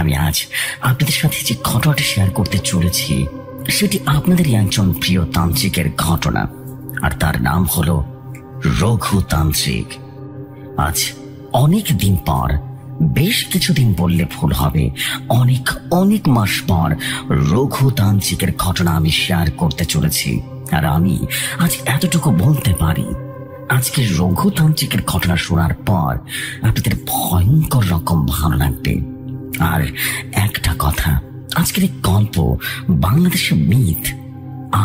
আমি আজ আপনাদের সাথে যে ঘটনাটা শেয়ার করতে চলেছি সেটি আপনাদেরই একজন প্রিয় তান্ত্রিকের ঘটনা, আর তার নাম হলো রঘু তান্ত্রিক। আজ অনেক দিন পর, বেশ কিছুদিন বললে ভুল হবে, অনেক অনেক মাস পর রঘু তান্ত্রিকের ঘটনা আমি শেয়ার করতে চলেছি। আর আমি আজ এতটুকু বলতে পারি, আজকে রঘু তান্ত্রিকের ঘটনা শোনার পর আপনাদের ভয়ঙ্কর রকম ভালো লাগবে। আর একটা কথা, আজকের এই গল্প বাংলাদেশের মিথ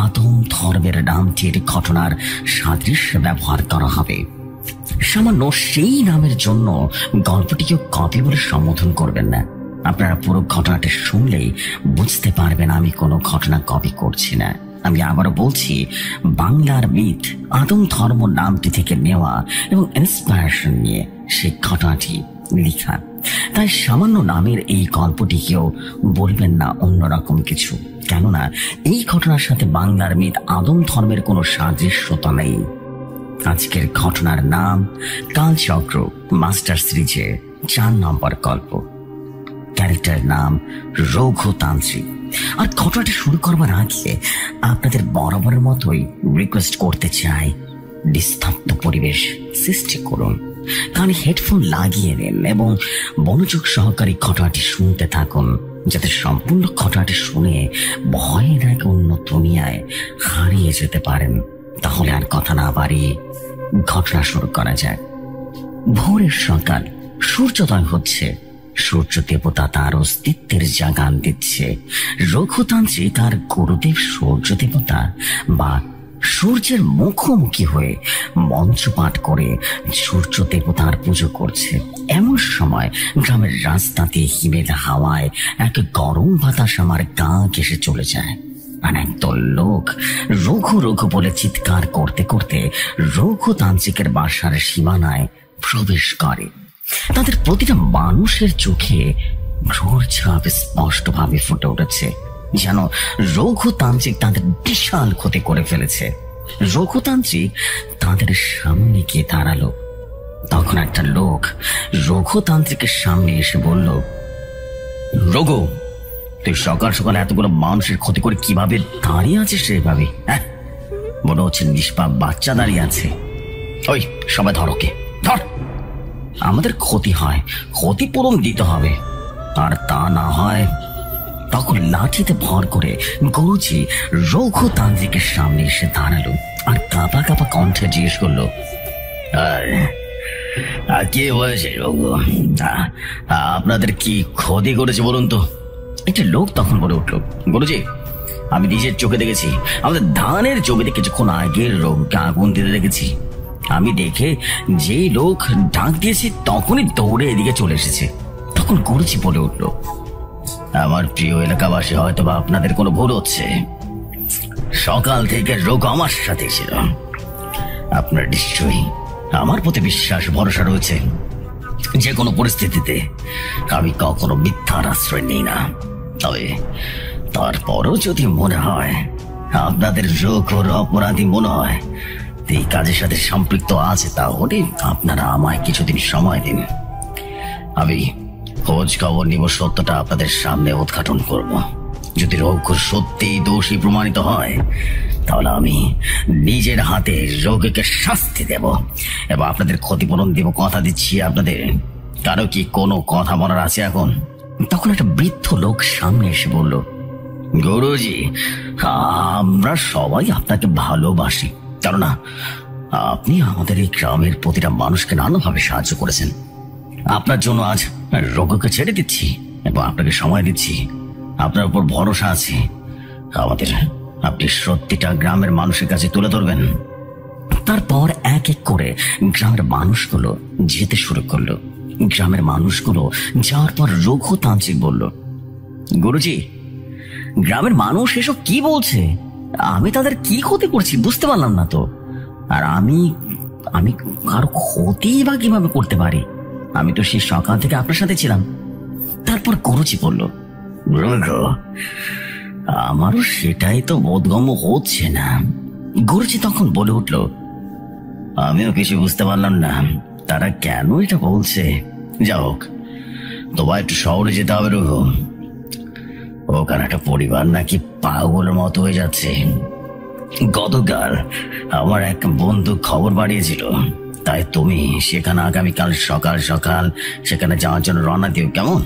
আদম ধর্মের নামটির ঘটনার সাদৃশ্য ব্যবহার করা হবে। সামান্য সেই নামের জন্য গল্পটিকেও কপি বলে সম্বোধন করবেন না। আপনারা পুরো ঘটনাটা শুনলেই বুঝতে পারবেন আমি কোনো ঘটনা কপি করছি না। আমি আবারও বলছি, বাংলার মিথ আদম ধর্ম নামটি থেকে নেওয়া এবং ইন্সপিরেশন নিয়ে সেই ঘটনাটি লেখা। তাই সামান্য নামের এই গল্পটিকেও বলবেন না অন্যরকম কিছু, কেননা এই ঘটনার সাথে বাংলার মিথ আদম ধর্মের কোনো সাদৃশ্যতা নেই। আজকের ঘটনার নাম কালচক্র মাস্টার সিরিজের 4 নম্বর গল্প। ক্যারেক্টার নাম রঘু তান্ত্রিক। আর ঘটনাটা শুরু করবার আগে আপনাদের বরাবরের মতোই রিকোয়েস্ট করতে চাই, নিস্তব্ধ পরিবেশ সৃষ্টি করুন, কানে হেডফোন লাগিয়ে নিন এবং মনোযোগ সহকারী ঘটনাটি শুনতে থাকুন, যাতে সম্পূর্ণ ঘটনাটি শুনে ভয়ের এক অন্য দুনিয়ায় হারিয়ে যেতে পারেন। তাহলে আর কথা না বাড়িয়ে ঘটনা শুরু করা যায়। ভোরের সকাল, সূর্যোদয় হচ্ছে। সূর্য দেবতা তার অস্তিত্বের জাগান দিচ্ছে। রঘুতান্ত্রিক তার গুরুদেব সূর্য দেবতা বা সূর্যের মুখোমুখি হয়ে মন্ত্র পাঠ করে সূর্য দেবতার পুজো করছে। এমন সময় গ্রামের রাস্তা দিয়ে হিমেল হাওয়ায় এক গরম বাতাস আমার গা ঘেঁষে চলে যায়। আর একদল লোক রঘু রঘু বলে চিৎকার করতে করতে রঘুতান্ত্রিকের বাসার সীমানায় প্রবেশ করে। তাদের প্রতিটা মানুষের চোখে ভ্রুর ছাপ স্পষ্ট ভাবে ফুটে উঠেছে, যেন রঘুতান্ত্রিক তাদের বিশাল ক্ষতি করে ফেলেছে। রঘুতান্ত্রিক তাদের সামনে গিয়ে দাঁড়ালো। তখন একটা লোক রঘুতান্ত্রিকের সামনে এসে বলল, রঘু, তুই সকাল সকাল এতগুলো মানুষের ক্ষতি করে কিভাবে দাঁড়িয়ে আছিস? সেভাবে মনে হচ্ছে নিষ্পাপ বাচ্চা দাঁড়িয়ে আছে। ওই সবাই ধর, ওকে ধর। আমাদের ক্ষতি হয়, ক্ষতিপূরণ দিতে হবে, আর তা না হয় তখন লাঠিতে ভর করে গুরুজি রঘুতান্ত্রিকের সামনে এসে দাঁড়ালো আর কাঁপা কাঁপা কণ্ঠে জিজ্ঞেস করলো, কি হয়েছে রঘু? আপনাদের কি ক্ষতি করেছে বলুন তো? একটা লোক তখন বলে উঠলো, গুরুজি, আমি নিজের চোখে দেখেছি, আমাদের ধানের জমিতে কিছুক্ষণ আগে রোগকে আগুন দিতে দেখেছি। আমি দেখে যেই লোক ডাক দিয়েছি তখনই দৌড়ে এদিকে চলে এসেছে। তখন গুরুজি বলে উঠলো, আমার প্রিয় এলাকাবাসী, হয়তো বা আপনাদের কোনো ভুল হচ্ছে। সকাল থেকে রোগ আমার সাথে ছিল। আপনার নিশ্চয়ই আমার প্রতি বিশ্বাস ভরসা রয়েছে। যে কোনো পরিস্থিতিতে আমি কখনো মিথ্যার আশ্রয় নিই না। তবে তারপরও যদি মনে হয় আপনাদের রোগ ওর অপরাধী মনে হয় এই কাজের সাথে সম্পৃক্ত আছে, তাহলে আপনারা আমায় কিছুদিন সময় দিন। আমি খোঁজ খবর নিব, সত্যটা আপনাদের সামনে উদ্ঘাটন করব। যদি রঘু সত্যিই দোষী প্রমাণিত হয়, তাহলে আমি নিজের হাতে রঘুকে শাস্তি দেব এবং আপনাদের ক্ষতিপূরণ দেব। কথা দিচ্ছি আপনাদের। কারো কি কোনো কথা বলার আছে এখন? তখন একটা বৃদ্ধ লোক সামনে এসে বলল, গুরুজি, আমরা সবাই আপনাকে ভালোবাসি, কেননা আপনি আমাদের এই গ্রামের প্রতিটা মানুষকে নানাভাবে সাহায্য করেছেন। আপনার জন্য আজ রঘুকে ছেড়ে দিচ্ছি এবং আপনাকে সময় দিচ্ছি। আপনার উপর ভরসা আছে, আমাদের আপনি সত্যিটা গ্রামের মানুষের কাছে তুলে ধরবেন। তারপর এক এক করে গ্রামের মানুষগুলো যেতে শুরু করলো। গ্রামের মানুষগুলো যাওয়ার পর রঘুতান্ত্রিক বলল, গুরুজি, গ্রামের মানুষ এসব কি বলছে? আমি তাদের কি ক্ষতি করছি বুঝতে পারলাম না তো। আর আমি কারো ক্ষতি বা কিভাবে করতে পারি? আমি তো সেই সকাল থেকে আপনার সাথে ছিলাম। তারপর গুরুজি বলল, আমারও সেটাই তো বোধগম্য হচ্ছে না। গুরুজি তখন বলে উঠল, আমিও কিছু বুঝতে পারলাম না তারা কেন এটা বলছে। যা হোক, তোমায় একটু শহরে যেতে হবে রঘু। ওখানে একটা পরিবার নাকি পাগলের মতো হয়ে যাচ্ছে। গতকাল আমার এক বন্ধু খবর বাড়িয়েছিল, তাই তুমি সেখানে আগামীকাল সকাল সকাল সেখানে যাওয়ার জন্য রওনা দিও, কেমন?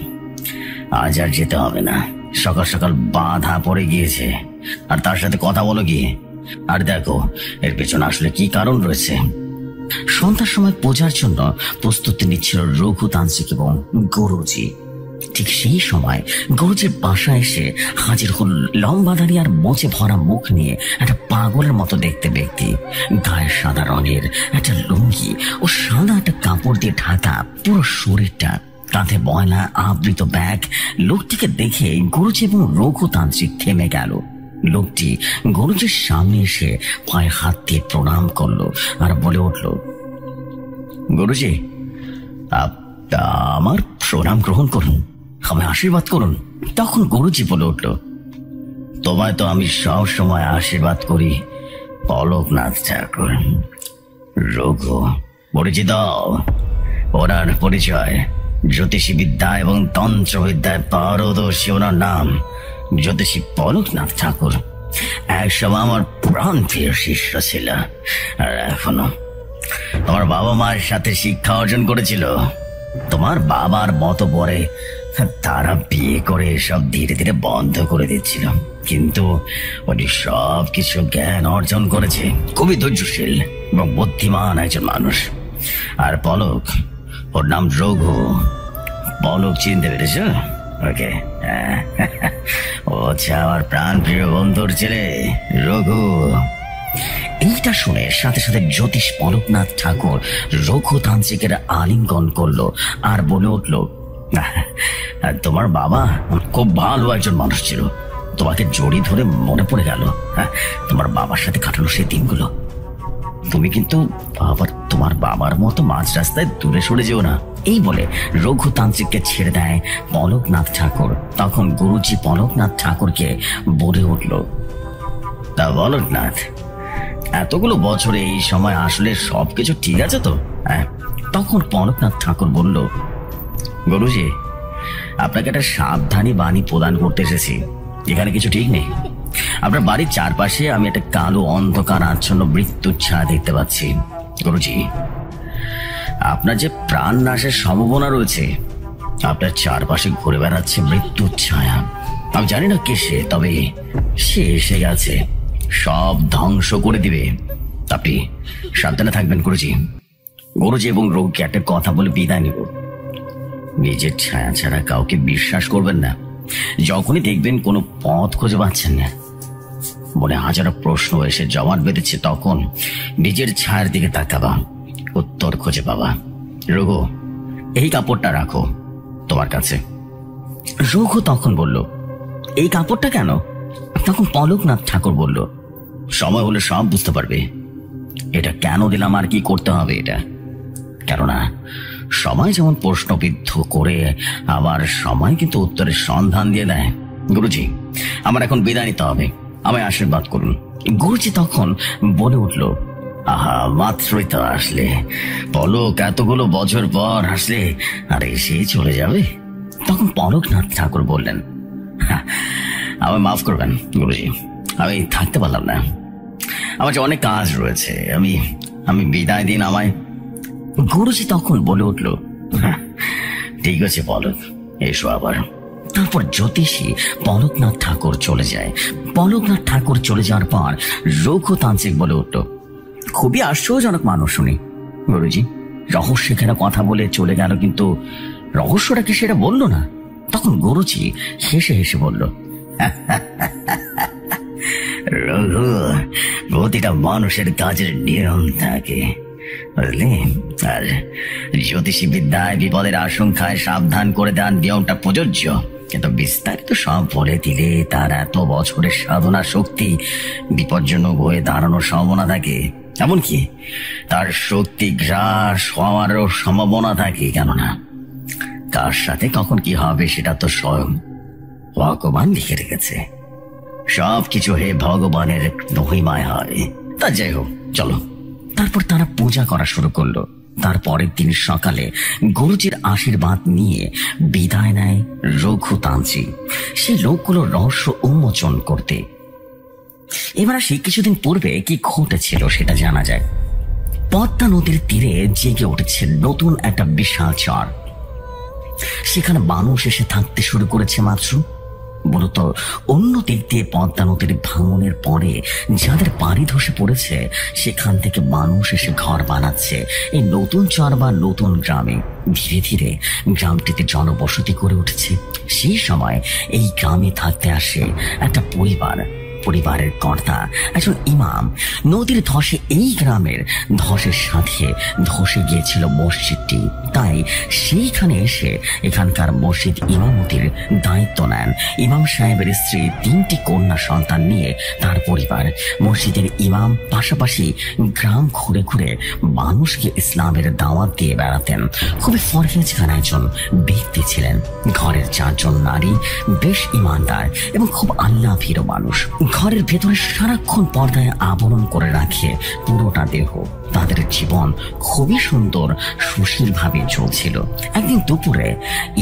আজ আর যেতে হবে না, সকাল সকাল বাধা পড়ে গিয়েছে, আর তার সাথে কথা বলো গিয়ে, আর দেখো এর পেছনে আসলে কি কারণ রয়েছে। সন্ধ্যার সময় পূজার জন্য প্রস্তুতি নিচ্ছিল রঘুতান্ত্রিক এবং গুরুজি। ঠিক সেই সময় গুরুজির বাসায় এসে হাজির হল লম্বা দাড়ি আর মোচে ভরা মুখ নিয়ে একটা পাগলের মতো দেখতে ব্যক্তি। গায়ে সাদা রঙের একটা লুঙ্গি ও সাদা একটা কাপড় দিয়ে ঢাকা পুরো শরীরটা, কাঁধে ময়লা আবৃত ব্যাগ। লোকটিকে দেখে গুরুজি এবং রঘুতান্ত্রিক থেমে গেল। লোকটি গুরুজির সামনে এসে পায়ে হাত দিয়ে প্রণাম করলো আর বলে উঠল, গুরুজি, আমার প্রণাম গ্রহণ করুন, আমায় আশীর্বাদ করুন। তখন গুরুজি বলে উঠল, তোমায় তো আমি সব সময় আশীর্বাদ করি পলকনাথ ঠাকুর। রঘু পরিচিত, ওনার পরিচয় জ্যোতিষী বিদ্যা এবং তন্ত্রবিদ্যায় পারদর্শী। ওনার নাম জ্যোতিষী পলকনাথ ঠাকুর। একসময় আমার প্রাণ প্রিয় শিষ্য ছিল, আর এখনো। তোমার বাবা মায়ের সাথে শিক্ষা অর্জন করেছিল। তোমার বাবার মতো পরে তারা বিয়ে করে সব ধীরে ধীরে বন্ধ করে দিচ্ছিল, কিন্তু উনি সব কিছু জ্ঞান অর্জন করেছে। খুবই ধৈর্যশীল এবং বুদ্ধিমান একজন মানুষ। আর পলক, ওর নাম রঘু। পলক চিনতে পেরেছ? ওকে, ও হচ্ছে আমার প্রাণ প্রিয় বন্ধুর ছেলে রঘু। এইটা শুনে সাথে সাথে জ্যোতিষ পলকনাথ ঠাকুর রঘুতান্ত্রিকের আলিঙ্গন করলো আর বলে উঠল, তোমার বাবা খুব ভালো একজন মানুষ ছিল। তোমাকে জড়ি ধরে মনে পড়ে গেল তোমার বাবার সাথে কাটানো সেই দিনগুলো। তুমি কিন্তু আবার তোমার বাবার মতো মাঝ রাস্তায় দূরে সরে যেও না। এই বলে রঘুতান্ত্রিককে ছেড়ে দেয় পলকনাথ ঠাকুর। তখন গুরুজি পলকনাথ ঠাকুরকে বলে উঠল, তা পলকনাথ, এতগুলো বছরে এই সময় আসলে সবকিছু ঠিক আছে তো? তখন পলকনাথ ঠাকুর বলল, গুরুজি, আপনাকে একটা সাবধানী বাণী প্রদান করতে এসেছি। এখানে কিছু ঠিক নেই। আপনার বাড়ির চারপাশে আমি একটা কালো অন্ধকার আচ্ছন্ন মৃত্যুর ছায়া দেখতে পাচ্ছি। গুরুজি, আপনার যে প্রাণ নাশের সম্ভাবনা রয়েছে, আপনার চারপাশে ঘুরে বেড়াচ্ছে মৃত্যুর ছায়া। আমি জানি না কে সে, তবে সে এসে গেছে, সব ধ্বংস করে দিবে। আপনি সাবধানে থাকবেন গুরুজি। গুরুজি এবং রোগকে একটা কথা বলে বিদায় নিব। নিজের ছায়া ছাড়া কাউকে বিশ্বাস করবেন না। যখনই দেখবেন কোনো পথ খুঁজে পাচ্ছেন না, মনে হাজারো প্রশ্ন এসে জমাট বেঁধেছে, তখন নিজের ছায়ার দিকে তাকাবা, উত্তর খুঁজে পাবা। রঘু, এই কাপড়টা রাখো তোমার কাছে। রঘু তখন বলল, এই কাপড়টা কেন? তখন পলকনাথ ঠাকুর বলল, সময় হলে সব বুঝতে পারবে। এটা কেন দিলাম আর কি করতে হবে এটা, কেননা সময় যেমন প্রশ্নবিদ্ধ করে, আবার সময় কিন্তু উত্তরের সন্ধান দিয়ে দেয়। গুরুজি, আমার এখন বিদায় নিতে হবে, আমায় আশীর্বাদ করুন। গুরুজি তখন বলে উঠল, আহা, মাত্রই তো আসলে। পলক এতগুলো বছর পর আসলে আর এসেই চলে যাবে। তখন পলকনাথ ঠাকুর বললেন, আমায় মাফ করবেন গুরুজি, আমি থাকতে পারলাম না, আমার যে অনেক কাজ রয়েছে, আমি বিদায় দিন আমায়। গুরুজি তখন বলে উঠল, ঠিক আছে পলক, এসো আবার। তারপর জ্যোতিষী পলকনাথ ঠাকুর চলে যায়। পলকনাথ ঠাকুর চলে যাওয়ার পর রঘুতান্ত্রিক বলে উঠল, খুবই আশ্চর্যজনক মানুষ শুনি। গুরুজি, রহস্য এখানে কথা বলে চলে গেল, কিন্তু রহস্যটা কি সেটা বললো না। তখন গুরুজি হেসে হেসে বলল, রঘু, প্রতিটা মানুষের কাজের নিয়ম থাকে, বুঝলি? আর জ্যোতিষী বিদ্যায় বিপদের আশঙ্কায় সাবধান করে দেন নিয়মটা প্রযোজ্য, কিন্তু বিস্তারিত সব বলে দিলে তার এত বছরের সাধনা শক্তি বিপজ্জনক হয়ে দাঁড়ানোর সম্ভাবনা থাকে। এমনকি তার শক্তি গ্রাস হওয়ারও সম্ভাবনা থাকে, কেননা কার সাথে কখন কি হবে সেটা তো স্বয়ং ভগবান লিখে রেখেছে। সবকিছু হে ভগবানের মহিমায় হয়। তা যাই হোক, চলো। তারপর তারা পূজা করা শুরু করলো। তারপরের দিন সকালে গুরুজির আশীর্বাদ নিয়ে বিদায় নেয় রঘুতান্ত্রিক সে লোকগুলোর রহস্য উন্মোচন করতে। এবার আসি কিছুদিন পূর্বে কি ঘটেছিল সেটা জানা যায়। পদ্মা নদীর তীরে জেগে উঠেছে নতুন একটা বিশাল চর। সেখানে মানুষ এসে থাকতে শুরু করেছে মাত্র। মূলত অন্য দিক দিয়ে পদ্মা নদীর ভাঙনের পরে যাদের বাড়ি ধসে পড়েছে সেখান থেকে মানুষ এসে ঘর বানাচ্ছে এই নতুন চর বা নতুন গ্রামে। ধীরে ধীরে গ্রামটিতে জনবসতি গড়ে উঠেছে। সেই সময় এই গ্রামে থাকতে আসে একটা পরিবারের কর্তা একজন ইমাম। নদীর ধসে এই গ্রামের ধসের সাথে ধসে গিয়েছিল মসজিদটি, তাই সেইখানে এসে এখানকার মসজিদ ইমামতির দায়িত্ব নেন ইমাম সাহেবের স্ত্রী, 3টি কন্যা সন্তান নিয়ে তার পরিবার। মসজিদের ইমাম পাশাপাশি গ্রাম ঘুরে ঘুরে মানুষকে ইসলামের দাওয়াত দিয়ে বেড়াতেন। খুবই ফরহেজগান একজন ব্যক্তি ছিলেন। ঘরের 4 জন নারী বেশ ইমানদার এবং খুব আল্লাহ ভীরু মানুষ। ঘরের ভেতরে সারাক্ষণ পর্দায় আবরণ করে রাখে পুরোটা দেহ। তাদের জীবন খুবই সুন্দর সুশীল ভাবে চলছিল। একদিন দুপুরে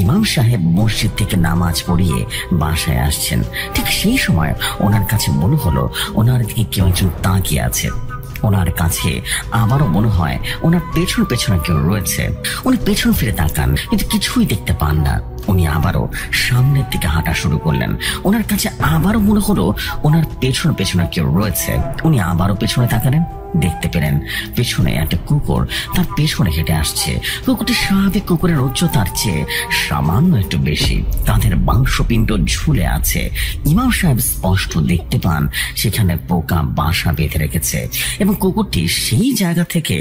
ইমাম সাহেব মসজিদ থেকে নামাজ পড়িয়ে বাসায় আসছেন। ঠিক সেই সময় ওনার কাছে মনে হলো ওনার দিকে কেউ একজন তাকিয়ে আছে। ওনার কাছে আবারও মনে হয় ওনার পেছনে কেউ রয়েছে। উনি পেছন ফিরে তাকান কিন্তু কিছুই দেখতে পান না। উনি আবারও সামনের দিকে হাঁটা শুরু করলেন। ওনার কাছে আবারও মনে হলো ওনার পেছনে কেউ রয়েছে। উনি আবারও পেছনে তাকালেন, দেখতে পেলেন পেছনে একটা কুকুর তার পেছনে হেঁটে আসছে। কুকুরটি স্বাভাবিক কুকুরের উচ্চতার চেয়ে সামান্য একটু বেশি। তাদের মাংসপিণ্ড ঝুলে আছে। ইমাম সাহেব স্পষ্ট দেখতে পান সেখানে পোকা বাসা বেঁধে রেখেছে এবং কুকুরটি সেই জায়গা থেকে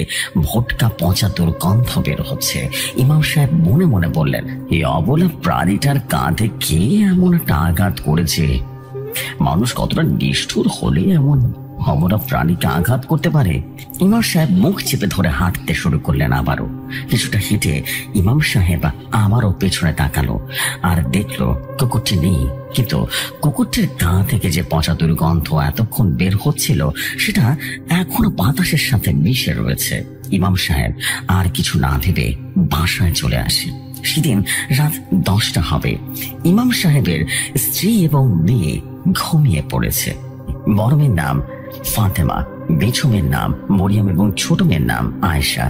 ভোটকা পচা দুর্গন্ধ বের হচ্ছে। ইমাম সাহেব মনে মনে বললেন, এই অবলা প্রাণীটার কাঁধে কে এমন একটা আঘাত করেছে? মানুষ কতটা নিষ্ঠুর হলে এমন অমরা প্রাণীকে আঘাত করতে পারে? ইমাম সাহেব মুখ চেপে ধরে হাঁটতে শুরু করলেন। আবারও কিছুটা হেঁটে ইমাম সাহেব আবারও পেছনে তাকালো আর দেখলো কুকুরটি নেই। কিন্তু কুকুরটির গা থেকে যে পচা দুর্গন্ধ এতক্ষণ বের হচ্ছিল সেটা এখনো বাতাসের সাথে মিশে রয়েছে। ইমাম সাহেব আর কিছু না ভেবে বাসায় চলে আসে। সেদিন রাত 10টা হবে। ইমাম সাহেবের স্ত্রী এবং মেয়ে ঘুমিয়ে পড়েছে। বড় মেয়ের নাম ফাতেমা, বেছো মেয়ের নাম মরিয়ম এবং ছোট মেয়ের নাম আয়েশা।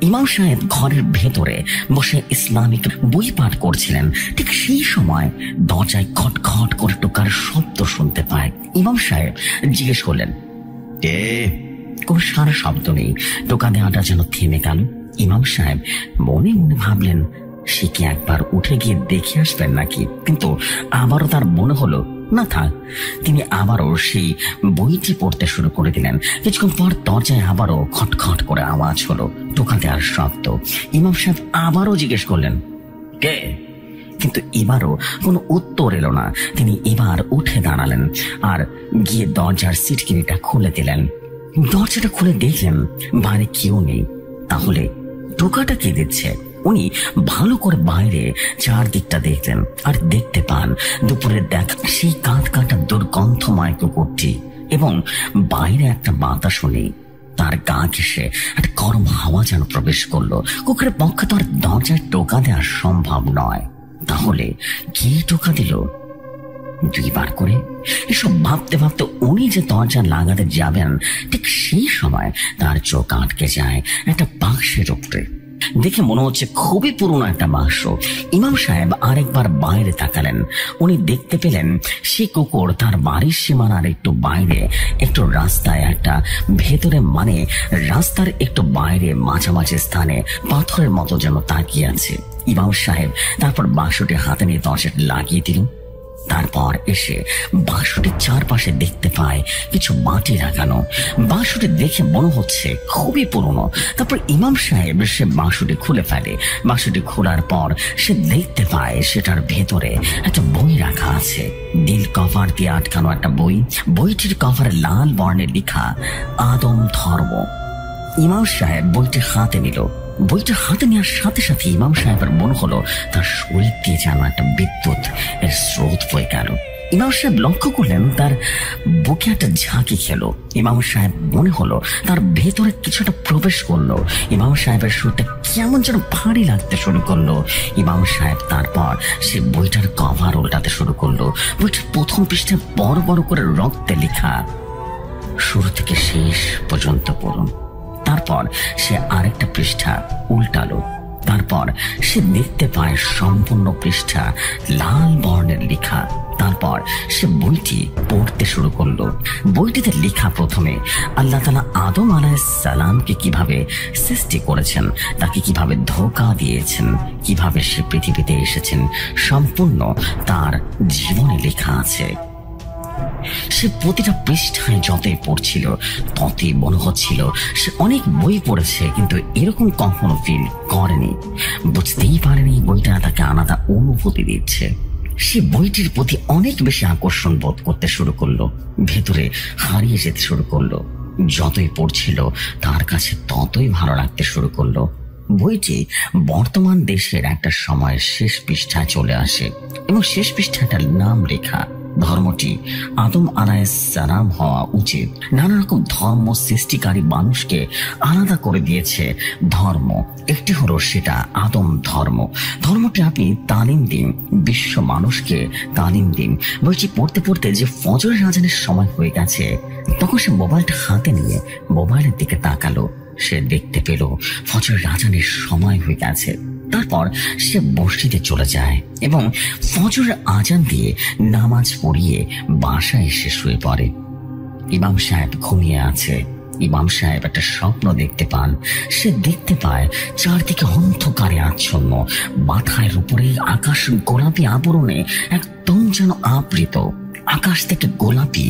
ইমাম সাহেব ঘরের ভেতরে বসে ইসলামিক বই পাঠ করছিলেন। ঠিক সেই সময় দরজায় খট খট করে টোকার শব্দ শুনতে পায়। ইমাম সাহেব জিজ্ঞেস করলেন, কে? কোনো সারা শব্দ নেই। টোকা দেওয়াটা যেন থেমে গেল। ইমাম সাহেব মনে মনে ভাবলেন সে কি একবার উঠে গিয়ে দেখে আসবেন নাকি, কিন্তু আবারও তার মনে হলো না থাক। তিনি আবারও সেই বইটি পড়তে শুরু করে দিলেন। কিছুক্ষণ পর দরজায় আবারও খটখট করে আওয়াজ হলো, টোকা দেওয়ার শব্দ। ইমাম সাহেব আবারও জিজ্ঞেস করলেন, কে? কিন্তু এবারও কোনো উত্তর এলো না। তিনি এবার উঠে দাঁড়ালেন আর গিয়ে দরজার সিটকিনিটা খুলে দিলেন। দরজাটা খুলে দেখলেন বাইরে কেউ নেই। তাহলে টোকাটা কে দিচ্ছে? উনি ভালো করে বাইরে চারদিকটা দেখলেন আর দেখতে পান দুপুরে দেখা সেই কাঁধ কাটা দুর্গন্ধময় কুকুরটি এবং বাইরে একটা বাতাসও নেই। তার গা ঘেঁষে একটা গরম হাওয়া যেন প্রবেশ করলো। কুকুরের পক্ষে তো আর দরজায় টোকা দেওয়া সম্ভব নয়। তাহলে কে টোকা দিল? 2 বার করে এসব ভাবতে ভাবতে উনি যে দরজা লাগাতে যাবেন ঠিক সেই সময় তার চোখ আটকে যায় একটা বাক্সের উপরে। দেখে মনে হচ্ছে খুবই পুরনো একটা বাক্স। ইমাম সাহেব আরেকবার বাইরে তাকালেন। উনি দেখতে পেলেন সে কুকুর তার বাড়ির সীমানার একটু বাইরে একটু রাস্তায় একটা ভেতরে মানে রাস্তার একটু বাইরে মাঝামাঝি স্থানে পাথরের মতো যেন তাকিয়ে আছে। ইমাম সাহেব তারপর বাক্সটি হাতে নিয়ে দরজাটা লাগিয়ে দিল। তারপর এসে বাক্সটির চারপাশে দেখতে পায় কিছু মাটি লাগানো। বাক্সটি দেখে মনে হচ্ছে খুবই পুরনো। তারপর ইমাম সাহেব সে বাক্সটি খুলে ফেলে। বাক্সটি খোলার পর সে দেখতে পায় সেটার ভেতরে একটা বই রাখা আছে, নীল কভার দিয়ে আটকানো একটা বই। বইটির কভারে লাল বর্ণে লেখা আদম ধর্ম। ইমাম সাহেব বইটি হাতে নিল। বইটা হাতে নেওয়ার সাথে সাথে ইমাম সাহেবের মনে হলো তার শরীর দিয়ে যেন একটা বিদ্যুৎ এর স্রোত বয়ে গেল। ইমাম সাহেব লক্ষ্য করলেন তার বুকে একটা ঝাঁকি খেলো। ইমাম সাহেব মনে হলো তার ভেতরে কিছুটা প্রবেশ করলো। ইমাম সাহেবের সুরটা কেমন যেন ভারী লাগতে শুরু করলো। ইমাম সাহেব তারপর সে বইটার কভার উল্টাতে শুরু করলো। বইটার প্রথম পৃষ্ঠায় বড় বড় করে রক্তে লেখা, শুরু থেকে শেষ পর্যন্ত পড়ুন। তারপর সে আরেকটা পৃষ্ঠা উল্টালো। তারপর সে দেখতে পায় সম্পূর্ণ পৃষ্ঠা লাল বর্ণের লেখা। তারপর সে বইটি পড়তে শুরু করলো। বইটিতে লেখা প্রথমে আল্লাহ তাআলা আদম আলাইহিস সালামকে কিভাবে সৃষ্টি করেছেন, তাকে কিভাবে ধোঁকা দিয়েছেন, কিভাবে সে পৃথিবীতে এসেছেন, সম্পূর্ণ তার জীবনে লেখা আছে। সে প্রতিটা পৃষ্ঠায় যতই পড়ছিল ততই মনে হচ্ছিল সে অনেক বই পড়েছে, কিন্তু এরকম কখনো ফিল করেনি, বুঝতেই পারেনি বইটা তাকে আলাদা অনুভূতি দিচ্ছে। সে বইটির প্রতি অনেক বেশি আকর্ষণ বোধ করতে শুরু করলো, ভেতরে হারিয়ে যেতে শুরু করলো। যতই পড়ছিল তার কাছে ততই ভালো লাগতে শুরু করলো। বইটি বর্তমান দেশের একটা সময়ের শেষ পৃষ্ঠায় চলে আসে এবং শেষ পৃষ্ঠাটার নাম লেখা, ধর্মটি আদম আলাইহিস সালাম হওয়া উচিত। নানা রকম ধর্ম সৃষ্টিকারী মানুষকে আলাদা করে দিয়েছে ধর্ম, একটি হলো সেটা আদম ধর্ম। ধর্মটি আপনি তালিম দিন, বিশ্ব মানুষকে তালিম দিন। বইটি পড়তে পড়তে যে ফজরের আজানের সময় হয়ে গেছে, তখন সে মোবাইলটা হাতে নিয়ে মোবাইলের দিকে তাকালো। সে দেখতে পেল ফজরের আজানের সময় হয়ে গেছে। তারপর সে মসজিদে চলে যায় এবং ফজরের আজান দিয়ে নামাজ পড়িয়ে বাসায় এসে শুয়ে পড়ে। ইমাম সাহেব ঘুমিয়ে আছে। ইমাম সাহেব একটা স্বপ্ন দেখতে পান। সে দেখতে পায় চারদিকে অন্ধকারে আচ্ছন্ন, মাথার উপরে আকাশ গোলাপি আবরণে একদম যেন আবৃত। আকাশ থেকে গোলাপি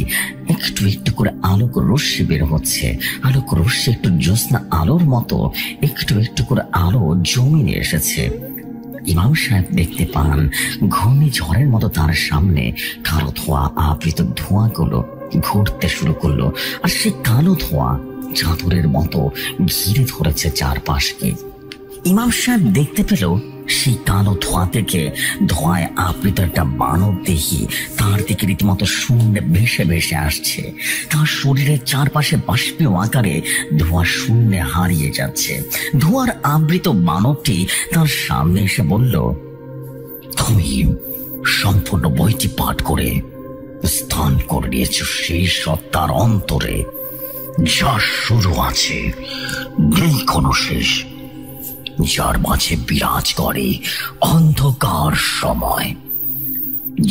একটু একটু করে আলোক রশ্মি বের হচ্ছে। আলোক রশ্মি একটু জ্যোৎস্না আলোর মতো একটু একটু করে আলো জমিনে এসেছে। ইমাম সাহেব দেখতে পান ঘূর্ণিঝড়ের মতো তার সামনে কালো ধোঁয়া আবৃত ধোঁয়াগুলো ঘুরতে শুরু করলো, আর সে কালো ধোঁয়া চাদরের মতো ঘিরে ধরেছে চারপাশকে। ইমাম সাহেব দেখতে পেল সেই কালো ধোঁয়া থেকে ধোঁয়ায় আবৃত একটা মানব দেহি তার দিকে রীতিমতো শূন্যে ভেসে ভেসে আসছে। তার শরীরের চারপাশে বাষ্পীয় আকারে ধোঁয়া শূন্যে হারিয়ে যাচ্ছে। ধোঁয়ার আবৃত মানবটি তার সামনে এসে বলল, তুমি সম্পূর্ণ বইটি পাঠ করে স্থান করে নিয়েছ সেই সত্তার অন্তরে, যা শুরু আছে নেই কোনো শেষ, যার মাঝে বিরাজ করে অন্ধকার সময়,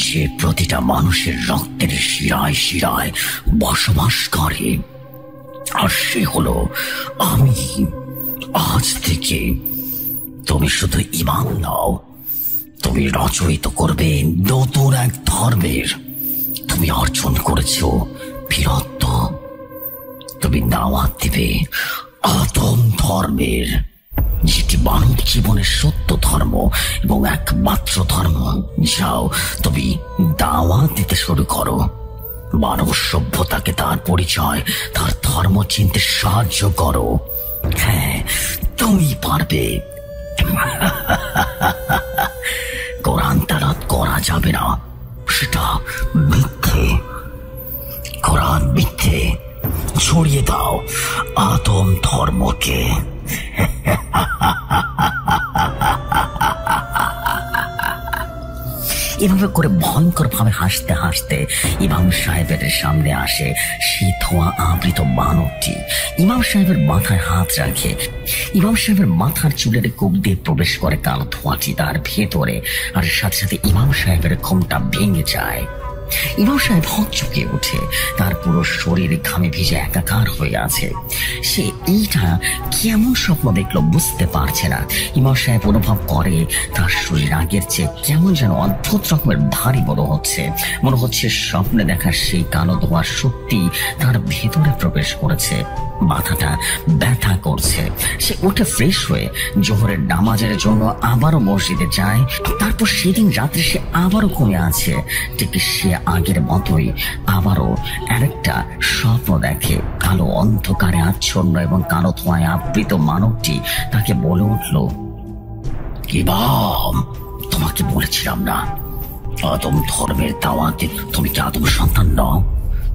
যে প্রতিটা মানুষের রক্তের শিরায় শিরায় বসবাস করে। আর সে হলো আমি। আজ থেকে তুমি শুধু ইমাম নও, তুমি রচয়িত করবে নতুন এক ধর্মের। তুমি অর্জন করেছ বীরত্ব। তুমি দাওয়াত দিবে আদম ধর্মের, যেটি মানব জীবনের সত্য ধর্ম এবং একমাত্র ধর্ম। যাও, তুমি দাওয়াত দিতে শুরু করো। মানব সভ্যতাকে তার পরিচয়, তার ধর্ম চিনতে সাহায্য করো। হ্যাঁ, তুমি পারবে। কোরআন তেলাওয়াত করা যাবে না, সেটা মিথ্যে। কোরআন মিথ্যে। ছড়িয়ে দাও আদম ধর্মকে। এভাবে করে ভয়ঙ্কর ভাবে হাসতে হাসতে ইমাম সাহেবের সামনে আসে সেই ধোঁয়া আবৃত মানবটি। ইমাম সাহেবের মাথায় হাত রাখে। ইমাম সাহেবের মাথার চুলের কোপ দিয়ে প্রবেশ করে কালো ধোঁয়াটি তার ভেতরে, আর সাথে সাথে ইমাম সাহেবের ঘুমটা ভেঙে যায়। ইমাম সাহেব হকচকে ওঠে, তার পুরো শরীর ঘামে ভিজে একাকার হয়ে আছে। সে এইটা কেমন স্বপ্ন দেখলো বুঝতে পারছে না। ইমাম সাহেব অনুভব করে তার শরীর আগের চেয়ে কেমন যেন অদ্ভুত রকমের ভারী মনে হচ্ছে। মনে হচ্ছে স্বপ্নে দেখা সেই কালো ধোঁয়া সত্যি তার ভেতরে প্রবেশ করেছে। মাথাটা ব্যথা করছে। সে উঠে ফ্রেশ হয়ে জোহরের নামাজের জন্য আবারও মসজিদে যায়। তারপর সেদিন রাত্রে সে আবারও ঘুমিয়ে আছে। ঠিক সে আগের মতোই আবারও আরেকটা স্বপ্ন দেখে। কালো অন্ধকারে আচ্ছন্ন এবং কালো ধোঁয়ায় আবৃত মানবটি তাকে বলে উঠল, ইমাম, তোমাকে বলেছিলাম না আদম ধর্মের দাওয়াতে তুমি কি আদম সন্তান নও?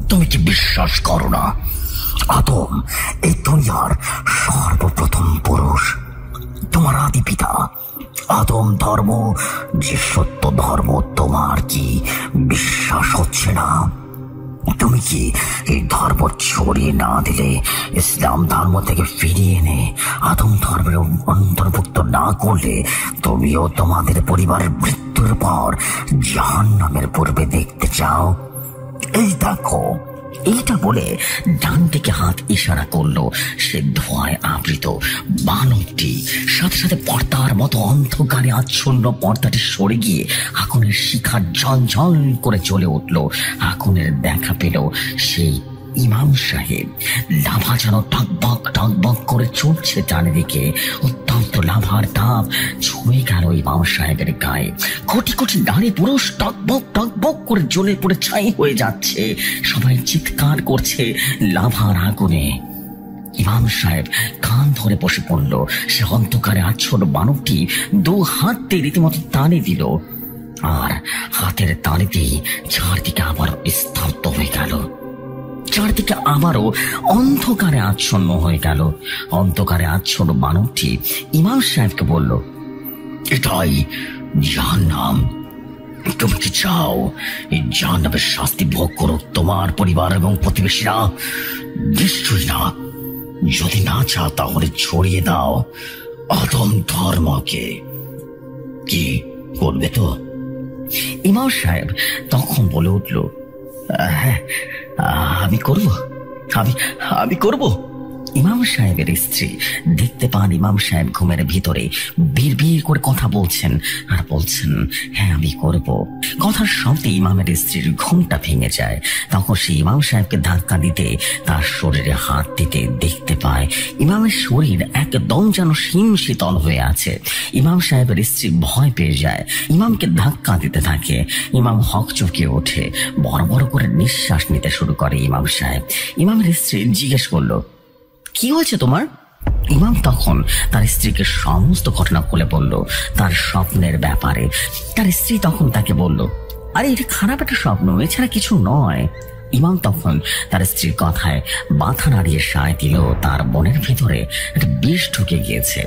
তুমি কি বিশ্বাস করো না আদম এই দুনিয়ার সর্বপ্রথম পুরুষ, তোমার আদি পিতা? আদম ধর্ম যে সত্য ধর্ম, তোমার কি বিশ্বাস হচ্ছে না? তুমি কি এই ধর্ম ছড়িয়ে না দিলে, ইসলাম ধর্ম থেকে ফিরিয়ে এনে আদম ধর্মের অন্তর্ভুক্ত না করলে, তুমিও তোমাদের পরিবারের মৃত্যুর পর জাহান্নামের পূর্বে দেখতে চাও? এই দেখো, এইটা বলে ডান দিকে হাত ইশারা করলো। সে ধোঁয়ায় আবৃত বানরটি সাথে সাথে পর্দার মতো অন্ধকারে আচ্ছন্ন পর্দাটি সরে গিয়ে আগুনের শিখা ঝলঝল করে জ্বলে উঠল। আগুনের দেখা পেল সেই ইমাম সাহেব। লাভা যেন টকবক টকবক করে চলছে চারিদিকে। অত্যন্ত লাভার তাপ ছুঁয়ে গেল ইমাম সাহেবের গায়ে। কোটি কোটি নারী পুরুষ টকবক টকবক করে জ্বলে পড়ে ছাই হয়ে যাচ্ছে। সবাই চিৎকার করছে লাভার আগুনে। ইমাম সাহেব কান ধরে বসে পড়ল। সে অন্ধকারে আচ্ছন্ন বানরটি দু হাত দিয়ে রীতিমতো টানে দিল, আর হাতের তালিতেই চারদিকে আবার স্তব্ধ হয়ে গেল। চারদিকে আবারও অন্ধকারে আচ্ছন্ন হয়ে গেল। অন্ধকারে আচ্ছন্ন বানরটি ইমাম সাহেবকে বলল, এটাই জাহান্নাম। তুমি কি চাও এই জাহান্নামের শাস্তি ভোগ করুক তোমার পরিবার এবং প্রতিবেশীরা? নিশ্চয়ই না। যদি না চাও তাহলে ছড়িয়ে দাও আদম ধর্মকে। কি করবে তো? ইমাম সাহেব তখন বলে উঠল, হ্যাঁ, আমি করব, আমি করব। ইমাম সাহেবের স্ত্রী দেখতে পান ইমাম সাহেব ঘুমের ভিতরে বিড়বিড় করে কথা বলছেন আর বলছেন, হ্যাঁ আমি করব। কথার শব্দে ইমামের স্ত্রীর ঘুমটা ভেঙে যায়। তখন সে ইমাম সাহেবকে ধাক্কা দিতে, তার শরীরে হাত দিতে দেখতে পায় ইমামের শরীর একদম যেন শীতল হয়ে আছে। ইমাম সাহেবের স্ত্রী ভয় পেয়ে যায়, ইমামকে ধাক্কা দিতে থাকে। ইমাম হকচকিয়ে ওঠে, বড় বড় করে নিঃশ্বাস নিতে শুরু করে ইমাম সাহেব। ইমামের স্ত্রী জিজ্ঞেস করলো, কি হয়েছে তোমার? ইমাম তখন তার স্ত্রীকে সমস্ত ঘটনা খুলে বলল, তার স্বপ্নের ব্যাপারে। তার স্ত্রী তখন তাকে বলল, আরে এটা খারাপ একটা স্বপ্ন, এছাড়া কিছু নয়। ইমাম তখন তার স্ত্রীর কথায় মাথা নাড়িয়ে সায় দিল। তার মনের ভিতরে একটা বিষ ঢুকে গিয়েছে,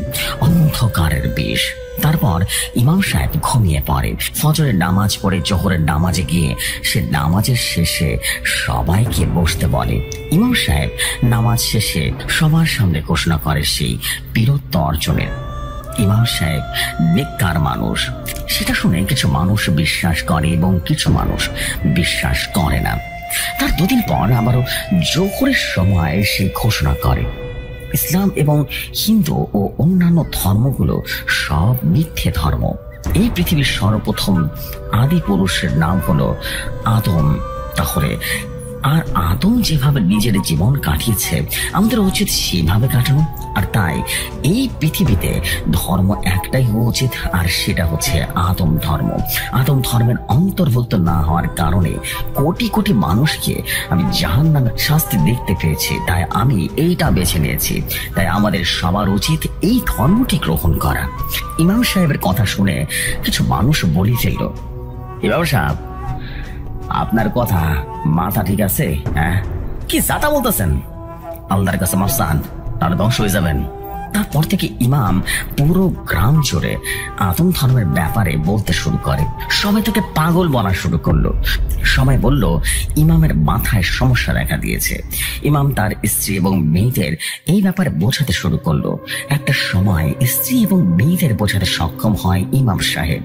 অন্ধকারের বিষ। তারপর ইমাম সাহেব ঘুমিয়ে পড়ে। ফজরের নামাজ পড়ে জোহরের নামাজে গিয়ে সে নামাজের শেষে সবাইকে বসতে বলে। ইমাম সাহেব নামাজ শেষে সবার সামনে ঘোষণা করে সেই বীরত্ব অর্জনের। ইমাম সাহেব নেককার মানুষ, সেটা শুনে কিছু মানুষ বিশ্বাস করে এবং কিছু মানুষ বিশ্বাস করে না। তার দুদিন পর আবারও জোহরের সময় সে ঘোষণা করে, ইসলাম এবং হিন্দু ও অন্যান্য ধর্মগুলো সব মিথ্যে ধর্ম। এই পৃথিবীর সর্বপ্রথম আদি পুরুষের নাম হলো আদম। তাহলে আর আদম যেভাবে নিজের জীবন কাটিয়েছে, আমাদের উচিত সেভাবে কাটানো। আর তাই এই পৃথিবীতে ধর্ম একটাই হওয়া উচিত, আর সেটা হচ্ছে আদম ধর্ম। আদম ধর্মের অন্তর্ভুক্ত না হওয়ার কারণে কোটি কোটি মানুষকে আমি জাহান্নামের শাস্তি দেখতে পেয়েছি। তাই আমি এইটা বেছে নিয়েছি। তাই আমাদের সবার উচিত এই ধর্মটি গ্রহণ করা। ইমাম সাহেবের কথা শুনে কিছু মানুষ বলে ফেলল, ইমাম সাহেব, আপনার কথা মাথা ঠিক আছে? হ্যাঁ, কি যাতা বলতেছেন? আল্লাহর কাছে মাফ চান, তাহলে ধ্বংস হয়ে যাবেন। তারপর থেকে ইমাম পুরো গ্রাম জুড়ে আদম ধর্মের ব্যাপারে বলতে শুরু করে। সবাই তাকে পাগল বলা শুরু করলো। সবাই বলল ইমামের মাথায় সমস্যা দেখা দিয়েছে। ইমাম তার স্ত্রী এবং মেয়েদের এই ব্যাপারে বোঝাতে শুরু করলো। একটা সময় স্ত্রী এবং মেয়েদের বোঝাতে সক্ষম হয় ইমাম সাহেব।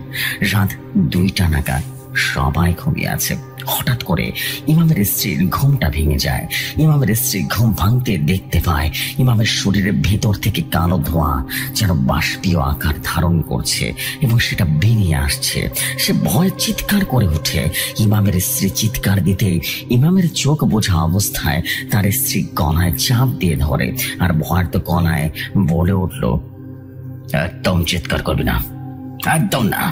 রাত 2টা নাগাদ সবাই ঘুমিয়ে আছে। হঠাৎ করে ইমামের স্ত্রীর ঘুমটা ভেঙে যায়। ইমামের স্ত্রী ঘুম ভাঙতে দেখতে পায় ইমামের শরীরের ভেতর থেকে কালো ধোঁয়া যেন বাষ্পীয় আকার ধারণ করছে এবং সেটা বেরিয়ে আসছে। সে ভয় চিৎকার করে ওঠে। ইমামের স্ত্রী চিৎকার দিতেই ইমামের চোখ বোঝা অবস্থায় তার স্ত্রী গলায় চাপ দিয়ে ধরে আর ভয়ার্ত গলায় বলে উঠল, একদম চিৎকার করবি না, একদম না।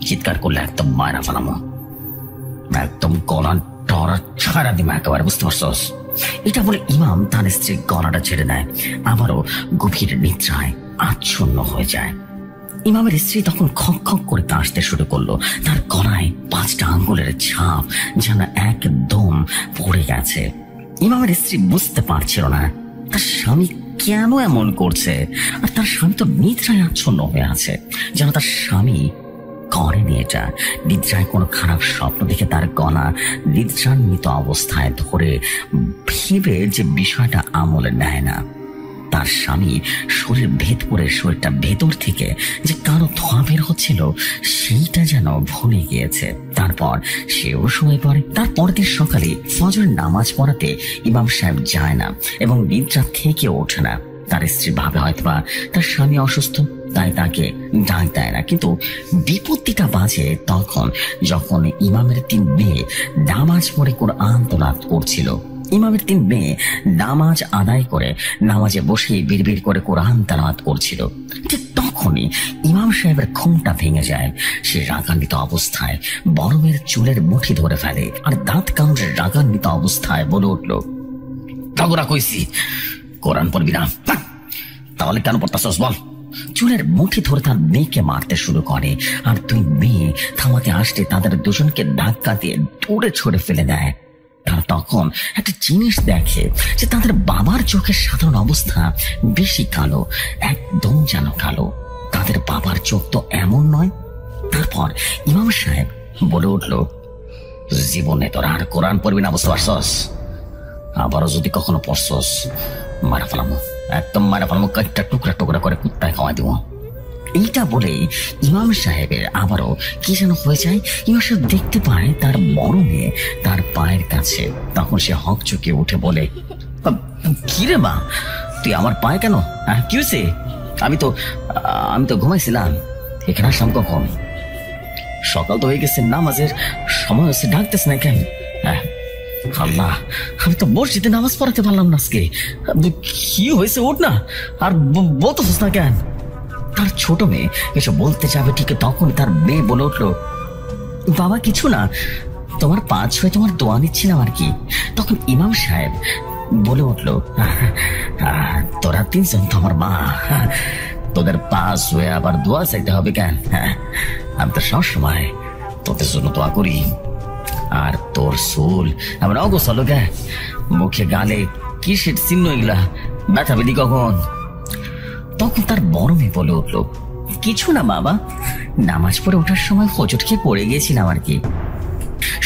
চিৎকার করলে একদম মায়েরা ফেলামো, একদম গলা টরা ছাড়া দিমা একেবারে, বুঝতে পারছস? এটা বলে ইমাম তার স্ত্রীর গলাটা ছেড়ে দেয়, আবারও গভীর নিদ্রায় আচ্ছন্ন হয়ে যায়। ইমামের স্ত্রী তখন খক খক করে কাশতে শুরু করলো। তার গলায় 5টা আঙ্গুলের ছাপ যেন একদম পড়ে গেছে। ইমামের স্ত্রী বুঝতে পারছিল না তার স্বামী কেন এমন করছে, আর তার স্বামী তো নিদ্রায় আচ্ছন্ন হয়ে আছে, যেন তার স্বামী করেনি এটা। নিদ্রায় কোনো খারাপ স্বপ্ন দেখে তার গলা নিদ্রান্বিত অবস্থায় ধরে ভেবে যে বিষয়টা আমলে নেয় না। তার স্বামী শরীর ভেদ করে শরীরটা ভেতর থেকে যে কারো ধোঁয়া বের হচ্ছিল সেইটা যেন ভুলে গিয়েছে। তারপর সেও শুয়ে পড়ে। তার পরের দিন সকালে ফজরের নামাজ পড়াতে ইমাম সাহেব যায় না এবং নিদ্রা থেকে ওঠে না। তার স্ত্রী ভাবে হয়তোবা তার স্বামী অসুস্থ, তাই তাকে ডাক দেয় না। কিন্তু বিপত্তিটা বাজে তখন, যখন ইমামের 3 মেয়ে নামাজ পড়ে কোরআন তেলাওয়াত করছিল। ইমামের 3 মেয়ে নামাজ আদায় করে নামাজে বসে বিড়বিড় করে কোরআন তেলাওয়াত করছিল। ঠিক তখনই ইমাম সাহেবের ঘুমটা ভেঙে যায়। সে রাগান্বিত অবস্থায় বড় মেয়ের চুলের মুঠি ধরে ফেলে আর দাঁত কামড়ে রাগান্বিত অবস্থায় বলে উঠল, ঝগড়া কইছি কোরআন পড়বি না, তাহলে কেন পড়তাছস বল। চুলের মুঠি ধরে তার মেয়েকে মারতে শুরু করে আর 2 মেয়ে থামাতে আসতে তাদের দুজনকে ধাক্কা দিয়ে দূরে ছড়ে ফেলে দেয়। তারা তখন একটা জিনিস দেখে যে তাদের বাবার চোখের সাধারণ অবস্থা বেশি কালো, একদম যেন কালো। তাদের বাবার চোখ তো এমন নয়। তারপর ইমাম সাহেব বলে উঠল, জীবনে তোরা আর কোরআন পড়বি না, বুঝতে পারছস? আবারও যদি কখনো পড়ছস মারা ফেলামো, একদম মারা ফেলামো, কয়েকটা টুকরা টুকরা করে কুত্তায় খাওয়া দিব। এইটা বলে ইমাম সাহেবের আবারও কি যেন হয়ে যায়। ইমাম সাহেব দেখতে পায় তার বড় মেয়ে তার পায়ের কাছে। তখন সে হক চুকিয়ে উঠে বলে, কি রে মা, তুই আমার পায়ে কেন? কি হয়েছে? আমি তো ঘুমাইছিলাম। এখানে আসলাম কখন? সকাল তো হয়ে গেছে, নামাজের সময় হচ্ছে, ডাকতেছে না কেন? আল্লাহ, আমি তো মসজিদে নামাজ পড়াতে পারলাম না আজকে। কি হয়েছে? ওঠ না, আর বলতেছিস না কেন? তার ছোট মেয়ে এসে বলতে যাবে ঠিক তখন তার মেয়ে বলে উঠলো, বাবা কিছু না, তোমার পা ছুঁয়ে তোমার দোয়া নিচ্ছিলাম আর কি। তখন ইমাম সাহেব বলে উঠলো, তোরা 3 জন তো আমার মা, তোদের পা ছুঁয়ে আবার দোয়া চাইতে হবে কেন? আমি তো সবসময় তোদের জন্য দোয়া করি। আর তোর চুল এমন অগোছালো গে, মুখে গালে কিসের চিহ্ন এগুলা? ব্যথা বেদি কখন? তখন তার বড় মেয়ে বলে উঠলো, কিছু না বাবা, নামাজ পড়ে ওঠার সময় হোঁচট খেয়ে পড়ে গিয়েছিলাম আর কি।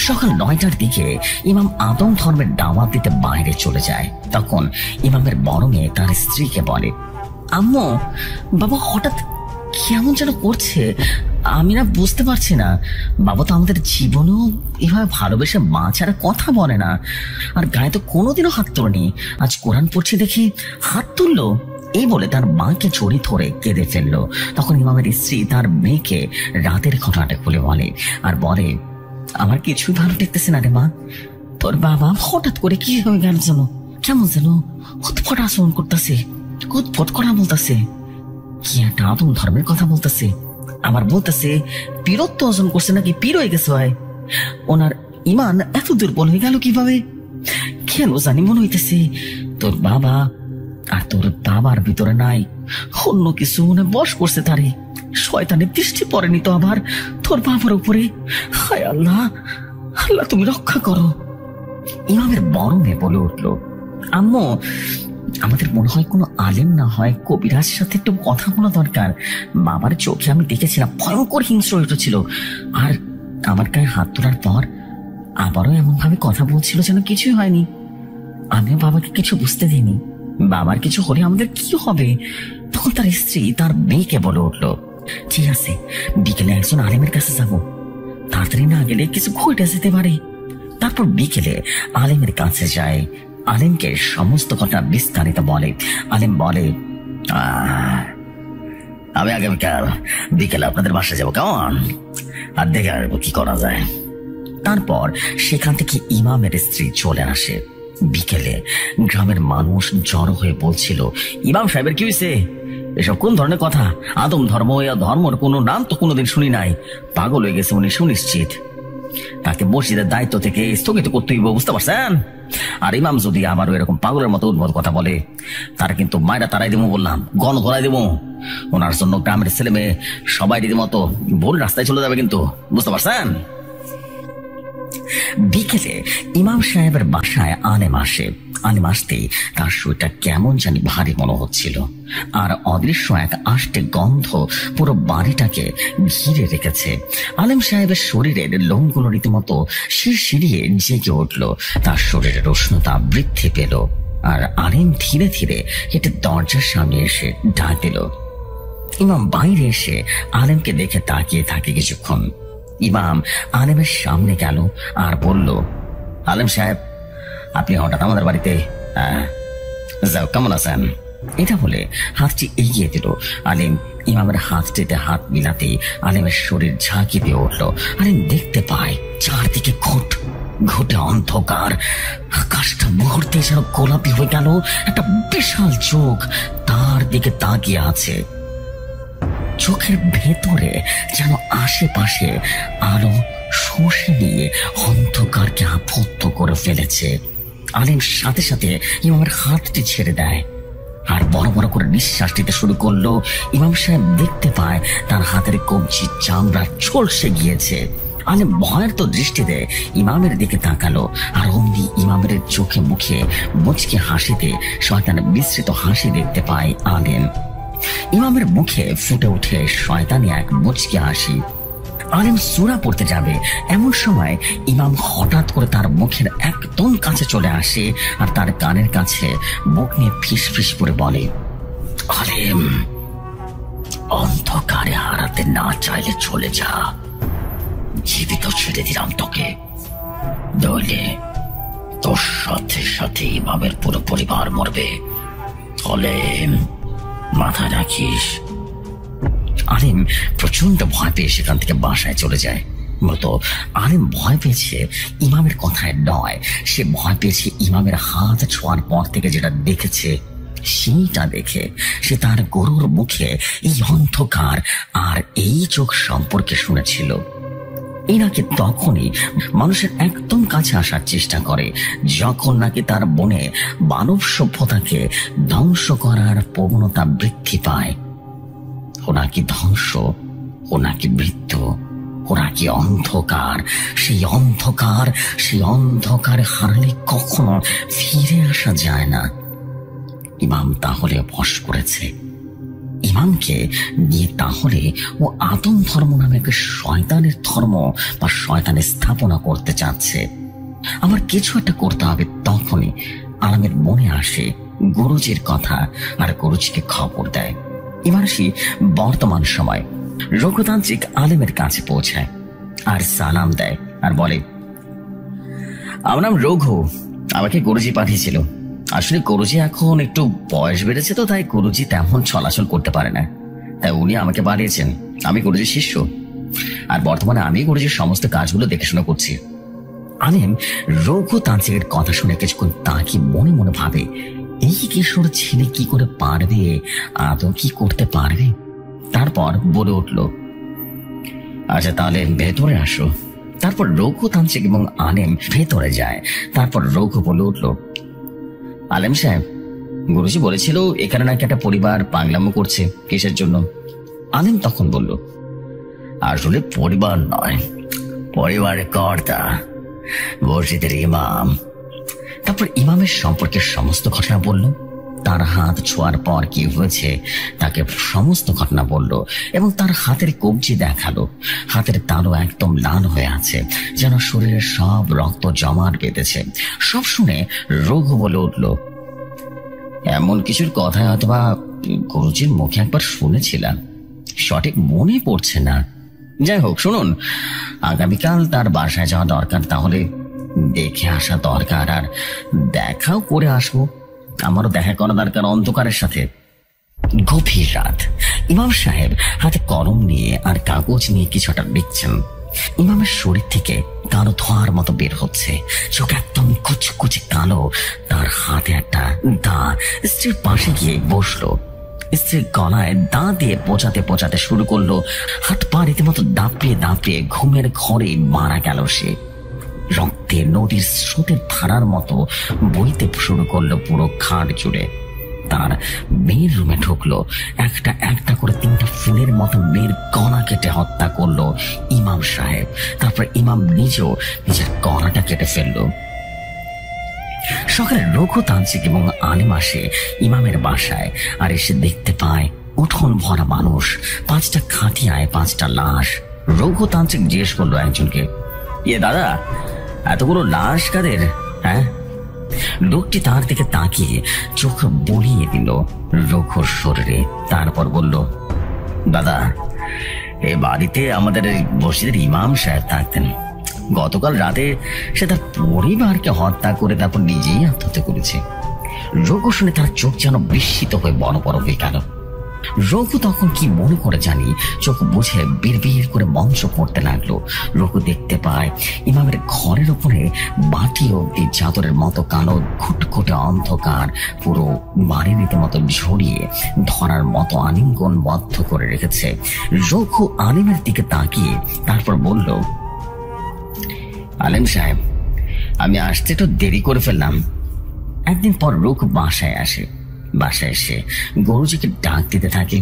সকাল 9টার দিকে ইমাম আদম ধর্মের দাওয়াত দিতে বাইরে চলে যায়। তখন ইমামের বড় মেয়ে তার স্ত্রীকে বলে, আম্মু, বাবা হঠাৎ কেমন যেন করছে, আমি না বুঝতে পারছি না। বাবা তো আমাদের জীবনেও এভাবে ভালোবেসে মা ছাড়া কথা বলে না, আর গায়ে তো কোনোদিনও হাত তোলেনি, আজ কোরআন পড়ছি দেখে হাত তুললো। এই বলে তার মাকে জড়িয়ে ধরে কেঁদে ফেললো। তখন ইমামের স্ত্রী তার মেয়েকে রাতের ঘটনাটা খুলে বলে আর বলে, আমার কিছুই ভালো দেখতেছে না রে মা, তোর বাবা হঠাৎ করে কি হয়ে গেল যেন, কেমন যেন উৎফট আচরণ করতেছে, উৎফট করা বলতেছে, কি একটা আদম ধর্মের কথা বলতেছে, আমার বলতেছে বীরত্ব অর্জন করছে নাকি পীর হয়ে গেছে। ভাই, ওনার ইমান এত দুর্বল হয়ে গেল কিভাবে? কেন জানি মনে হইতেছে তোর বাবা আর তোর বাবার ভিতরে নাই, অন্য কিছু মনে বশ করছে তারে। শয়তানের দৃষ্টি পড়েনি তো আবার তোর বাবার উপরে? হায় আল্লাহ, আল্লাহ তুমি রক্ষা করো। ইমামের বড় মেয়ে বলে উঠলো, আম্মু, আমাদের মনে হয় কোনো আলেম না হয় কবিরাজের সাথে একটু কথা বলা দরকার। বাবার চোখে আমি দেখেছিলাম ভয়ঙ্কর হিংস্র ছিল, আর আমার গায়ে হাত তোলার পর আবারও এমন ভাবে কথা বলছিল যেন কিছুই হয়নি। আমিও বাবাকে কিছু বুঝতে দিইনি, বাবার কিছু হলে আমাদের কি হবে? তখন তার স্ত্রী তার মেয়েকে বলে উঠলো, ঠিক আছে, বিকেলে একজন আলেমের কাছে যাব, তাড়াতাড়ি না গেলে কিছু ঘটে যেতে পারে। তারপর বিকেলে আলেমের কাছে যায়, আলেমকে সমস্ত কথা বিস্তারিত বলে। আলেম বলে, আমি আগামীকাল বিকেলে আপনাদের বাসায় যাবো, কেমন? আর দেখে আসবো কি করা যায়। তারপর সেখান থেকে ইমামের স্ত্রী চলে আসে। বিকেলে গ্রামের মানুষ জড়ো হয়ে বলছিল, ইমাম সাহেবের কি হয়েছে? এসব কোন ধরনের কথা? আদম ধর্ম, এ ধর্মের কোনো নাম তো কোনোদিন শুনি নাই, পাগল হয়ে গেছে উনি সুনিশ্চিত। তাকে মসজিদের দায়িত্ব থেকে স্থগিত করতে হইব, বুঝতে পারছেন? আর ইমাম যদি আবারও এরকম পাগলের মতো উদ্ভট কথা বলে, তারা কিন্তু মায়েরা তারাই দেবো, বললাম গণ ধরাই দেবো। ওনার জন্য গ্রামের ছেলে মেয়ে সবাই রীতিমতো ভুল রাস্তায় চলে যাবে কিন্তু, বুঝতে পারছেন? বিকেলে ইমাম সাহেবের বাসায় আলেম আসে। আলেম আসতেই তার শরীরটা কেমন জানি ভারী মনে হচ্ছিল, আর অদৃশ্য এক আষ্টে গন্ধ পুরো বাড়িটাকে ঘিরে রেখেছে। আলেম সাহেবের শরীরের লোমগুলো রীতিমতো শিরশিরিয়ে জেগে উঠল, তার শরীরের উষ্ণতা বৃদ্ধি পেল। আর আলেম ধীরে ধীরে হেঁটে দরজার সামনে এসে ডাক দিল। ইমাম বাইরে এসে আলেমকে দেখে তাকিয়ে থাকে কিছুক্ষণ। ইমাম আলেমের সামনে গেল আর বলল, আলেম সাহেব, আপনি হঠাৎ আমাদের বাড়িতে? যাও, কেমন আছেন? এটা বলে হাতটি এগিয়ে দিল। আলেম ইমামের হাতটিতে হাত মিলাতেই আলেমের শরীর ঝাঁকি দিয়ে উঠল। আলেম দেখতে পায় চারদিকে ঘুটে অন্ধকার। আকাশটা মুহূর্তে যেন গোলাপি হয়ে গেল। একটা বিশাল চোখ তার দিকে তাকিয়ে আছে। চোখের ভেতরে যেন আশেপাশে আলো শুষে নিয়ে অন্ধকারকে আবদ্ধ করে ফেলেছে। আলেম সাথে সাথে ইমামের হাতটি ছেড়ে দেয় আর বড় বড় করে নিঃশ্বাস নিতে শুরু করলো। ইমাম সাহেব দেখতে পায় তার হাতের কবজি চামড়া ঝলসে গিয়েছে। আলেম ভয়ের তো দৃষ্টিতে ইমামের দিকে তাকালো, আর অমনি ইমামের চোখে মুখে মুচকি হাসিতে শয়তানের মিশ্রিত হাসি দেখতে পায় আলেম। ইমামের মুখে ফুটে ওঠে শয়তানি এক মুচকি হাসি। আলেম সূরা পড়তে যাবে, এমন সময় ইমাম হঠাৎ করে তার মুখের একদম কাছে চলে আসে আর তার কানের কাছে মুখ নিয়ে ফিস ফিস করে বলে, আলেম, অন্ধকারে হারাতে না চাইলে চলে যা, জীবিত ছেড়ে দিলাম তোকে, নইলে তোর সাথে সাথে ইমামের পুরো পরিবার মরবে, আলেম, মাথায় রাখিস। আলেম প্রচন্ড ভয় পেয়ে সেখান থেকে বাসায় চলে যায়। মূলত আলেম ভয় পেয়েছে ইমামের কথায় নয়, সে ভয় পেয়েছে ইমামের হাত ছোঁয়ার পর থেকে যেটা দেখেছে সেইটা দেখে। সে তার গরুর মুখে এই অন্ধকার আর এই চোখ সম্পর্কে শুনেছিল। এনাকে তখনই মানুষের একদম কাছে আসার চেষ্টা করে যখন নাকি তার মনে মানব সভ্যতাকে ধ্বংস করার প্রবণতা বৃদ্ধি পায়। ও নাকি ধ্বংস, ও নাকি মৃত্যু, ও নাকি অন্ধকার। সেই অন্ধকার হারালে কখনো ফিরে আসা যায় না। ইমাম তাহলে বশ করেছে। ইমামকে নিয়ে তাহলে ও আদম ধর্ম নামে একটা শয়তানের ধর্ম বা শয়তানের স্থাপনা করতে চাচ্ছে। আমার কিছু একটা করতে হবে। তখনই আলমের মনে আসে গুরুজির কথা, আর গুরুজিকে খবর দেয়। ইমারসি বর্তমান সময় রঘুতান্ত্রিক আলেমের কাছে পৌঁছায় আর সালাম দেয় আর বলে, আমার নাম রঘু, আমাকে গুরুজি পাঠিয়েছিল। আসলে গুরুজি এখন একটু বয়স বেড়েছে তো, তাই গুরুজি তেমন চলাচল করতে পারে না, তাই উনি আমাকে পাঠিয়েছেন। আমি গুরুজির শিষ্য, আর বর্তমানে আমি গুরুজির সমস্ত কাজগুলো দেখেশোনা করছি। আলেম রঘুতান্ত্রিকের কথা শুনে কিছুক্ষণ তাকিয়ে মনে মনে ভাবে, এই কিশোর ছেলে কি করে পারবে, আদৌ কি করতে পারবে? তারপর বলে উঠল, আচ্ছা তাহলে ভেতরে আসো। তারপর রঘুতান্ত্রিক এবং আলেম ভেতরে যায়। তারপর রঘু বলে উঠল, আলেম সাহেব, গুরুজি বলেছিল এখানে নাকি একটা পরিবার পাগলামো করছে, কিসের জন্য? আলেম তখন বলল, আসলে পরিবার নয়, পরিবারের কর্তা, মসজিদের ইমাম। তারপর ইমামের সম্পর্কে সমস্ত ঘটনা বলল। তার হাত ছোঁয়ার পর কি হয়েছে তাকে সমস্ত ঘটনা বলল এবং তার হাতের কবজি দেখালো। হাতের তালু একদম লাল হয়ে আছে, যেন শরীরের সব রক্ত জমাট বেঁধেছে। সব শুনে রঘু বলে উঠল, এমন কিছুর কথা অথবা গুরুজির মুখে একবার শুনেছিলাম, সঠিক মনে পড়ছে না। যাই হোক, শুনুন, আগামীকাল তার বাসায় যাওয়া দরকার, তাহলে দেখে আসা দরকার, আর দেখাও করে আসবো। আমারও দেখা করা দরকার অন্ধকারের সাথে। গভীর রাত। ইমাম সাহেব হাতে কলম নিয়ে আর কাগজ নিয়ে কিছুটা লিখছেন। ইমামের শরীর থেকে কালো ধোঁয়ার মতো বের হচ্ছে, চোখ একদম কুচকুচে কালো। তার হাতে একটা দা। স্ত্রীর পাশে গিয়ে বসলো। স্ত্রীর গলায় দা দিয়ে পোঁচাতে শুরু করলো। হাত পা রীতিমতো দাপিয়ে ঘুমের ঘরে মারা গেল সে। রক্তে নদীর স্রোতের ধারার মতো বইতে শুরু করলো পুরো খাট জুড়ে। তার মেয়ের রুমে ঢুকলো, একটা একটা করে 3টা ফুলের মতো মেয়ের কণা কেটে হত্যা করলো ইমাম সাহেব। তারপর ইমাম নিজেও নিজের কণাটা কেটে ফেললো। সকালে রঘু তান্ত্রিক এবং আলেম আসে ইমামের বাসায়, আর এসে দেখতে পায় উঠোন ভরা মানুষ, 5টা খাটিয়ায় 5টা লাশ। রঘু তান্ত্রিক জিজ্ঞেস করলো একজনকে, দাদা, এতগুলো লাশ কাদের? হ্যাঁ? লোকটি তার দিকে তাকিয়ে চোখ বলিয়ে দিল রঘুর শরীরে, তারপর বলল, দাদা, এ বাড়িতে আমাদের মসজিদের ইমাম সাহেব থাকতেন। গতকাল রাতে সে তার পরিবারকে হত্যা করে তারপর নিজেই আত্মহত্যা করেছে। রঘু শুনে তার চোখ যেন বিস্মিত হয়ে বড় বড় হয়ে গেল। রঘু তখন কি মনে করে জানি চোখ বুঝে বিড়বিড় করে মন্ত্র পড়তে লাগলো। রঘু দেখতে পায় ইমামের ঘরের উপরে বাটি অব্দি চাদরের মতো কালো খুটখুটে অন্ধকার পুরো বাড়ির রীতিমতো ঝরিয়ে ধরার মতো আলিঙ্গন বদ্ধ করে রেখেছে। রঘু আলিমের দিকে তাকিয়ে তারপর বলল, আলেম সাহেব, আমি আসতে একটু দেরি করে ফেললাম। একদিন পর রঘু বাসায় আসে। বাসায় এসে গুরুজিকে ডাক দিতে থাকে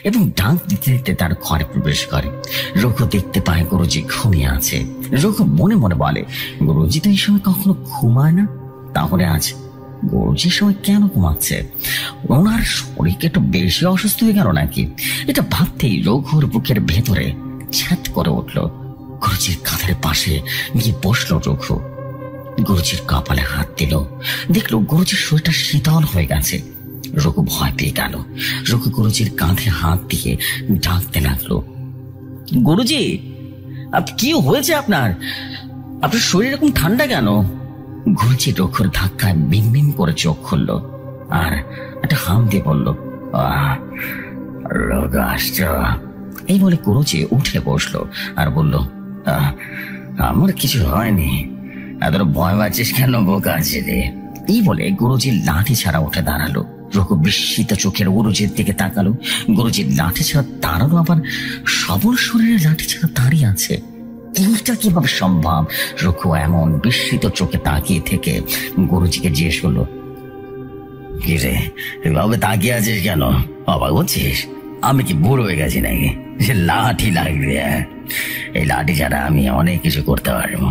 এবং ডাক দিতে দিতে তার ঘরে প্রবেশ করে। রঘু দেখতে পায় গুরুজি ঘুমিয়ে আছে। রঘু মনে মনে বলে, গুরুজি তো এই সময় কখনো ঘুমায় না, তাহলে আজ গুরুজির সময় কেন ঘুমাচ্ছে? ওনার শরীরকে একটু বেশি অসুস্থ হয়ে গেল নাকি? এটা ভাবতেই রঘুর বুকের ভেতরে ছ্যাট করে উঠল। গুরুজির কাঁধের পাশে গিয়ে বসলো রঘু। গুরুজির কপালে হাত দিল, দেখলো গুরুজির শরীরটা শীতল হয়ে গেছে। রঘু ভয় পেয়ে গেল। রঘু গুরুজির কাঁধে হাত দিয়ে ডাকতে লাগলো, গুরুজি, কি হয়েছে আপনার? আপনার শরীর এরকম ঠান্ডা কেন? গুরুজি রঘুর ধাক্কায় বিনবিন করে চোখ খুললো আর একটা হাম দিয়ে বলল, রঘু আসছ? এই বলে গুরুজি উঠে বসলো আর বলল, আমার কিছু হয়নি, এত ভয় পাচ্ছিস কেন বোকা ছেলে? এই বলে গুরুজির লাঠি ছাড়া উঠে দাঁড়ালো। রঘু বিস্মিত চোখের গুরুজির দিকে তাকালো। গুরুজির লাঠি ছাড়া দাঁড়ানো, আবার সবল শরীরে লাঠি ছাড়া দাঁড়িয়ে আছে, এইটা কিভাবে সম্ভব? রঘু এমন বিস্মিত চোখে তাকিয়ে থেকে গুরুজিকে জিজ্ঞেস করলো, কি রে, এভাবে তাকিয়ে আছিস কেন? অবাক হচ্ছিস? আমি কি বুড়ো হয়ে গেছি নাকি সে লাঠি লাগবে? এই লাঠি ছাড়া আমি অনেক কিছু করতে পারবো।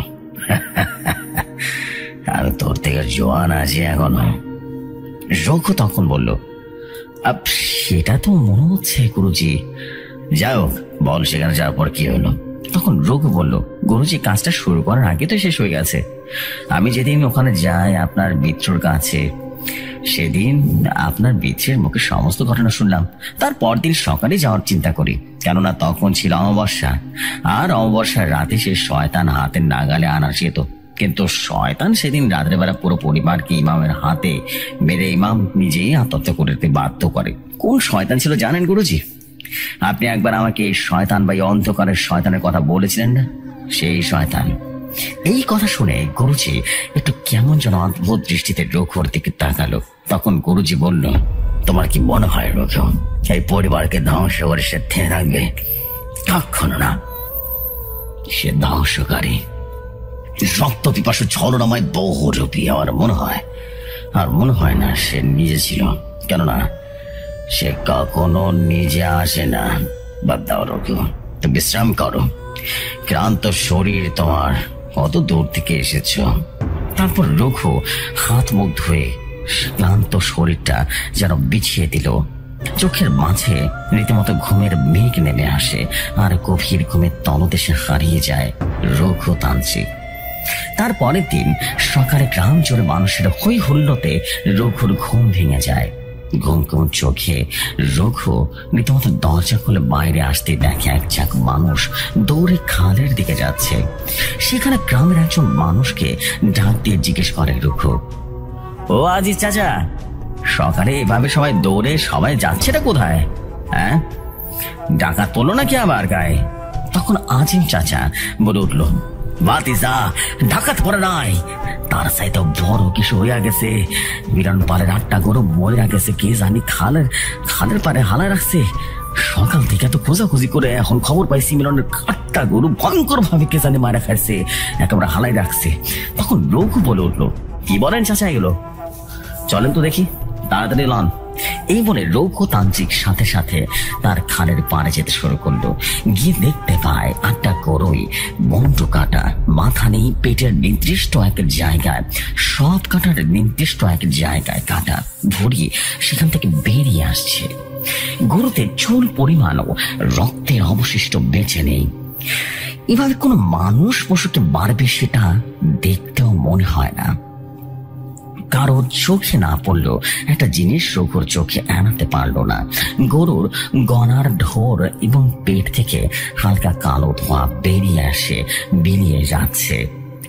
আমি তোর থেকে জোয়ান আছি এখনো। রঘু তখন বলল, সেটা তো মনে হচ্ছে গুরুজি। যাও, বল সেখানে যাওয়ার পর কি হলো? তখন রঘু বলল, গুরুজি, কাজটা শুরু করার আগে তো শেষ হয়ে গেছে। আমি যেদিন ওখানে যাই আপনার মিত্রর কাছে, সেদিন আপনার মিত্রের মুখে সমস্ত ঘটনা শুনলাম। তারপর দিন সকালে যাওয়ার চিন্তা করি, কেননা তখন ছিল অমাবস্যা, আর অমাবস্যার রাতে সে শয়তান হাতের নাগালে আনা যেত। কিন্তু শয়তান সেদিন রাতের বেলা পুরো পরিবারকে ইমামের হাতে মেরে ইমাম নিজেই আত্মহত্যা করতে বাধ্য করে। কোন শয়তান ছিল জানেন গুরুজি? আপনি একবার আমাকে শয়তান বা অন্ধকারের শয়তানের কথা বলেছিলেন না, সেই শয়তান। এই কথা শুনে গুরুজি একটু কেমন যেন অদ্ভুত দৃষ্টিতে রঘুর দিকে তাকালো। তখন গুরুজি বলল, তোমার কি মনে হয় রঘু এই পরিবারকে ধ্বংস করে সে থেমে থাকবে? কখনো না। সে ধ্বংসকারী, রক্ত পিপাসু ছলনাময় বহুরূপী। আমার মনে হয় না সে নিজে ছিল, কেননা সে কখনো নিজে আসে না। বাদ দাও রঘু, তো বিশ্রাম করো, ক্লান্ত শরীর তোমার, কত দূর থেকে এসেছ। তারপর রঘু হাত মুখ ধুয়ে ক্লান্ত শরীরটা যেন বিছিয়ে দিল। চোখের মাঝে রীতিমতো ঘুমের মেঘ নেমে আসে আর গভীর ঘুমের তলদেশে হারিয়ে যায় রঘু তান্ত্রিক। তারপরের দিন সকালে গ্রাম জুড়ে মানুষের হই হুল্লোতে রঘুর ঘুম ভেঙে যায়। ঘুম ঘুম চোখে রঘু রীতিমতো দরজা খুলে বাইরে আসতে দেখে এক ঝাঁক মানুষ দৌড়ে খালের দিকে যাচ্ছে। সেখানে গ্রামের একজন মানুষকে ডাক দিয়ে জিজ্ঞেস করে রঘু, ও আজিজ চাচা, সকালে এভাবে সবাই দৌড়ে সবাই যাচ্ছেটা কোথায়? হ্যাঁ, ডাকাত তোলো নাকি আবার গায়ে? তখন আজিম চাচা বলে উঠল, বাতিজা, ডাকাত পড়ে নাই, তার সাইতে বড় কিছু হইয়া গেছে। বিরান পালের 8টা গরু ময়রা গেছে, কে জানি খালের পারে হালায় রাখছে। সকাল থেকে এত খোঁজাখুঁজি করে এখন খবর পাইছি মিলনের 8টা গরু ভয়ঙ্কর ভাবে কে জানি মারা খাইছে, একেবারে হালাই রাখছে। তখন রঘু বলে উঠলো, কি বলেন চাচা এগুলো? চলেন তো দেখি, তাড়াতাড়ি লন, এই বলে রঘুতান্ত্রিক সাথে সাথে তার খালের পাড়ে যেতে শুরু করলো। গিয়ে দেখতে পায় একটা গরুই বন্ধ কাটা, মাথা নেই, পেটের নির্দিষ্ট এক জায়গায়, সব কাটার নির্দিষ্ট এক জায়গায় কাটা, ভরি সেখান থেকে বেরিয়ে আসছে। গরুতে চুল পরিমাণও রক্তের অবশিষ্ট বেঁচে নেই। এভাবে কোনো মানুষ পশুকে মারবে সেটা দেখতেও মনে হয় না। কারোর চোখে না পড়লেও একটা জিনিস রঘুর চোখে এড়াতে পারলো না। গরুর গলার ঢোর এবং পেট থেকে হালকা কালো ধোঁয়া বেরিয়ে যাচ্ছে।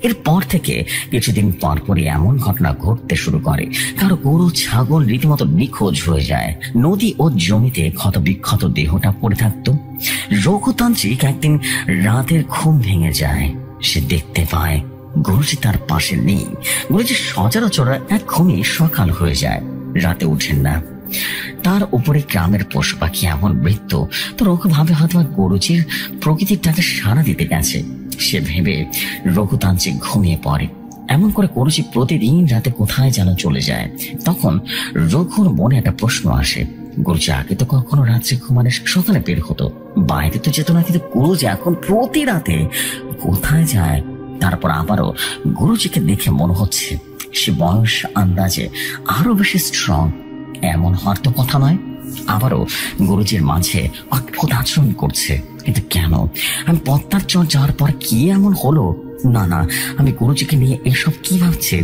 এরপর থেকে কিছুদিন পরপরই এমন ঘটনা ঘটতে শুরু করে। কারো গরু ছাগল রীতিমতো নিখোঁজ হয়ে যায়। নদী ও জমিতে ক্ষত বিক্ষত দেহটা পড়ে থাকতো। রঘুতান্ত্রিক একদিন রাতের ঘুম ভেঙে যায়। সে দেখতে পায় গুরুজি তার পাশে নেই। গুরুজি সচরাচর এক ঘুমে সকাল হয়ে যায়, রাতে উঠেন না। তার উপরে গ্রামের পশু পাখি এমন মৃত্যু, তো রঘু ভাবে হয়তো গুরুজির প্রকৃতির ডাকে সাড়া দিতে গেছে। সে ভেবে রঘুতান্ত্রিক ঘুমিয়ে পড়ে। এমন করে গুরুজি প্রতিদিন রাতে কোথায় যেন চলে যায়। তখন রঘুর মনে একটা প্রশ্ন আসে, গুরুজি আগে তো কখনো রাত্রে ঘুমালে সকালে বের হতো, বাইরে তো যেত না, কিন্তু গুরুজি এখন প্রতি রাতে কোথায় যায়? তারপর আবারও গুরুজিকে দেখে মনে হচ্ছে সে বয়স আন্দাজে আরো বেশি স্ট্রং। এমন হওয়ার তো কথা নয়। আবারও গুরুজির মাঝে অদ্ভুত আচরণ করছে, কিন্তু কেন? আমি পদ্মার চর যাওয়ার পর কি এমন হলো? না না, আমি গুরুজিকে নিয়ে এসব কি ভাবছি?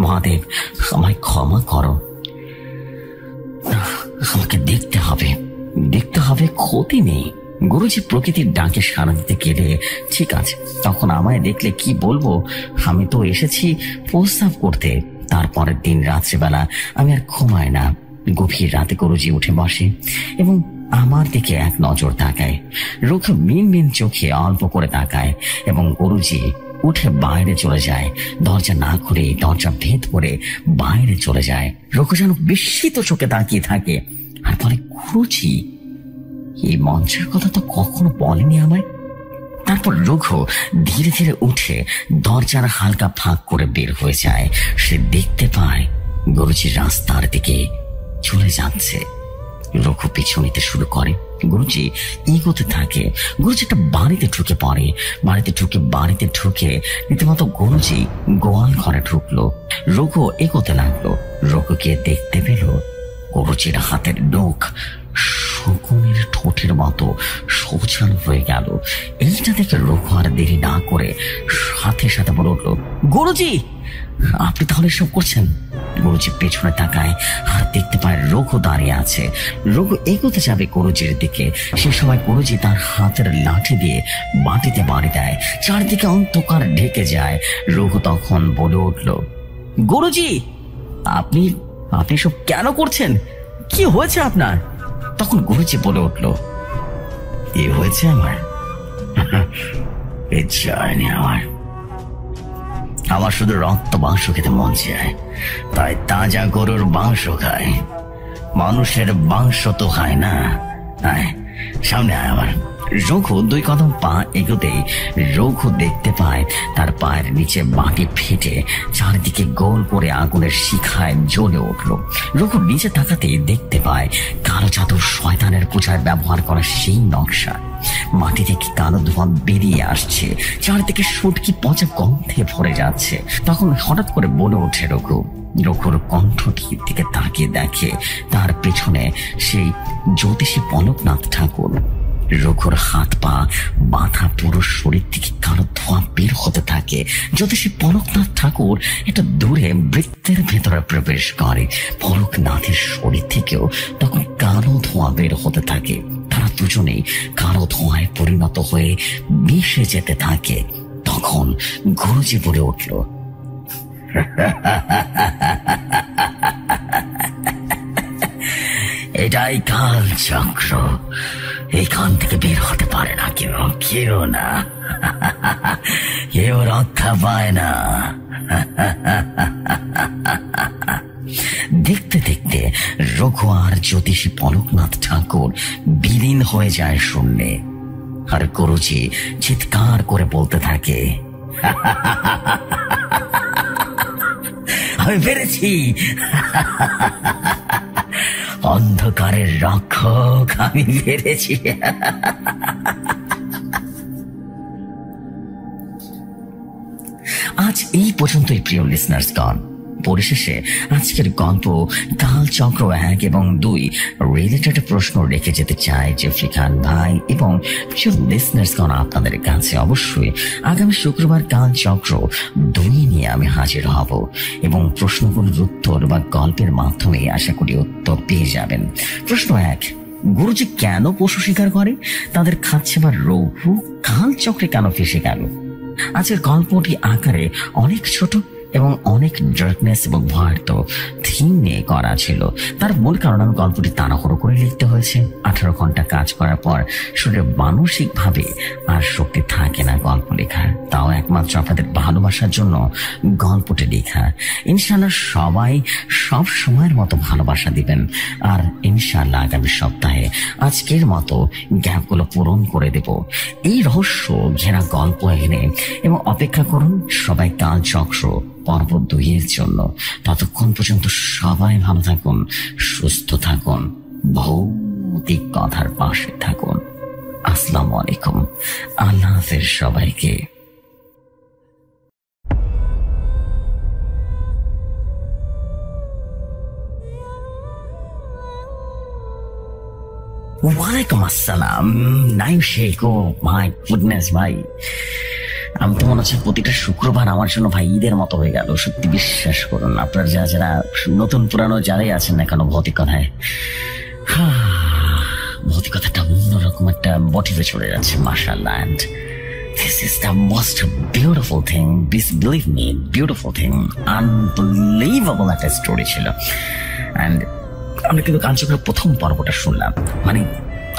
মহাদেব, আমায় ক্ষমা করো, আমাকে দেখতে হবে, ক্ষতি নেই। গুরুজি প্রকৃতির ডাকে সাড়া দিতে গেলে ঠিক আছে, তখন আমায় দেখলে কি বলবো? আমি তো এসেছি প্রস্তাব করতে। তারপরের দিন রাত্রিবেলা আমি আর ঘুমাই না। গভীর রাতে গুরুজি উঠে বসে এবং আমার দিকে এক নজর তাকায়। রঘু মিন চোখে অল্প করে তাকায় এবং গুরুজি উঠে বাইরে চলে যায়। দরজা না খুলে দরজা ভেদ করে বাইরে চলে যায়। রঘু যেন বিস্মিত চোখে তাকিয়ে থাকে আর বলে, গুরুজি এই মঞ্চের কথা তো কখনো বলেনি আমায়। তারপর রঘু ধীরে ধীরে উঠে দরজার হালকা ফাঁক করে বের হয়ে যায়। সে দেখতে পায় গুরুজি রাস্তার দিকে চলে যাচ্ছে। রঘু পিছু নিতে শুরু করে। গুরুজি এগোতে থাকে। গুরুজি একটা বাড়িতে ঢুকে পড়ে। বাড়িতে ঢুকে রীতিমতো গুরুজি গোয়াল ঘরে ঢুকলো। রঘু এগোতে লাগলো। রঘুকে দেখতে পেল গুরুজির হাতের নখ শকুনের ঠোঁটের মতো সোজানো হয়ে গেল। এইটা দেখে রঘু আর দেরি না করে সাথে সাথে বলে উঠল, গুরুজি আপনি তাহলে এসব করছেন? গুরুজি পেছনে তাকায় আর দেখতে পায় রঘু দাঁড়িয়ে আছে। রঘু এগোতে যাবে গুরুজির দিকে, সে সময় গুরুজি তার হাতের লাঠি দিয়ে মাটিতে বাড়ি দেয়। চারদিকে অন্ধকার ঢেকে যায়। রঘু তখন বলে উঠল, গুরুজি আপনি সব কেন করছেন? কি হয়েছে আপনার? তখন গুরুজি বলে উঠল, কি হয়েছে আমার? আমার শুধু রক্ত মাংস খেতে মন চায়, তাই তাজা গরুর মাংস খায়। মানুষের মাংস তো খায় না। সামনে আয় আমার। রঘু 2 কদম পা এগোতেই রঘু দেখতে পায় তার পায়ের নিচে মাটি ফেটে চারিদিকে গোল করে আগুনের শিখায় জ্বলে উঠল। রঘু নিচে তাকাতেই দেখতে পায় কালো জাদুর শয়তানের পূজায় ব্যবহার করা সেই নকশা। মাটি থেকে কালো ধোঁয়া বেরিয়ে আসছে, চারিদিকে সুটকি পচা গন্ধে ভরে যাচ্ছে। তখন হঠাৎ করে বলে ওঠে রঘু। রঘুর কণ্ঠটির দিকে তাকিয়ে দেখে তার পেছনে সেই জ্যোতিষী পলকনাথ ঠাকুর। রঘুর হাত পা মাথা পুরো শরীর থেকে কালো ধোঁয়া বের হতে থাকে। জ্যোতিষী পলকনাথ ঠাকুর একটা দূরে বৃত্তের ভেতরে প্রবেশ করে। পলকনাথের শরীর থেকেও তখন কালো ধোঁয়া বের হতে থাকে। তারা দুজনেই কালো ধোঁয়ায় পরিণত হয়ে মিশে যেতে থাকে। তখন গুরুজি বলে উঠল, এটাই কাল চক্র, এখান থেকে বের হতে পারে না কেউ না, কেউ রক্ষা পায় না। দেখতে দেখতে রঘু আর জ্যোতিষী পলকনাথ ঠাকুর বিলীন হয়ে যায় শূন্যে। আর গুরুজি চিৎকার করে বলতে থাকে, আমি পেরেছি, অন্ধকারের রক্ষক আমি পেরেছি। আজ এই পর্যন্তই প্রিয় লিসনার্সগণ। পরিশেষে আজকের গল্প কালচক্র 1 এবং 2 রিলেটেড প্রশ্ন রেখে যেতে চাই জেফরি খান ভাই এবং প্রিয় লিসনার্সগণ, আপনাদের কাছে অবশ্যই আগামী শুক্রবার কালচক্র 2 নিয়ে আমি হাজির হব এবং প্রশ্নগুলোর উত্তর বা গল্পের মাধ্যমে আশা করি উত্তর পেয়ে যাবেন। প্রশ্ন 1, গুরুজি কেন পশু শিকার করে? তাদের খাচ্ছে বা রঘু কালচক্রে কেন ফেসে গেল? আজকের গল্পটি আকারে অনেক ছোট এবং অনেক ডার্কনেস এবং ভয়ার্থ থিম নিয়ে করা ছিল। তার মূল কারণ আমি গল্পটি তাড়াহুড়ো করে লিখতে হয়েছে। 18 ঘন্টা কাজ করার পর শরীরে মানসিকভাবে আর শক্তি থাকে না গল্প লেখার, তাও একমাত্র আপনাদের ভালোবাসার জন্য গল্পটি লেখা। ইনশাআল্লাহ সবাই সব সময়ের মতো ভালোবাসা দিবেন, আর ইনশাআল্লাহ আগামী সপ্তাহে আজকের মতো গ্যাপগুলো পূরণ করে দেব এই রহস্য ঘেরা গল্প এনে, এবং অপেক্ষা করুন সবাই কালচক্র পর্ব 2 এর জন্য। ততক্ষণ পর্যন্ত সবাই ভালো থাকুন, সুস্থ থাকুন, ভৌতিক কথার পাশে থাকুন। আসসালামু আলাইকুম, আল্লাহ হাফেজ সবাইকে। ওয়ালাইকুম আসসালাম, নাইম শেখ। ও মাই গুডনেস ভাই, আমি তো মনে হচ্ছে প্রতিটা শুক্রবার আমার জন্য ভাই ঈদের মতো হয়ে গেল। সত্যি বিশ্বাস করুন, আপনার যারা নতুন পুরানো যারাই আছেন না কেন ভৌতিক কথায়, ভৌতিক কথাটা অন্যরকম একটা মোটিভে চলে যাচ্ছে মাশাআল্লাহ। And this is the most beautiful thing, believe me, beautiful thing, unbelievable একটা স্টোরি ছিল। এন্ড আমরা কিন্তু কালচক্রের প্রথম পর্বটা শুনলাম, মানে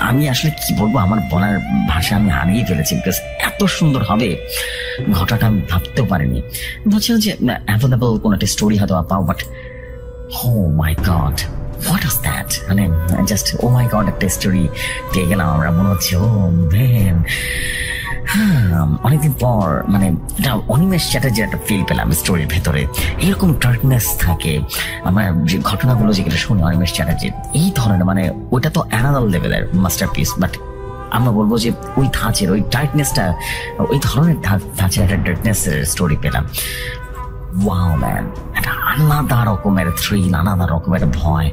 আমি আসলে কি বলবো, আমার বলার ভাষা আমি হারিয়ে ফেলেছি, বিকজ এত সুন্দর হবে ঘটনাটা আমি ভাবতেও পারিনি। ভাবছিলাম যে অ্যাভেলেবল কোন একটা স্টোরি হয়তো পাও, but oh my god, what was that, মানে জাস্ট ও মাই গড একটা স্টোরি পেয়ে গেলাম আমরা। মনে হচ্ছে ও ম্যান, অনেকদিন পর মানে এটা অনিমেষ চ্যাটার্জির একটা ফিল পেলাম স্টোরির ভেতরে। এরকম ডার্কনেস থাকে, আমার যে ঘটনাগুলো যেগুলো শুনি অনিমেষ চ্যাটার্জির এই ধরনের, মানে ওইটা তো অ্যানাদার লেভেলের মাস্টারপিস, বাট আমরা বলবো যে ওই ধাঁচের ওই ডার্কনেসটা, ওই ধরনের ধাঁচের একটা ডার্কনেসের স্টোরি পেলাম। ওয়াও ম্যান, একটা আলাদা রকমের থ্রিল, আলাদা রকমের ভয়,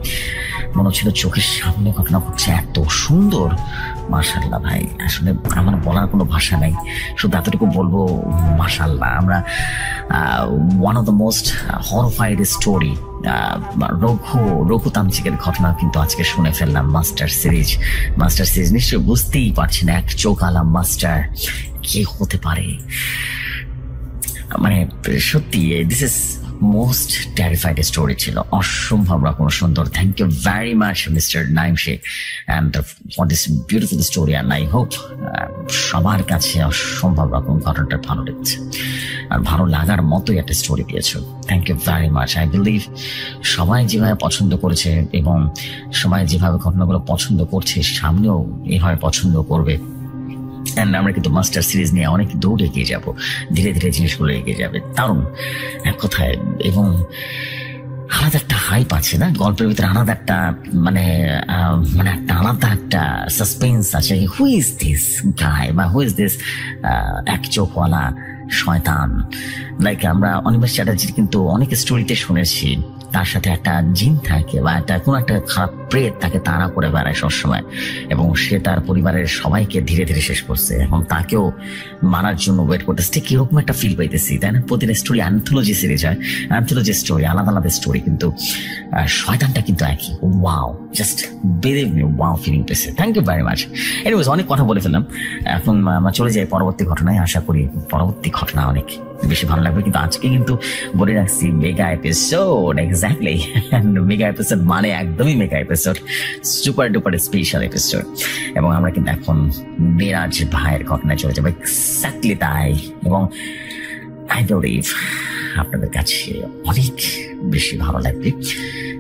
মনে হচ্ছিল চোখের সামনে ঘটনা ঘটছে, এত সুন্দর। মাশাআল্লাহ ভাই, আসলে আমার বলার কোনো ভাষা নাই, শুধু এতটুকু বলবো মাশাআল্লাহ। আমরা one of the most horrified story রঘুতান্ত্রিকের ঘটনা কিন্তু আজকে শুনে ফেললাম। মাস্টার সিরিজ নিশ্চয়ই বুঝতেই পারছেন, এক চোখ আলা মাস্টার কে হতে পারে, মানে সত্যি this is most terrified story ছিল, অসম্ভব রকম সুন্দর। Thank you very much mister Naim Sheikh and for this beautiful story, and I hope সবার কাছে অসম্ভব রকম ঘটনাটা ভালো লেগেছে, আর ভালো লাগার মতোই একটা স্টোরি দিয়েছো। Thank you very much. I believe সবাই যেভাবে পছন্দ করেছে এবং সবাই যেভাবে ঘটনাগুলো পছন্দ করছে, সামনেও এভাবে পছন্দ করবে। আমরা কিন্তু মাস্টার সিরিজ নিয়ে অনেক দৌড় এগিয়ে যাব, ধীরে ধীরে জিনিসগুলো এগিয়ে যাবে, দারুণ এক কথায়। এবং আলাদা একটা হাইপ আছে না গল্পের ভিতরে, আলাদা একটা মানে একটা আলাদা একটা সাসপেন্স আছে। হু ইজ দিস গাই বা হু ইজ দিস এক চোখওয়ালা শয়তান? লাইক আমরা অনিমেষ চ্যাটার্জির কিন্তু অনেক স্টোরিতে শুনেছি তার সাথে একটা জিন থাকে বা একটা কোন একটা খারাপ প্রেত তাকে তাড়া করে বেড়ায় সবসময়, এবং সে তার পরিবারের সবাইকে ধীরে ধীরে শেষ করছে এবং তাকেও মারার জন্য ওয়েট করতেছে। ঠিক এরকম একটা ফিল পাইতেছি, তাই না? প্রতিটা স্টোরি অ্যান্থোলজি সিরিজ হয়, অ্যান্থোলজি স্টোরি আলাদা আলাদা স্টোরি, কিন্তু শয়তানটা কিন্তু একই। Wow, just believe me, wow feeling পেয়েছে। Thank you very much. Anyways, অনেক কথা বলে ফেললাম, এখন আমরা চলে যাই পরবর্তী ঘটনায়। আশা করি পরবর্তী ঘটনা অনেক বেশি ভালো লাগবে, কিন্তু আজকে কিন্তু বলে রাখছি mega episode. Exactly, mega episode মানে একদমই mega episode, super duper special episode. এবং আমরা কিন্তু এখন মিরাজ ভাইয়ের ঘটনায় চলে যাবো। এক্স্যাক্টলি তাই, এবং আই বিলিভ আপনাদের কাছে অনেক বেশি ভালো লাগবে।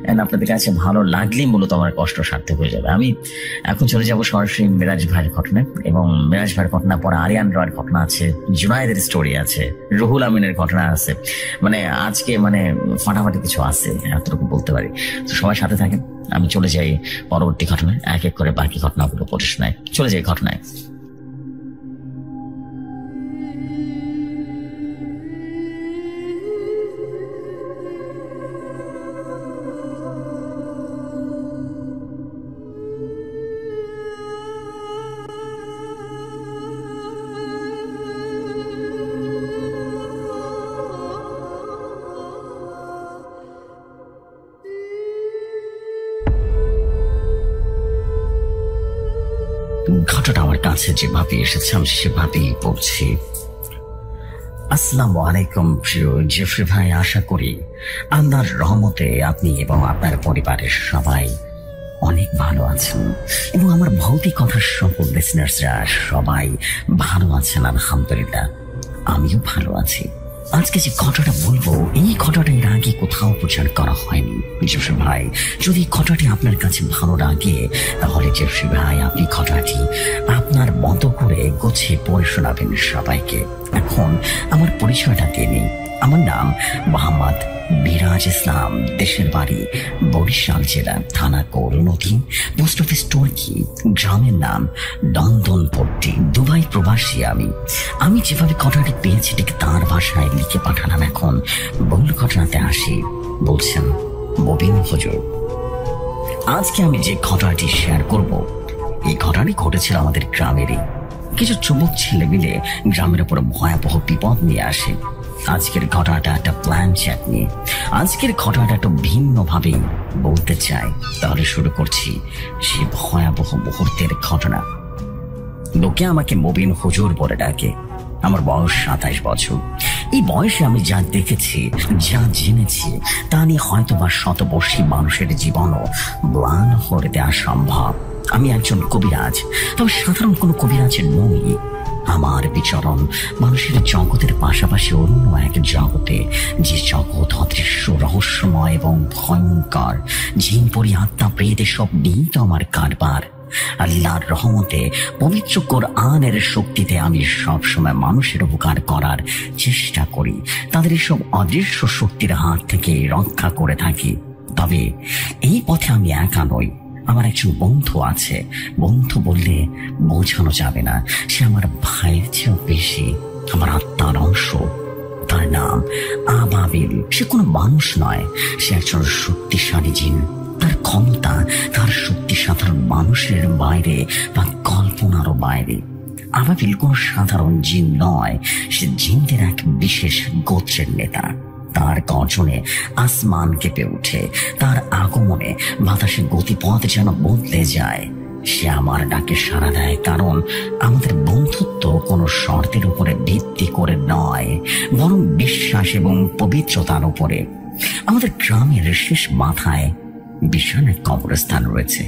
এন্ড আপনাদের কাছে ভালো লাগলেই মূলত আমার কষ্ট সার্থক হয়ে যাবে। আমি এখন চলে যাব সরাসরি মিরাজ ভাইয়ের ঘটনায়, এবং মিরাজ ভাইয়ের ঘটনা পরে আরিয়ান রয়ের ঘটনা আছে, জুনায়েদের স্টোরি আছে, রুহুল আমিনের ঘটনা আছে। মানে আজকে ফাটাফাটি কিছু আছে, এতটুকু বলতে পারি। তো সবাই সাথে থাকেন, আমি চলে যাই পরবর্তী ঘটনায়, এক এক করে বাকি ঘটনাগুলো পড়ে শোনায়। চলে যাই ঘটনায়। ঘটনাটা আমার কাছে যেভাবে এসেছে আমি সেভাবেই পড়ছি। আসসালামু আলাইকুম প্রিয় জেফরি ভাই, আশা করি আল্লাহর রহমতে আপনি এবং আপনার পরিবারের সবাই অনেক ভালো আছেন, এবং আমার ভৌতিক কথার সকল লিসনার্সরা সবাই ভালো আছেন আলহামদুলিল্লাহ। আমিও ভালো আছি। আজকে যে ঘটনাটা বলবো, এই ঘটনাটা এর আগে কোথাও প্রচার করা হয়নি। জেফরি ভাই, যদি ঘটনাটি আপনার কাছে ভালো লাগে তাহলে জেফরি ভাই আপনি ঘটনাটি আপনার মতো করে গোছিয়ে পড়ে শোনাবেন সবাইকে। এখন আমার পরিচয়টা দিয়ে নেই। আমার নাম মোহাম্মদ মিরাজ ইসলাম, দেশের বাড়ি বরিশাল জেলা, থানা করুণতী, পোস্ট অফিস টর্কি, গ্রামের নাম নন্দনপট্টি, দুবাই প্রবাসী। আমি যেভাবে ঘটনাটি পেয়েছি ঠিক তার ভাষায় লিখে পাঠালাম। এখন মূল ঘটনাতে আসি। বলছেন মবিন হুজুর। আজকে আমি যে ঘটনাটি শেয়ার করব, এই ঘটনাটি ঘটেছিল আমাদের গ্রামেরই। কিছু যুবক ছেলে মিলে গ্রামের উপর ভয়াবহ বিপদ নিয়ে আসে। আজকের ঘটনাটা একটা প্ল্যান চ্যাট নিয়ে। আজকের ঘটনাটা একটু ভিন্ন ভাবেই বলতে চাই। তাহলে শুরু করছি সেই ভয়াবহ মুহূর্তের ঘটনা। লোকে আমাকে মবিন হুজুর বলে ডাকে। আমার বয়স 27 বছর। এই বয়সে আমি যা দেখেছি, যা জেনেছি, তা নিয়ে হয়তো বা শতবর্ষী মানুষের জীবনও ম্লান করে দেওয়া সম্ভব। আমি একজন কবিরাজ, তবে সাধারণ কোনো কবিরাজের নই। আমার বিচরণ মানুষের জগতের পাশাপাশি অন্য এক জগতে, যে জগৎ অদৃশ্য, রহস্যময় এবং ভয়ঙ্কর। জিন পরি আত্মা প্রেত সব নিয়ে তো আমার কারবার। আল্লাহর রহমতে পবিত্র কোরআনের শক্তিতে আমি সবসময় মানুষের উপকার করার চেষ্টা করি, তাদের এসব অদৃশ্য শক্তির হাত থেকে রক্ষা করে থাকি। তবে এই পথে আমি একা নই, আমার একজন বন্ধু আছে। বন্ধু বললে বোঝানো যাবে না, সে আমার ভাইয়ের চেয়েও বেশি, আমার আত্মার অংশ। তার নাম আবাবিল। সে কোনো মানুষ নয়, সে একজন শক্তিশালী জিন। তার ক্ষমতা, তার শক্তি সাধারণ মানুষের বাইরে বা কল্পনারও বাইরে। আবাবিল কোন সাধারণ জিন নয়, সে জিনদের এক বিশেষ গোত্রের নেতা। তার গর্জনে আসমান কেঁপে ওঠে, তার আগমনে বাতাসের গতিপথ যেন বদলে যায়। সে আমার ডাকে সাড়া দেয়, কারণ আমাদের বন্ধুত্ব কোনো শর্তের উপরে ভিত্তি করে নয়, বরং বিশ্বাস এবং পবিত্রতার উপরে। আমাদের গ্রামের শেষ মাথায় বিশাল এক কবরস্থান রয়েছে,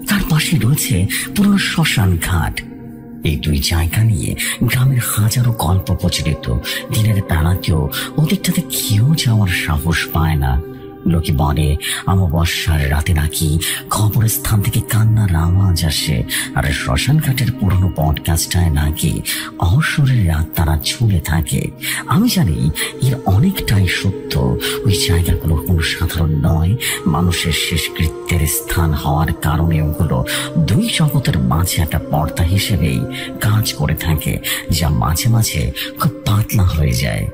তার পাশে রয়েছে পুরনো শ্মশান ঘাট। এই দুই জায়গা নিয়ে গ্রামের হাজারো গল্প প্রচলিত। দিনের বেলাতেও ওদিকটাতে কেউ যাওয়ার সাহস পায় না। লোকে বলে অমাবস্যার রাতে নাকি কবরস্থান থেকে কান্নার আওয়াজ আসে, আর শ্মশান ঘাটের পুরনো পডকাস্টটায় নাকি অবসরের রাত তারা ঝুলে থাকে। আমি জানি এর অনেকটাই সত্য। ওই জায়গাগুলো কোনো সাধারণ নয়, মানুষের শেষকৃত্যের স্থান হওয়ার কারণে ওগুলো দুই জগতের মাঝে একটা পর্দা হিসেবেই কাজ করে থাকে, যা মাঝে মাঝে খুব পাতলা হয়ে যায়।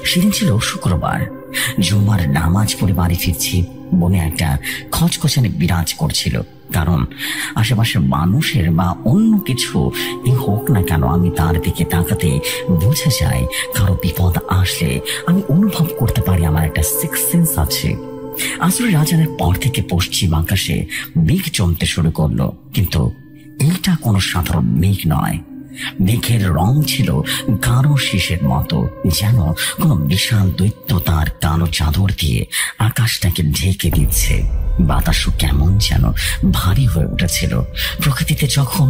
সেদিন ছিল শুক্রবার। জুমার নামাজ পড়ে বাড়ি ফিরছি। মনে একটা খচখচানি বিরাজ করছিল, কারণ আশেপাশের মানুষের বা অন্য কিছু হোক না কেন, আমি তার দিকে তাকাতে বুঝে যায় কারো বিপদ আসলে আমি অনুভব করতে পারি। আমার একটা সিক্স সেন্স আছে। আসলে রাজানের পর থেকে পশ্চিম আকাশে মেঘ জমতে শুরু করলো, কিন্তু এইটা কোনো সাধারণ মেঘ নয়। মেঘের রং ছিল গাঢ় শীষের মতো, যেন কোনো বিশাল দৈত্য তার কালো চাদর দিয়ে আকাশটাকে ঢেকে দিচ্ছে। বাতাসও কেমন যেন ভারী হয়ে উঠেছিল। প্রকৃতিতে যখন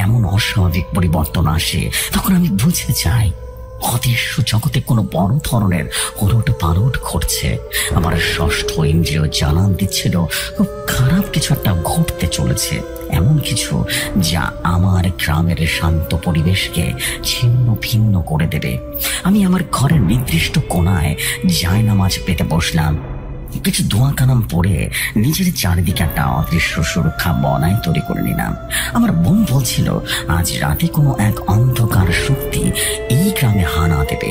এমন অস্বাভাবিক পরিবর্তন আসে, তখন আমি বুঝে যাই অদৃশ্য জগতে কোনো বড় ধরনের ওলট পালট ঘটছে। আমার ষষ্ঠ ইন্দ্রিয় জানান দিচ্ছিল খুব খারাপ কিছু একটা ঘটতে চলেছে, এমন কিছু যা আমার গ্রামের শান্ত পরিবেশকে ছিন্ন ভিন্ন করে দেবে। আমি আমার ঘরের নির্দিষ্ট কোণায় জায়নামাজ পেতে বসলাম। কিছু দোয়া কালাম পড়ে নিজের চারিদিকে একটা অদৃশ্য সুরক্ষা বনায় তৈরি করে নিলাম। আমার বোন বলছিল আজ রাতে কোনো এক অন্ধকার শক্তি এই গ্রামে হানা দেবে,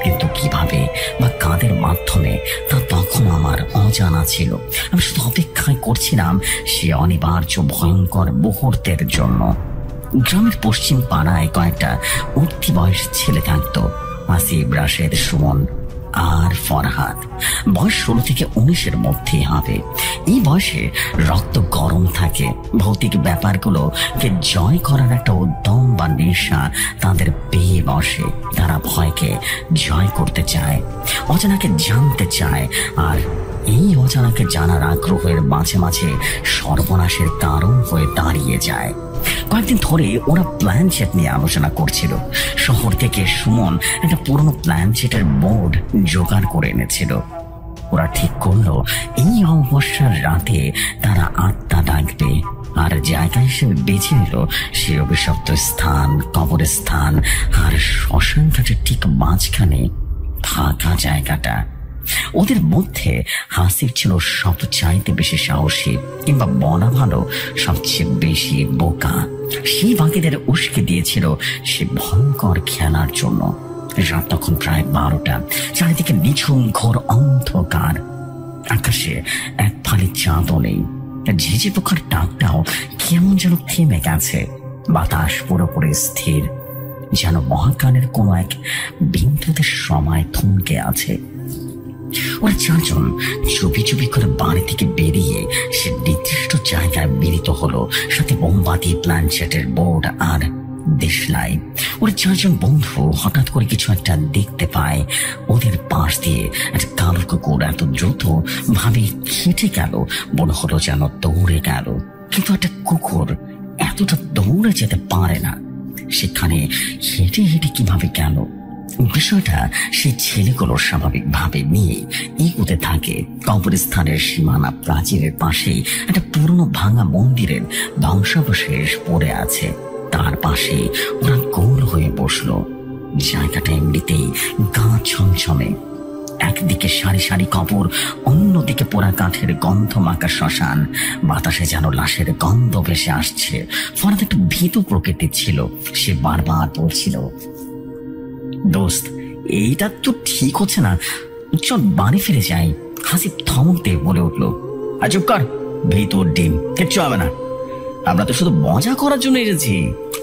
কিন্তু কিভাবে বা কাদের মাধ্যমে তা তখন আমার অজানা ছিল। আমি শুধু অপেক্ষায় করছিলাম সে অনিবার্য ভয়ঙ্কর মুহূর্তের জন্য। গ্রামের পশ্চিম পাড়ায় কয়েকটা উঠতি বয়সের ছেলে থাকতো, আসিফ, রাশেদ, সুমন আর ফরহাদ। বয়স 16 থেকে 19-এর মধ্যেই হবে। এই বয়সে রক্ত গরম থাকে, ভৌতিক ব্যাপারগুলোকে জয় করার একটা উদ্যম বা নেশা তাদের পেয়ে বসে। তারা ভয়কে জয় করতে চায়, অজানাকে জানতে চায়, আর এই অজানাকে জানার আগ্রহের মাঝে মাঝে সর্বনাশের কারণ হয়ে দাঁড়িয়ে যায়। কয়েকদিন ধরে ওরা প্ল্যানচেট নিয়ে আলোচনা করছিল। শহর থেকে সুমন একটা পুরনো প্ল্যানচেটের বোর্ড জোগাড় করে এনেছিল। ওরা ঠিক করলো এই অমাবস্যার রাতে তারা আত্মা ডাকবে, আর জায়গা হিসেবে বেছে নিল সে অভিশপ্ত স্থান, কবরস্থান আর শ্মশান ঘাটের ঠিক মাঝখানে ফাঁকা জায়গাটা। ওদের মধ্যে হাসিব ছিল সবচাইতে বেশি সাহসী, কিংবা বলা ভালো সবচেয়ে বেশি বোকা। সেই বাকিদের উস্কে দিয়েছিল সে ভয়ঙ্কর খেলার জন্য। রাত তখন প্রায় 12টা। চারিদিকে নিঝুম ঘোর অন্ধকার। আকাশে এক ফালি চাঁদও নেই। ঝিঝি পোকার ডাকটাও কেমন যেন থেমে গেছে। বাতাস পুরোপুরি স্থির, যেন মহাকালের কোনো এক বিন্দুতে সময় থমকে আছে। ওরা চারজন চুপি চুপি করে বাড়ি থেকে বেরিয়ে সে নির্দিষ্ট জায়গায় মিলিত হলো, সাথে মোমবাতি, প্ল্যানচেটের বোর্ড আর দেশলাই। ওরা চারজন বন্ধু হঠাৎ করে কিছু একটা দেখতে পায়। ওদের পাশ দিয়ে একটা কালো কুকুর এত দ্রুত ভাবে হেঁটে গেল, মনে হলো যেন দৌড়ে গেল। কিন্তু একটা কুকুর এতটা দৌড়ে যেতে পারে না, সেখানে হেঁটে হেঁটে কিভাবে গেল? বিষয়টা সেই ছেলেগুলো স্বাভাবিকভাবে নিয়ে এগোতে থাকে। কবরস্থানের সীমানা প্রাচীরের পাশেই একটা পুরনো ভাঙা মন্দিরের ধ্বংসাবশেষ পড়ে আছে। তার পাশে ওরা গোল হয়ে বসলো। জায়গাটা এমনিতেই গা ছমছমে। একদিকে সারি সারি কবর, অন্যদিকে পোড়া কাঠের গন্ধ মাখা শ্মশান। বাতাসে যেন লাশের গন্ধ ভেসে আসছে। ফরাদ একটু ভীতু প্রকৃতির ছিল। সে বারবার বলছিল, দোস্ত, এইটা তো ঠিক হচ্ছে না, চল বাড়ি ফিরে যাই। হাসিব ধমক দিয়ে বলে উঠলো, চুপ কর, ভীতুর ডিম, কিচ্ছু হবে না, আমরা তো শুধু মজা করার জন্য এসেছি।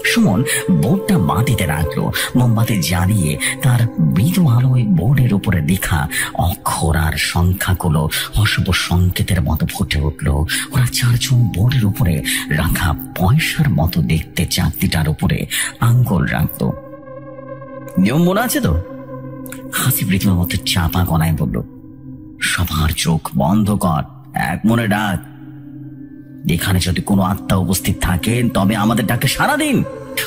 সুমন বোর্ডটা মাটিতে রাখলো। মোমবাতি জ্বালিয়ে তার মৃদু আলোয় বোর্ডের উপরে লেখা অক্ষর আর সংখ্যাগুলো অশুভ সংকেতের মতো ফুটে উঠলো। ওরা চারজন বোর্ডের উপরে রাখা পয়সার মতো দেখতে চাকতিটার উপরে আঙ্গুল রাখতো। নিয়ম মনে আছে তো? হাসিব রীতির মতো চাপা গলায় বলল, সবার চোখ বন্ধ কর, এক মনে ডাক। এখানে যদি কোনো আত্মা উপস্থিত থাকেন তবে আমাদের ডাকে সারা দিন।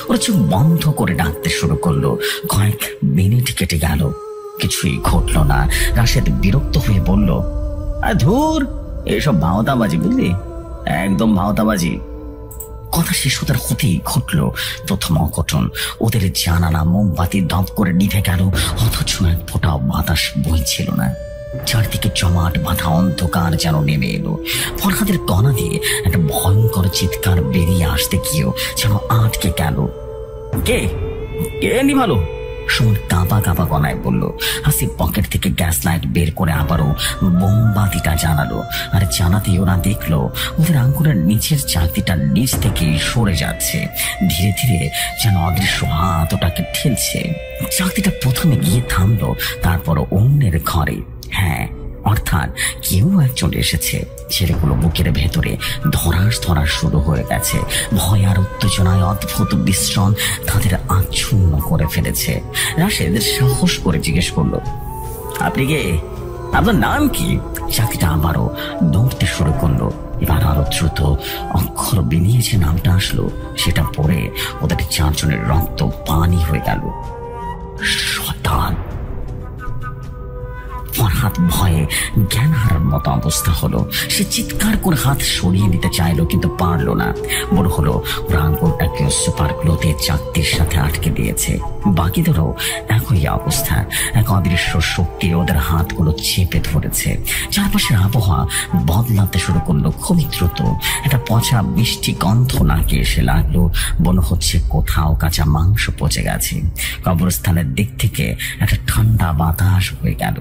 ওরা চোখ বন্ধ করে ডাকতে শুরু করলো। কয়েক মিনিট কেটে গেল, কিছুই ঘটলো না। রাশেদ বিরক্ত হয়ে বলল, ধুর, এসব ভাওতাবাজি, বুঝলি, একদম ভাওতাবাজি। কথা শেষ হতেই ঘটল প্রথম অঘটন। ওদের জানালা মোমবাতি দপ করে নিভে গেল, অথচ এক ফোঁটাও বাতাস বইছিল না। চারদিকে জমাট বাঁধা অন্ধকার যেন নেমে এলো। ফরহাদের গলা দিয়ে একটা ভয়ঙ্কর চিৎকার বেরিয়ে আসতে গিয়েও যেন আটকে গেল। কে কে নিভালো? সুমন কাঁপা কাঁপা গলায় বলল। হাসিব পকেট থেকে গ্যাস লাইট বের করে আবারও মোমবাতিটা জ্বালালো। আর জ্বালাতেই ওরা দেখলো ওদের আঙ্গুলের নিচের চাকতিটা নিচ থেকে সরে যাচ্ছে। ধীরে ধীরে যেন অদৃশ্য হাত ওটাকে ঠেলছে। চাকতিটা প্রথমে গিয়ে থামলো, তারপর অন্যের ঘরে। হ্যাঁ, অর্থাৎ কেউ একজন এসেছে। ছেলেগুলো বুকের ভেতরে ধরাস শুরু হয়ে গেছে। ভয় আর উত্তেজনায় অদ্ভুত বিশ্রণ তাদের আচ্ছন্ন করে ফেলেছে। রাশেদ সাহস করে জিজ্ঞেস করলো, আপনি কে? আপনার নাম কি? চাকরিটা আবারও দৌড়তে শুরু করলো। এবার আরো দ্রুত অক্ষর বিনিয়ে যে নামটা আসলো সেটা পড়ে ওদের চারজনের রক্ত পানি হয়ে গেল। দান। ফরহাদ ভয়ে জ্ঞান হারার মতো অবস্থা হলো। সে চিৎকার করে হাত সরিয়ে নিতে চাইলো, কিন্তু পারলো না। মনে হলো ওরা আঙ্গুলটাকে সুপার গ্লুতে চাকতির সাথে আটকে দিয়েছে। বাকিদেরও একই অবস্থা। এক অদৃশ্য শক্তি ওদের হাতগুলো চেপে ধরেছে। চারপাশের আবহাওয়া বদলাতে শুরু করলো খুবই দ্রুত। একটা পচা মিষ্টি গন্ধ নাকে এসে লাগলো। মনে হচ্ছে কোথাও কাঁচা মাংস পচে গেছে। কবরস্থানের দিক থেকে একটা ঠান্ডা বাতাস হয়ে গেল,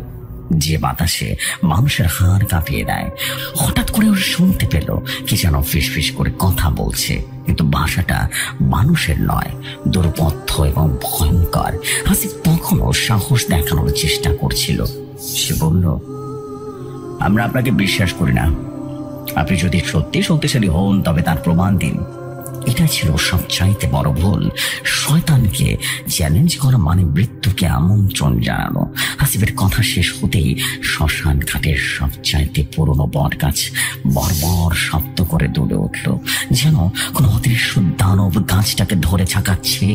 যে বাতাসে মানুষের হাড় কাঁপিয়ে দেয়। হঠাৎ করে ওরা শুনতে পেল কি যেন ফিসফিস করে কথা বলছে, কিন্তু ভাষাটা মানুষের নয়, দুর্বোধ্য এবং ভয়ঙ্কর। আসিফ তখনও সাহস দেখানোর চেষ্টা করছিল। সে বলল, আমরা আপনাকে বিশ্বাস করি না। আপনি যদি সত্যি শক্তিশালী হন তবে তার প্রমাণ দিন। এটা ছিল সবচাইতে বড় ভুল। শয়তানকে চ্যালেঞ্জ করা মানে মৃত্যুকে আমন্ত্রণ জানানো। আসিফের কথা শেষ হতেই শ্মশান ঘাটের সবচাইতে পুরনো বট গাছ বর্বর শব্দ করে দুলে উঠল, যেন কোনো অদৃশ্য দানব গাছটাকে ধরে ঝাঁকাচ্ছে।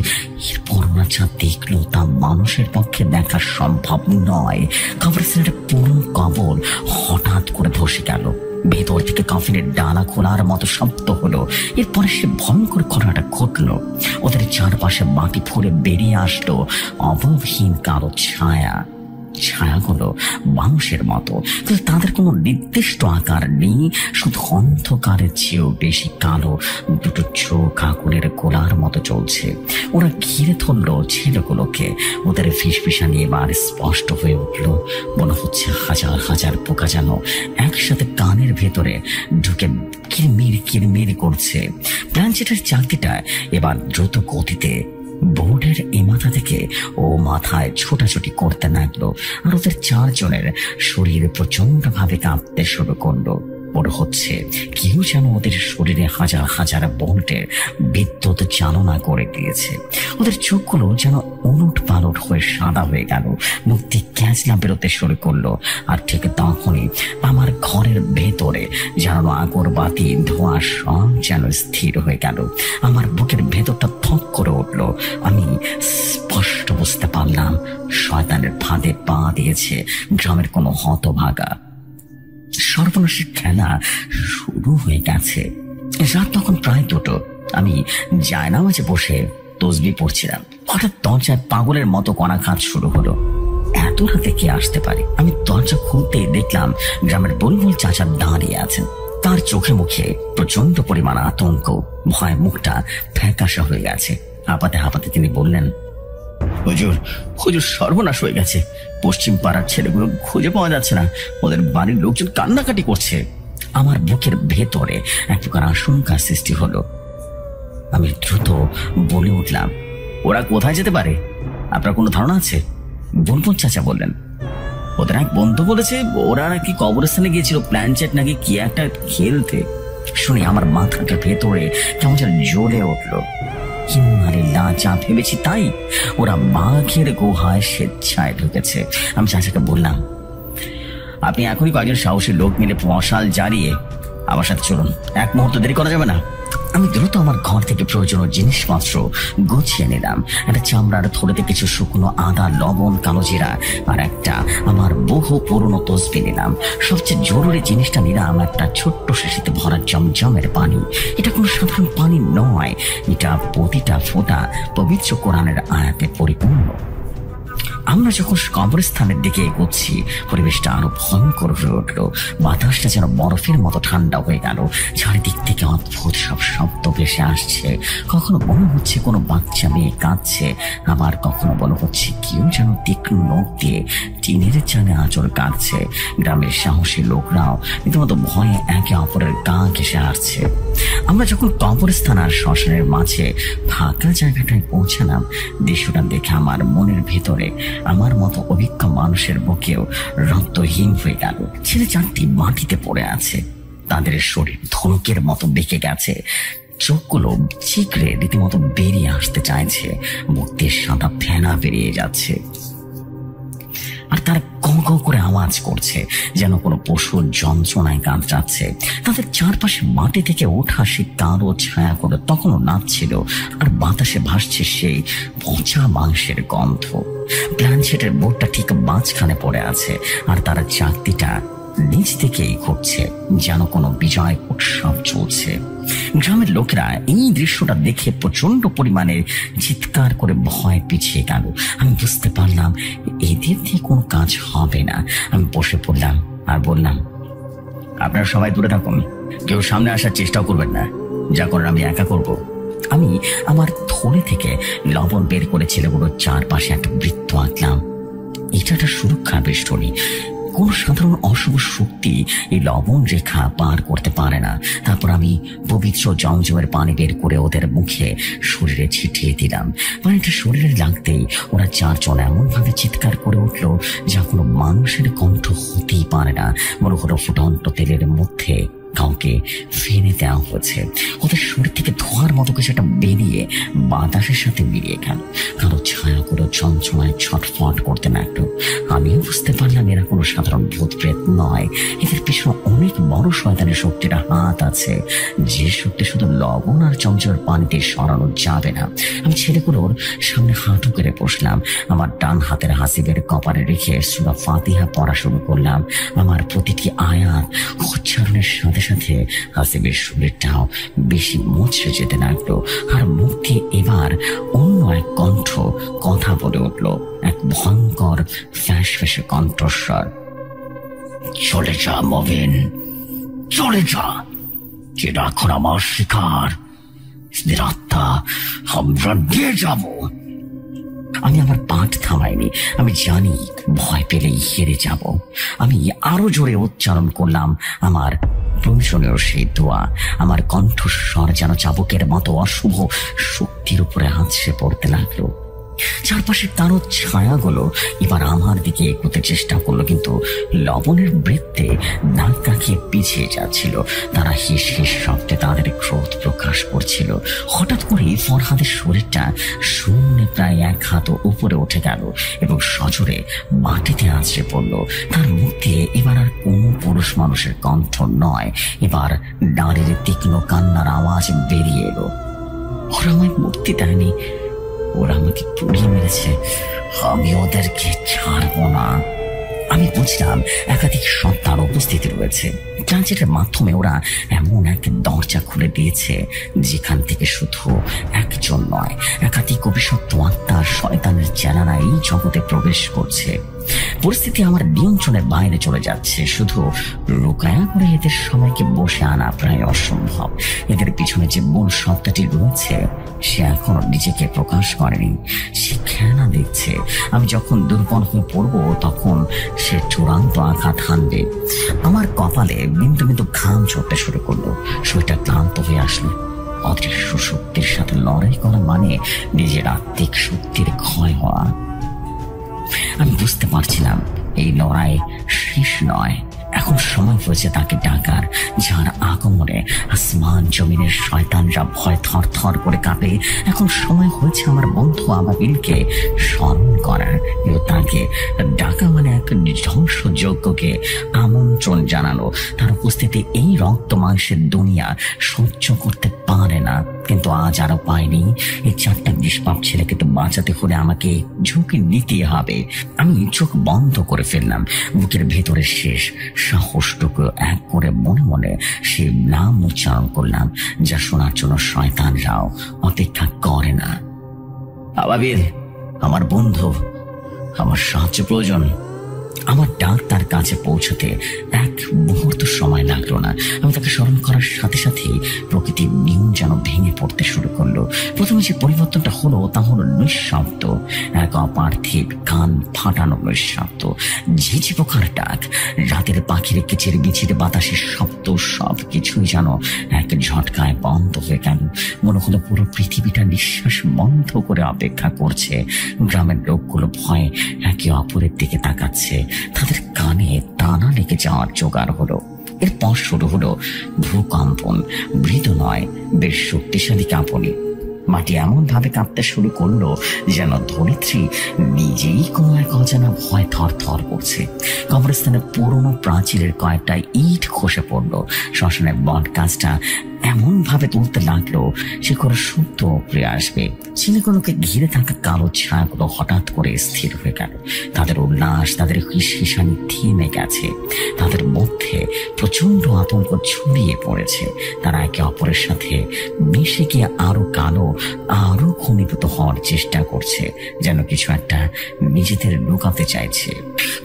এরপর ওরা যা দেখলো তা মানুষের পক্ষে দেখা সম্ভব নয়। কবরস্থানের পুরো কবর হঠাৎ করে ধসে গেল। ভেতর থেকে কফিনের ডালা খোলার মতো শব্দ হলো। এরপরে সে ভয়ঙ্কর ঘটনাটা ঘটলো। ওদের চারপাশে মাটি ফুলে বেরিয়ে আসলো অবহীন কালো ছায়া। ছায়াগুলো মানুষের মতো, কিন্তু তাদের কোনো নির্দিষ্ট আকার নেই। শুধু অন্ধকারের চেয়েও বেশি কালো দুটো চোখ আগুনের গোলার মতো চলছে। ওরা ঘিরে ধরলো ছেলেগুলোকে। ওদের ফিসফিসানি এবার স্পষ্ট হয়ে উঠল। মনে হচ্ছে হাজার হাজার পোকা যেন একসাথে কানের ভেতরে ঢুকে কিরমির কিরমির করছে। প্ল্যানচেটের চাকতিটা এবার দ্রুত গতিতে বোর্ডের এ মাথা থেকে ও মাথায় ছোটাছুটি করতে লাগলো, আর ওদের চারজনের শরীর প্রচন্ড ভাবে কাঁপতে শুরু করলো। মনে হচ্ছে কেউ যেন ওদের শরীরে হাজার হাজার ভোল্টের বিদ্যুৎ চালনা করে দিয়েছে। ওদের চোখগুলো যেন উলট পালট হয়ে সাদা হয়ে গেল, মুখ দিয়ে ক্যাঁচলা বেরোতে শুরু করলো। আর ঠিক তখনই আমার ঘরের ভেতরে জ্বালানো আগরবাতি ধোঁয়া সব যেন স্থির হয়ে গেল। আমার বুকের ভেতরটা থক করে উঠলো। আমি স্পষ্ট বুঝতে পারলাম শয়তানের ফাঁদে পা দিয়েছে গ্রামের কোনো হতভাগা। সর্বনাশের খেলা শুরু হয়ে গেছে। রাত তখন প্রায় 2টো। আমি জায়নামাজে বসে তসবিহ পড়ছিলাম। হঠাৎ দরজায় পাগলের মতো কণাঘাত শুরু হলো। এত রাতে কে আসতে পারে? আমি দরজা খুলতেই দেখলাম গ্রামের বুলবুল চাচা দাঁড়িয়ে আছেন। তার চোখে মুখে প্রচন্ড পরিমাণ আতঙ্ক, ভয়, মুখটা ফ্যাকাশা হয়ে গেছে। হাঁপাতে হাঁপাতে তিনি বললেন, হুজুর হুজুর সর্বনাশ হয়ে গেছে। পশ্চিম পাড়ার ছেলেগুলো খুঁজে পাওয়া যাচ্ছে না। ওদের বাড়ির লোকজন কান্নাকাটি করছে। আমার বুকের ভেতরে এক প্রকার আশঙ্কার সৃষ্টি হলো। আমি দ্রুত বলে উঠলাম, ওরা কোথায় যেতে পারে? আপনার কোনো ধারণা আছে? বুলবুল চাচা বললেন, ওদের এক বন্ধু বলেছে ওরা নাকি কবরস্থানে গিয়েছিল প্ল্যানচেট নাকি কি একটা খেলতে। শুনে আমার মাথাটা ভেতরে কেমন যেন জ্বলে উঠলো। যা ভেবেছি তাই। ওরা বাঘের গুহায় স্বেচ্ছায় ঢুকেছে। আমি চাচাকে বললাম, আপনি এখনই কয়েকজন সাহসী লোক মিলে মশাল জ্বালিয়ে আমার সাথে চলুন, এক মুহূর্ত দেরি করা যাবে না। আমি দ্রুত আমার ঘর থেকে প্রয়োজনীয় জিনিসপত্র গুছিয়ে নিলাম। একটা চামড়ার থলেতে কিছু শুকনো আদা, লবণ, কালো জিরা আর একটা আমার বহু পুরনো তসবিহ নিলাম। সবচেয়ে জরুরি জিনিসটা নিলাম একটা ছোট্ট শিশিতে ভরা জমজমের পানি। এটা কোনো সাধারণ পানি নয়, এটা প্রতিটা ফোঁটা পবিত্র কোরআনের আয়াতে পরিপূর্ণ। আমরা যখন কবরস্থানের দিকে এগোচ্ছি পরিবেশটা আরো ভয়ঙ্কর হয়ে উঠলো। বাতাসটা যেন বরফের মতো ঠান্ডা হয়ে গেল। চারিদিক থেকে অদ্ভুত সব শব্দ ভেসে আসছে। কখনো মনে হচ্ছে কোনো বাচ্চা মেয়ে কাঁদছে, আবার কখনো মনে হচ্ছে কেউ যেন তীক্ষ্ণ নখ দিয়ে টিনের চালে আঁচড় কাটছে। গ্রামের সাহসী লোকরাও রীতিমতো ভয়ে একে অপরের গা ঘেঁষে আসছে। আমরা যখন কবরস্থান আর শ্মশানের মাঝে ফাঁকা জায়গাটায় পৌঁছালাম, দৃশ্যটা দেখে আমার মনের ভেতরে আমার মতো অভিজ্ঞ মানুষের বুকেও রক্তহীন হয়ে গেল। ছেলে 4টি মাটিতে পড়ে আছে। তাদের শরীর ধনুকের মতো বেঁকে গেছে। চোখগুলো চিকড়ে রীতিমতো বেরিয়ে আসতে চাইছে। মুখ দিয়ে সাদা ফেনা বেরিয়ে যাচ্ছে। আর তারা গঁ গঁ করে আওয়াজ করছে, যেন কোনো পশুর যন্ত্রণায় কাঁদছে। তাদের চারপাশে মাটি থেকে ওঠা সেই কালো ছায়া করে তখনও নাচছিল, আর বাতাসে ভাসছে সেই পচা মাংসের গন্ধ। প্ল্যানচেটের বোর্ডটা ঠিক মাঝখানে পড়ে আছে, আর তারা চাকতিটা নিচ থেকেই ঘুরছে, যেন কোনো বিজয় উৎসব চলছে। গ্রামের লোকেরা এই দৃশ্যটা দেখে প্রচন্ড পরিমাণে চিৎকার করে ভয় পিছিয়ে গেল। আমি বুঝতে পারলাম এদের দিয়ে কোনো কাজ হবে না। আমি বসে পড়লাম আর বললাম, আপনারা সবাই দূরে থাকুন, কেউ সামনে আসার চেষ্টাও করবেন না, যা করার আমি একা করব। আমি আমার থলে থেকে লবণ বের করে ছেলেগুলোর চারপাশে একটা বৃত্ত আঁকলাম। এটা একটা সুরক্ষা বেষ্টনী। কোন সাধারণ অশুভ শক্তি এই লবণ রেখা পার করতে পারে না। তারপর আমি পবিত্র জমজমের পানি বের করে ওদের মুখে শরীরে ছিটিয়ে দিলাম। পানিটা শরীরে লাগতেই ওরা চারজন এমন ভাবে চিৎকার করে উঠল, যা কোনো মানুষের কণ্ঠ হতেই পারে না। মনে হলো ফুটন্ত তেলের মধ্যে কাউকে ফেলে দেওয়া হয়েছে। ওদের শরীর থেকে ধোঁয়ার মতো কিছু একটা বেরিয়ে বাতাসের সাথে মিলিয়ে গেল। কারো ছায়াগুলো যন্ত্রণায় ছটফট করতে লাগলো। আমিও বুঝতে পারলাম এরা কোনো সাধারণ ভূত প্রেত নয়, এদের পিছনে অনেক বড় শয়তানের শক্তির হাত আছে, যে শক্তি শুধু লবণ আর চমচমের পানিতে সরানো যাবে না। আমি ছেলেগুলোর সামনে হাঁটু করে বসলাম। আমার ডান হাতের হাসিবের কপালে রেখে সূরা ফাতিহা পড়া শুরু করলাম। আমার প্রতিটি আয়াত উচ্চারণের সাথে সাথে হাসিবের শরীরটাও বেশি মুচড়ে যেতে লাগলো, আর মুখ দিয়ে এবার অন্য এক কণ্ঠ কথা বলে উঠল, এক ভয়ঙ্কর ফ্যাস ফ্যাসে কণ্ঠস্বর। চলে যা মবিন, চলে যা, যেটা এখন আমার শিকার, আত্মা আমরা দিয়ে যাব। আমি আমার পাঠ থামাইনি। আমি জানি ভয় পেলেই হেরে যাব। আমি আরো জোরে উচ্চারণ করলাম আমার প্রয়োজনীয় সেই দোয়া। আমার কণ্ঠস্বর যেন চাবুকের মতো অশুভ শক্তির উপরে আছড়ে পড়তে লাগলো। চারপাশের তারও ছায়াগুলো এবার আমার দিকে এগোতে চেষ্টা করলো, কিন্তু লবণের বৃত্তে নাক কাকিয়ে পিছিয়ে যাচ্ছিল। তারা হিস হিস শব্দে তাদের ক্রোধ প্রকাশ করছিল। হঠাৎ করে ফরহাদের শরীরটা শূন্যে প্রায় এক হাত উপরে উঠে গেল এবং সজোরে মাটিতে আছড়ে পড়ল। তার মুখ দিয়ে এবার আর কোনো পুরুষ মানুষের কণ্ঠ নয়, এবার নারীর তীক্ষ্ণ কান্নার আওয়াজ বেরিয়ে এলো। ওরা আমায় মুক্তি দেয়নি, ওরা আমাকে পুড়িয়ে মেরেছে, আমি ওদেরকে ছাড়বো না। আমি বুঝলাম একাধিক সত্তার উপস্থিতি রয়েছে। ট্রানজিটের মাধ্যমে ওরা এমন এক দরজা খুলে দিয়েছে যেখান থেকে শুধু একজন নয়, একাধিক অভিশপ্ত আত্মার শয়তানের চেলারা এই জগতে প্রবেশ করছে। পরিস্থিতি আমার নিয়ন্ত্রণের বাইরে চলে যাচ্ছে। শুধু রোকায়া করে এদের সময়কে বসে আনা প্রায় অসম্ভব। এদের পিছনে যে মূল সত্তাটি রয়েছে সে এখনো নিজেকে প্রকাশ করেনি, সে খেলা দেখছে। আমি যখন দুর্বল হয়ে পড়বো তখন সে চূড়ান্ত আঘাত হানবে। আমার কপালে বিন্দু বিন্দু ঘাম ঝরতে শুরু করলো। শরীরটা ক্লান্ত হয়ে আসলো। অদৃশ্য শক্তির সাথে লড়াই করা মানে নিজের আত্মিক শক্তির ক্ষয় হওয়া। আমি বুঝতে পারছিলাম এই লড়াই শেষ নয়, এখন সময় হয়েছে তাকে ডাকার, যার আগমনে আসমান জমিনের শয়তানরা ভয় থর থর করে কাঁপে। এখন সময় হয়েছে আমার বন্ধু আবাবিলকে স্মরণ করার, তাকে ডাকা মানে এক ধ্বংসযজ্ঞকে আমন্ত্রণ জানানো। তার উপস্থিতি এই রক্ত মাংসের দুনিয়া সহ্য করতে পারে না। কিন্তু আজ আর পাইনি। এই চারটা নিষ্পাপ ছেলেকে তো বাঁচাতে হলে আমাকে ঝুঁকি নিতে হবে। আমি চোখ বন্ধ করে ফেললাম। বুকের ভেতরে শেষ সাহসটুকু এক করে মনে মনে সে নাম উচ্চারণ করলাম, যা শোনার জন্য শয়তানরাও অপেক্ষা করে না। আবাবিল, আমার বন্ধু, আমার সাহায্য প্রয়োজন। আমার ডাক তার কাছে পৌঁছতে এক মুহূর্ত সময় লাগলো না। আমি তাকে স্মরণ করার সাথে সাথেই প্রকৃতির নিয়ম যেন ভেঙে পড়তে শুরু করলো। প্রথমে যে পরিবর্তনটা হলো তা হলো নিঃশব্দ, এক অপার্থিব কান ফাটানো নিঃশব্দ। ঝিঝি পোকার ডাক, রাতের পাখির কিচির বিচির বাতাসের শব্দ, সব কিছুই যেন এক ঝটকায় বন্ধ হয়ে গেল। মনে হলো পুরো পৃথিবীটা নিঃশ্বাস বন্ধ করে অপেক্ষা করছে। গ্রামের লোকগুলো ভয়ে একে অপরের দিকে তাকাচ্ছে। তাদের কানে টানা লেগে যাওয়ার জোগাড় হলো। এরপর শুরু হলো ভূকম্পন। মৃদু নয়, বেশ শক্তিশালী কাঁপনি। মাটি এমন ভাবে কাঁপতে শুরু করলো যেন ধরিত্রী নিজেই কোনো এক অজানা ভয় থর থর করছে। কবরস্থানের পুরনো প্রাচীরের কয়েকটা ইট খসে পড়লো। শ্মশানের বট গাছটা এমন ভাবে তুলতে লাগলো সে কোনো শব্দ উপরে আসবে। ছেলেগুলোকে ঘিরে থাকা কালো ছায়াগুলো হঠাৎ করে স্থির হয়ে গেল। তাদের উল্লাস, তাদের হিসানি থেমে গেছে। তাদের মধ্যে প্রচন্ড আতঙ্ক ছড়িয়ে পড়েছে। তারা একে অপরের সাথে মিশে গিয়ে আরো কালো, আরো ঘনীভূত হওয়ার চেষ্টা করছে, যেন কিছু একটা নিজেদের লুকাতে চাইছে।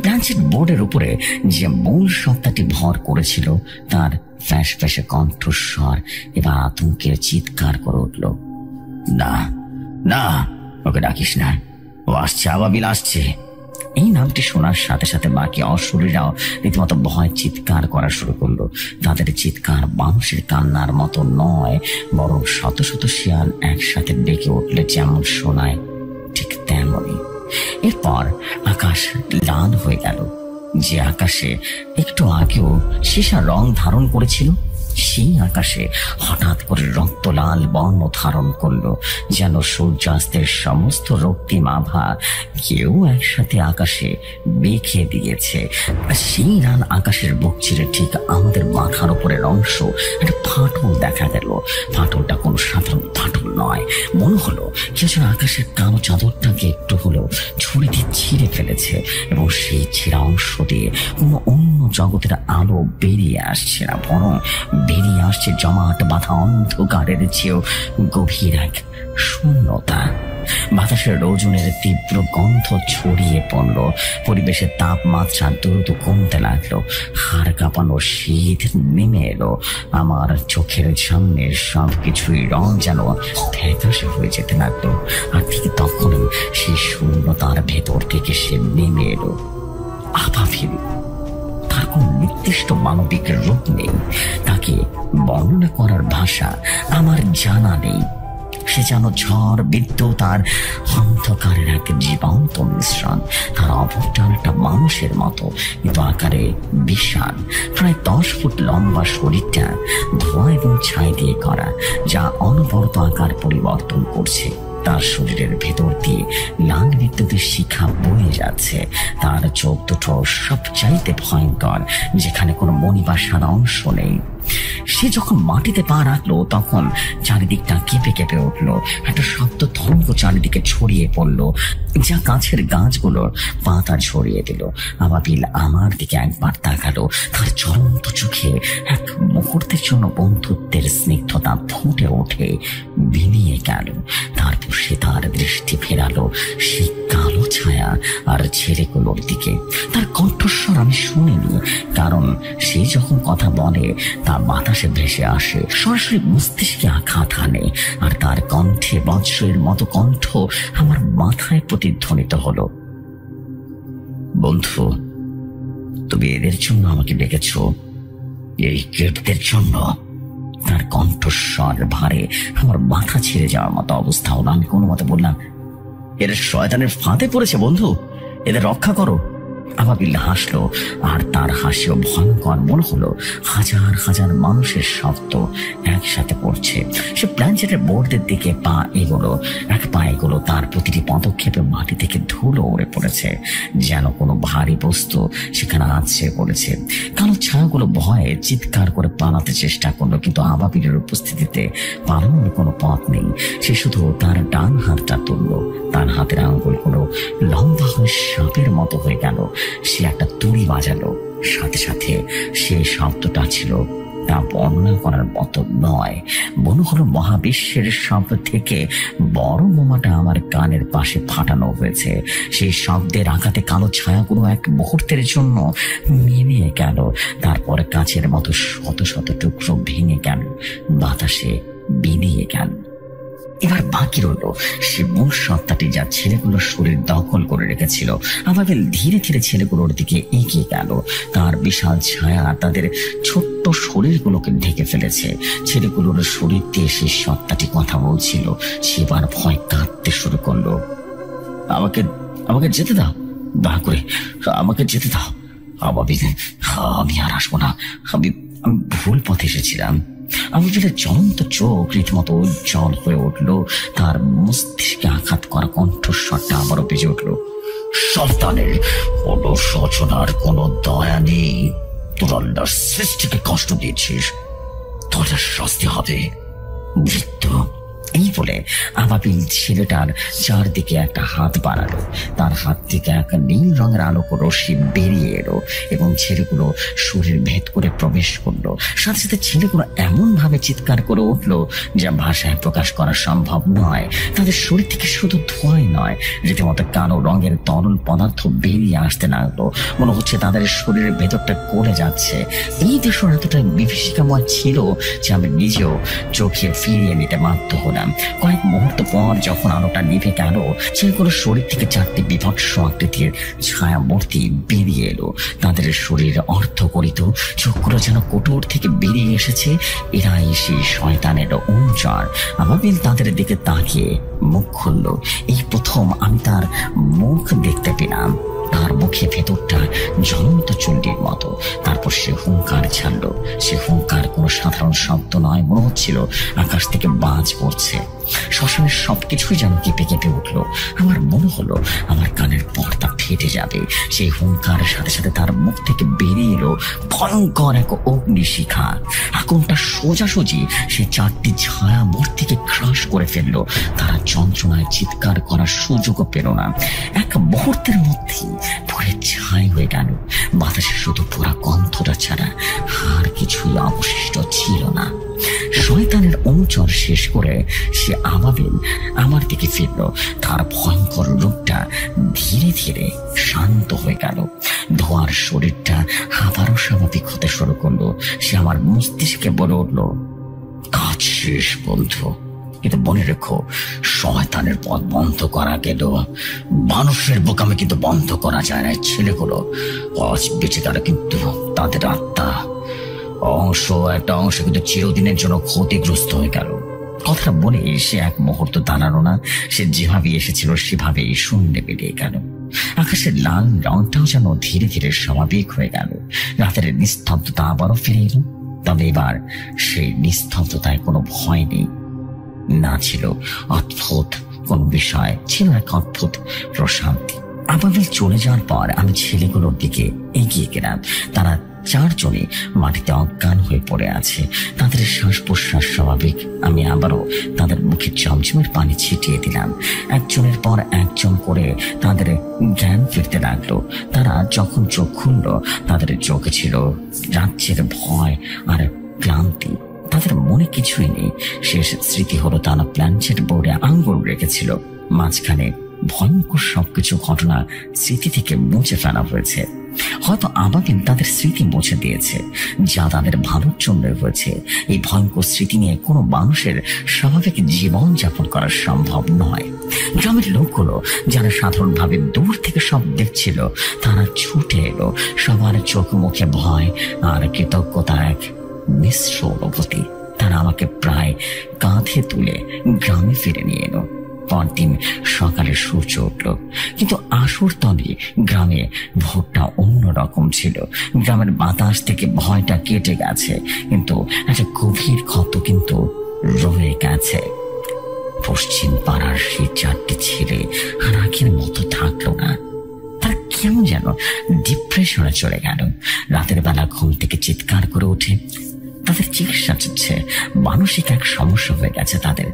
ব্ল্যাঞ্চেট বোর্ডের উপরে যে মূল সত্তাটি ভর করেছিল তার ফ্যাস ফ্যাসে কণ্ঠস্বর এবার আতঙ্কের চিৎকার করে উঠল, না না, ওকে ডাকিস না, ও আসছে, আবাবিল আসছে। এই নামটি শোনার সাথে সাথে বাকি অশরীরাও রীতিমতো ভয় চিৎকার করা শুরু করলো। তাদের চিৎকার মানুষের কান্নার মতো নয়, বরং শত শত শিয়াল একসাথে ডেকে উঠলে যেমন শোনায় ঠিক তেমনই। এরপর আকাশ লাল হয়ে গেল। যে আকাশে একটু আগেও সীসা রং ধারণ করেছিল, সেই আকাশে হঠাৎ করে রক্ত লাল বর্ণ ধারণ করলো, যেন সূর্যাস্তের সমস্ত রক্তিম আভা কেউ একসাথে আকাশে মেখে দিয়েছে। সেই লাল আকাশের বুক চিরে ঠিক আমাদের মাথার উপরের অংশ একটা ফাটল দেখা গেল। ফাটলটা কোনো সাধারণ ফাটল নয়, মনে হলো কেউ যেন আকাশের কালো চাদরটাকে একটু হলেও ছুরি দিয়ে ছিঁড়ে ফেলেছে, এবং সেই ছিঁড়া অংশ দিয়ে কোনো অন্য জগতের আলো বেরিয়ে আসছে না, বরং বেরিয়ে আসছে জমাট বাঁধা অন্ধকারের চেয়েও গভীর এক শূন্যতা। বাতাসের রোজনের তীব্র গন্ধ ছড়িয়ে পড়ল। পরিবেশের তাপমাত্রা দ্রুত কমতে লাগলো। হাড় কাঁপানো শীত নেমে এলো। আমার চোখের সামনে সবকিছুই রং যেন ফ্যাকাশে হয়ে যেতে লাগলো। আর ঠিক তখনই সেই শূন্যতার ভেতর থেকে সে নেমে এলো আবাবিল। তার কোন নির্দিষ্ট মানবিক রূপ নেই, তাকে বর্ণনা করার ভাষা আমার জানা নেই। সে যেন ঝড়, বিদ্যুৎ আর অন্ধকারের এক জীবন্ত মিশ্রণ। তার অবয়বটা একটা মানুষের মতো, কিন্তু আকারে বিশাল। প্রায় 10 ফুট লম্বা শরীরটা ধোঁয়া এবং ছাই দিয়ে করা, যা অনবরত আকার পরিবর্তন করছে। তার শরীরের ভেতর দিয়ে লাল বিদ্যুতের শিখা বয়ে যাচ্ছে। তার চোখ দুটো সবচাইতে ভয়ঙ্কর, যেখানে কোনো মণি বা সাদা অংশ নেই। সে যখন মাটিতে পা রাখলো তখন চারিদিকটা কেঁপে কেঁপে উঠলো। একটা শব্দ তরঙ্গ চারিদিকে ছড়িয়ে পড়লো, যা গাছের গাছগুলোর পাতা ছড়িয়ে দিল। আবাবিল আমার দিকে একবার তাকালো। তার জ্বলন্ত চোখে এক মুহূর্তের জন্য বন্ধুত্বের স্নিগ্ধতা ফুটে ওঠে, বিলিয়ে গেল। তারপর সে তার দৃষ্টি ফেরালো সেই কালো ছায়া আর ছেলেগুলোর দিকে। তার কণ্ঠস্বর আমি শুনিনি, কারণ সে যখন কথা বলে তা বাতাসে ভেসে আসে, সরাসরি মস্তিষ্কে আঘাত হানে। আর তার কণ্ঠে বজ্রের মতো কণ্ঠ আমার মাথায় প্রতিধ্বনিত হলো, বন্ধু, তুমি এদের জন্য আমাকে ডেকেছ, এই কীটদের জন্য। তার কণ্ঠস্বর ভারে আমার মাথা ছিঁড়ে যাওয়ার মতো অবস্থা হলো। আমি কোনো মতে বললাম, এরা শয়তানের ফাঁদে পড়েছে বন্ধু, এদের রক্ষা করো। আবাবিল হাসলো, আর তার হাসিও ভয়ঙ্কর। মনে হলো হাজার হাজার মানুষের শব্দ একসাথে পড়ছে। সে প্ল্যানচেটের বোর্ডের দিকে পা এগোলো, এক পা এগোলো। তার প্রতিটি পদক্ষেপে মাটি থেকে ধুলো উড়ে পড়েছে, যেন কোনো ভারী বস্তু সেখানে আছড়ে পড়েছে। কালো ছায়াগুলো ভয়ে চিৎকার করে পালাতে চেষ্টা করলো, কিন্তু আবাবিলের উপস্থিতিতে পালানোর কোনো পথ নেই। সে শুধু তার ডান হাতটা তুললো। তার হাতের আঙ্গুলগুলো লম্বা হয়ে সাপের মতো হয়ে গেল। সে একটা তুড়ি বাজালো। সাথে সাথে সে শব্দটা ছিল তা বর্ণনা করার মতো নয়। মনে হলো মহাবিশ্বের সব থেকে বড় বোমাটা আমার কানের পাশে ফাটানো হয়েছে। সেই শব্দের আঘাতে কালো ছায়াগুলো এক মুহূর্তের জন্য নেমে গেল। তারপরে কাচের মতো শত শত টুকরো ভেঙে গেল, বাতাসে বিলিয়ে গেল। এবার বাকি রইল সে মূল সত্তাটি, যা ছেলেগুলোর শরীর দখল করে রেখেছিল। আবাবিল ধীরে ধীরে ছেলেগুলোর দিকে এগিয়ে গেল। তার বিশাল ছায়া তাদের ছোট্ট শরীরগুলোকে ঢেকে ফেলেছে। ছেলেগুলোর শরীর দিয়ে সেই সত্তাটি কথা বলছিল। সে এবার ভয় কাঁদতে শুরু করলো, আমাকে আমাকে যেতে দাও, দয়া করে আমাকে যেতে দাও। আবাবিল, আমি আর আসবো না, আমি ভুল পথে এসেছিলাম। আবাবিলের জ্বলন্ত চোখ রীতিমতো উজ্জ্বল হয়ে উঠল। তার মস্তিষ্কে আঘাত করা কণ্ঠস্বরটা আবারও বেজে উঠল। শয়তানের কোনো সচনার কোনো দয়া নেই। তোর আল্লাহর সৃষ্টিকে কষ্ট দিয়েছিস, তোর শাস্তি হবে মৃত্যু। এই বলে আবাবিল ছেলেটার চারদিকে একটা হাত বাড়ালো। তার হাত থেকে একটা নীল রঙের আলোক রশ্মি বেরিয়ে এলো এবং ছেলেগুলো শরীর ভেদ করে প্রবেশ করলো। সাথে সাথে ছেলেগুলো এমন ভাবে চিৎকার করে উঠলো যা ভাষায় প্রকাশ করা সম্ভব নয়। তাদের শরীর থেকে শুধু ধোঁয়াই নয়, রীতিমতো কালো রঙের তরল পদার্থ বেরিয়ে আসতে লাগলো। মনে হচ্ছে তাদের শরীরের ভেতরটা গলে যাচ্ছে। এই দৃশ্য এতটাই বিভীষিকাময় ছিল যে আমি নিজেও চোখে ফিরিয়ে নিতে বাধ্য হলাম। কয়েক মুহূর্ত পর যখন আলোটা নিভে গেল, ছেলেগুলো শরীর থেকে চারটি বিভৎস আকৃতির ছায়া মূর্তি বেরিয়ে এলো। তাদের শরীর অর্ধগরিত, চোখগুলো যেন কোটর থেকে বেরিয়ে এসেছে। এরাই সেই শয়তানের অনুচর। আবাবিল তাদের দিকে তাকিয়ে মুখ খুলল। এই প্রথম আমি তার মুখ দেখতে পেলাম। তার মুখে ভেতরটা জ্বলন্ত চুল্লির মতো। তারপর সে হুঙ্কার ছাড়লো। সে হুঙ্কার কোনো সাধারণ শব্দ নয়, মনে হচ্ছিল আকাশ থেকে বাজ পড়ছে। শ্মশানের সবকিছুই যেন কেঁপে কেঁপে উঠলো। আমার মনে হলো আমার কানের পর্দা ফেটে যাবে। সেই হুঙ্কারের সাথে সাথে তার মুখ থেকে বেরিয়ে এলো ভয়ঙ্কর এক অগ্নিশিখা। আগুনটা সোজাসুজি সে চারটি ছায়া মূর্তিকে গ্রাস করে ফেললো। তারা যন্ত্রণায় চিৎকার করার সুযোগও পেল না। এক মুহূর্তের মধ্যেই পুরে ছাই হয়ে গেল। বাতাসে শুধু পুরা গন্ধটা ছাড়া আর কিছুই অবশিষ্ট ছিল না। শয়তানের অনুচর শেষ করে সে আবাবিল আমার দিকে ফিরল। তার ভয়ঙ্কর রূপটা ধীরে ধীরে শান্ত হয়ে গেল। ধোয়ার শরীরটা আবারও স্বাভাবিক হতে শুরু করলো। সে আমার মস্তিষ্কে বলে উঠল, কাজ শেষ বন্ধু, কিন্তু মনে রেখো, শয়তানের পথ বন্ধ করা গেল, মানুষের বোকামি কিন্তু বন্ধ করা যায় না। ছেলেগুলো আজ বেঁচে গেল, কিন্তু তাদের আত্মা একটা অংশ কিন্তু চিরদিনের জন্য ক্ষতিগ্রস্ত হয়ে গেল। কথাটা বলে সে এক মুহূর্ত দাঁড়ালো না। সে যেভাবে এসেছিল সেভাবেই শূন্যে বেরিয়ে গেল। আকাশের লাল রংটাও যেন ধীরে ধীরে স্বাভাবিক হয়ে গেল। রাতের নিস্তব্ধতা আবারও ফিরে এলো। তবে এবার সেই নিস্তব্ধতায় কোনো ভয় নেই, না ছিল অদ্ভুত কোন বিষয়, ছিল এক অদ্ভুত প্রশান্তি। আবাবিল চলে যাওয়ার পর আমি ছেলেগুলোর দিকে এগিয়ে গেলাম। তারা চারজনে মাটিতে অজ্ঞান হয়ে পড়ে আছে। তাদের শ্বাস প্রশ্বাস স্বাভাবিক। আমি আবারও তাদের মুখে চমচমের পানি ছিটিয়ে দিলাম। একজনের পর একজন করে তাদের জ্ঞান ফিরতে লাগলো। তারা যখন চোখ খুলল, তাদের চোখে ছিল রাজ্যের ভয় আর ক্লান্তি। তাদের মনে কিছুই নেই। শেষ স্মৃতি হলো তারা প্ল্যানচেট বোর্ডে আঙ্গুল রেখেছিল। মাঝখানে ভয়ঙ্কর সবকিছু ঘটনা স্মৃতি থেকে মুছে ফেলা হয়েছে। হয়তো আবাবিল তাদের স্মৃতি মুছে দিয়েছে, যা তাদের ভালোর জন্য হয়েছে। এই ভয়ঙ্কর স্মৃতি নিয়ে কোনো মানুষের স্বাভাবিক জীবন যাপন করা সম্ভব নয়। গ্রামের লোকগুলো যারা সাধারণভাবে দূর থেকে সব দেখছিল, তারা ছুটে এলো। সবার চোখ মুখে ভয় আর কৃতজ্ঞতার এক মিশ্র অনুভূতি। তারা আমাকে প্রায় কাঁধে তুলে গ্রামে ফিরে নিয়ে এলো। পরদিন সকালে সূর্য উঠল, কিন্তু আসর তলে গ্রামে ভোরটা অন্যরকম ছিল। গ্রামের বাতাস থেকে ভয়টা কেটে গেছে, কিন্তু একটা গভীর ক্ষত কিন্তু রয়ে গেছে। পশ্চিম পাড়ার সেই চারটি ছেলে আর আগের মতো থাকলো না। তারা কেমন যেন ডিপ্রেশনে চলে গেল। রাতের বেলা ঘুম থেকে চিৎকার করে ওঠে। তাদের চিকিৎসা চলছে, মানসিক এক সমস্যা হয়ে গেছে তাদের।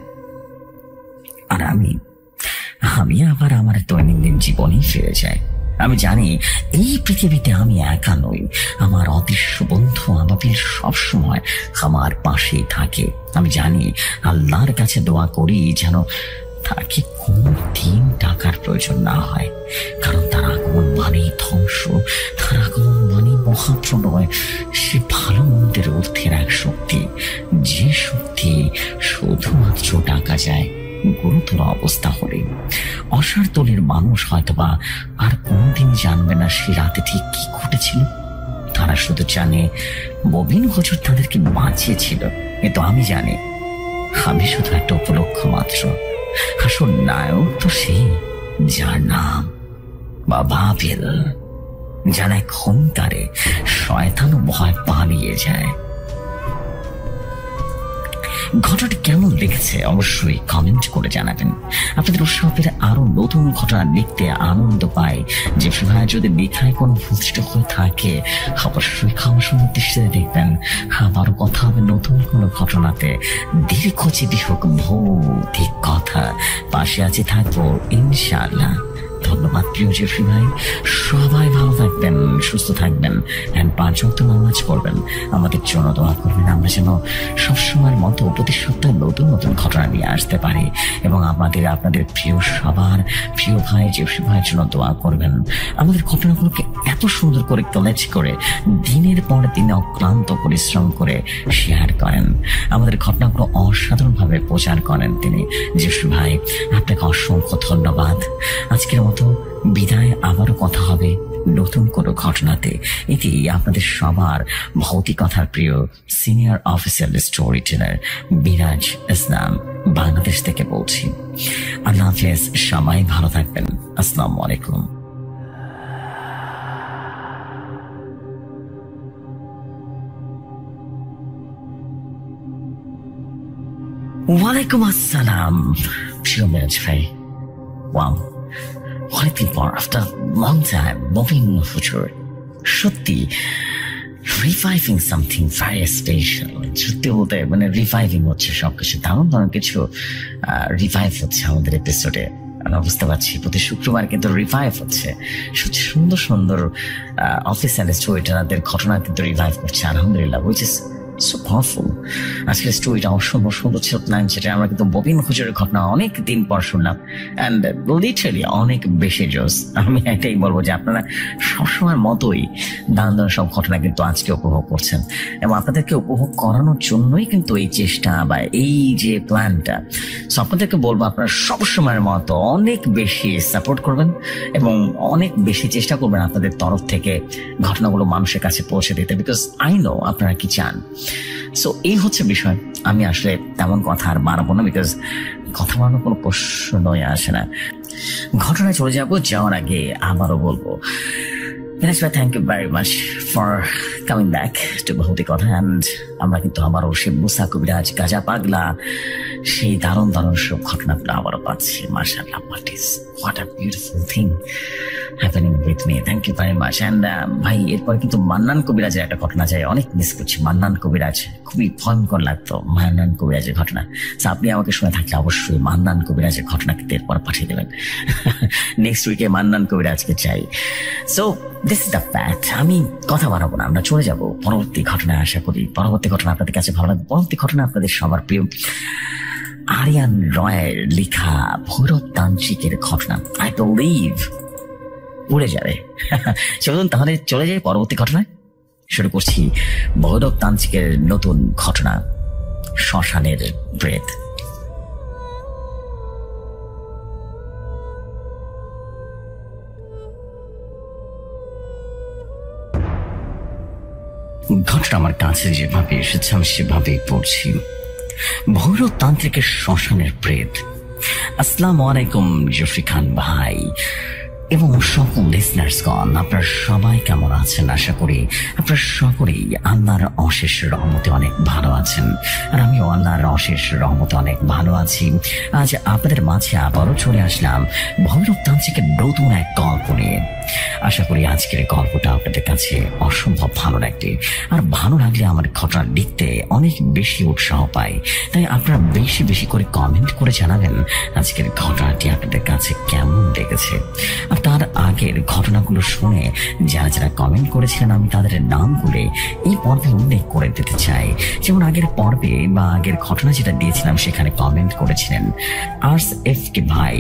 আর আমি আবার আমার দৈনন্দিন জীবনেই ফিরে যাই। আমি জানি এই পৃথিবীতে আমি একা নই। আমার অদৃশ্য বন্ধু আবাবিল সবসময় আমার পাশেই থাকে। আমি জানি, আল্লাহর কাছে দোয়া করি যেন তাকে কোনদিন টাকার প্রয়োজন না হয়, কারণ তার আগমন মানেই ধ্বংস, তার আগমন মানে মহাপ্রলয়। সে ভালো মন্দের ঊর্ধ্বের এক শক্তি, যে শক্তি শুধুমাত্র টাকা যায় গুরুতর অবস্থা হলে। অসার দলের মানুষ হয়তোবা আর কোনদিন জানবে না সে রাতে ঠিক কি ঘটেছিল। তারা শুধু জানে মবিন হুজুর তাদেরকে বাঁচিয়েছিল, কিন্তু আমি জানি আমি শুধু একটা উপলক্ষ মাত্র। আসল নায়ক তো সে, যার নাম আবাবিল, যার এক হুঙ্কারে শয়তান ভয় পালিয়ে যায়। ঘটনাটি কেমন লেগেছে অবশ্যই কমেন্ট করে জানাবেন। আপনাদের উৎসবের আরো নতুন ঘটনা লিখতে আনন্দ পাই। যে ভাই যদি লেখায় কোনো ভুলষ্ট হয়ে থাকে অবশ্যই ক্ষমা সুন্দর দৃষ্টিতে দেখবেন। আবারও কথা হবে নতুন কোনো ঘটনাতে। দীর্ঘজীবী হোক ভৌতিক কথা, পাশে আছে থাকবো ইনশাআল্লাহ। ধন্যবাদ প্রিয় জেফরি ভাই, সবাই ভালো থাকবেন, সুস্থ থাকবেন, এন্ড 5 ওয়াক্ত নামাজ পড়বেন, আমাদের জন্য দোয়া করবেন। আমরা যেন সবসময়ের মতো প্রতি সপ্তাহে নতুন নতুন ঘটনা নিয়ে আসতে পারি এবং আপনাদের প্রিয় সবার প্রিয় ভাই জেফরি ভাইয়ের জন্য দোয়া করবেন। আমাদের ঘটনাগুলোকে এত সুন্দর করে কলেজ করে দিনের পর দিন অক্লান্ত পরিশ্রম করে শেয়ার করেন, আমাদের ঘটনাগুলো অসাধারণভাবে প্রচার করেন তিনি। জেফরি ভাই আপনাকে অসংখ্য ধন্যবাদ। আজকের মতো বিদায়, আবারও কথা হবে নতুন কোনো ঘটনাতে। এটি আপনাদের সবার ভৌতিকতার প্রিয় সিনিয়র অফিসিয়াল স্টোরি টেলার বিরাজ ইসলাম বাংলাদেশ থেকে বলছি। আল্লাহ হাফেজ, সবাই ভালো থাকবেন। আসসালামু আলাইকুম। ওয়ালাইকুম আসসালাম প্রিয় বিরাজ ভাই। ওয়াও, অনেকদিন পর after long time moving future, সত্যি রিভাইভিং সামথিং ভেরি স্পেশাল। সত্যি বলতে মানে রিভাইভিং হচ্ছে সবকিছু, দারুণ দারুণ কিছু রিভাইভ হচ্ছে আমাদের এপিসোডে। আমরা বুঝতে পারছি প্রতি শুক্রবার কিন্তু রিভাইভ হচ্ছে, সবচেয়ে সুন্দর সুন্দর অফিসিয়াল স্টোরি টেলারদের ঘটনা কিন্তু রিভাইভ করছে আলহামদুলিল্লাহ, উইচ ইজ সো পাওয়ারফুল। আজকের স্টোরিটা অসম্ভব সুন্দর ছিল, যেটা আমরা কিন্তু ববিন হুজুরের ঘটনা অনেক দিন পর শুনলাম, অ্যান্ড লিটারালি অনেক বেশি জোস। আমি এটাই বলবো যে আপনারা সবসময়ের মতোই দারুণ দারুণ সব ঘটনা কিন্তু আজকে উপভোগ করছেন এবং আপনাদেরকে উপভোগ করানোর জন্যই কিন্তু এই চেষ্টা বা এই যে প্ল্যানটা। সো আপনাদেরকে বলবো আপনারা সবসময়ের মতো অনেক বেশি সাপোর্ট করবেন এবং অনেক বেশি চেষ্টা করবেন আপনাদের তরফ থেকে ঘটনাগুলো মানুষের কাছে পৌঁছে দিতে, বিকজ আই নো আপনারা কি চান। সো এই হচ্ছে বিষয়। আমি আসলে তেমন কথা আর বাড়াবো না, বিকজ কথা বাড়ানোর কোনো প্রশ্নই আসে না। ঘটনায় চলে যাবো, যাওয়ার আগে আবারও বলবো thank you very much for coming back to Bhoutik Kotha. And আমরা কিন্তু আবারও সেই মুসা কবিরাজ, গাজা পাগলা, সেই দারুণ দারুণ সব ঘটনাগুলো আবারও পাচ্ছি। মাশাআল্লাহ, what a beautiful thing happening with me. Thank you very much. And ভাই এরপর কিন্তু মান্নান কবিরাজের একটা ঘটনা চাই, অনেক মিস করছি মান্নান কবিরাজ, খুবই ভয়ঙ্কর লাগতো মান্নান কবিরাজের ঘটনা। আপনি আমাকে শুনে থাকলে অবশ্যই মান্নান কবিরাজের ঘটনা কিন্তু এরপর পাঠিয়ে দেবেন। নেক্সট উইকে মান্নান কবিরাজকে চাই। So this is the fact. আমি কথা বাড়াবো না, আমরা চলে যাব পরবর্তী ঘটনায়। আশা করি পরবর্তী ঘটনা আপনাদের কাছে ভালো লাগবে। পরবর্তী ঘটনা আপনাদের সবার প্রিয় আরিয়ান রয়ের লেখা ভৈরব তান্ত্রিকের ঘটনা। আই বিলিভ উড়ে যাবে। চলুন তাহলে চলে যাই পরবর্তী ঘটনায়। শুরু করছি ভৈরব তান্ত্রিকের নতুন ঘটনা, শ্মশানের প্রেত। ঘটনা আমার কাছে যেভাবে এসেছে আমি সেভাবেই পড়ছি। ভৈরব তান্ত্রিকের শ্মশানের প্রেত। আসসালামু আলাইকুম জেফরি খান ভাই এবং সকল লিসনার্সগণ, আপনারা সবাই কেমন আছেন? আশা করি আপনারা সকলেই আল্লাহর অশেষ রহমতে অনেক ভালো আছেন, আর আমিও আল্লাহর অশেষ রহমতে অনেক ভালো আছি। আজ আপনাদের মাঝে আবারও চলে আসলাম ভৈরব তান্ত্রিকের নতুন এক গল্প নিয়ে। আশা করি আজকের গল্পটা আপনাদের কাছে অসম্ভব ভালো লাগবে, আর ভালো লাগলে আমার ঘটনা লিখতে অনেক বেশি উৎসাহ পাই। তাই আপনারা বেশি বেশি করে কমেন্ট করে জানাবেন আজকের ঘটনাটি আপনাদের কাছে কেমন লেগেছে। আর তার আগের ঘটনাগুলো শুনে যারা যারা কমেন্ট করেছিলেন আমি তাদের নামগুলো এই পর্বে উল্লেখ করে দিতে চাই। যেমন আগের পর্বে বা আগের ঘটনা যেটা দিয়েছিলাম সেখানে কমেন্ট করেছিলেন আর্স এফ কে ভাই,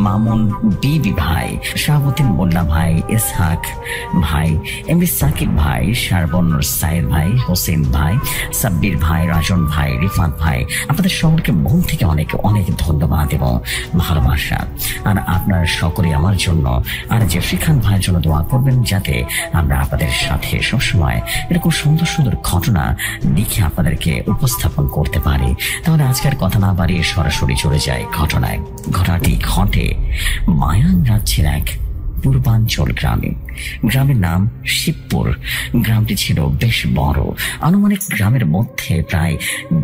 মামুন বিবি ভাই, শাহাবুদ্দিন মোল্লা ভাই, ইসহাক ভাই, এম বি সাকিব ভাই, শারবন সাইদ ভাই, হোসেন ভাই, সাব্বির ভাই, রাজন ভাই, রিফাত ভাই। আপনাদের সকলকে মন থেকে অনেক অনেক ধন্যবাদ এবং ভালোবাসা। আর আপনার সকলে আমার জন্য আর জেফরি খান ভাইয়ের জন্য দোয়া করবেন, যাতে আমরা আপনাদের সাথে সবসময় এরকম সুন্দর সুন্দর ঘটনা লিখে আপনাদেরকে উপস্থাপন করতে পারি। তাহলে আজকের কথা না বাড়িয়ে সরাসরি চলে যায় ঘটনায়। ঘটনাটি ঘটে মায়ান রাজ্যের এক পূর্বাঞ্চল গ্রামে। গ্রামের নাম শিবপুর। গ্রামটি ছিল বেশ বড়। আনুমানিক গ্রামের মধ্যে প্রায়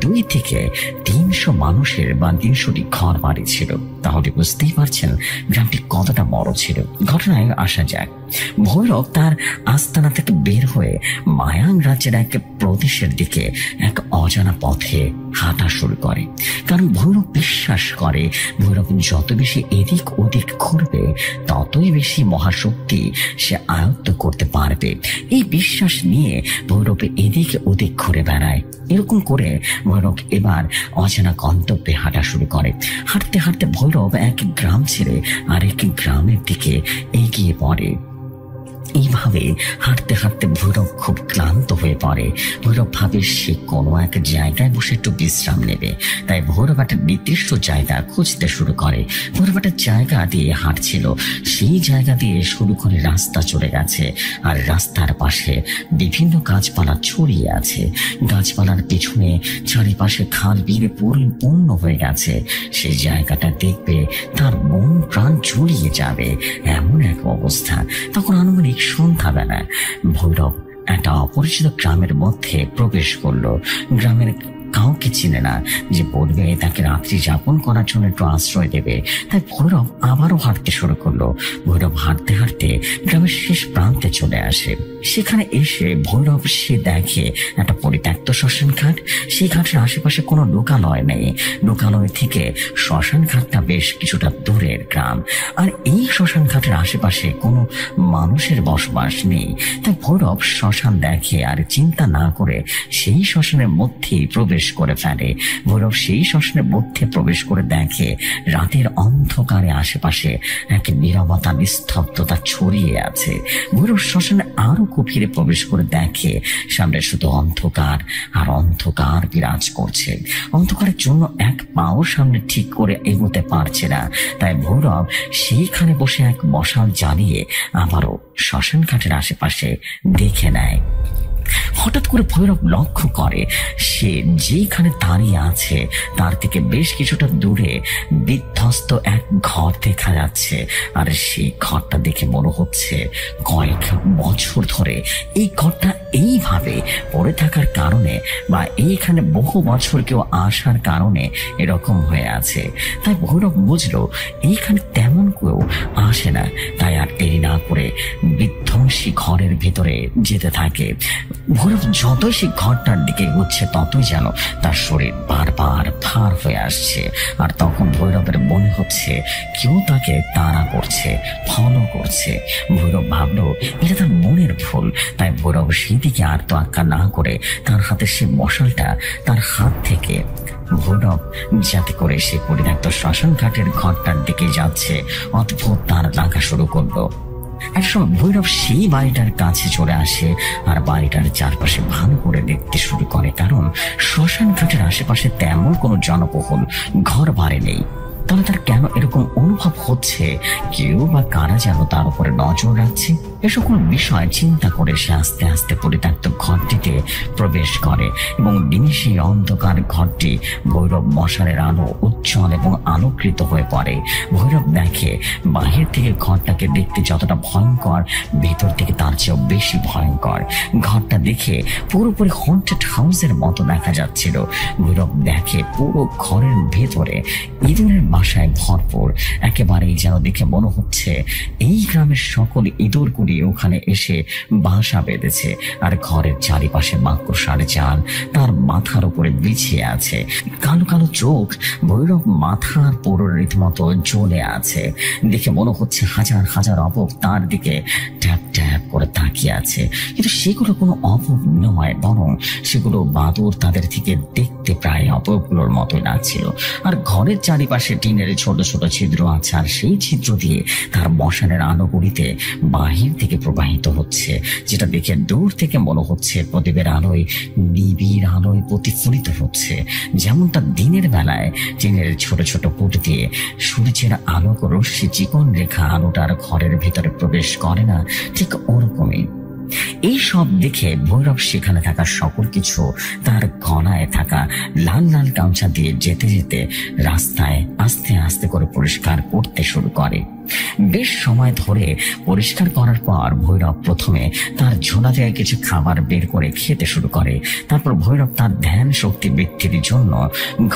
2 থেকে 300 মানুষের বা 300টি ঘর বাড়ি ছিল। তাহলে বুঝতেই পারছেন গ্রামটি কতটা বড় ছিল। ঘটনায় আসা যাক। ভৈরব তার আস্তানা থেকে বের হয়ে মায়াং রাজ্যের এক প্রদেশের দিকে এক অজানা পথে হাঁটা শুরু করে। কারণ ভৈরব বিশ্বাস করে ভৈরব যত বেশি এদিক ওদিক ঘুরবে ততই বেশি মহাশক্তি সে আয়ত্ত করতে পারবে। এই বিশ্বাস নিয়ে ভৈরব এদিক ওদিক ঘুরে বেড়ায়। এরকম করে ভৈরব এবার অজানা গন্তব্যে হাঁটা শুরু করে। হাঁটতে হাঁটতে ভৈরব এক গ্রাম ছেড়ে আরেক গ্রামের দিকে এগিয়ে পড়ে। এইভাবে হাঁটতে হাঁটতে ভৈরব খুব ক্লান্ত হয়ে পড়ে। ভৈরব ভাবে সে কোনো এক জায়গায় বসে একটু বিশ্রাম নেবে। তাই ভৈরব একটা নির্দিষ্ট জায়গা খুঁজতে শুরু করে। ভৈরব একটা জায়গা দিয়ে হাঁটছিল। সেই জায়গা দিয়ে শুরু করে রাস্তা চলে গেছে, আর রাস্তার পাশে বিভিন্ন গাছপালা ছড়িয়ে আছে। গাছপালার পিছনে চারিপাশে খাল বিলে পরিপূর্ণ হয়ে গেছে। সেই জায়গাটা দেখবে তার মন প্রাণ জুড়িয়ে যাবে, এমন এক অবস্থা। তখন আনুমানিক সন্ধ্যাবেলা ভৈরব একটা অপরিচিত গ্রামের মধ্যে প্রবেশ করলো। গ্রামের কাউকে চিনে না যে বলবে তাকে রাত্রি যাপন করার জন্য একটু আশ্রয় দেবে। তাই ভৈরব আবারও হাঁটতে শুরু করলো। ভৈরব হাঁটতে হাঁটতে গ্রামের শেষ প্রান্তে চলে আসে। সেখানে এসে ভৈরব সে দেখে একটা পরিত্যক্ত শ্মশান ঘাট। সেই ঘাটের আশেপাশে কোনো লোকালয় নেই। লোকালয় থেকে শ্মশান ঘাটটা বেশ কিছুটা দূরের গ্রাম, আর এই শ্মশান ঘাটের আশেপাশে কোনো মানুষের বসবাস নেই। তাই ভৈরব শ্মশান দেখে আর চিন্তা না করে সেই শ্মশানের মধ্যেই প্রবেশ করে ফেলে। ভৈরব সেই শ্মশানের মধ্যে প্রবেশ করে দেখে রাতের অন্ধকারে আশেপাশে এক নীরবতা নিস্তব্ধতা ছড়িয়ে আছে। ভৈরব শ্মশানে আরো গভীরে প্রবেশ করে দেখে সামনে শুধু অন্ধকার আর অন্ধকার বিরাজ করছে। অন্ধকারের জন্য এক পাও সামনে ঠিক করে এগোতে পারছে না। তাই ভৈরব সেইখানে বসে এক মশাল জ্বালিয়ে আবারও শ্মশান ঘাটের আশেপাশে দেখে নেয়। হঠাৎ করে ভৈরব লক্ষ্য করে সে যেখানে দাঁড়িয়ে আছে তার থেকে বেশ কিছুটা দূরে বিধ্বস্ত এক ঘর দেখা যাচ্ছে। আর সেই ঘরটা দেখে মনে হচ্ছে কয়েক বছর ধরে এই ঘরটা এইভাবে পড়ে থাকার কারণে বা এইখানে বহু বছর কেউ আসার কারণে এরকম হয়ে আছে। তাই ভৈরব বুঝলো এইখানে তেমন কেউ আসে না। তাই আর দেরি না করে বিধ্বংসী ঘরের ভিতরে যেতে থাকে। ভৈরব যতই সেই ঘরটার দিকে এগোচ্ছে ততই যেন তার শরীর বারবার ভার হয়ে আসছে। আর তখন ভৈরবের মনে হচ্ছে কেউ তাকে তাড়া করছে, ফলো করছে। ভৈরব ভাবলো এটা তার মনের ভুল। তাই ভৈরব সেই দিকে আর তোয়াক্কা না করে তার হাতে সে মশালটা তার হাত থেকে ভৈরব যাতে করে সে পরিত্যক্ত শ্মশান ঘাটের ঘরটার দিকে যাচ্ছে অদ্ভুত তার লাগা শুরু করলো। একসময় ভৈরব সেই বাড়িটার কাছে চলে আসে আর বাড়িটার চারপাশে ভালো করে দেখতে শুরু করে। কারণ শ্মশান ঘাটের আশেপাশে তেমন কোনো জনবহুল ঘর বাড়ি নেই। তাহলে তার কেন এরকম অনুভব হচ্ছে কেউ বা কারা যেন তার উপরে নজর রাখছে? এ সকল বিষয় চিন্তা করে সে আস্তে আস্তে পরিত্যক্ত ঘরটিতে প্রবেশ করে এবং দিনে সেই অন্ধকার ঘরটি ভৈরব মশালের আলো উজ্জ্বল এবং আলোকৃত হয়ে পড়ে। ভৈরব দেখে বাহির থেকে ঘরটাকে দেখতে যতটা ভয়ঙ্কর ভেতর থেকে তার চেয়েও বেশি ভয়ঙ্কর। ঘরটা দেখে পুরোপুরি হন্টেড হাউসের মতো দেখা যাচ্ছিল। ভৈরব দেখে পুরো ঘরের ভেতরে ইঁদুরের বাসায় ভরপুর। একেবারেই যেন দেখে মনে হচ্ছে এই গ্রামের সকল ইঁদুরগুলি ওখানে এসে বাসা বেঁধেছে। আর ঘরের চারিপাশে মাকড়সার জাল তার মাথার উপরে বিছিয়ে আছে। কালো কালো চোখ ভৈরব মাথার পুরো রীতিমতো জ্বলে আছে। দেখে মনে হচ্ছে হাজার হাজার অবক তার দিকে ট্যাপ ট্যাপ করে তাকিয়ে আছে। কিন্তু সেগুলো কোনো অবক নয়, বরং সেগুলো বাদুর তাদের থেকে দেখতে প্রায় অবকগুলোর মতোই লাগছিল। আর ঘরের চারিপাশে টিনের ছোট ছোট ছিদ্র আছে, আর সেই ছিদ্র দিয়ে তার মশালের আলোগুলিতে বাহির থেকে প্রবাহিত হচ্ছে, যেটা দেখে দূর থেকে মনে হচ্ছে প্রদীপের আলোয় নিবিড় আলোয় প্রতিফলিত হচ্ছে। যেমনটা দিনের বেলায় টিনের ছোট ছোট পুট দিয়ে সূর্যের আলোক রশ্মি চিকন রেখা আলোটার ঘরের ভিতরে প্রবেশ করে না, ঠিক ওরকমই। এই সব দেখে ভৈরব সেখানে থাকা সকল কিছু তার গলায় থাকা লাল লাল গামছা দিয়ে যেতে যেতে রাস্তায় আস্তে আস্তে করে পরিষ্কার করতে শুরু করে। বেশ সময় ধরে পরিষ্কার করার পর ভৈরব প্রথমে তার ঝোলা থেকে কিছু খাবার বের করে খেতে শুরু করে। তারপর ভৈরব তার ধ্যান শক্তি বৃদ্ধির জন্য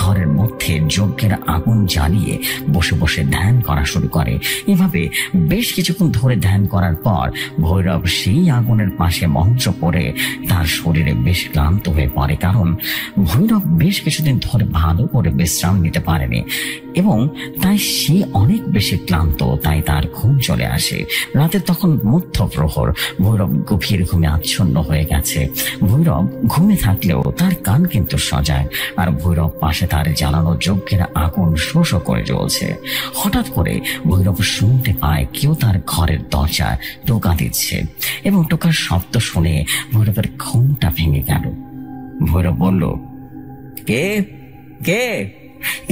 ঘরের মধ্যে যজ্ঞের আগুন জ্বালিয়ে বসে বসে ধ্যান করা শুরু করে। এভাবে বেশ কিছুক্ষণ ধরে ধ্যান করার পর ভৈরব সেই আগুনের পাশে মঞ্চ পড়ে তার শরীরে বেশ ক্লান্ত হয়ে পড়ে, কারণ ভৈরব বেশ কিছুদিন ধরে ভালো করে বিশ্রাম নিতে পারেনি এবং তাই সে অনেক বেশি ক্লান্ত। তাই তার ঘুম চলে আসে। রাতে তখন মধ্যপ্রহর, ভৈরব গভীর ঘুমে আচ্ছন্ন হয়ে গেছে। ভৈরব ঘুমে থাকলেও তার কান কিন্তু সজাগ, আর ভৈরব পাশে তার জ্বালানো যজ্ঞের আগুন শো শো করে জ্বলছে। হঠাৎ করে ভৈরব শুনতে পায় কেউ তার ঘরের দরজায় টোকা দিচ্ছে এবং টোকার শব্দ শুনে ভৈরবের ঘুমটা ভেঙে গেল। ভৈরব বলল, কে কে?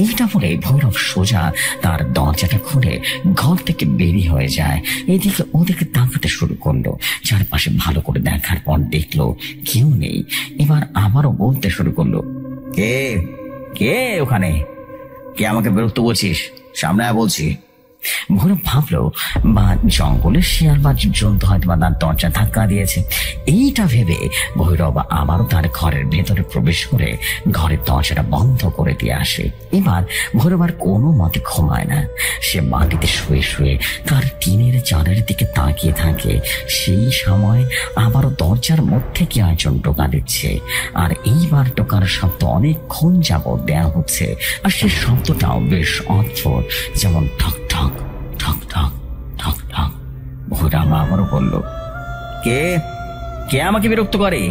এইটা বলে ভৈরব সোজা তার দরজাটা খুলে ঘর থেকে বেরিয়ে হয়ে যায়। এদিকে ওদিকে তাকাতে শুরু করলো। চারপাশে ভালো করে দেখার পর দেখলো কেউ নেই। এবার আবারও বলতে শুরু করলো, কে কে ওখানে? কে আমাকে বিরক্ত করছিস? সামনে আয় বলছি। ভৈরব ভাবলো বা জঙ্গলের শিয়াল বা জন্তু হয়তো বা তার দরজা ধাক্কা দিয়েছে। এইটা ভেবে ভৈরব আবারও তার ঘরের ভেতরে প্রবেশ করে ঘরের দরজাটা বন্ধ করে দিয়ে আসে। এবার ভৈরব আর কোনো মতে ঘুমায় না। সে মাটিতে শুয়ে শুয়ে তার টিনের চালের দিকে তাকিয়ে থাকে। সেই সময় আবারও দরজার মধ্যে কি একজন টোকা দিচ্ছে, আর এইবার টোকার শব্দ অনেকক্ষণ যাবৎ দেয়া হচ্ছে, আর সে শব্দটাও বেশ অদ্ভুত, যেমন ঠক ঠক ঠক ঠক ঠক ঠক। ভৈরব আবারও বলল, কে কে আমাকে বিরক্ত করে?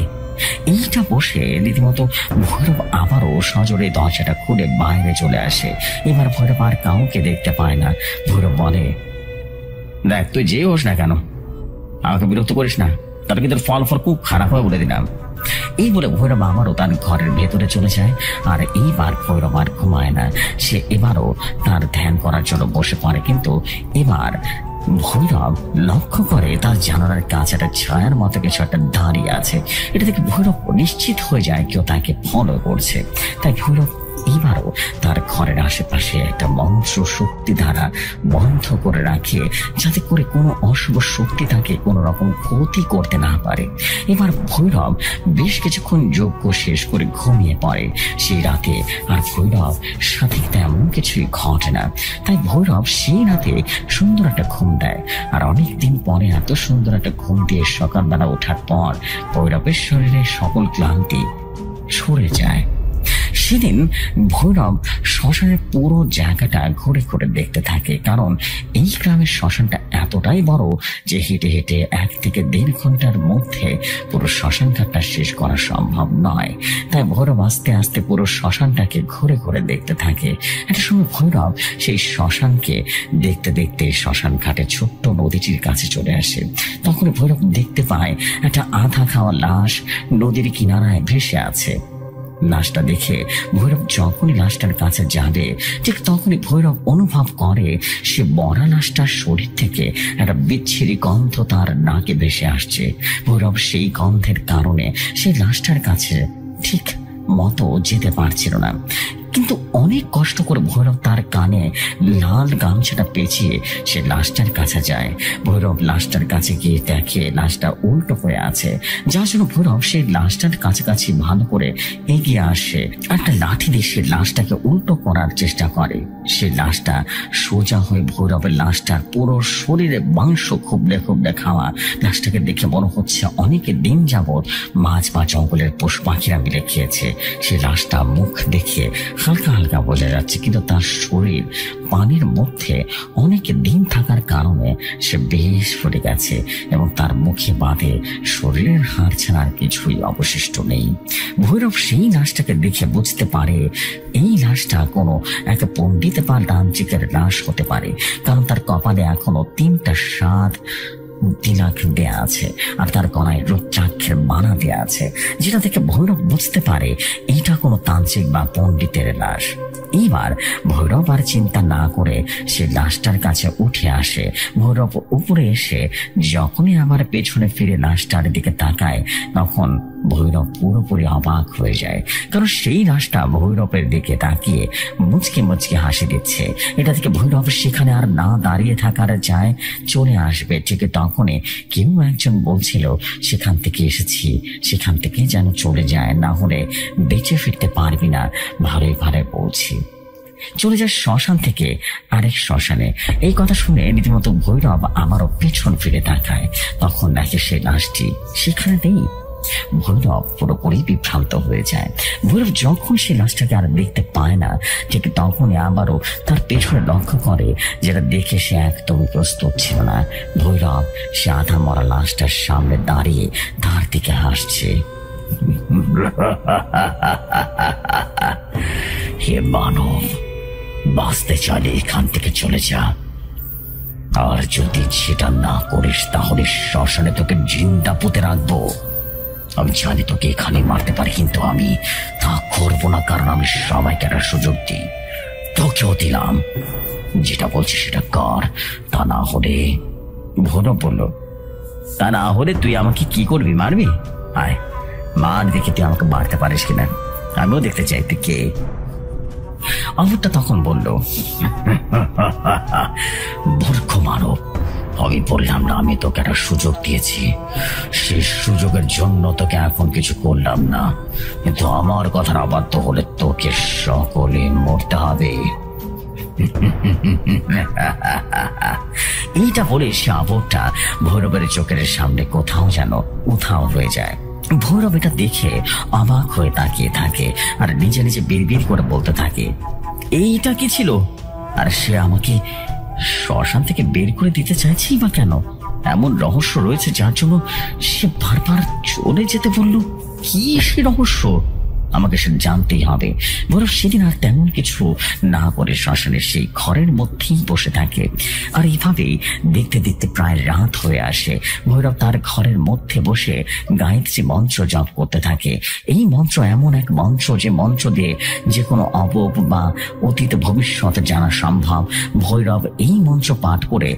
এইটা বসে রীতিমতো ভৈরব আবারও সজোরে দরজাটা খুলে বাইরে চলে আসে। এবার ভৈরব আর কাউকে দেখতে পায় না। ভৈরব বলে, দেখ তুই যে হোস না কেন, আমাকে বিরক্ত করিস না, তার কিন্তু ফল খুব খারাপ হয় বলে দিলাম। এই বলে ভৈরব আবারও তার ঘরের ভেতরে চলে যায়। আর এইবার ভৈরব আর ঘুমায় না। সে এবারও তার ধ্যান করার জন্য বসে পড়ে। কিন্তু এবার ভৈরব লক্ষ্য করে তার জানালার কাছে একটা ছায়ার মতো কিছু একটা দাঁড়িয়ে আছে। এটা থেকে ভৈরব নিশ্চিত হয়ে যায় কেউ তাকে ফলো করছে। তাই ভৈরব এবারও তার ঘরের আশেপাশে একটা মন্ত্র শক্তি দ্বারা বন্ধ করে রাখে, যাতে করে কোনো অশুভ শক্তি তাকে কোনো রকম ক্ষতি করতে না পারে। এবার ভৈরব বেশ কিছুক্ষণ যজ্ঞ শেষ করে ঘুমিয়ে পড়ে। সেই রাতে আর ভৈরব সাথে তেমন কিছুই ঘটে না। তাই ভৈরব সেই রাতে সুন্দর একটা ঘুম দেয়। আর অনেকদিন পরে এত সুন্দর একটা ঘুম দিয়ে সকালবেলা ওঠার পর ভৈরবের শরীরে সকল ক্লান্তি সরে যায়। সেদিন ভৈরব শ্মশানের পুরো জায়গাটা ঘুরে ঘুরে দেখতে থাকে, কারণ এই গ্রামের শ্মশানটা এতটাই বড় যে হেঁটে হেঁটে 1 থেকে 1.5 ঘন্টার মধ্যে পুরো শ্মশান ঘাটটা শেষ করা সম্ভব নয়। তাই ভৈরব আস্তে আস্তে পুরো শ্মশানটাকে ঘুরে ঘুরে দেখতে থাকে। একটা সময় ভৈরব সেই শ্মশানকে দেখতে দেখতে শ্মশান ঘাটে ছোট্ট নদীটির কাছে চলে আসে। তখন ভৈরব দেখতে পায় একটা আধা খাওয়া লাশ নদীর কিনারায় ভেসে আছে। লাশটা দেখে ভৈরব যখনই লাশটার কাছে যাবে, ঠিক তখনই ভৈরব অনুভব করে সে মরা লাশটার শরীর থেকে একটা বিচ্ছিরি গন্ধ তার নাকে ভেসে আসছে। ভৈরব সেই গন্ধের কারণে সেই লাশটার কাছে ঠিক মতো যেতে পারছিল না। কিন্তু অনেক কষ্ট করে ভৈরব তার কানে লাল গামছাটা পেঁচিয়ে সে লাশটার কাছে যায়। ভৈরব লাশটার কাছে গিয়ে দেখে লাশটা উল্টো হয়ে আছে, যার জন্য ভৈরব সেই লাশটার কাছাকাছি ভালো করে এগিয়ে আসে। একটা লাঠি দিয়ে সে লাশটাকে উল্টো করার চেষ্টা করে। সে লাশটা সোজা হয়ে ভৈরবের লাশটার পুরো শরীরে মাংস খুবলে খুবলে খাওয়া। লাশটাকে দেখে মনে হচ্ছে অনেকে দিন যাবৎ মাছ বা জঙ্গলের পশু পাখিরা মিলে খেয়েছে। সে লাশটা মুখ দেখে হালকা হালকা বোঝা যাচ্ছে, কিন্তু তার শরীর পানির মধ্যে অনেক দিন থাকার কারণে সে বেশ ফুটে গেছে এবং তার মুখে বাঁধে শরীরের হাড় ছাড়া আর কিছুই অবশিষ্ট নেই। ভৈরব সেই লাশটাকে দেখে বুঝতে পারে এই লাশটা কোনো এক পণ্ডিত বা তান্ত্রিকের লাশ হতে পারে, কারণ তার কপালে এখনো 3টা সাত তিলক দেয়া আছে আর তার গলায় রুদ্রাক্ষের মালা দেয়া আছে, যেটা থেকে ভৈরব বুঝতে পারে এইটা কোনো তান্ত্রিক বা পণ্ডিতের লাশ। এইবার ভৈরব আর চিন্তা না করে সে লাশটার কাছে উঠে আসে। ভৈরব উপরে এসে যখনই আবার পেছনে ফিরে লাশটার দিকে তাকায়, তখন ভৈরব পুরোপুরি অবাক হয়ে যায়, কারণ সেই লাশটা ভৈরবের দিকে তাকিয়ে মুচকে মুচকে হাসি দিচ্ছে। এটা থেকে ভৈরব সেখানে আর না দাঁড়িয়ে থাকার যায়, চলে আসবে। ঠিক তখনই কেউ একজন বলছিল, সেখান থেকে এসেছি, সেখান থেকে যেন চলে যায়, না হলে বেঁচে ফিরতে পারবি না, ভালোই ভালো বলছি। চলে যায় শ্মশান থেকে আরেক শ্মশানে। এই কথা শুনে রীতিমতো ভৈরব আমারও পেছন ফিরে তাকায়। তখন দেখে সেই লাশটি সেখানে নেই। ভৈরব পুরোপুরি বিভ্রান্ত হয়ে যায়। ভৈরব যখন সেই লাশটাকে আর দেখতে পায় না, ঠিক তখনই আবারও তার পেছনে লক্ষ্য করে, যেটা দেখে সে একদমই প্রস্তুত ছিল না। ভৈরব সে আধা মরা লাশটার সামনে দাঁড়িয়ে তার দিকে হাসছে। হে মানব, বাঁচতে চাইলে এখান থেকে চলে যা, আর যদি সেটা না করিস তাহলে শ্মশানে তোকে জিন্দা পুঁতে রাখবো। আমি জানি তোকে এখানে মারতে পারি, কিন্তু আমি তা করবো না, কারণ আমি সবাইকে একটা সুযোগ দিই, তোকেও দিলাম। যেটা বলছি সেটা কর, তা না হলে। ভৈরব বলল, তা না হলে তুই আমাকে কি করবি? মারবি? আয় মার, দেখে তুই আমাকে মারতে পারিস কিনা, আমিও দেখতে চাই তুই কে। অমরটা তখন বলল, মূর্খ মানব, আমি বললাম না আমি তোকে একটা সুযোগ দিয়েছি, সেই সুযোগের জন্য তোকে এখন কিছু করলাম না, কিন্তু আমার কথার অবাধ্য হলে তোকে সকলে মরতে হবে। এইটা বলে সে আবরটা ভৈরবের চোখের সামনে কোথাও যেন উধাও হয়ে যায়। ভৈরব এটা দেখে অবাক হয়ে তাকিয়ে থাকে আর নিজে নিজে বিড়বিড় করে বলতে থাকে, এইটা কি ছিল? আর সে আমাকে শ্মশান থেকে বের করে দিতে চাইছি বা কেন? এমন রহস্য রয়েছে যার জন্য সে বারবার চলে যেতে বলল। কি সে রহস্য? আমাকে সে জানতেই হবে। ভৈরব সেদিন আর তেমন কিছু না করে শ্মশানের সেই ঘরের মধ্যেই বসে থাকে। আর এইভাবেই দেখতে দেখতে প্রায় রাত হয়ে আসে। ভৈরব তার ঘরের মধ্যে বসে গায়ত্রী মন্ত্র জপ করতে থাকে। এই মন্ত্র এমন এক মন্ত্র যে মন্ত্র দিয়ে যে কোনো অবব বা অতীত ভবিষ্যৎ জানা সম্ভব। ভৈরব এই মন্ত্র পাঠ করে,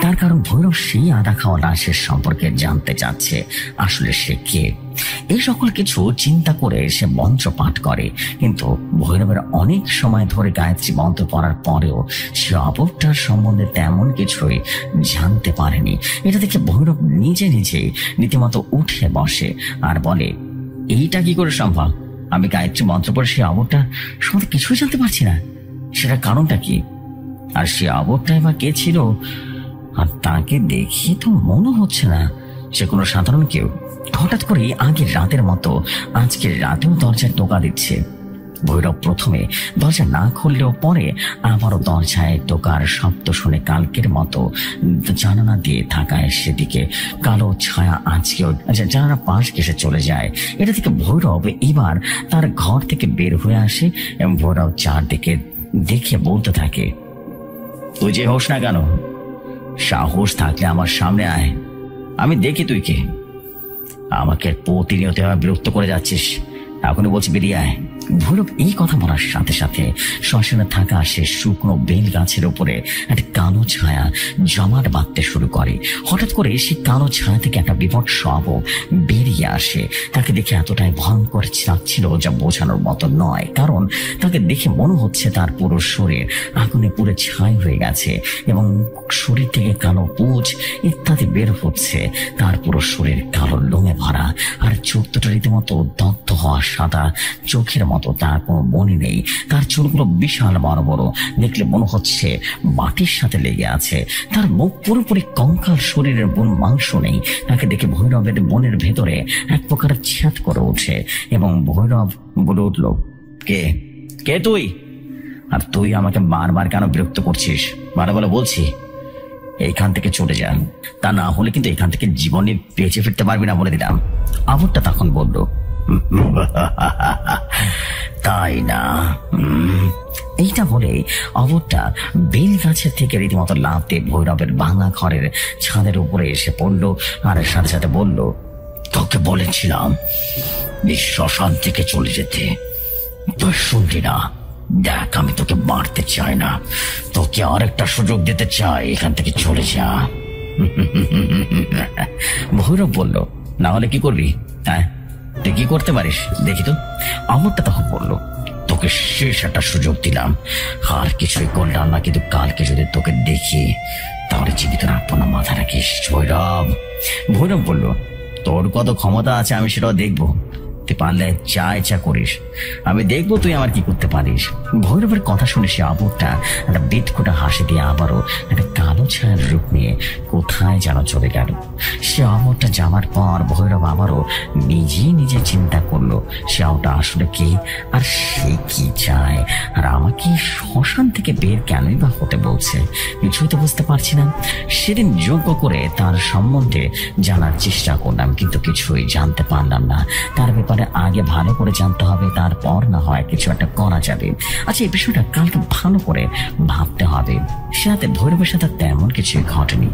তার কারণ ভৈরব সেই আদা খাওয়া লাশের সম্পর্কে জানতে চাচ্ছে, আসলে সে কে। এই সকল কিছু চিন্তা করে সে মন্ত্র পাঠ করে, কিন্তু ভৈরবের অনেক সময় ধরে গায়ত্রী মন্ত্র পড়ার পরেও সে অববটার সম্বন্ধে তেমন কিছুই জানতে পারেনি। এটা দেখে ভৈরব নিজে নিজেই রীতিমতো উঠে বসে আর বলে, এইটা কি করে সম্ভব? আমি গায়ত্রী মন্ত্র পড়ে সে অববটার সম্বন্ধে কিছুই জানতে পারছি না, সেটার কারণটা কি? আর সে অববটাই বা কে ছিল? আর তাকে দেখে তো মনে হচ্ছে না সে কোনো সাধারণ কেউ। হঠাৎ করে আগের রাতের মতো আজকের রাতেও দরজায় টোকা দিচ্ছে। ভৈরব প্রথমে দরজা না খুললেও পরে আবারও দরজায় টোকার শব্দ শুনে কালকের মতো জানালা দিয়ে থাকায় সেদিকে কালো ছায়া আজকেও জানালা পাশ ঘেসে চলে যায়। এটা থেকে ভৈরব এবার তার ঘর থেকে বের হয়ে আসে এবং ভৈরব চারদিকে দেখে বলতে থাকে, তুই যে হোস না কেন, সাহস থাকলে আমার সামনে আয়, আমি দেখি তুই কে। আমাকে প্রতিনিয়ত বিরক্ত করে যাচ্ছিস, এখনই বলছি বেরিয়ে আয়। ভৈরব এই কথা বলার সাথে সাথে শ্মশানে থাকা সে শুকনো বেল গাছের উপরে একটা কালো ছায়া জমাট বাঁধতে শুরু করে। হঠাৎ করে সেই কালো ছায়া থেকে একটা বিভৎস অবয়ব বেরিয়ে আসে। তাকে দেখে এতটাই ভয়ঙ্কর লাগছিল যা বোঝানোর মতো নয়, কারণ তাকে দেখে মনে হচ্ছে তার পুরো শরীর আগুনে পুরো ছাই হয়ে গেছে এবং শরীর থেকে কালো পুঁজ ইত্যাদি বের হচ্ছে। তার পুরো শরীর কালো লোমে ভরা আর চোখ দুটো রীতিমতো দগ্ধ হওয়া সাদা চোখের মতো, তার কোনো মনে নেই। তার চুলগুলো বিশাল বড় বড়, দেখলে মনে হচ্ছে মাটির সাথে লেগে আছে। তার মুখ পুরোপুরি কঙ্কাল, শরীরের বোন মাংস নেই। তাকে দেখে ভৈরবের মনের ভেতরে এক প্রকার ছ্যাদ করে ওঠে এবং ভৈরব বলে উঠল, কে কে তুই? আর তুই আমাকে বারবার কেন বিরক্ত করছিস? বারে বলে বলছি এইখান থেকে চলে যান, তা না হলে কিন্তু এখান থেকে জীবনে বেঁচে ফিরতে পারবি না, বলে দিলাম। আবরটা তখন বলল, তাই না? এইটা বলে অবরটা বেল গাছের থেকে রীতিমতো লাফ দিয়ে ভৈরবের ভাঙা ঘরের ছাদের উপরে এসে পড়ল আর সাথে সাথে বলল, তোকে বলেছিলাম শ্মশান থেকে চলে যেতে, তুই শুনলি না? দেখ, আমি তোকে মারতে চাই না, তোকে আরেকটা সুযোগ দিতে চাই, এখান থেকে চলে যা। ভৈরব বলল, না হলে কি করবি? হ্যাঁ, তুই কি করতে পারিস দেখি তো। অমরটা তখন বলল, তোকে শেষ একটা সুযোগ দিলাম, আর কিছুই করলাম না, কিন্তু কালকে যদি তোকে দেখি তাহলে জীবিত রাখবো না, মাথা রাখিস। ভৈরব বলল, তোর কত ক্ষমতা আছে আমি সেটাও দেখবো, তুই পারলে যা ইচ্ছা করিস, আমি দেখবো তুই আমার কি করতে পারিস। ভৈরবের কথা শুনে সে অমরটা একটা বিটকোটা হাসি দিয়ে আবারও একটা কালো ছায়ার রূপ নিয়ে কোথায় যেন চলে গেল। সে অমরটা যাওয়ার পর ভৈরব আবারও নিজে চিন্তা করলো, সে ওটা আসলে কি, আর সে কি চায়, আর আমাকে শ্মশান থেকে বের কেনই বা হতে বলছে, কিছুই তো বুঝতে পারছি না। সেদিন যোগ্য করে তার সম্বন্ধে জানার চেষ্টা করলাম, কিন্তু কিছুই জানতে পারলাম না। তার ব্যাপারে আগে ভালো করে জানতে হবে, তারপর না হয় কিছু একটা করা যাবে। আচ্ছা, এই বিষয়টা কালকে ভালো করে ভাবতে হবে। সে রাতে ভৈরবের সাথে তেমন কিছুই ঘটেনি।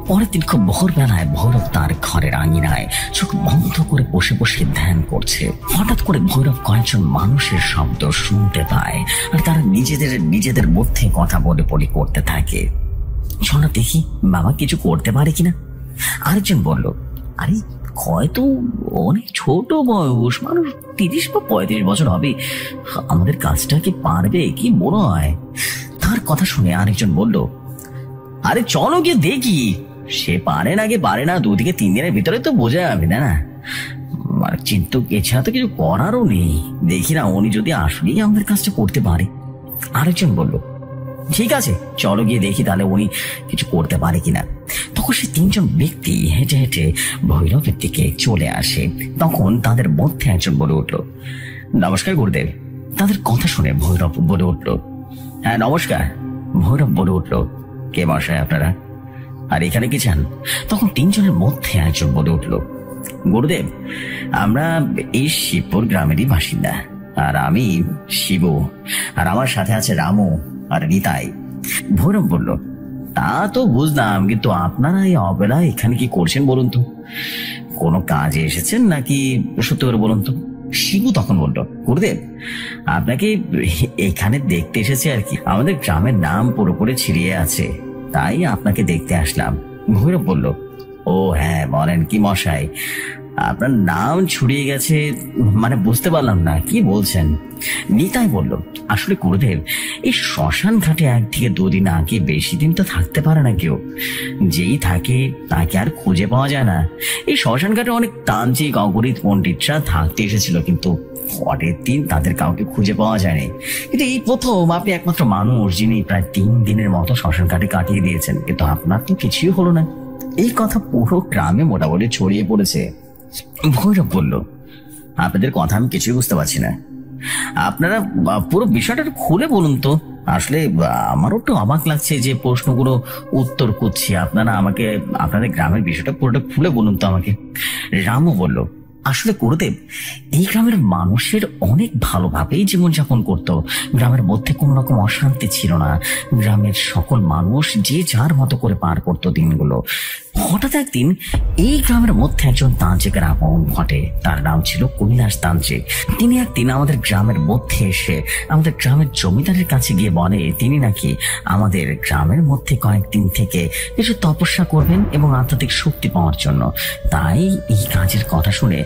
পরের দিন খুব ভোরবেলায় ভৈরব তার ঘরের আঙিনায় চোখ বন্ধ করে বসে বসে ধ্যান করছে। হঠাৎ করে ভৈরব কয়েকজন মানুষের শব্দ শুনতে পায়, আর তারা নিজেদের মধ্যে কথা বলে করতে থাকে। শোনা দেখি বাবা কিছু করতে পারে কিনা। আরেকজন বলল, আরে হয়তো অনেক ছোট বয়স, মানুষ 30 বা 35 বছর হবে, আমাদের কাজটা কি পারবে কি মনে হয়? তার কথা শুনে আরেকজন বলল, আরে চলো গিয়ে দেখি, সে পারে না কি পারে না 2 থেকে 3 দিনের ভিতরে তো বোঝা যাবে, না না? কিন্তু এছাড়া তো কিছু করারও নেই, দেখি না উনি যদি আসলেই আমাদের কাজটা করতে পারে। আরেকজন বলল, ঠিক আছে চলো গিয়ে দেখি তাহলে উনি কিছু করতে পারে কিনা। তখন সে 3 জন ব্যক্তি হেঁটে হেঁটে ভৈরবের দিকে চলে আসে। তখন তাদের মধ্যে একজন বলে উঠল, নমস্কার গুরুদেব। তাদের কথা শুনে ভৈরব বলে উঠল, হ্যাঁ নমস্কার। ভৈরব বলে উঠল, কে মশাই আপনারা, আর এখানে কি চান? তখন 3 জনের মধ্যে একজন বলে উঠল, গুরুদেব আমরা এই শিবপুর গ্রামেরই বাসিন্দা, আর আমি শিবু, আর আমার সাথে আছে রামু আর নিতাই। ভৈরব বলল, তা তো বুঝলাম, কিন্তু আপনারা এই অবেলায় এখানে কি করছেন বলুন তো? কোনো কাজে এসেছেন নাকি সত্যি করে বলুন তো? শিবু তখন বলল, গুরুদেব আপনাকে এখানে দেখতে এসেছে আর কি, আমাদের গ্রামের নাম পুরোপুরি ছিড়িয়ে আছে, তাই আপনাকে দেখতে আসলাম। ভৈরব বলল, ও হ্যাঁ বলেন কি মশাই, আপনার নাম ছড়িয়ে গেছে মানে বুঝতে পারলাম না, কি বলছেন? নিতাই বলল, আসলে গুরুদেব এই শ্মশান ঘাটে 1 থেকে 2 দিন আগে বেশি দিন তো থাকতে পারে না কেউ, যেই থাকে তাকে আর খুঁজে পাওয়া যায় না। এই শ্মশান ঘাটে অনেক তান্ত্রিক অগণিত পণ্ডিতরা থাকতে এসেছিল, কিন্তু পরের দিন তাদের কাউকে খুঁজে পাওয়া যায়নি। কিন্তু এই প্রথম আপনি একমাত্র মানুষ যিনি প্রায় 3 দিনের মতো শ্মশান ঘাটে কাটিয়ে দিয়েছেন, কিন্তু আপনার তো কিছুই হলো না। এই কথা পুরো গ্রামে মোটামুটি ছড়িয়ে পড়েছে। ভৈরব বলল, আপনাদের কথা আমি কিছুই বুঝতে পারছি না, আপনারা পুরো বিষয়টা খুলে বলুন তো। আসলে আমারও একটু অবাক লাগছে যে প্রশ্নগুলো উত্তর করছি, আপনারা আমাকে আপনাদের গ্রামের বিষয়টা পুরোটা খুলে বলুন তো আমাকে। রামু বলল, আসলে গুরুদেব এই গ্রামের মানুষের অনেক ভালোভাবেই জীবনযাপন করত, গ্রামের মধ্যে কোনো রকম অশান্তি ছিল না, গ্রামের সকল মানুষ যে যার মতো করে পার করত দিনগুলো। হঠাৎ একদিন এই গ্রামের মধ্যে একজন তান্ত্রিকের আগমন ঘটে, তার নাম ছিল কৈলাস তান্ত্রিক। তিনি একদিন আমাদের গ্রামের মধ্যে এসে আমাদের গ্রামের জমিদারের কাছে গিয়ে বলে তিনি নাকি আমাদের গ্রামের মধ্যে কয়েকদিন থেকে কিছু তপস্যা করবেন এবং আধ্যাত্মিক শক্তি পাওয়ার জন্য। তাই এই কাজের কথা শুনে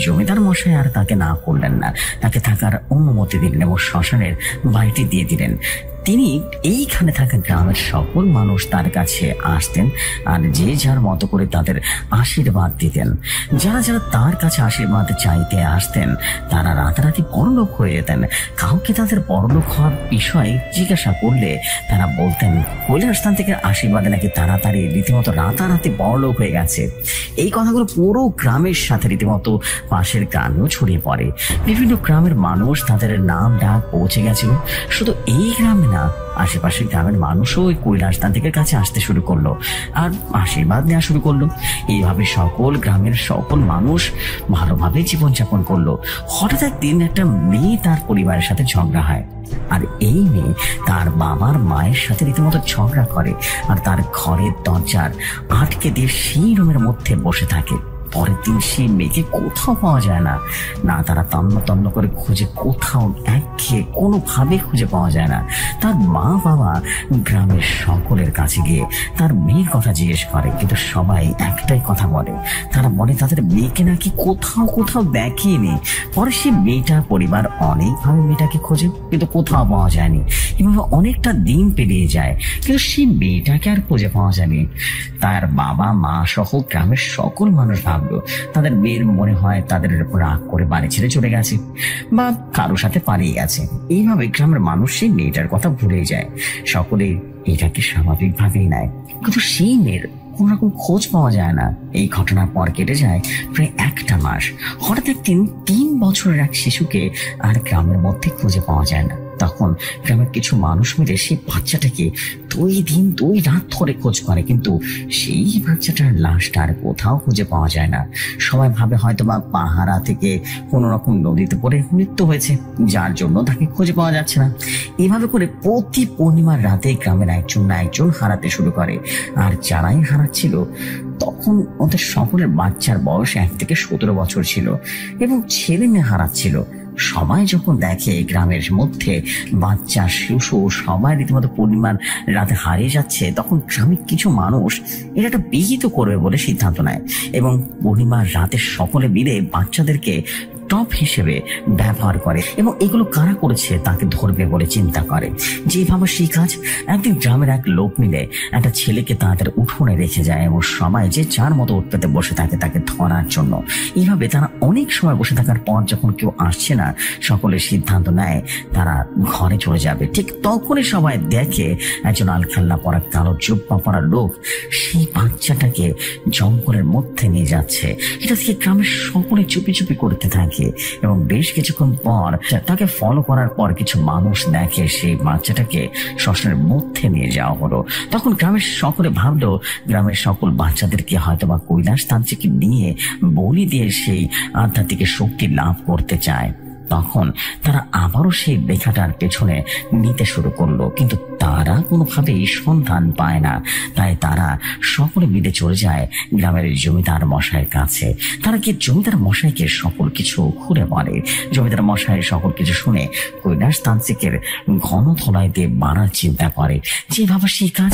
জমিদার মশাই আর তাকে না করলেন না, তাকে থাকার অনুমতি দিলেন এবং শ্মশানের বাড়িটি দিয়ে দিলেন। তিনি এইখানে থাকা গ্রামের সকল মানুষ তার কাছে আসতেন আর যে যার মতো করে তাদের আশীর্বাদ দিতেন। যারা যারা তার কাছে আশীর্বাদ চাইতে আসতেন তারা রাতারাতি বড়লোক হয়ে যেতেন। কাউকে তাদের বড়লোক হওয়ার বিষয়ে জিজ্ঞাসা করলে তারা বলতেন কৈলাসস্থান থেকে আশীর্বাদে নাকি তাড়াতাড়ি রীতিমতো রাতারাতি বড়লোক হয়ে গেছে। এই কথাগুলো পুরো গ্রামের সাথে রীতিমতো পাশের গ্রামেও ছড়িয়ে পড়ে। বিভিন্ন গ্রামের মানুষ তাদের নাম ডাক পৌঁছে গেছিল। শুধু এই গ্রামে না, আশেপাশের গ্রামের মানুষও ওই কৈলাসস্থান থেকে কাছে আসতে শুরু করলো আর আশীর্বাদ নেওয়া শুরু করলো। এইভাবে সকল গ্রামের সকল মানুষ ভালোভাবে জীবনযাপন করলো। হঠাৎ একদিন একটা মেয়ে তার পরিবারের সাথে ঝগড়া হয়, আর এই মেয়ে তার বাবার মায়ের সাথে রীতিমতো ঝগড়া করে আর তার ঘরের দরজার আটকে দিয়ে সেই রুমের মধ্যে বসে থাকে। পরের দিন সেই মেয়েকে কোথাও পাওয়া যায় না। না তারা তন্ন তন্ন করে খুঁজে কোথাও একঘেয়ে কোনোভাবে খুঁজে পাওয়া যায় না। তার মা বাবা গ্রামের সকলের কাছে গিয়ে তার মেয়ের কথা জিজ্ঞেস করে, কিন্তু সবাই একটাই কথা বলে, তারা বলে তাদের মেয়েকে নাকি কোথাও কোথাও দেখেনি। পরে সেই মেয়েটার পরিবার অনেকভাবে মেয়েটাকে খোঁজে, কিন্তু কোথাও পাওয়া যায়নি। এভাবে অনেকটা দিন পেরিয়ে যায়, কিন্তু সেই মেয়েটাকে আর খুঁজে পাওয়া যায়নি। তার বাবা মা সহ গ্রামের সকল মানুষ ভাবলো তাদের মেয়ের মনে হয় তাদের রাগ করে বাড়ি ছেড়ে চলে গেছে বা কারোর সাথে পালিয়ে গেছে। এইভাবে গ্রামের মানুষ সেই মেয়েটার কথা ভুলে যায়, সকলে এটাকে স্বাভাবিকভাবেই নেয়। কিন্তু সেই মেয়ের কোন রকম খোঁজ পাওয়া যায় না। এই ঘটনার পর কেটে যায় প্রায় একটা মাস। হঠাৎ একদিন 3 বছরের এক শিশুকে আর গ্রামের মধ্যে খুঁজে পাওয়া যায় না। তখন গ্রামের কিছু মানুষ মিলে সেই বাচ্চাটাকে 2 দিন 2 রাত ধরে খোঁজ করে, কিন্তু সেই বাচ্চাটার লাশটা আর কোথাও খুঁজে পাওয়া যায় না। সবাই ভাবে হয়তো বা পাহারা থেকে কোন রকম নদীতে পড়ে মৃত্যু হয়েছে, যার জন্য তাকে খুঁজে পাওয়া যাচ্ছে না। এভাবে করে প্রতি পূর্ণিমার রাতে গ্রামের একজন না একজন হারাতে শুরু করে। আর যারাই হারাচ্ছিল তখন ওদের সকলের বাচ্চার বয়স 1 থেকে 17 বছর ছিল এবং ছেলে মেয়ে হারাচ্ছিল। সবাই যখন দেখে গ্রামের মধ্যে বাচ্চা শিশু সবাই রীতিমতো পূর্ণিমার রাতে হারিয়ে যাচ্ছে, তখন গ্রামের কিছু মানুষ এটা একটা বিহিত করবে বলে সিদ্ধান্ত নেয় এবং পূর্ণিমার রাতে সকলে মিলে বাচ্চাদেরকে টপ হিসেবে ব্যবহার করে এবং এগুলো কারা করেছে তাকে ধরবে বলে চিন্তা করে। যেভাবে সেই কাজ একদিন গ্রামের এক লোক মিলে একটা ছেলেকে তাদের উঠোনে রেখে যায় এবং সবাই যে যার মতো উঠতে বসে থাকে তাকে ধরার জন্য। এইভাবে তারা অনেক সময় বসে থাকার পর যখন কেউ আসছে না, সকলে সিদ্ধান্ত নেয় তারা ঘরে চলে যাবে। ঠিক তখনই সবাই দেখে একজন আলখাল্লা পরা কালো জুব্বা পরা লোক সেই বাচ্চাটাকে জঙ্গলের মধ্যে নিয়ে যাচ্ছে। এটা থেকে গ্রামের সকলে চুপি চুপি করতে থাকে এবং বেশ কিছুক্ষণ পর তাকে ফলো করার পর কিছু মানুষ দেখে সেই বাচ্চাটাকে শ্মশানের মধ্যে নিয়ে যাওয়া হলো। তখন গ্রামের সকলে ভাবলো গ্রামের সকল বাচ্চাদেরকে হয়তো বা কৈলাস তান্ত্রিক নিয়ে বলি দিয়ে সেই আধ্যাত্মিক শক্তি লাভ করতে চায়। তখন তারা আবারও সেই লেখাটার পেছনে নিতে শুরু করলো, কিন্তু তারা কোনোভাবেই সন্ধান পায় না। তাই তারা সকলে মিলে চলে যায় গ্রামের জমিদার মশাইয়ের কাছে। তারা কি জমিদার মশাইকে সকল কিছু খুলে বলে। জমিদার মশাই সকল কিছু শুনে কৈলাস তান্ত্রিকের ঘন ধলাই দিয়ে মারার চিন্তা করে। যেভাবে সেই কাজ,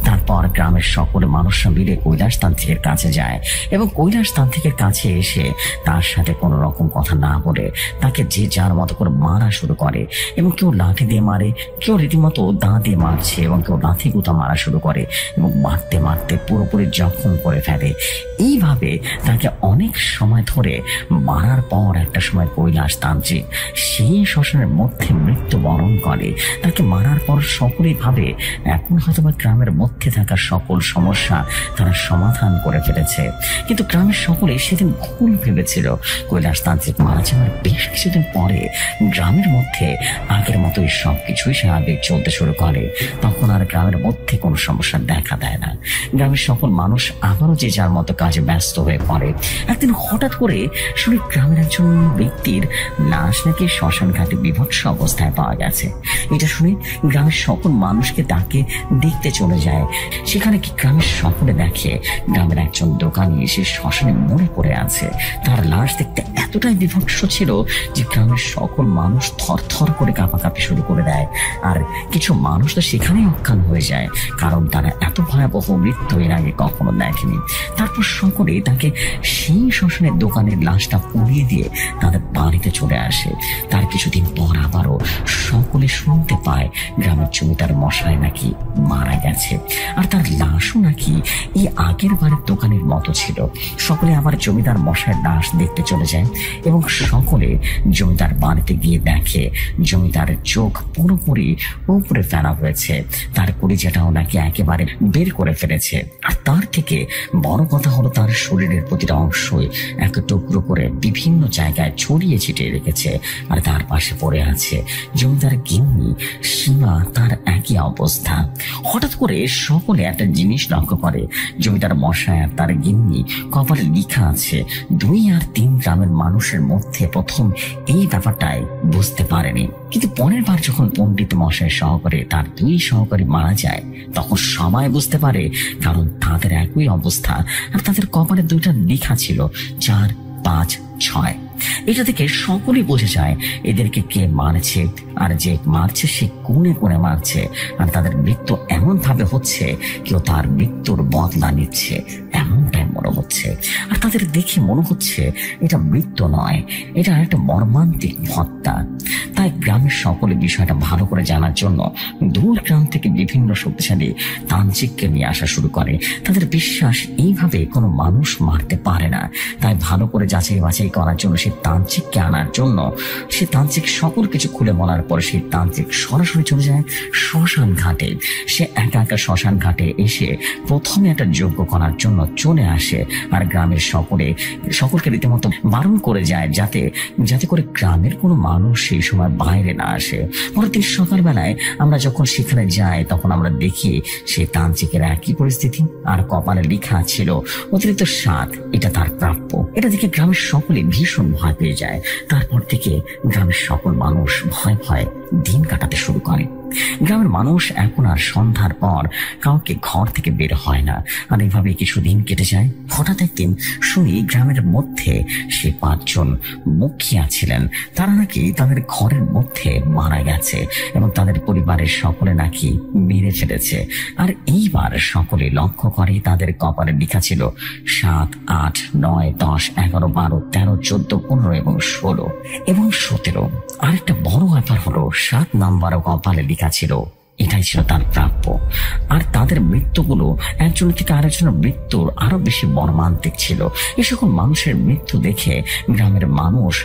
তারপর গ্রামের সকল মানুষরা মিলে কৈলাস তান্ত্রিকের কাছে যায় এবং কৈলাস তান্ত্রিকের কাছে এসে তার সাথে কোনো রকম কথা না বলে তাকে যে যার মতো করে মারা শুরু করে এবং কেউ লাঠি দিয়ে মারে, কেউ রীতিমতো দা দিয়ে মারছে এবং কেউ লাঠি গুঁতা মারা শুরু করে এবং মারতে মারতে পুরোপুরি জখম করে ফেলে। এইভাবে তাকে অনেক সময় ধরে মারার পর একটা সময় কৈলাস তান্ত্রিক সেই শ্মশানের মধ্যে মৃত্যুবরণ করে। তাকে মারার পর সকলেই ভাবে এখন হয়তো বা গ্রামের মধ্যে থাকা সকল সমস্যা তারা সমাধান করে ফেলেছে, কিন্তু গ্রামের সকলে সেদিন ভুল ভেবেছিল। কৈলাস তান্ত্রিক মারা যাওয়ার বেশ কিছুদিন পরে গ্রামের মধ্যে আগের মতোই সবকিছুই স্বাভাবিক চলতে শুরু করে। তখন আর গ্রামের মধ্যে কোনো সমস্যা দেখা দেয় না। গ্রামের সকল মানুষ আবারও যে যার মতো কাজে ব্যস্ত হয়ে পড়ে। একদিন হঠাৎ করে শুনে গ্রামের একজন ব্যক্তির লাশ নাকি শ্মশান ঘাটে বিভৎস অবস্থায় পাওয়া গেছে। এটা শুনে গ্রামের সকল মানুষকে তাকে দেখতে চলে যায়। সেখানে কি গ্রামের সকলে দেখে গ্রামের একজন দোকানি এসে শ্মশানে মরে পড়ে আছে। তার লাশ দেখতে এতটাই বিভৎস ছিল যে গ্রামের সকল মানুষ থর থর করে কাঁপাকাঁপি শুরু করে দেয়। আর কিছু মানুষ তো সেখানেই অজ্ঞান হয়ে যায়, কারণ তারা এত ভয়াবহ মৃত্যু এর আগে কখনো দেখেনি। তারপর সকলে তাকে সেই শ্মশানের দোকানের লাশটা পুড়িয়ে দিয়ে তাদের বাড়িতে চলে আসে। তার কিছুদিন পর আবারও সকলে শুনতে পায় গ্রামের জমিদার মশাই নাকি মারা গেছে, আর তার লাশও নাকি এই আগের বাড়ির দোকানের মতো ছিল। সকলে আবার জমিদার মশাইয়ের লাশ দেখতে চলে যায় এবং সকলে জমিদার বাড়িতে গিয়ে দেখে জমিদারের চোখ পুরোপুরি উপরে ফেলা হয়েছে, তার কলিজাটাও নাকি একেবারে বের করে ফেলেছে। আর তার থেকে বড় কথা হলো তার শরীরের প্রতিটা অংশই এক টুকরো করে বিভিন্ন জায়গায় ছড়িয়ে ছিটিয়ে রেখেছে। আর তার পাশে পড়ে আছে জমিদার গিন্নি সীমা, তার একই অবস্থা। হঠাৎ করে সকলে একটা জিনিস লক্ষ্য করে, জমিদার মশাই আর তার গিন্নি কপালে লেখা আছে 2 আর 3 গ্রামের মানুষের মধ্যে প্রথম এই ব্যাপারটাই বুঝতে পারেনি। কিন্তু পরের বার যখন পণ্ডিত মশাই সহকারে তার 2 সহকারী মারা যায়, তখন সবাই বুঝতে পারে, কারণ তাদের একই অবস্থা আর তাদের কপালে 2টা লেখা ছিল 4, 5, 6। এটা থেকে সকলেই বোঝা যায় এদেরকে কে মারছে, আর যে মারছে সে কোণে কোণে মারছে, আর তাদের মৃত্যু এমন ভাবে হচ্ছে কেউ তার মৃত্যুর বদলা নিচ্ছে, এমনটাই মনে হচ্ছে। আর তাদের দেখে মনে হচ্ছে এটা মৃত্যু নয়, এটা একটা মর্মান্তিক হত্যা। তাই গ্রামের সকলে বিষয়টা ভালো করে জানার জন্য দূর গ্রাম থেকে বিভিন্ন শক্তিশালী তান্ত্রিককে নিয়ে আসা শুরু করে। তাদের বিশ্বাস এইভাবে কোনো মানুষ মারতে পারে না। তাই ভালো করে যাচাই বাছাই করার জন্য সেই তান্ত্রিককে আনার জন্য সে তান্ত্রিক সকল কিছু খুলে বলার পরে সেই তান্ত্রিক সরাসরি চলে যায় শ্মশান ঘাটে। সে একা একা শ্মশান ঘাটে এসে প্রথমে একটা যজ্ঞ করার জন্য চলে আসে, আর গ্রামের সকলকে রীতিমতো বারণ করে যায় যাতে করে গ্রামের কোনো মানুষ সেই সময় বাইরে না আসে। পরের দিন সকালবেলায় আমরা যখন সেখানে যাই, তখন আমরা দেখি সেই তান্ত্রিকের একই পরিস্থিতি, আর কপালে লেখা ছিল অতিরিক্ত 7, এটা তার প্রাপ্য। এটা দেখে গ্রামের সকলে ভীষণ ভয় পেয়ে যায়। তারপর থেকে গ্রামের সকল মানুষ ভয় ভয় দিন কাটাতে শুরু করে। গ্রামের মানুষ এখন আর সন্ধ্যার পর কাউকে ঘর থেকে বের হয় না, আর এইভাবে কিছুদিন কেটে যায়। হঠাৎ একদিন শুনি গ্রামের মধ্যে সে 5 জন মুখিয়া ছিলেন, তারা নাকি তাদের ঘরের মধ্যে মারা গেছে এবং তাদের পরিবারের সকলে নাকি মেরে ফেলেছে। আর এইবার সকলে লক্ষ্য করে তাদের কপালে লেখা ছিল 7, 8, 9, 10, 11, 12, 13, 14, 15 এবং 16 এবং 17। আরেকটা বড় ব্যাপার হলো 7 নাম্বারও কপালে লেখা ছিল, এটাই ছিল তার প্রাপ্য। আর তাদের মৃত্যুগুলো একজন থেকে আরেকজনের মৃত্যুর আরো বেশি মর্মান্তিক ছিল। এ সকল মানুষের মৃত্যু দেখে গ্রামের মানুষ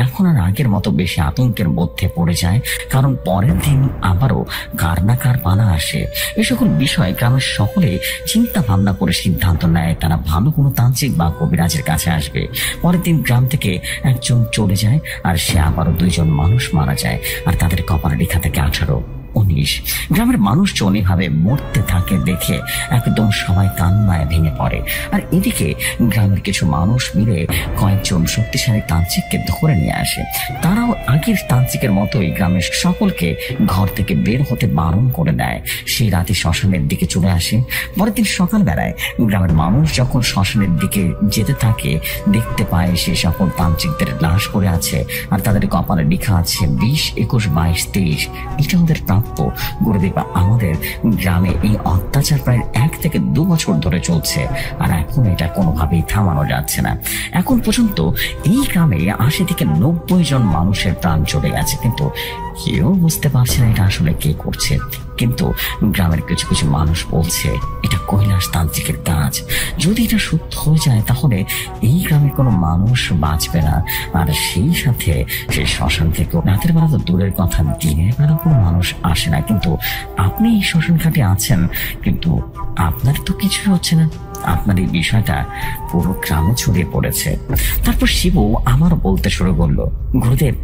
এখন আর আগের মতো বেশি আতঙ্কের মধ্যে পড়ে যায়, কারণ পরের দিন আবারও কার না কার পালা আসে। এ সকল বিষয় গ্রামের সকলে চিন্তা ভাবনা করে সিদ্ধান্ত নেয় তারা ভালো কোনো তান্ত্রিক বা কবিরাজের কাছে আসবে। পরের দিন গ্রাম থেকে একজন চলে যায়, আর সে আবারও 2 জন মানুষ মারা যায়, আর তাদের কপালে লেখা থেকে 18, 19। গ্রামের মানুষজন এভাবে মরতে থাকে দেখে একদম সবাই কান্নায় ভেঙে পড়ে। আর এদিকে গ্রামের কিছু মানুষ মিলে কয়েকজন শক্তিশালী তান্ত্রিককে ধরে নিয়ে আসে। তারাও আগের তান্ত্রিকের মতোই গ্রামের সকলকে ঘর থেকে বের হতে বারণ করে দেয়। সেই রাতে শ্মশানের দিকে চলে আসে। পরের দিন সকালবেলায় গ্রামের মানুষ যখন শ্মশানের দিকে যেতে থাকে, দেখতে পায় সে সকল তান্ত্রিকদের লাশ পড়ে আছে, আর তাদের কপালে লেখা আছে 20, 21, 22, 23। এটা ওদের গুরুদেব, আমাদের গ্রামে এই অত্যাচার প্রায় 1 থেকে 2 বছর ধরে চলছে, আর এখন এটা কোনোভাবেই থামানো যাচ্ছে না। এখন পর্যন্ত এই গ্রামে 80 থেকে 90 জন মানুষের প্রাণ চলে গেছে, কিন্তু কেউ বুঝতে পারছে না এটা আসলে কে করছে। কিন্তু গ্রামের কিছু কিছু মানুষ বলছে এটা কৈলাস তান্ত্রিকের কাজ। যদি এটা সত্য হয়ে যায় তাহলে এই গ্রামে কোনো মানুষ বাঁচবে না, আর সেই সাথে সেই শ্মশান থেকে রাতের বেলা তো দূরের কথা, দিনের বেলা কোনো মানুষ আসে না। কিন্তু আপনি এই শ্মশান ঘাটে আছেন, কিন্তু আপনার তো কিছু হচ্ছে না। আপনার এই বিষয়টা পুরো গ্রামে ছড়িয়ে পড়েছে। তারপর শিবু আমার বলতে শুরু করলো, গুরুদেব,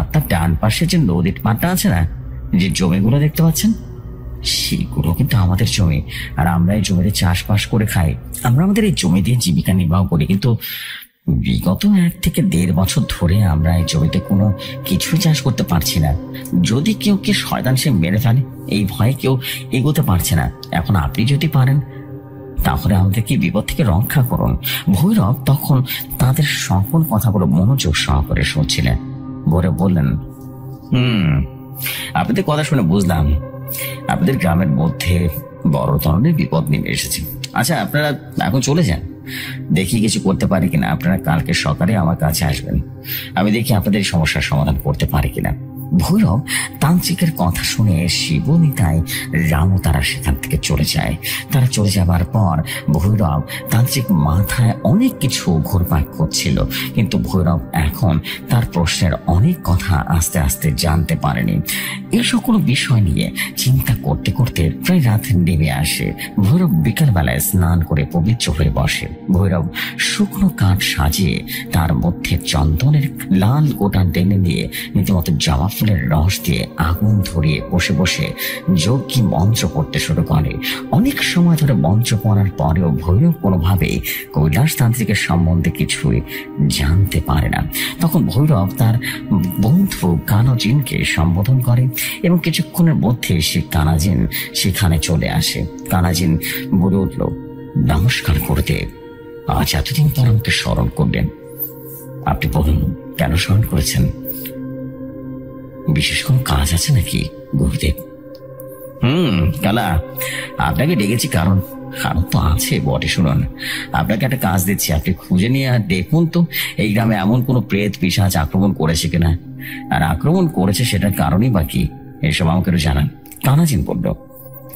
আপনার ডান পাশে যে নদীর পাড়টা আছে না, যে জমিগুলো দেখতে পাচ্ছেন, সেগুলো কিন্তু আমাদের জমি, আর আমরা এই জমিতে চাষবাস করে খাই। আমরা আমাদের এই জমি দিয়ে জীবিকা নির্বাহ করি, কিন্তু বিগত 1 থেকে 1.5 বছর ধরে আমরা এই জমিতে কোনো কিছুই চাষ করতে পারছি না। যদি কেউ শয়তান সে মেরে ফেলে, এই ভয়ে কেউ এগোতে পারছে না। এখন আপনি যদি পারেন তাহলে আমাদেরকে বিপদ থেকে রক্ষা করুন। ভৈরব তখন তাদের সকল কথাগুলো মনোযোগ সহকারে শুনছিলেন। ভৈরব বললেন, আপনাদের কথা শুনে বুঝলাম আপনাদের গ্রামের মধ্যে বড় ধরনের বিপদ নেমে এসেছে। আচ্ছা, আপনারা এখন চলে যান, দেখি কিছু করতে পারি কিনা। আপনারা কালকে সকালে আমার কাছে আসবেন, আমি দেখি আপনাদের সমস্যার সমাধান করতে পারি কিনা। ভৈরব তান্ত্রিকের কথা শুনে শিবনিতাই রামু তারা সেখান থেকে চলে যায়। তারা চলে যাবার পর ভৈরব তান্ত্রিক মাথায় অনেক কিছু ঘুরপাক করছিল, কিন্তু ভৈরব এখন তার প্রশ্নের অনেক কথা আস্তে আস্তে জানতে পারেনি। এই সকল বিষয় নিয়ে চিন্তা করতে করতে প্রায় রাত নেমে আসে। ভৈরব বিকালবেলায় স্নান করে পবিত্র হয়ে বসে। ভৈরব শুকনো কাঠ সাজিয়ে তার মধ্যে চন্দনের লাল গোটা টেনে নিয়ে রীতিমতো জবা ফুলের রস দিয়ে আগুন ধরিয়ে বসে বসে যজ্ঞী মন্ত্র পড়তে শুরু করে। অনেক সময় ধরে মন্ত্র পড়ার পরেও ভৈরব কোনোভাবেই কৈলাস তান্ত্রিকের সম্বন্ধে কিছুই জানতে পারে না। তখন ভৈরব তার বন্ধু কানাজিনকে সম্বোধন করে এবং কিছুক্ষণের মধ্যে সে কানাজিন সেখানে চলে আসে। কানাজিন বলে উঠল, নমস্কার গুরুদেব, আজ এতদিন পর আমাকে স্মরণ করলেন। আপনি বলুন, কেন স্মরণ করেছেন? বিশেষ কোনো কাজ আছে নাকি গুরুদেব? কালা, আপনাকে ডেকেছি কারণ তো আছে বটে। শুনুন, আপনাকে একটা কাজ দিচ্ছি, আপনি খুঁজে নিয়ে আর দেখুন তো এই গ্রামে এমন কোনো প্রেত পিশাচ আক্রমণ করেছে কিনা, আর আক্রমণ করেছে সেটার কারণই বা কি, এসব আমাকে একটু জানান। কানাজিন বলল,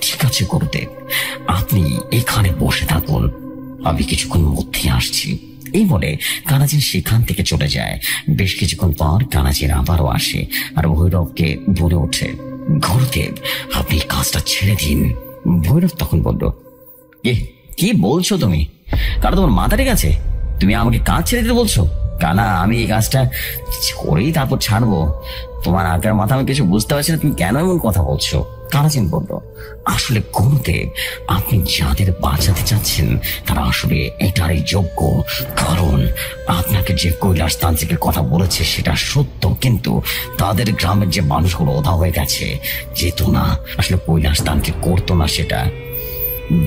ঠিক আছে গুরুদেব, আপনি এখানে বসে থাকুন, আমি কিছুক্ষণ মধ্যে আসছি। এই বলে কানাজিন সেখান থেকে চলে যায়। বেশ কিছুক্ষণ পর কানাজিন আবারও আসে আর ভৈরবকে বলে ওঠে, গুরুদেব, আপনি কাজটা ছেড়ে দিন। ভৈরব তখন বলল, কি বলছো তুমি? কারণ তোমার মাথা ঠিক আছে? তুমি আমাকে কাজ ছেড়ে দিতে বলছো? কানা, আমি এই কাজটা করেই তারপর ছাড়বো। তোমার আগের মাথা আমি কিছু বুঝতে পারছি না, তুমি কেন এমন কথা বলছো? কানাজিন বলল, আসলে গুরুদেব, আপনি যাদের বাঁচাতে চাচ্ছেন তারা আসলে এটারই যোগ্য। কারণ আপনাকে যে কৈলাস তান্ত্রিকের কথা বলেছে সেটা সত্য, কিন্তু তাদের গ্রামের যে মানুষগুলো ওধা হয়ে গেছে, যেত না। আসলে কৈলাস তান্ত্রিক করতো না সেটা,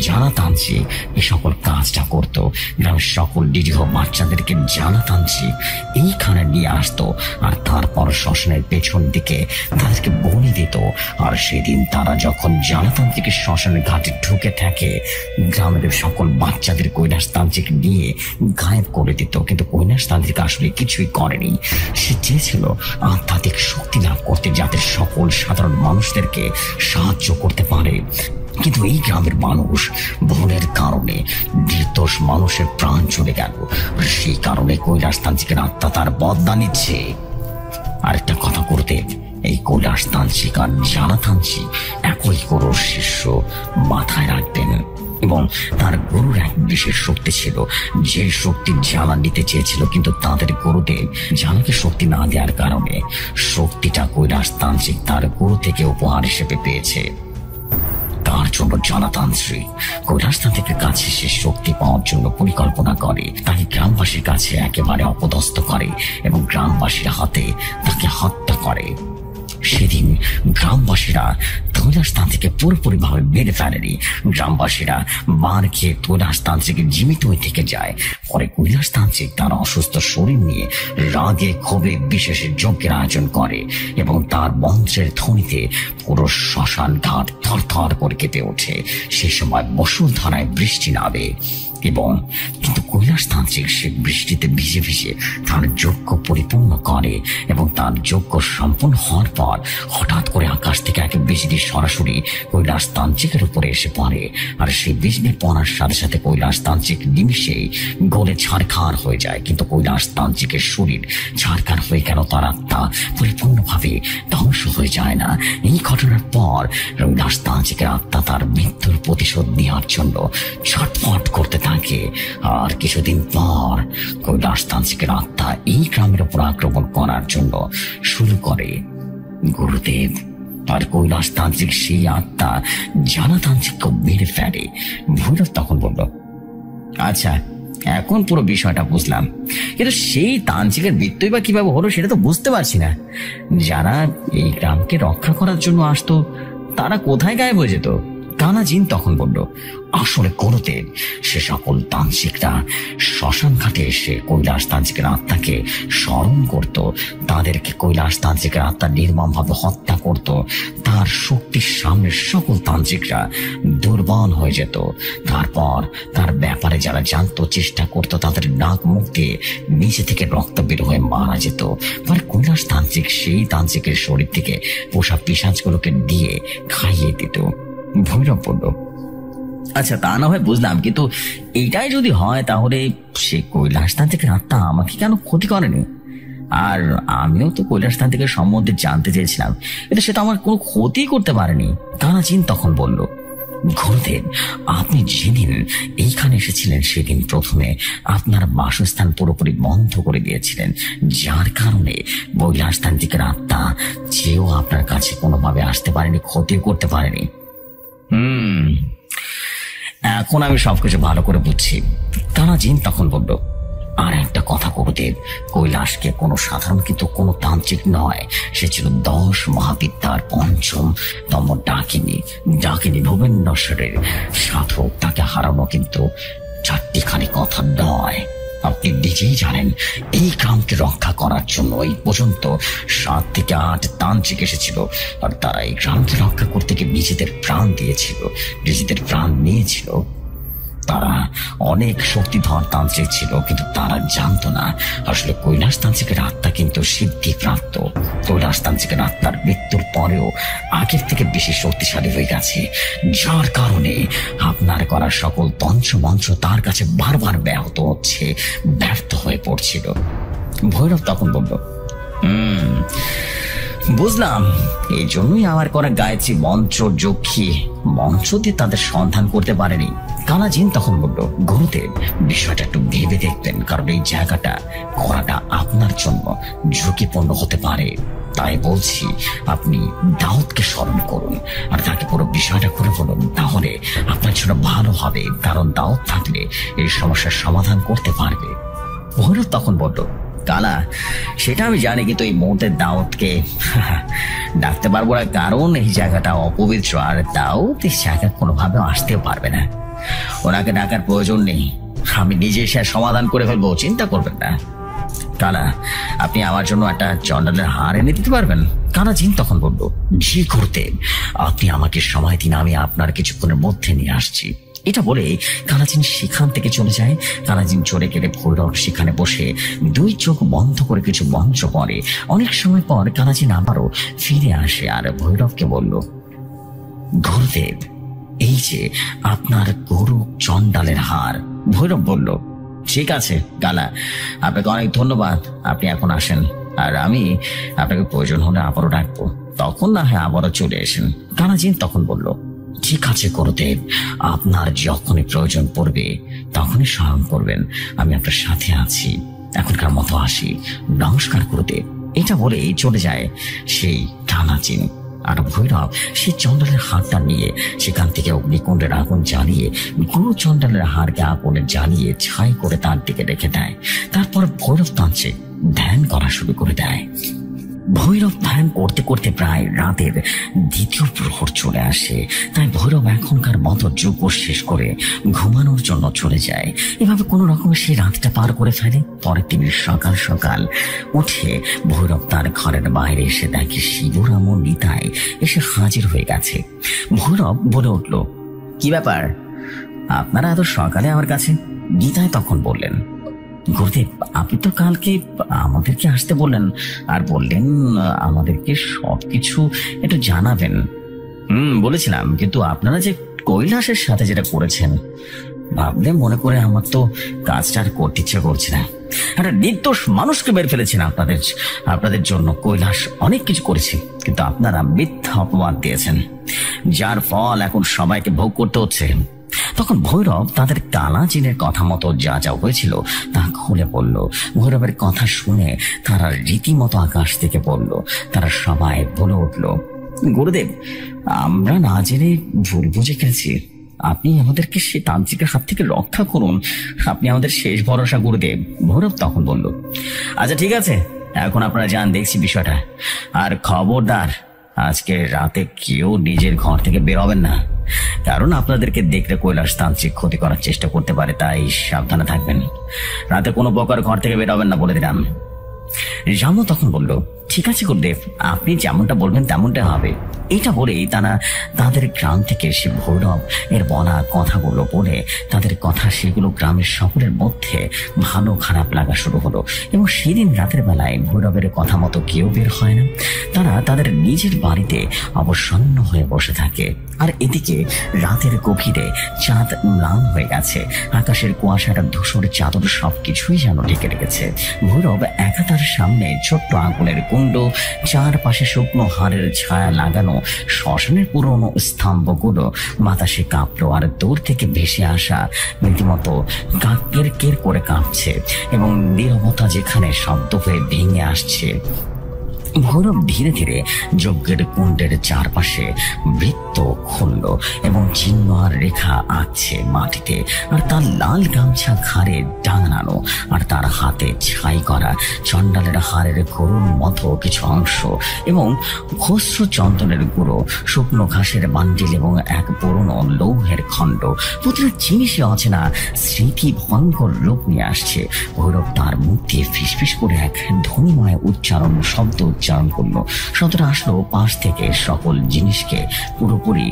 জানা তান্ত্রিক এই সকল কাজটা করতো। গ্রামের সকল নিরীহ বাচ্চাদেরকে জানা তান্ত্রিক এইখানে নিয়ে আসতো আর তারপর শ্মশানের পেছন দিকে তাদেরকে বলি দিত। আর সেদিন তারা যখন জানা তান্ত্রিকের শ্মশানের ঘাটে ঢুকে থাকে, গ্রামের সকল বাচ্চাদের কৈলাস তান্ত্রিক নিয়ে গায়েব করে দিত। কিন্তু কৈলাস তান্ত্রিক আসলে কিছুই করেনি। সে চেয়েছিল আধ্যাত্মিক শক্তি লাভ করতে, যাতে সকল সাধারণ মানুষদেরকে সাহায্য করতে পারে। কিন্তু এই গ্রামের মানুষ ভুলের কারণে নির্দোষ মানুষের প্রাণ চলে গেল। সেই কারণে কৈলাস তান্ত্রিকের আত্মা তার বদলা নিচ্ছে। আরেকটা কথা করতে, এই কৈলাস তান্ত্রিক আর জানা তান্ত্রিক একই গুরুর শিষ্য, মাথায় রাখবেন। এবং তার গুরুর এক বিশেষ শক্তি ছিল, যে শক্তি জানা নিতে চেয়েছিল, কিন্তু তাদের গুরুদেব জানাকে শক্তি না দেওয়ার কারণে শক্তিটা কৈলাস তান্ত্রিক তার গুরু থেকে উপহার হিসেবে পেয়েছে। তার জন্য জানা তান্ত্রিক কৈলাস তান্ত্রিকের কাছে সে শক্তি পাওয়ার জন্য পরিকল্পনা করে, তাকে গ্রামবাসীর কাছে একেবারে অপদস্থ করে এবং গ্রামবাসীর হাতে তাকে হত্যা করে। সেদিন গ্রামবাসীরা কৈলাস তান্ত্রিককে পুরোপুরি ভাবে মেরে ফেলেনি। গ্রামবাসীরা মার খেয়ে কৈলাস তান্ত্রিকের জীবিত হয়ে থেকে যায়। পরে কৈলাস তান্ত্রিক তার অসুস্থ শরীর নিয়ে রাগে ক্ষোভে বিশেষ যজ্ঞের আয়োজন করে এবং তার মন্ত্রের ধ্বনিতে পুরো শ্মশান ঘাট থরথর করে কেঁপে ওঠে। সে সময় বসুধারায় বৃষ্টি নামে এবং কিন্তু কৈলাস তান্ত্রিক সে বৃষ্টিতে ভিজে ভিজে তার যজ্ঞ পরিপূর্ণ করে এবং তার যজ্ঞ সম্পূর্ণ হওয়ার পর হঠাৎ করে আকাশ থেকে এক বিজলি সরাসরি কৈলাস তান্ত্রিকের উপরে এসে পড়ে। আর সেই বিজলি পড়ার সাথে সাথে কৈলাস তান্ত্রিক নিমিষেই গলে ছারখার হয়ে যায়। কিন্তু কৈলাস তান্ত্রিকের শরীর ছারখার হয়ে গেল, তার আত্মা পরিপূর্ণভাবে ধ্বংস হয়ে যায় না। এই ঘটনার পর কৈলাস তান্ত্রিকের আত্মা তার মৃত্যুর প্রতিশোধ নেওয়ার জন্য ছটফট করতে থাকে। আর কিছুদিন পর কৈলাস তান্ত্রিকের আত্মা এই গ্রামের উপর আক্রমণ করার জন্য শুরু করে। গুরুদেব, আর কৈলাস তান্ত্রিক সেই আত্মা জানা তান্ত্রিককে মেরে ফেলে। ভৈরব তখন বলল, আচ্ছা, এখন পুরো বিষয়টা বুঝলাম, কিন্তু সেই তান্ত্রিকের মৃত্যুই বা কিভাবে হলো সেটা তো বুঝতে পারছি না। যারা এই গ্রামকে রক্ষা করার জন্য আসতো তারা কোথায় গায়েব হয়ে যেত? কানাজিন তখন বলল, আসলে গুরুদেব, সে সকল তান্ত্রিকরা শ্মশান ঘাটে এসে কৈলাস তান্ত্রিকের আত্মাকে স্মরণ করত, তাদেরকে কৈলাস তান্ত্রিকের আত্মা নির্মমভাবে হত্যা করত। তার শক্তির সামনে সকল তান্ত্রিকরা দুর্বল হয়ে যেত। তারপর তার ব্যাপারে যারা জানতো, চেষ্টা করতো, তাদের নাক মুখ দিয়ে নিচে থেকে রক্ত বের হয়ে মারা যেত। পরে কৈলাস তান্ত্রিক সেই তান্ত্রিকের শরীর থেকে পোষা পিশাচগুলোকে দিয়ে খাইয়ে দিত। ভৈরব বলল, আচ্ছা, তা না হয় বুঝলাম, কিন্তু এইটাই যদি হয় তাহলে সে কৈলাস তান্ত্রিকের আত্মা আমাকে কেন ক্ষতি করেনি? আর আমিও তো কৈলাস তান্ত্রিকের সম্বন্ধে জানতে চেয়েছিলাম, কিন্তু সেটা আমার কোনো ক্ষতি করতে পারেনি। কানাজিন তখন বলল, গুরুদেব, আপনি যেদিন এইখানে এসেছিলেন সেদিন প্রথমে আপনার বাসস্থান পুরোপুরি বন্ধ করে দিয়েছিলেন, যার কারণে কৈলাস তান্ত্রিকের আত্মা চেয়েও আপনার কাছে কোনোভাবে আসতে পারেনি, ক্ষতি করতে পারেনি। এখন আমি সবকিছু ভালো করে বুঝছি। কানাজিন তখন বলল, আর একটা কথা গুরুদেব, কৈলাসকে কোনো সাধারণ কিন্তু কোনো তান্ত্রিক নয়, সে ছিল 10 মহাবিদ্যার 5ম ডাকিনী ভুবনেশ্বরের সাধক। তাকে হারানো কিন্তু চারটিখানি কথা নয়। আপনি নিজেই জানেন এই গ্রামকে রক্ষা করার জন্য এই পর্যন্ত 7 থেকে 8 তান্ত্রিক এসেছিল, আর তারা এই গ্রামকে রক্ষা করতে গিয়ে নিজেদের প্রাণ দিয়েছিল, নিজেদের প্রাণ নিয়েছিল। তারা অনেক শক্তিধর তান্ত্রিক ছিল, কিন্তু তারা জানতো না আসলে কৈলাস তান্ত্রিকের আত্মা কিন্তু সিদ্ধিপ্রাপ্ত। কৈলাস তান্ত্রিকের আত্মার মৃত্যুর পরেও আগের থেকে বেশি শক্তিশালী হয়ে গেছে, যার কারণে আপনার করা সকল তন্ত্র মন্ত্র তার কাছে বারবার ব্যাহত হচ্ছে, ব্যর্থ হয়ে পড়ছিল। ভৈরব তখন বলল, বুঝলাম, এই জন্যই আমার করা গায়ত্রী মন্ত্র যক্ষী মন্ত্র দিয়ে তাদের সন্ধান করতে পারেনি। কালাজিন তখন বলল, গুরুদেব, বিষয়টা একটু ভেবে দেখবেন, কারণ এই জায়গাটা করাটা আপনার জন্য ঝুঁকিপূর্ণ হতে পারে। তাই বলছি আপনি দাউদকে স্মরণ করুন আর তাকে পুরো বিষয়টা করে বলুন, তাহলে আপনার জন্য ভালো হবে, কারণ দাউদ থাকলে এই সমস্যার সমাধান করতে পারবে। ভৈরব তখন বলল, কালা, সেটা আমি জানি, কিন্তু এই মুহূর্তে দাউদকে ডাকতে পারবো না, কারণ এই জায়গাটা অপবিত্র, আর দাউদ এই জায়গায় কোনোভাবে আসতেও পারবে না। ওনাকে ডাকার প্রয়োজন নেই, আমি নিজে সে সমাধান করে ফেলবো, চিন্তা করবেন না। কালা, আপনি আমার জন্য একটা চন্ডালের হার এনে দিতে পারবেন? কালাজিন তখন বলল, জি গুরুদেব, আপনি আমাকে সময় দিন, আমি আপনার কিছুক্ষণের মধ্যে নিয়ে আসছি। এটা বলে কালাজিন সেখান থেকে চলে যায়। কালাজিন চলে গেলে ভৈরব সেখানে বসে 2 চোখ বন্ধ করে কিছু মন্ত্র পড়ে। অনেক সময় পর কালাজিন আবারও ফিরে আসে আর ভৈরবকে বলল, গুরুদেব, এই যে আপনার গরু চন্ডালের হার। ভৈরব বলল, ঠিক আছে কালা, আপনাকে অনেক ধন্যবাদ, আপনি এখন আসেন, আর আমি আপনাকে প্রয়োজন হলে আবারও ডাকবো, তখন না হয় আবারও চলে আসেন। কালাজিন তখন বলল, ঠিক আছে গুরুদেব, আপনার যখনই প্রয়োজন পড়বে তখনই স্মরণ করবেন, আমি আপনার সাথে আছি। এখনকার মতো আসি, নমস্কার গুরুদেব। এটা বলেই চলে যায় সেই কালাজিন। আর ভৈরব সেই চন্ডালের হারটা নিয়ে সেখান থেকে অগ্নিকুণ্ডের আগুন জ্বালিয়ে গরু চন্ডালের হারকে আগুনে জ্বালিয়ে ছাই করে তার দিকে রেখে দেয়। তারপর ভৈরব তান্ত্রিক ধ্যান করা শুরু করে দেয়। ভৈরব ধ্যান করতে করতে প্রায় রাতের 2য় প্রহর চলে আসে। তাই ভৈরব এখনকার মতো যোগ শেষ করে ঘুমানোর জন্য চলে যায়। এভাবে কোনো রকম সেই রাতটা পার করে ফেলে। পরের দিন সকাল সকাল উঠে ভৈরব তার ঘরের বাইরে এসে দেখে শিবরাম ও নিতাই এসে হাজির হয়ে গেছে। ভৈরব বলে উঠল, কি ব্যাপার, আপনারা এত সকালে আমার কাছে? নিতাই তখন বললেন, গুরুদেব, আপনি তো কালকে আমাদেরকে আসতে বললেন আর বললেন আমাদেরকে সবকিছু একটু জানাবেন। বলেছিলাম, কিন্তু আপনারা যে কৈলাসের সাথে যেটা করেছেন, ভাবলে মনে করে আমার তো কাজটা আর করতে ইচ্ছে করছে না। একটা নির্দোষ মানুষকে মেরে ফেলেছেন আপনাদের জন্য কৈলাস অনেক কিছু করেছে, কিন্তু আপনারা মিথ্যা অপবাদ দিয়েছেন, যার ফল এখন সবাইকে ভোগ করতে হচ্ছে। তখন ভৈরব তাদের কালাজিনের কথা মতো যা যা হয়েছিল তা খুলে বলল। ভৈরবের কথা শুনে তারা রীতিমতো আকাশ থেকে বলল। তারা সবাই বলে উঠল, গুরুদেব, আমরা না জেনে ভুল বুঝে ফেলেছি, আপনি আমাদেরকে সে তান্ত্রিকের হাত থেকে রক্ষা করুন, আপনি আমাদের শেষ ভরসা গুরুদেব। ভৈরব তখন বলল, আচ্ছা ঠিক আছে, এখন আপনারা যান, দেখছি বিষয়টা, আর খবরদার আজকে রাতে কেউ নিজের ঘর থেকে বের হবেন না, কারণ আপনাদেরকে দেখলে কৈলাস তান্ত্রিক ক্ষতি করার চেষ্টা করতে পারে, তাই সাবধানে থাকবেন। রাতে কোনো প্রকার ঘর থেকে বের হবেন না বলে দিলাম। রামও তখন বলল, ঠিক আছে গুরুদেব, আপনি যেমনটা বলবেন তেমনটা হবে। এটা বলেই তারা তাদের গ্রাম থেকে সে ভৈরব এর বলা কথাগুলো বলে তাদের কথা সেগুলো গ্রামের সকলের মধ্যে ভালো খারাপ লাগা শুরু হলো। এবং সেদিন রাতের বেলায় ভৈরবের কথা মতো কেউ বের হয় না। তারা তাদের নিজের বাড়িতে অবসন্ন হয়ে বসে থাকে। আর এদিকে রাতের গভীরে চাঁদ ম্লান হয়ে গেছে, আকাশের কুয়াশাটা ধূসর চাদর সবকিছুই যেন ঢেকে রেখেছে। ভৈরব একা তার সামনে ছোট্ট আগুনের কুণ্ড, চারপাশে শুকনো হাড়ের ছায়া লাগানো শ্মশানের পুরনো স্তম্ভগুলো বাতাসে কাঁপলো, আর দূর থেকে ভেসে আসা রীতিমতো কের কের করে কাঁপছে এবং নীরবতা যেখানে শব্দ হয়ে ভেঙে আসছে। ভৈরব ধীরে ধীরে যজ্ঞের কুণ্ডের চারপাশে বৃত্ত খুলল এবং চিহ্ন আর রেখা আঁকছে মাটিতে। আর তার লাল গামছা ঘাড়ে টাঙানো আর তার হাতে ছাই করা চণ্ডালের হাড়ের গরুর মতো কিছু অংশ এবং খসরু চন্দনের গুঁড়ো, শুকনো ঘাসের বান্ডিল এবং এক পুরনো লৌহের খণ্ড, প্রতিটা জিনিসই অচেনা স্মৃতি ভয়ঙ্কর রূপ নিয়ে আসছে। ভৈরব তার মুখ দিয়ে ফিসফিস করে এক ধ্বনিময় শব্দ উচ্চারণ করলো। শব্দটা আসলো পাশ থেকে, সকল জিনিসকে পুরোপুরি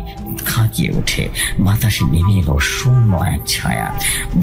খাকিয়ে উঠে বাতাসে নেমে এলো শূন্য এক ছায়া।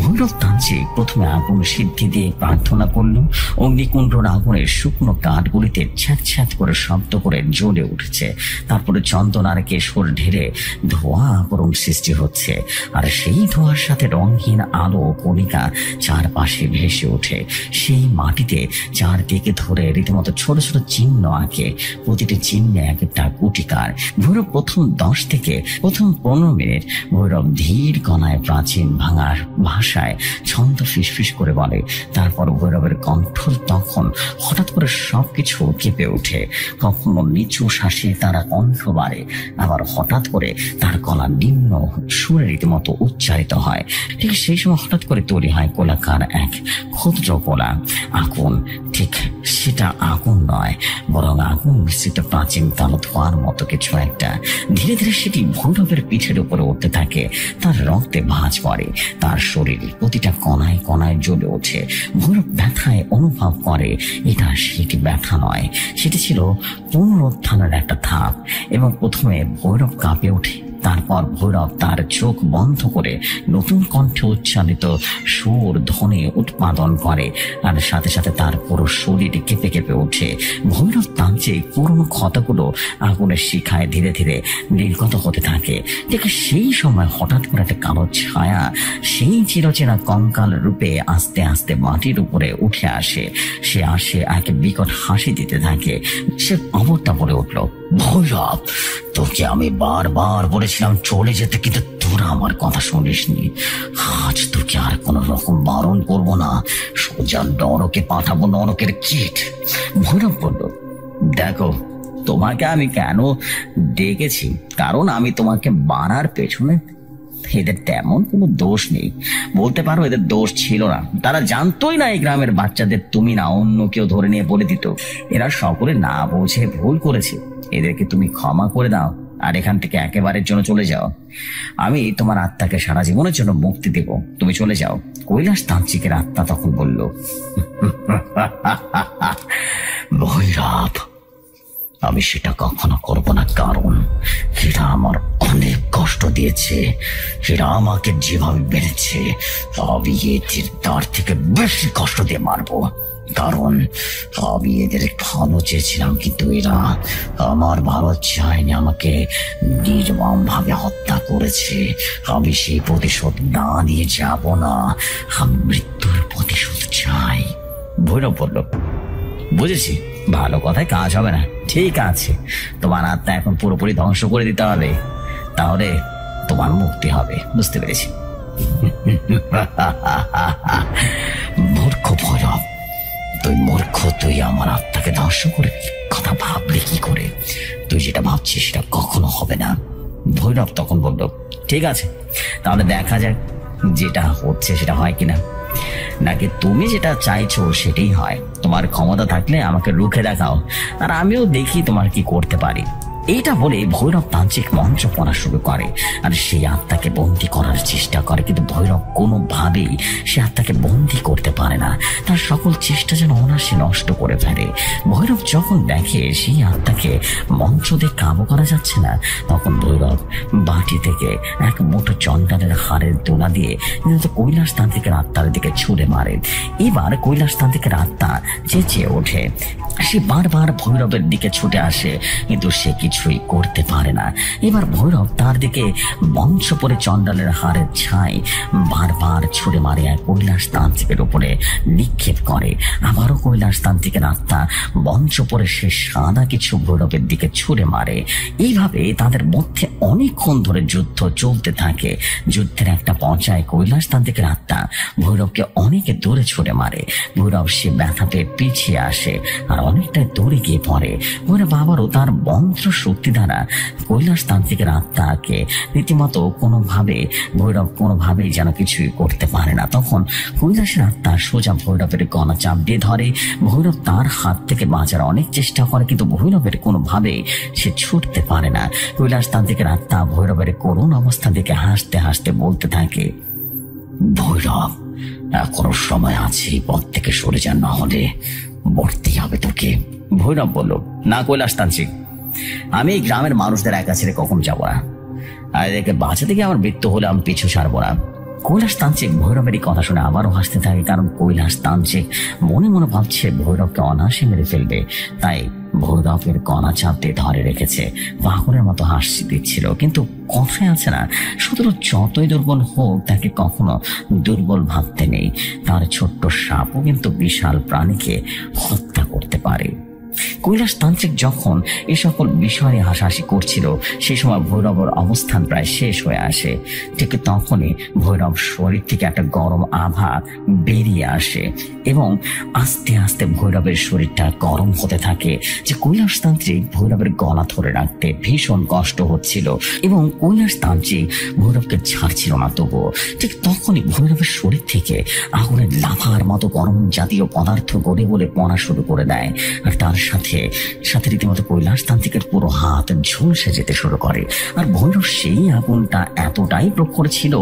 ভৈরব তান্ত্রিক প্রথমে আগুন সিদ্ধি দিয়ে প্রার্থনা করলো। অগ্নিকুণ্ডর আগুনের শুকনো কাঠগুলিতে ছ্যাঁত ছ্যাঁত করে শব্দ করে জ্বলে উঠেছে। তারপরে চন্দন আর কেশর ঢেলে ধোঁয়া আবরণ সৃষ্টি হচ্ছে, আর সেই ধোঁয়ার সাথে রঙহীন আলো কণিকা চারপাশে ভেসে ওঠে। সেই মাটিতে চারদিকে ধরে রীতিমতো ছোট ছোট চিহ্ন আঁকে, প্রতিটি চিহ্নে এক একটা গুটিকার। ভৈরব প্রথম 10 থেকে 15 মিনিট ভৈরব ধীর গলায় প্রাচীন ভাঙা ভাষায় ছন্দ ফিসফিস করে বলে। তারপর ভৈরবের কণ্ঠ তখন হঠাৎ করে সবকিছু কেঁপে ওঠে। কখনো নিচু শ্বাসে তারা কণ্ঠ বাড়ে, আবার হঠাৎ করে তার গলা নিম্ন সুরে রীতিমতো উচ্চারিত হয়। ঠিক সেই সময় হঠাৎ করে তৈরি হয় গোলাকার এক ক্ষুদ্র গোলা। আগুন, ঠিক সেটা আগুন নয়, বরং আগুন মিশ্রিত প্রাচীন কালো ধোঁয়ার মতো কিছু একটা। ধীরে ধীরে সেটি ভৈরবের পিঠের উপরে উঠতে থাকে। তার রক্তে ভাঁজ পড়ে, তার শরীরের প্রতিটা কণায় কণায় জ্বলে ওঠে। ভৈরব ব্যথায় অনুভব করে এটা সেটি ব্যথা নয়, সেটি ছিল পুনরুত্থানের একটা ধাপ। এবং প্রথমে ভৈরব কাঁপে ওঠে, তারপর ভৈরব তার চোখ বন্ধ করে নতুন কণ্ঠে উচ্চারিত সুর ধ্বনি উৎপাদন করে, আর সাথে সাথে তার পুরো শরীর কেঁপে কেঁপে ওঠে। ভৈরব তান্ত্রিক পুরনো ক্ষতগুলো আগুনের শিখায় ধীরে ধীরে নির্গত হতে থাকে। ঠিক সেই সময় হঠাৎ করে একটা কালো ছায়া সেই চিরচেনা কঙ্কাল রূপে আস্তে আস্তে মাটির উপরে উঠে আসে। সে আসে এক বিকট হাসি দিতে থাকে। সে অবস্থা বলে উঠল, ভৈরব, তোকে আমি বারবার বলেছিলাম চলে যেতে, কিন্তু তোরা আমার কথা শুনিসনি। আজ তোকে আর কোন রকম বারণ করবো না, সোজা নরকে পাঠাবো, নরকের কীট। ভৈরব বলল, দেখো, তোমাকে আমি কেন ডেকেছি, কারণ আমি তোমাকে মারার পেছনে এদের তেমন কোনো দোষ নেই। বলতে পারো এদের দোষ ছিল না, তারা জানতোই না এই গ্রামের বাচ্চাদের তুমি না অন্য কেউ ধরে নিয়ে বলে দিত। এরা সকলে না বোঝে ভুল করেছে, এদেরকে তুমি ক্ষমা করে দাও আর এখান থেকে একেবারের জন্য চলে যাও। আমি তোমার আত্মাকে সারা জীবনের জন্য মুক্তি দেব, তুমি চলে যাও। কৈলাস তান্ত্রিকের আত্মা তখন বলল, ভৈরব, আমি সেটা কখনো করবো না, কারণ এরা আমার অনেক কষ্ট দিয়েছে। এরা আমাকে যেভাবে বেড়েছে আমি এদের তার থেকে বেশি কষ্ট দিয়ে মারবো, কারণ আমি এদের ভালো চেয়েছিলাম, কিন্তু এরা আমার ভালো চায়নি, আমাকে নির্মম ভাবে হত্যা করেছে। আমি সেই প্রতিশোধ না নিয়ে যাব না, আমি মৃত্যুর প্রতিশোধ চাই। ভৈরব বলল, বুঝেছি, ভালো কথায় কাজ হবে না। ঠিক আছে, তোমার আত্মা এখন পুরোপুরি ধ্বংস করে দিতে হবে, তাহলে তোমার মুক্তি হবে। বুঝতে পেরেছি। মূর্খ ভৈরব, তুই মূর্খ, তুই আমার আত্মাকে ধ্বংস করে কথা ভাবলে কি করে? তুই যেটা ভাবছিস সেটা কখনো হবে না। ভৈরব তখন বলল, ঠিক আছে, তাহলে দেখা যাক যেটা হচ্ছে সেটা হয় কিনা, নাকি তুমি যেটা চাইছো সেটাই হয়। তোমার ক্ষমতা থাকলে আমাকে রুখে দেখাও, আর আমিও দেখি তোমার কি করতে পারি। এইটা বলে ভৈরব তান্ত্রিক মন্ত্র পড়া শুরু করে আর সেই আত্মাকে বন্দী করার চেষ্টা করে, কিন্তু ভৈরব কোনোভাবেই সে আত্মাকে বন্দী করতে পারে না। তার সকল চেষ্টা যেন অনায়াসে নষ্ট করে ফেলে। ভৈরব যখন দেখে সেই আত্মাকে মন্ত্র দিয়ে কাবু করা যাচ্ছে না, তখন ভৈরব বাটি থেকে এক মুঠো চন্দনের হাড়ের দোলা দিয়ে কৈলাস তান্ত্রিকের আত্মার দিকে ছুড়ে মারে। এবার কৈলাস তান্ত্রিকের আত্মা চেঁচিয়ে ওঠে। সে বারবার ভৈরবের দিকে ছুটে আসে, কিন্তু সে কিছুই করতে পারে না। এবার ভৈরব তার দিকে বংশ পরে চণ্ডালের হাড়ের ছাই বারবার ছুড়ে মারে আর কৈলাস তান্ত্রিকের উপরে নিক্ষেপ করে। আবারও কৈলাস তান্ত্রিকের আত্মা বংশ পরে সে সাদা কিছু ভৈরবের দিকে ছুড়ে মারে। এইভাবে তাদের মধ্যে অনেকক্ষণ ধরে যুদ্ধ চলতে থাকে। যুদ্ধের একটা পর্যায়ে কৈলাস তান্ত্রিকের আত্মা ভৈরবকে অনেক দূরে ছুড়ে মারে। ভৈরব সে ব্যথা পেয়ে পিছিয়ে আসে আর অনেকটা দূরে গিয়ে পড়ে। ভৈরব আবারও তার মন্ত্র শক্তি দ্বারা কৈলাস তান্ত্রিকের আত্মাকে রীতিমতো ভৈরব কোনোভাবেই যেন কিছুই করতে পারে না। তখন কৈলাসের আত্মা সোজা ভৈরবের গলা চাপ দিয়ে ধরে। ভৈরব তার হাত থেকে বাঁচার অনেক চেষ্টা করে, কিন্তু ভৈরবের কোনোভাবে সে ছুটতে পারে না। কৈলাস তান্ত্রিকের আত্মা ভৈরবের করুণ অবস্থা দেখে হাসতে হাসতে বলতে থাকে, ভৈরব, এখনো সময় আছে, পথ থেকে সরে যা, না হলে মরতেই হবে তোকে। ভৈরব বলল, না কৈলাস তান্ত্রিক, আমি এই গ্রামের মানুষদের একা ছেড়ে কখন যাবো না, আর এদেরকে বাঁচাতে গিয়ে আমার মৃত্যু হলে আমি পিছু ছাড়বো না। কৈলাস তান্ত্রিক ভৈরবের কথা শুনে আবারও হাসতে থাকে, কারণ কৈলাস তান্ত্রিক মনে মনে ভাবছে ভৈরবকে অনায়াসে মেরে ফেলবে, তাই ভৈরবের গলা চাপ দিয়ে ধরে রেখেছে। পাগলের মতো হাসি দিচ্ছিল, কিন্তু কথায় আছে না, সুতরাং যতই দুর্বল হোক তাকে কখনো দুর্বল ভাবতে নেই। তার ছোট্ট সাপও কিন্তু বিশাল প্রাণীকে হত্যা করতে পারে। কৈলাস তান্ত্রিক যখন এ সকল বিষয়ে হাসাহাসি করছিল, সেই সময় ভৈরবের অবস্থান প্রায় শেষ হয়ে আসে। ঠিক তখনই ভৈরব শরীর থেকে একটা গরম আভা বেরিয়ে আসে এবং আস্তে আস্তে ভৈরবের শরীরটা গরম হতে থাকে, যে কৈলাস তান্ত্রিক ভৈরবের গলা ধরে রাখতে ভীষণ কষ্ট হচ্ছিল এবং কৈলাস তান্ত্রিক ভৈরবকে ছাড়ছিল না। তবুও ঠিক তখনই ভৈরবের শরীর থেকে আগুনের লাভার মতো গরম জাতীয় পদার্থ গড়ে বলে পড়া শুরু করে দেয়, আর তার সাথে সাথে রীতিমতো কৈলাস তান্ত্রিকের পুরো হাত ঝলসে যেতে শুরু করে। আর ভৈরব সেই আগুনটা এতটাই প্রখর ছিল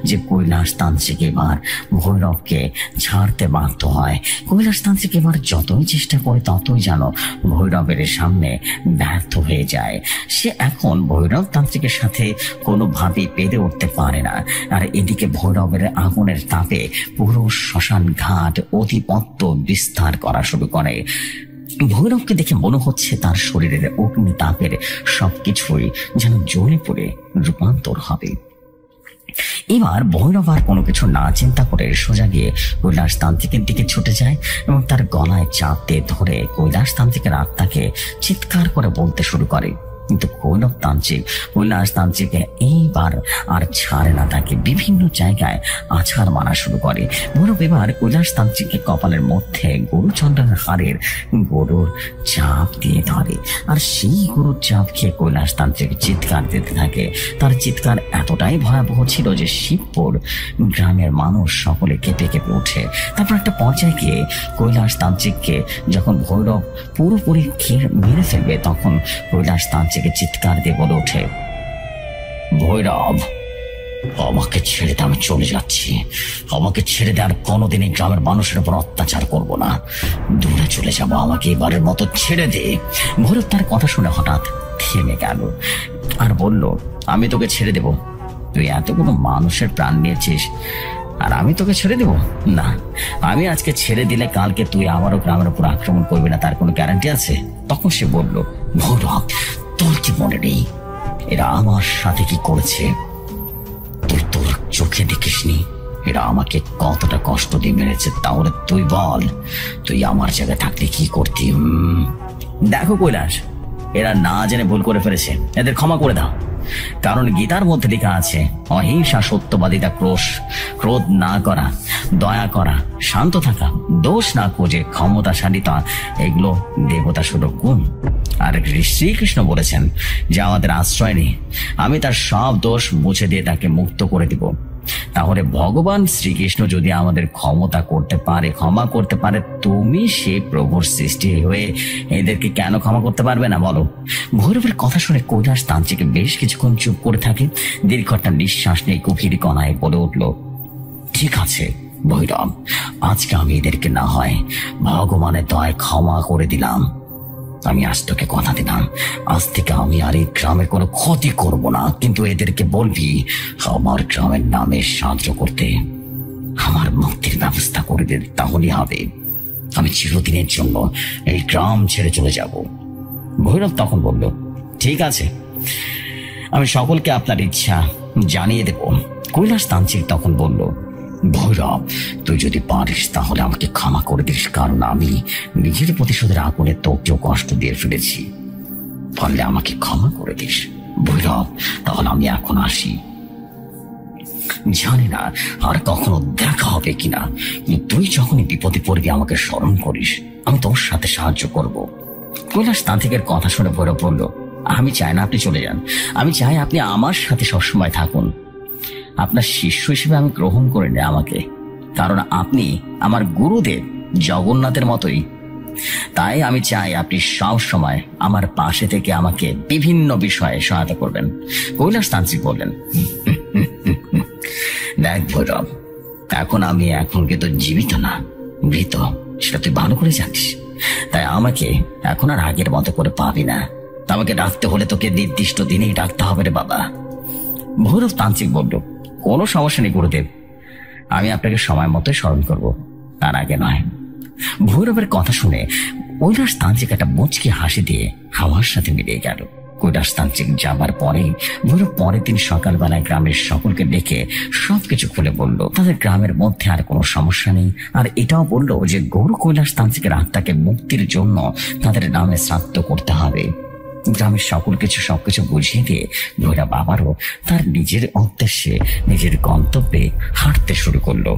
যে কৈলাস তান্ত্রিক এবার ভৈরবকে ছাড়তে বাধ্য হয়। কৈলাস তান্ত্রিক এবার যতই চেষ্টা করে ততই যেন ভৈরবের সামনে ব্যর্থ হয়ে যায়। সে এখন ভৈরব তান্ত্রিকের সাথে কোনোভাবেই পেরে উঠতে পারে না। আর এদিকে ভৈরবের আগুনের তাপে পুরো শ্মশান ঘাট অধিপত্য বিস্তার করা শুরু করে। ভৈরবকে দেখে মনে হচ্ছে তার শরীরের অগ্নি তাপের সবকিছুই যেন জ্বলে পড়ে রূপান্তর হবে। এবার ভৈরব আর কোনো কিছু না চিন্তা করে সোজা গিয়ে কৈলাস তান্ত্রিকের দিকে ছুটে যায় এবং তার গলায় চাপ দিয়ে ধরে কৈলাস তান্ত্রিকের আত্মাকে চিৎকার করে বলতে শুরু করে। কিন্তু কৈলাস তান্ত্রিক এইবার আর ছাড়ে না, তাকে বিভিন্ন জায়গায় আছাড় মারা শুরু করে। ভৈরব এবার কৈলাস তান্ত্রিকের কপালের মধ্যে গরুচন্দ্রের হাড়ের গরুর চাপ দিয়ে ধরে, আর সেই গরুর চাপ খেয়ে কৈলাস তান্ত্রিক চিৎকার দিতে থাকে। তার চিৎকার এতটাই ভয়াবহ ছিল যে শিবপুর গ্রামের মানুষ সকলে কেঁপে কেঁপে ওঠে। তারপর একটা পর্যায়ে গিয়ে কৈলাস তান্ত্রিককে যখন ভৈরব পুরোপুরি মেরে ফেলবে, তখন কৈলাস তান্ত্রিক চিৎকার দিয়ে বলে ওঠে, ভৈরব, আমাকে ছেড়ে দে, আমি চলে যাচ্ছি, আমাকে ছেড়ে দে, আর কোনোদিনই গ্রামের মানুষের উপর অত্যাচার করবো না, দূরে চলে যাবো, আমাকে এবারের মতো ছেড়ে দে। ভৈরব তার কথা শুনে হঠাৎ থেমে গেল আর বলল, আমি তোকে ছেড়ে দেব? তুই এতগুলো মানুষের প্রাণ নিয়েছিস আর আমি তোকে ছেড়ে দেব না? আমি আজকে ছেড়ে দিলে কালকে তুই আবারও গ্রামের উপর আক্রমণ করবি না, তার কোনো গ্যারান্টি আছে? তখন সে বলল, ভৈরব, তোর কি মনে নেই এরা আমার সাথে কি করেছে? তুই তোর চোখে দেখিসনি এরা আমাকে কতটা কষ্ট দিয়ে মেরেছে? তাহলে তুই বল, তুই আমার জায়গায় থাকলে কি করতি? দেখো কৈলাস, এরা না জেনে ভুল করে ফেলেছে, এদের ক্ষমা করে দাও। কারণ গীতার মধ্যে লেখা আছে, অহিংসা, সত্যবাদিতা, ক্রোধ না করা, দয়া করা, শান্ত থাকা, দোষ না খোঁজে, ক্ষমতাশালিতা, এগুলো দেবতা সুলভ গুণ। আর শ্রীকৃষ্ণ বলেছেন যে আমাদের আশ্রয় নেই, আমি তার সব দোষ মুছে দিয়ে তাকে মুক্ত করে দিব। তাহলে ভগবান শ্রীকৃষ্ণ যদি আমাদের ক্ষমা করতে পারে, তুমি সে প্রভুর সৃষ্টি হয়ে এদেরকে কেন ক্ষমা করতে পারবে না বলো? ভৈরবের কথা শুনে কৈলাস তান্ত্রিক বেশ কিছুক্ষণ চুপ করে থাকে। দীর্ঘ একটা নিঃশ্বাস নিয়ে গভীর কণায় বলে উঠল, ঠিক আছে ভৈরব, আজকে আমি এদেরকে না হয় ভগবানের দয়ায় ক্ষমা করে দিলাম। আমি আজ তোকে কথা দিলাম, আজ থেকে আমি আর এই গ্রামের কোনো ক্ষতি করব না, কিন্তু এদেরকে বলবি আমার গ্রামের নামে সাহায্য করতে, আমার মুক্তির ব্যবস্থা করে দে, তাহলেই হবে। আমি চিরদিনের জন্য এই গ্রাম ছেড়ে চলে যাব। ভৈরব তখন বলল, ঠিক আছে, আমি সকলকে আপনার ইচ্ছা জানিয়ে দেব। কৈলাস তান্ত্রিক তখন বলল, ভৈরব, তুই যদি পারিস তাহলে আমাকে ক্ষমা করে দিস, কারণ আমি নিজের প্রতিশোধের আগুনে তোকেও কষ্ট দিয়ে ফেলেছি, পারলে আমাকে ক্ষমা করে দিস ভৈরব। তাহলে আমি এখন আসি। জানি না আর কখনো দেখা হবে কিনা, তুই যখনই বিপদে পড়বি আমাকে স্মরণ করিস, আমি তোর সাথে সাহায্য করব। কৈলাস তান্ত্রিকের কথা শুনে ভৈরব বলল, আমি চাই না আপনি চলে যান, আমি চাই আপনি আমার সাথে সবসময় থাকুন। আপনার শিষ্য হিসেবে আমি গ্রহণ করে নেই আমাকে, কারণ আপনি আমার গুরুদেব জগন্নাথের মতোই। তাই আমি চাই আপনি সব সময় আমার পাশে থেকে আমাকে বিভিন্ন বিষয়ে সহায়তা করবেন। কৈলাস তান্ত্রিক বললেন, দেখ ভৈরব, এখন কিন্তু জীবিত না, মৃত, সেটা তুই ভালো করে জানিস। তাই আমাকে এখন আর আগের মতো করে পাবি না। আমাকে ডাকতে হলে তোকে নির্দিষ্ট দিনেই ডাকতে হবে রে বাবা। ভৈরব তান্ত্রিক বলল, কোনো সমস্যা নেই গুরুদেব, আমি আপনাকে সময় মতো স্মরণ করব, তার আগে নয়। ভৈরবের কথা শুনে কৈলাস তান্ত্রিক একটা মুচকি হাসি দিয়ে হাওয়ার সাথে মিলিয়ে গেল। কৈলাস তান্ত্রিক যাবার পরে ভৈরব পরের দিন সকালবেলায় গ্রামের সকলকে ডেকে সবকিছু খুলে বলল। তাদের গ্রামের মধ্যে আর কোনো সমস্যা নেই, আর এটাও বলল যে গৌর কৈলাস তান্ত্রিকের আত্মাকে মুক্তির জন্য তাদের নামে শ্রাদ্ধ করতে হবে। গ্রামের সবকিছু বুঝিয়ে দিয়ে ভৈরব আবারও তার নিজের উদ্দেশ্যে, নিজের গন্তব্যে হাঁটতে শুরু করলো।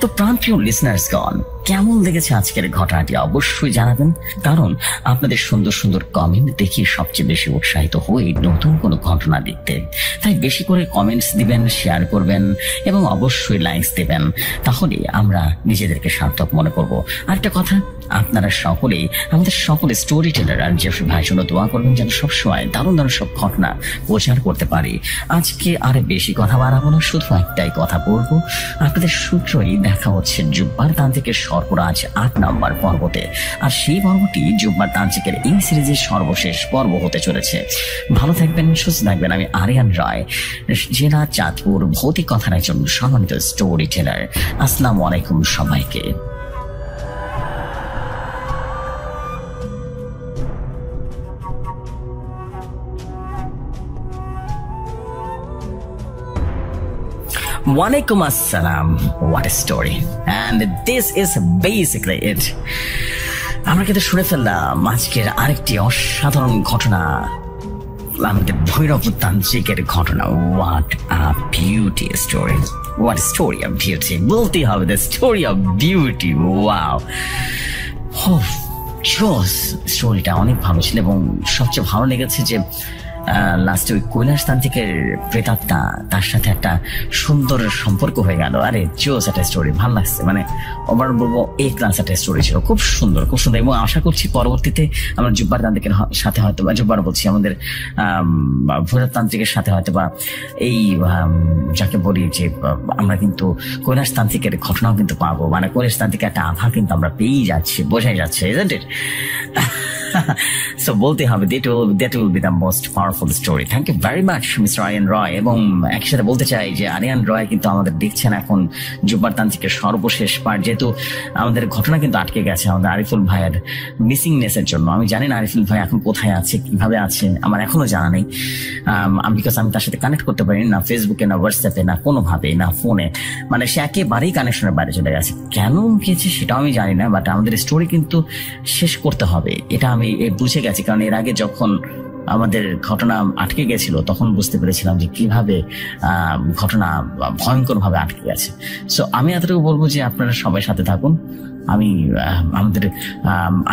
তো প্রাণপ্রিয় লিসনার্সগণ, কেমন লেগেছে আজকের ঘটনাটি অবশ্যই জানাবেন, কারণ আপনাদের সুন্দর সুন্দর কমেন্ট দেখে সবচেয়ে বেশি উৎসাহিত হই নতুন কোনো ঘটনা দেখতে। তাই বেশি করে কমেন্টস দিবেন, শেয়ার করবেন এবং অবশ্যই লাইকস দেবেন, তাহলে আমরা নিজেদেরকে সার্থক মনে করব। আরেকটা কথা, আপনারা সকলেই আমাদের সকলে স্টোরি টেলার আর জেফরি ভাইয়ের জন্য দোয়া করবেন, যেন সবসময় দারুণ দারুণ সব ঘটনা প্রচার করতে পারি। আজকে আর বেশি কথা বাড়াবো না, শুধু একটাই কথা বলবো, আপনাদের সূত্রই দেখা হচ্ছে জুব্বার তান্ত্রিকের সর্পরাজ 8 নম্বর পর্বতে। আর সেই পর্বটি জুব্বার তান্ত্রিকের এই সিরিজের সর্বশেষ পর্ব হতে চলেছে। ভালো থাকবেন, সুস্থ থাকবেন। আমি আরিয়ান রায়, জেলা চাঁদপুর, ভৌতিক কথার একজন সম্মানিত স্টোরি টেলার। আসসালামু আলাইকুম সবাইকে। Walaikum assalam. What a story. And this is basically it. আমরা কিন্তু শুনে ফেললাম আজকের আরেকটি অসাধারণ ঘটনা, আমাদের ভৈরব তান্ত্রিকের ঘটনা। What a beauty story. What a story of beauty. বলতেই হবে, the story of beauty. Wow. জোস, স্টোরিটা অনেক ভালো ছিল এবং সবচেয়ে ভালো লেগেছে যে লাস্টে ওই কৈলাস তান্ত্রিকের প্রেতাত্মা, তার সাথে একটা সুন্দর সম্পর্ক হয়ে গেল। আরে জোস একটা স্টোরি, ভালো লাগছে। মানে ওভার বলবো এ ক্লাস একটা স্টোরি ছিল, খুব সুন্দর খুব সুন্দর। এবং আশা করছি পরবর্তীতে আমরা জুব্বার তান্ত্রিকের সাথে হয়তো বা, জুব্বার বলছি, আমাদের ভৈরব তান্ত্রিকের সাথে হয়তো বা এই যাকে বলি যে আমরা কিন্তু কৈলাস তান্ত্রিকের ঘটনাও কিন্তু পাবো। মানে কৈলাস তান্ত্রিকের একটা আভা কিন্তু আমরা পেয়েই যাচ্ছি, বোঝাই যাচ্ছে, isn't it? So বলতে হবে that will be the most powerful story. Thank you very much Mr. Aryan Roy। এবং একসাথে বলতে চাই যে আরিয়ান রয় কিন্তু আমাদের দেখছেন এখন জুব্বার তান্ত্রিকের সর্বশেষ পার্ট, যেহেতু আমাদের ঘটনা কিন্তু আটকে গেছে আমাদের আরিফুল ভাইয়ের মিসিংনেসের জন্য। আমি জানি না আরিফুল ভাই এখন কোথায় আছে, কিভাবে আছে, আমার এখনো জানা নেই। বিকজ আমি তার সাথে কানেক্ট করতে পারিনি, না ফেসবুকে, না হোয়াটসঅ্যাপে, না কোনোভাবে, না ফোনে। মানে সে একেবারেই কানেকশনের বাইরে চলে গেছে। কেন গেছে সেটাও আমি জানি না, বাট আমাদের স্টোরি কিন্তু শেষ করতে হবে, এটা আমি বুঝে গেছি। কারণ এর আগে যখন আমাদের ঘটনা আটকে গেছিল তখন বুঝতে পেরেছিলাম যে কিভাবে ঘটনা ভয়ঙ্কর ভাবে আটকে গেছে। সো আমি এতটুকু বলবো যে আপনারা সবাই সাথে থাকুন। আমি আমাদের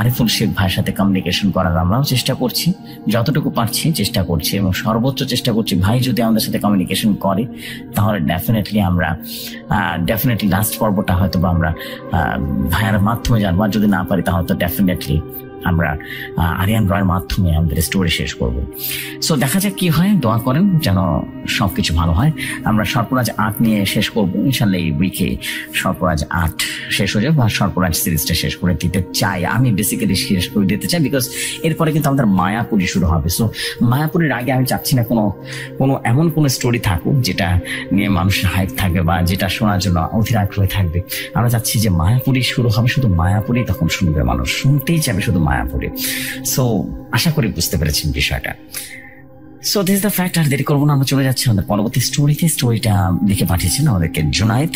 আরিফুল শেখ ভাইয়ের সাথে কমিউনিকেশন করার আমরাও চেষ্টা করছি, যতটুকু পারছি চেষ্টা করছি এবং সর্বোচ্চ চেষ্টা করছি। ভাই যদি আমাদের সাথে কমিউনিকেশন করে তাহলে ডেফিনেটলি লাস্ট পর্বটা হয়তো বা আমরা ভাইয়ার মাধ্যমে জানবো, আর যদি না পারি তাহলে তো ডেফিনেটলি আমরা আরিয়ান রয়ের মাধ্যমে আমাদের স্টোরি শেষ করব। সো দেখা যাক কি হয়, দোয়া করেন যেন সবকিছু ভালো হয়। আমরা সর্পরাজ 8 নিয়ে শেষ করবো ইনশাল্লাহ। এই উইকে সর্পরাজ 8 শেষ হয়ে যাবে, আর সর্পরাজ সিরিজটা শেষ করে দিতে চাই, আমি বেসিক্যালি শেষ করে দিতে চাই, বিকজ এরপরে কিন্তু আমাদের মায়াপুরী শুরু হবে। সো মায়াপুরীর আগে আমি চাচ্ছি না কোনো এমন কোনো স্টোরি থাকুক যেটা নিয়ে মানুষের হাইপ থাকবে বা যেটা শোনার জন্য অধীর আগ্রহী থাকবে। আমরা চাচ্ছি যে মায়াপুরী শুরু হবে, শুধু মায়াপুরী তখন শুনবে মানুষ, শুনতেই চাবে শুধু মায়াপুরী। সো আশা করি বুঝতে পেরেছেন বিষয়টা। So this the fact. আর দেরি করবো না, আমরা চলে যাচ্ছি আমাদের পরবর্তী স্টোরিতে। স্টোরিটা লিখে পাঠিয়েছেন আমাদেরকে জুনায়েদ,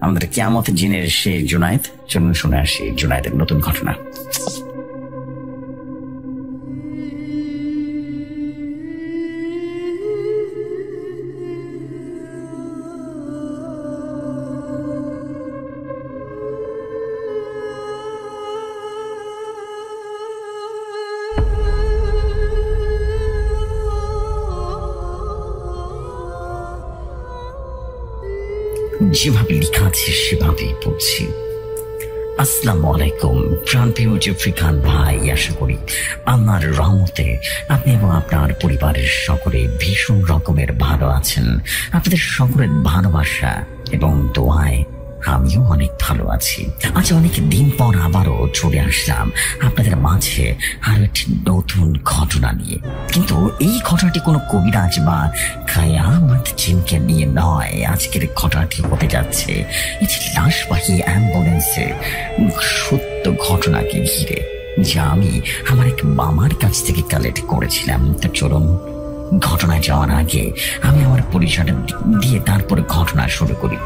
আমাদের কিয়ামতের জিনের সেই জুনায়েদ। চলুন শুনে আসি জুনায়েদের নতুন ঘটনা। যেভাবে লেখা আছে সেভাবেই পড়ছি। আসসালামু আলাইকুম প্রাণপ্রিয় জেফরি খান ভাই, আশা করি আমার রহমতে আপনি এবং আপনার পরিবারের সকলে ভীষণ রকমের ভালো আছেন। আপনাদের সকলের ভালোবাসা এবং দোয়ায় আমিও অনেক ভালো আছি। আজ অনেক দিন পর আবারও চলে আসলাম আপনাদের মাঝে আরো একটি নতুন ঘটনা নিয়ে। কিন্তু এই ঘটনাটি কোনো কবিরাজ বা কায়ামত জিনকে নিয়ে নয়। আজকের ঘটনাটি হতে যাচ্ছে একটি লাশবাহী অ্যাম্বুলেন্সের সত্য ঘটনাকে ঘিরে, যা আমি আমার এক মামার কাছ থেকে কালেক্ট করেছিলাম। তো চলুন ঘটনায় যাওয়ার আগে আমি আমার পরিচয়টা দিয়ে তারপরে ঘটনা শুরু করি।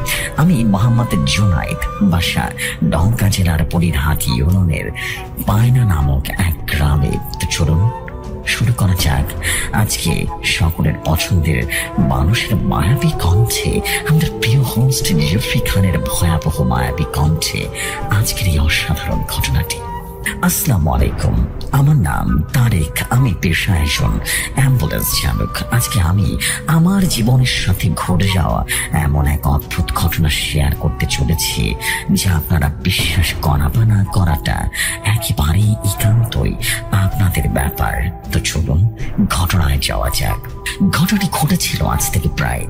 আমি মোহাম্মদ জুনাইদ, বাসা ডঙ্কা জেলার পরিরহাট ইউনিয়নের পায়না নামক এক গ্রামে। তো চলুন শুরু করা যাক আজকে সকলের পছন্দের মানুষের মায়াবী কণ্ঠে, আমাদের প্রিয় হোস্ট জেফরি খানের ভয়াবহ মায়াবী কণ্ঠে আজকের এই অসাধারণ ঘটনাটি। আসসালামু আলাইকুম, আমার নাম তারেক, আমি পেশায় একজন অ্যাম্বুলেন্স চালক। আজকে আমি আমার জীবনের সাথে ঘটে যাওয়া এমন এক অদ্ভুত ঘটনা শেয়ার করতে চলেছি, যা আপনারা বিশ্বাস করা বা না করাটা একেবারেই একান্তই আপনাদের ব্যাপার। তো চলুন ঘটনায় যাওয়া যাক। ঘটনাটি ঘটেছিল আজ থেকে প্রায়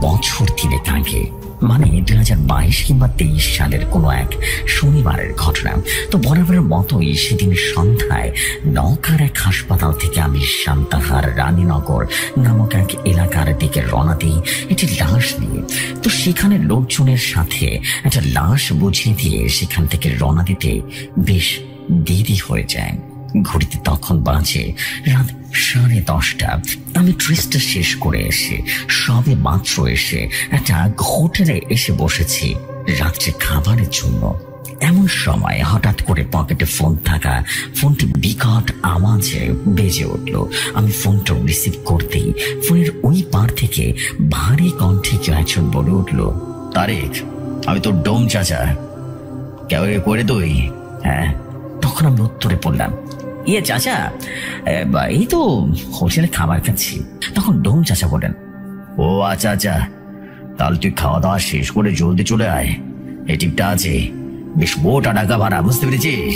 বছর 3 আগে, মানে 2022 কিংবা 23 সালের কোনো এক শনিবারের ঘটনা। তো বরাবরের মতোই সেদিন সন্ধ্যায় নওগাঁর এক হাসপাতাল থেকে আমি সান্তাহার রানীনগর নামক এক এলাকার দিকে রওনা দিই একটি লাশ নিয়ে। তো সেখানে লোকজনের সাথে একটা লাশ বুঝিয়ে দিয়ে সেখান থেকে রওনা দিতে বেশ দেরি হয়ে যায়। ঘড়িতে তখন বাজে রাত 10:30। আমি ট্রেসটা শেষ করে এসে সবে মাত্র এসে একটা হোটেলে এসে বসেছি রাত্রে খাবারের জন্য। এমন সময় হঠাৎ করে পকেটে ফোন থাকা ফোনটি বিকট আওয়াজে বেজে উঠল। আমি ফোনটা রিসিভ করতেই ফোনের ওই পার থেকে ভারী কণ্ঠে কেউ একজন বলে উঠল, তারেক, আমি তো ডোম চাচা, কেউ করে তুই? হ্যাঁ। তখন আমি উত্তরে পড়লাম, ইয়ে চাচা, এই তো হোটেলে খাবার খাচ্ছি। তখন ডোম চাচা বলেন, ও আচ্ছা আচ্ছা, তাহলে তুই খাওয়া দাওয়া শেষ করে জলদি চলে আয়, এই টিপটা আছে, বেশ মোটা টাকা ভাড়া, বুঝতে পেরেছিস?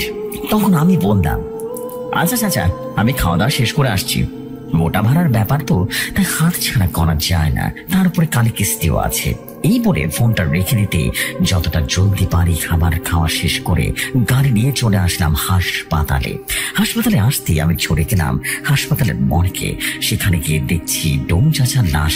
তখন আমি বললাম, আচ্ছা চাচা, আমি খাওয়া দাওয়া শেষ করে আসছি। মোটা ভাড়ার ব্যাপার তো, তাই হাত ছাড়া করা যায় না, তার উপরে কালে কিস্তিও আছে। এই বলে ফোনটা রেখে দিতে যতটা জলদি পারি খাবার খাওয়া শেষ করে গাড়ি নিয়ে চলে আসলাম হাসপাতালে। হাসপাতালে আসতেই আমি চলে গেলাম হাসপাতালের মর্গে। সেখানে গিয়ে দেখছি ডোম চাচার লাশ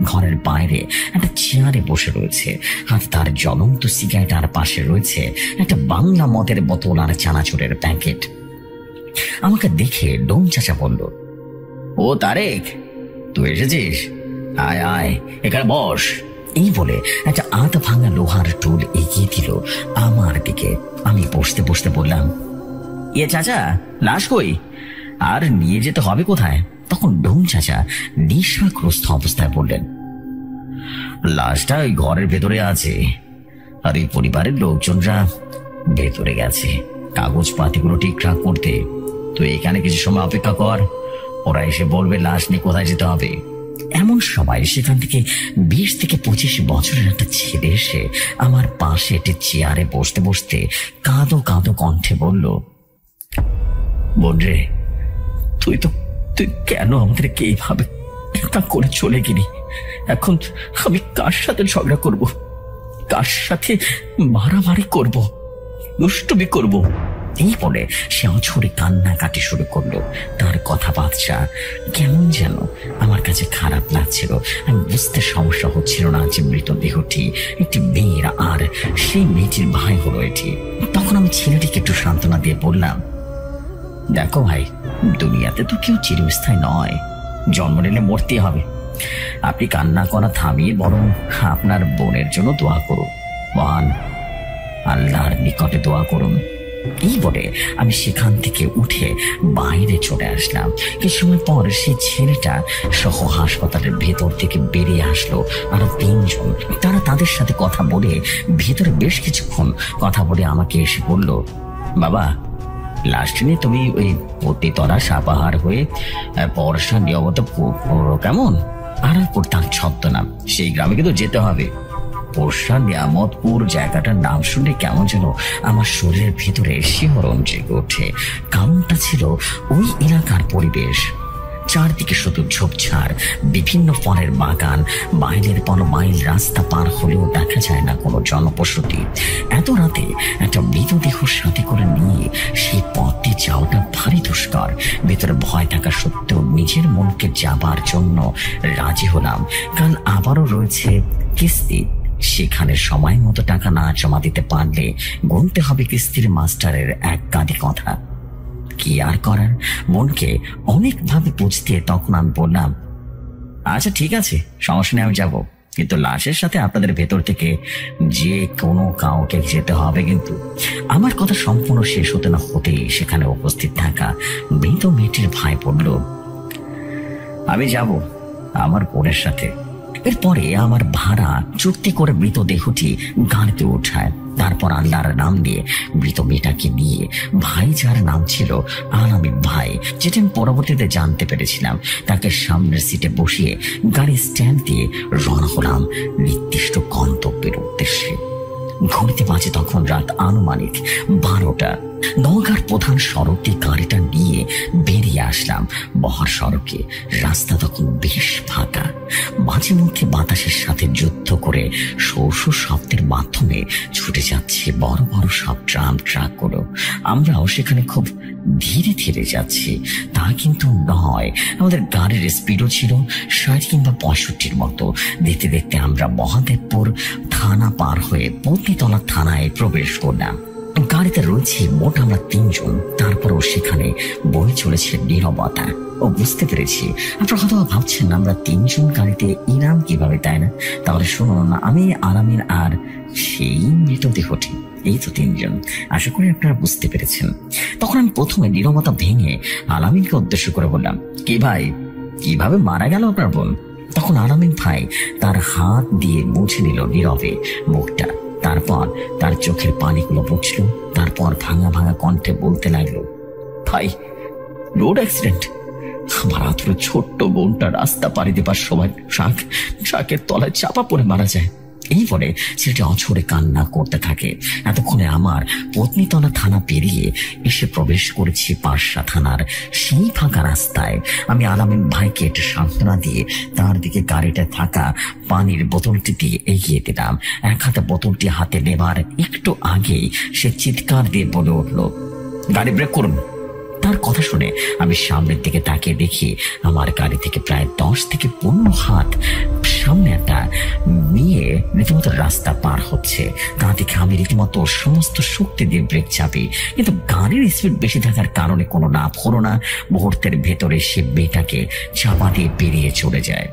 ঘরের বাইরে একটা চেয়ারে বসে রয়েছে, আর তার জ্বলন্ত সিগারেট, আর পাশে রয়েছে একটা বাংলা মদের বোতল আর চানাচুরের প্যাকেট। আমাকে দেখে ডোম চাচা বলল, ও তারেক, তুই এসেছিস, আয় আয় এখানে বস। এই বলে একটা আধ ভাঙা লোহার টুল এগিয়ে দিল আমার দিকে। আমি বসতে বসতে বললাম, ইয়ে চাচা, লাশ কই, আর নিয়ে যেতে হবে কোথায়? তখন ডোম চাচা নেশাগ্রস্ত অবস্থায় বললেন, লাশটা ওই ঘরের ভেতরে আছে, আর এই পরিবারের লোকজনরা ভেতরে গেছে কাগজপাতিগুলো ঠিকঠাক করতে। তো এখানে কিছু সময় অপেক্ষা কর, ওরা এসে বলবে লাশ নিয়ে কোথায় যেতে হবে। এমন সময় সেখান থেকে 20 থেকে 25 বছরের একটা ছেলে এসে আমার পাশে একটি চেয়ারে বসতে বসতে কাঁদো কাঁদো কণ্ঠে বলল, বোন রে, তুই কেন আমাদেরকে এইভাবে করে চলে গেলি? এখন আমি কার সাথে ঝগড়া করব, কার সাথে মারামারি করব, দুষ্টুমি করব? এই বলে সে অঝরে কান্নাকাটি শুরু করলো। তার কথাবার্তা কেমন যেন আমার কাছে খারাপ লাগছিল। আমি বুঝতে সমস্যা হচ্ছিল না যে মৃতদেহটি একটি মেয়ের, আর সেই মেয়েটির ভাই হলো এটি। তখন আমি ছেলেটিকে একটু সান্ত্বনা দিয়ে বললাম, দেখো ভাই, দুনিয়াতে তো কেউ চিরস্থায়ী নয়, জন্ম নিলে মরতে হবে। আপনি কান্না করা থামিয়ে বরং আপনার বোনের জন্য দোয়া করুন, মহান আল্লাহর নিকটে দোয়া করুন। এই বলে আমি সেখান থেকে উঠে বাইরে চলে আসলাম। কিছু সময় পর সেই ছেলেটা সহ হাসপাতালের ভেতর থেকে বেরিয়ে আসলো আরো 3 জন। তারা তাদের সাথে কথা বলে ভেতরে বেশ কিছুক্ষণ কথা বলে আমাকে এসে বলল, বাবা, লাস্ট নিয়ে তুমি ওই পতিতরা সাপাহার হয়ে পড়াশোনা নিয়মিত করো কেমন? আর তার ছদ্মনাম, সেই গ্রামে কিন্তু যেতে হবে। পোষা নিয়ামতপুর জায়গাটার নাম শুনলে কেমন যেন আমার শরীরের ভিতরে শিহরণ জেগে ওঠে। কারণটা ছিল ওই এলাকার পরিবেশ। চারদিকে শুধু ঝোপঝাড়, বিভিন্ন ফলের বাগান, মাইলের পর মাইল রাস্তা পার হলেও দেখা যায় না কোনো জনবসতি। এত রাতে একটা মৃতদেহ সাথে করে নিয়ে সেই পথ দিয়ে যাওয়াটা ভারী দুষ্কর। ভেতরে ভয় থাকা সত্ত্বেও নিজের মনকে যাবার জন্য রাজি হলাম, কারণ আবারও রয়েছে কিস্তি। সেখানে সময় মতো টাকা না জমা দিতে পারলে গুনতে হবে কিস্তির মাস্টারের এক কাঁদি কথা। কি আর করার, মনকে অনেকভাবে বুঝতে তখন আমি বললাম, আচ্ছা ঠিক আছে, সমস্যা নেই, আমি যাবো, কিন্তু লাশের সাথে আপনাদের ভেতর থেকে যে কোনো কাউকে যেতে হবে। কিন্তু আমার কথা সম্পূর্ণ শেষ হতে না হতেই সেখানে উপস্থিত থাকা মৃত মেয়েটির ভাই বলল, আমি যাব আমার বোনের সাথে। এরপরে আমার ভাড়া চুক্তি করে মৃতদেহটি গাড়িতে ওঠায়। তারপর আল্লাহর নাম নিয়ে মৃত মেয়েটাকে নিয়ে ভাই, যার নাম ছিল আলামিন ভাই, যেটা আমি পরবর্তীতে জানতে পেরেছিলাম, তাকে সামনের সিটে বসিয়ে গাড়ি স্ট্যান্ড দিয়ে রওনা হলাম নির্দিষ্ট গন্তব্যের উদ্দেশ্যে। ঘড়িতে বাজে তখন রাত আনুমানিক 12টা। নওগাঁর প্রধান সড়ক দিয়ে গাড়িটা নিয়ে বেরিয়ে আসলাম মহাসড়কে। রাস্তা তখন বেশ ফাঁকা, মাঝে মধ্যে বাতাসের সাথে যুদ্ধ করে শোষ শব্দের মাধ্যমে ছুটে যাচ্ছে বড় বড় সব ট্রাম ট্রাকগুলো। আমরাও সেখানে খুব ধীরে ধীরে যাচ্ছি তা কিন্তু নয়, আমাদের গাড়ির স্পিডও ছিল 60 কিংবা 65-র মতো। দেখতে দেখতে আমরা মহাদেবপুর থানা পার হয়ে পত্নীতলা থানায় প্রবেশ করলাম। গাড়িতে রয়েছে মোট আমরা 3 জন। তারপরও সেখানে বয়ে চলেছে নীরবতা। ও বুঝতে পেরেছি আপনারা হয়তো ভাবছেন আমরা 3 জন গাড়িতে ইনাম কিভাবে, তাই না? তাহলে শুনুন না, আমি আলামিন আর সেই মৃতদেহটি, এই তো 3 জন। আশা করি আপনারা বুঝতে পেরেছেন। তখন আমি প্রথমে নীরবতা ভেঙে আলামিনকে উদ্দেশ্য করে বললাম, কি ভাই, কিভাবে মারা গেল আপনার বোন? তখন আলামিন ভাই তার হাত দিয়ে মুছে নিল নীরবে মুখটা। তারপর তার চোখের পানিগুলো মুছল। তারপর ভাঙা ভাঙা কণ্ঠে বলতে লাগলো, ভাই, রোড অ্যাক্সিডেন্ট। আমার আতুরে ছোট্ট বোনটা রাস্তা পাড়ি দেবার সময় ট্রাকের তলায় চাপা পড়ে মারা যায়। এই বলে ছেলেটি অঝরে কান্না করতে থাকে। এতক্ষণে আমার পত্নীতলা থানা পেরিয়ে এসে প্রবেশ করেছি পারশা থানার সেই ফাঁকা রাস্তায়। আমি আলামিন ভাইকে একটা সান্ত্বনা দিয়ে তার দিকে গাড়িতে থাকা পানির বোতলটি দিয়ে এগিয়ে দিলাম। এক হাতে বোতলটি হাতে নেবার একটু আগেই সে চিৎকার দিয়ে বলে উঠল, গাড়ি ব্রেক করুন। তার কথা শুনে আমি সামনের দিকে তাকিয়ে দেখি আমার গাড়ি থেকে প্রায় 10 থেকে 15 হাত সামনে একটা মেয়ে রীতিমতো রাস্তা পার হচ্ছে। তা দেখে আমি রীতিমতো সমস্ত শক্তি দিয়ে ব্রেক চাপি, কিন্তু গাড়ির স্পিড বেশি থাকার কারণে কোনো লাভ হলো না। মুহূর্তের ভেতরে সে মেয়েটাকে চাপা দিয়ে বেরিয়ে চলে যায়।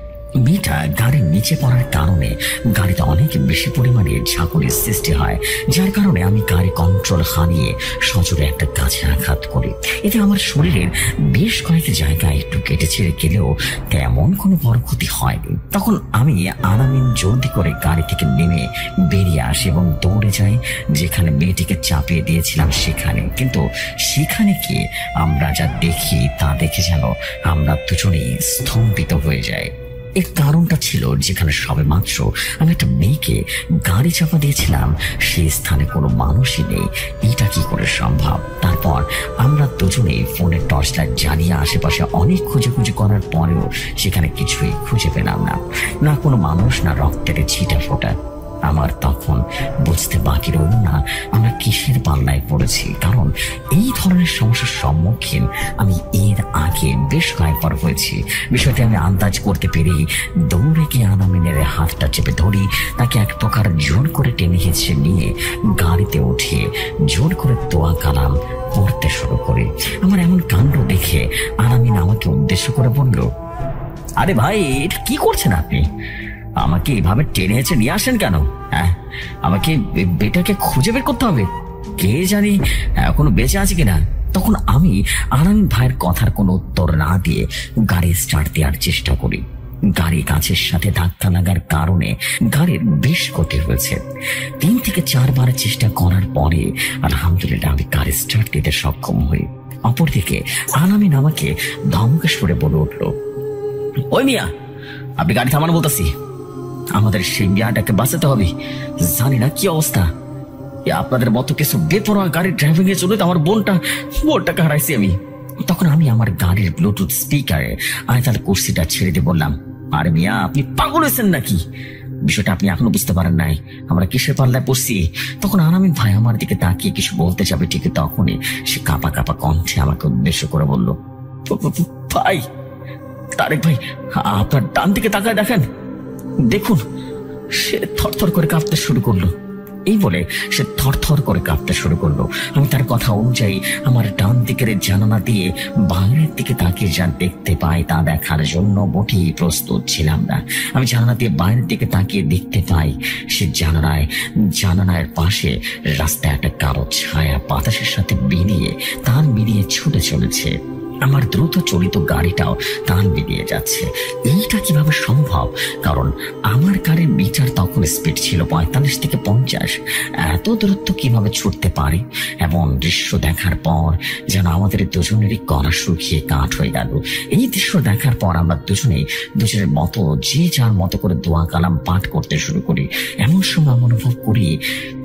মেয়েটা গাড়ির নিচে পড়ার কারণে গাড়িতে অনেক বেশি পরিমাণে ঝাঁকুনির সৃষ্টি হয়, যার কারণে আমি গাড়ি কন্ট্রোল হারিয়ে সজোরে একটা গাছে আঘাত করি। এতে আমার শরীরের বেশ কয়েকটি জায়গায় একটু কেটে ছেড়ে গেলেও তেমন কোনো বড় ক্ষতি হয়নি। তখন আমি আলামিন জলদি করে গাড়ি থেকে নেমে বেরিয়ে আসি এবং দৌড়ে যাই যেখানে মেয়েটিকে চাপিয়ে দিয়েছিলাম সেখানে। কিন্তু সেখানে গিয়ে আমরা যা দেখি তা দেখে যেন আমরা দুজনেই স্তম্ভিত হয়ে যাই। এর কারণটা ছিল, যেখানে সবে মাত্র আমি একটা মেয়েকে গাড়ি চাপা দিয়েছিলাম সেই স্থানে কোনো মানুষই নেই। এটা কি করে সম্ভব? তারপর আমরা দুজনেই ফোনের টর্চ লাইট জ্বালিয়ে আশেপাশে অনেক খুঁজে করার পরেও সেখানে কিছুই খুঁজে পেলাম না, না কোনো মানুষ, না রক্তের ছিটা ফোটা। আমার তখন বুঝতে বাকি রইল না আমরা কিসের পাল্লায় পড়েছি, কারণ এই ধরনের সমস্যার সম্মুখীন আমি এর আগে বেশ কয়েকবার হয়েছি। বিষয়টি আমি আন্দাজ করতে পেরেই দৌড়ে গিয়ে আলামিনের হাতটা চেপে ধরি, তাকে এক প্রকার জোর করে টেনে হিঁচড়ে নিয়ে গাড়িতে উঠিয়ে জোর করে দোয়া কালাম পড়তে শুরু করি। আমার এমন কাণ্ড দেখে আলামিন আমাকে উদ্দেশ্য করে বলল, আরে ভাই, এটা কি করছেন আপনি? আমাকে এভাবে টেনে হেঁচে নিয়ে আসেন কেন? হ্যাঁ, আমাকে বেটাকে খুঁজে বের করতে হবে, কে জানি এখনো বেঁচে আছে কিনা। তখন আমি আলামিন ভাইয়ের কথার কোনো উত্তর না দিয়ে গাড়ি স্টার্ট দেওয়ার চেষ্টা করি। গাড়ি গাছের সাথে ধাক্কা লাগার কারণে গাড়ির বেশ ক্ষতি হয়েছে। 3 থেকে 4 বার চেষ্টা করার পরে আলহামদুলিল্লাহ আমি গাড়ি স্টার্ট দিতে সক্ষম হই। অপরদিকে আলামিন আমাকে ধমকে সরে বলে উঠল, ওই মিয়া, আপনি গাড়ি থামানো বলতেছি। আমাদের সেই মেয়েটাকে বাঁচাতে হবে। জানি না কি অবস্থা, আপনাদের মতো কিছু বেপরোয়া গাড়ির ড্রাইভিং এর জন্য আমার বোনটাকে হারাইছি আমি। তখন আমি আমার গাড়ির ব্লুটুথ স্পিকারে আয়তাল কুর্সিটা ছেড়ে দিয়ে বললাম, আরে মিয়া, আপনি পাগল হয়েছেন নাকি? বিষয়টা আপনি এখনো বুঝতে পারেন নাই, আমরা কিসের পাল্লায় পড়ছি? তখন আরামিন ভাই আমার দিকে তাকিয়ে কিছু বলতে যাবে, ঠিক তখনই সে কাঁপা কাঁপা কণ্ঠে আমাকে উদ্দেশ্য করে বলল, ভাই তারেক ভাই, আপনার ডান দিকে তাকায় দেখেন, দেখুন। সে থরথর করে কাঁপতে শুরু করলো। এই বলে সে থরথর করে কাঁপতে শুরু করলো। আমি তার কথা অনুযায়ী আমার ডান দিকের জানালা দিয়ে বাইরের দিকে তাকিয়ে যা দেখতে পাই তা দেখার জন্য মোটেই প্রস্তুত ছিলাম না। আমি জানালা দিয়ে বাইরের দিকে তাকিয়ে দেখতে পাই সে জানালার পাশে রাস্তায় একটা কালো ছায়া বাতাসের সাথে তার মিলিয়ে ছুটে চলেছে। আমার দ্রুত চলিত গাড়িটাও তাল মিলিয়ে যাচ্ছে। এইটা কিভাবে সম্ভব? কারণ আমার গাড়ির মিটার তখন স্পিড ছিল 45 থেকে 50। এত দূরত্ব কিভাবে ছুটতে পারে? এমন দৃশ্য দেখার পর যেন আমাদের দুজনেরই গলা শুকিয়ে কাঠ হয়ে গেল। এই দৃশ্য দেখার পর আমরা দুজনের মতো যে যার মতো করে দোয়া কালাম পাঠ করতে শুরু করি। এমন সময় আমি অনুভব করি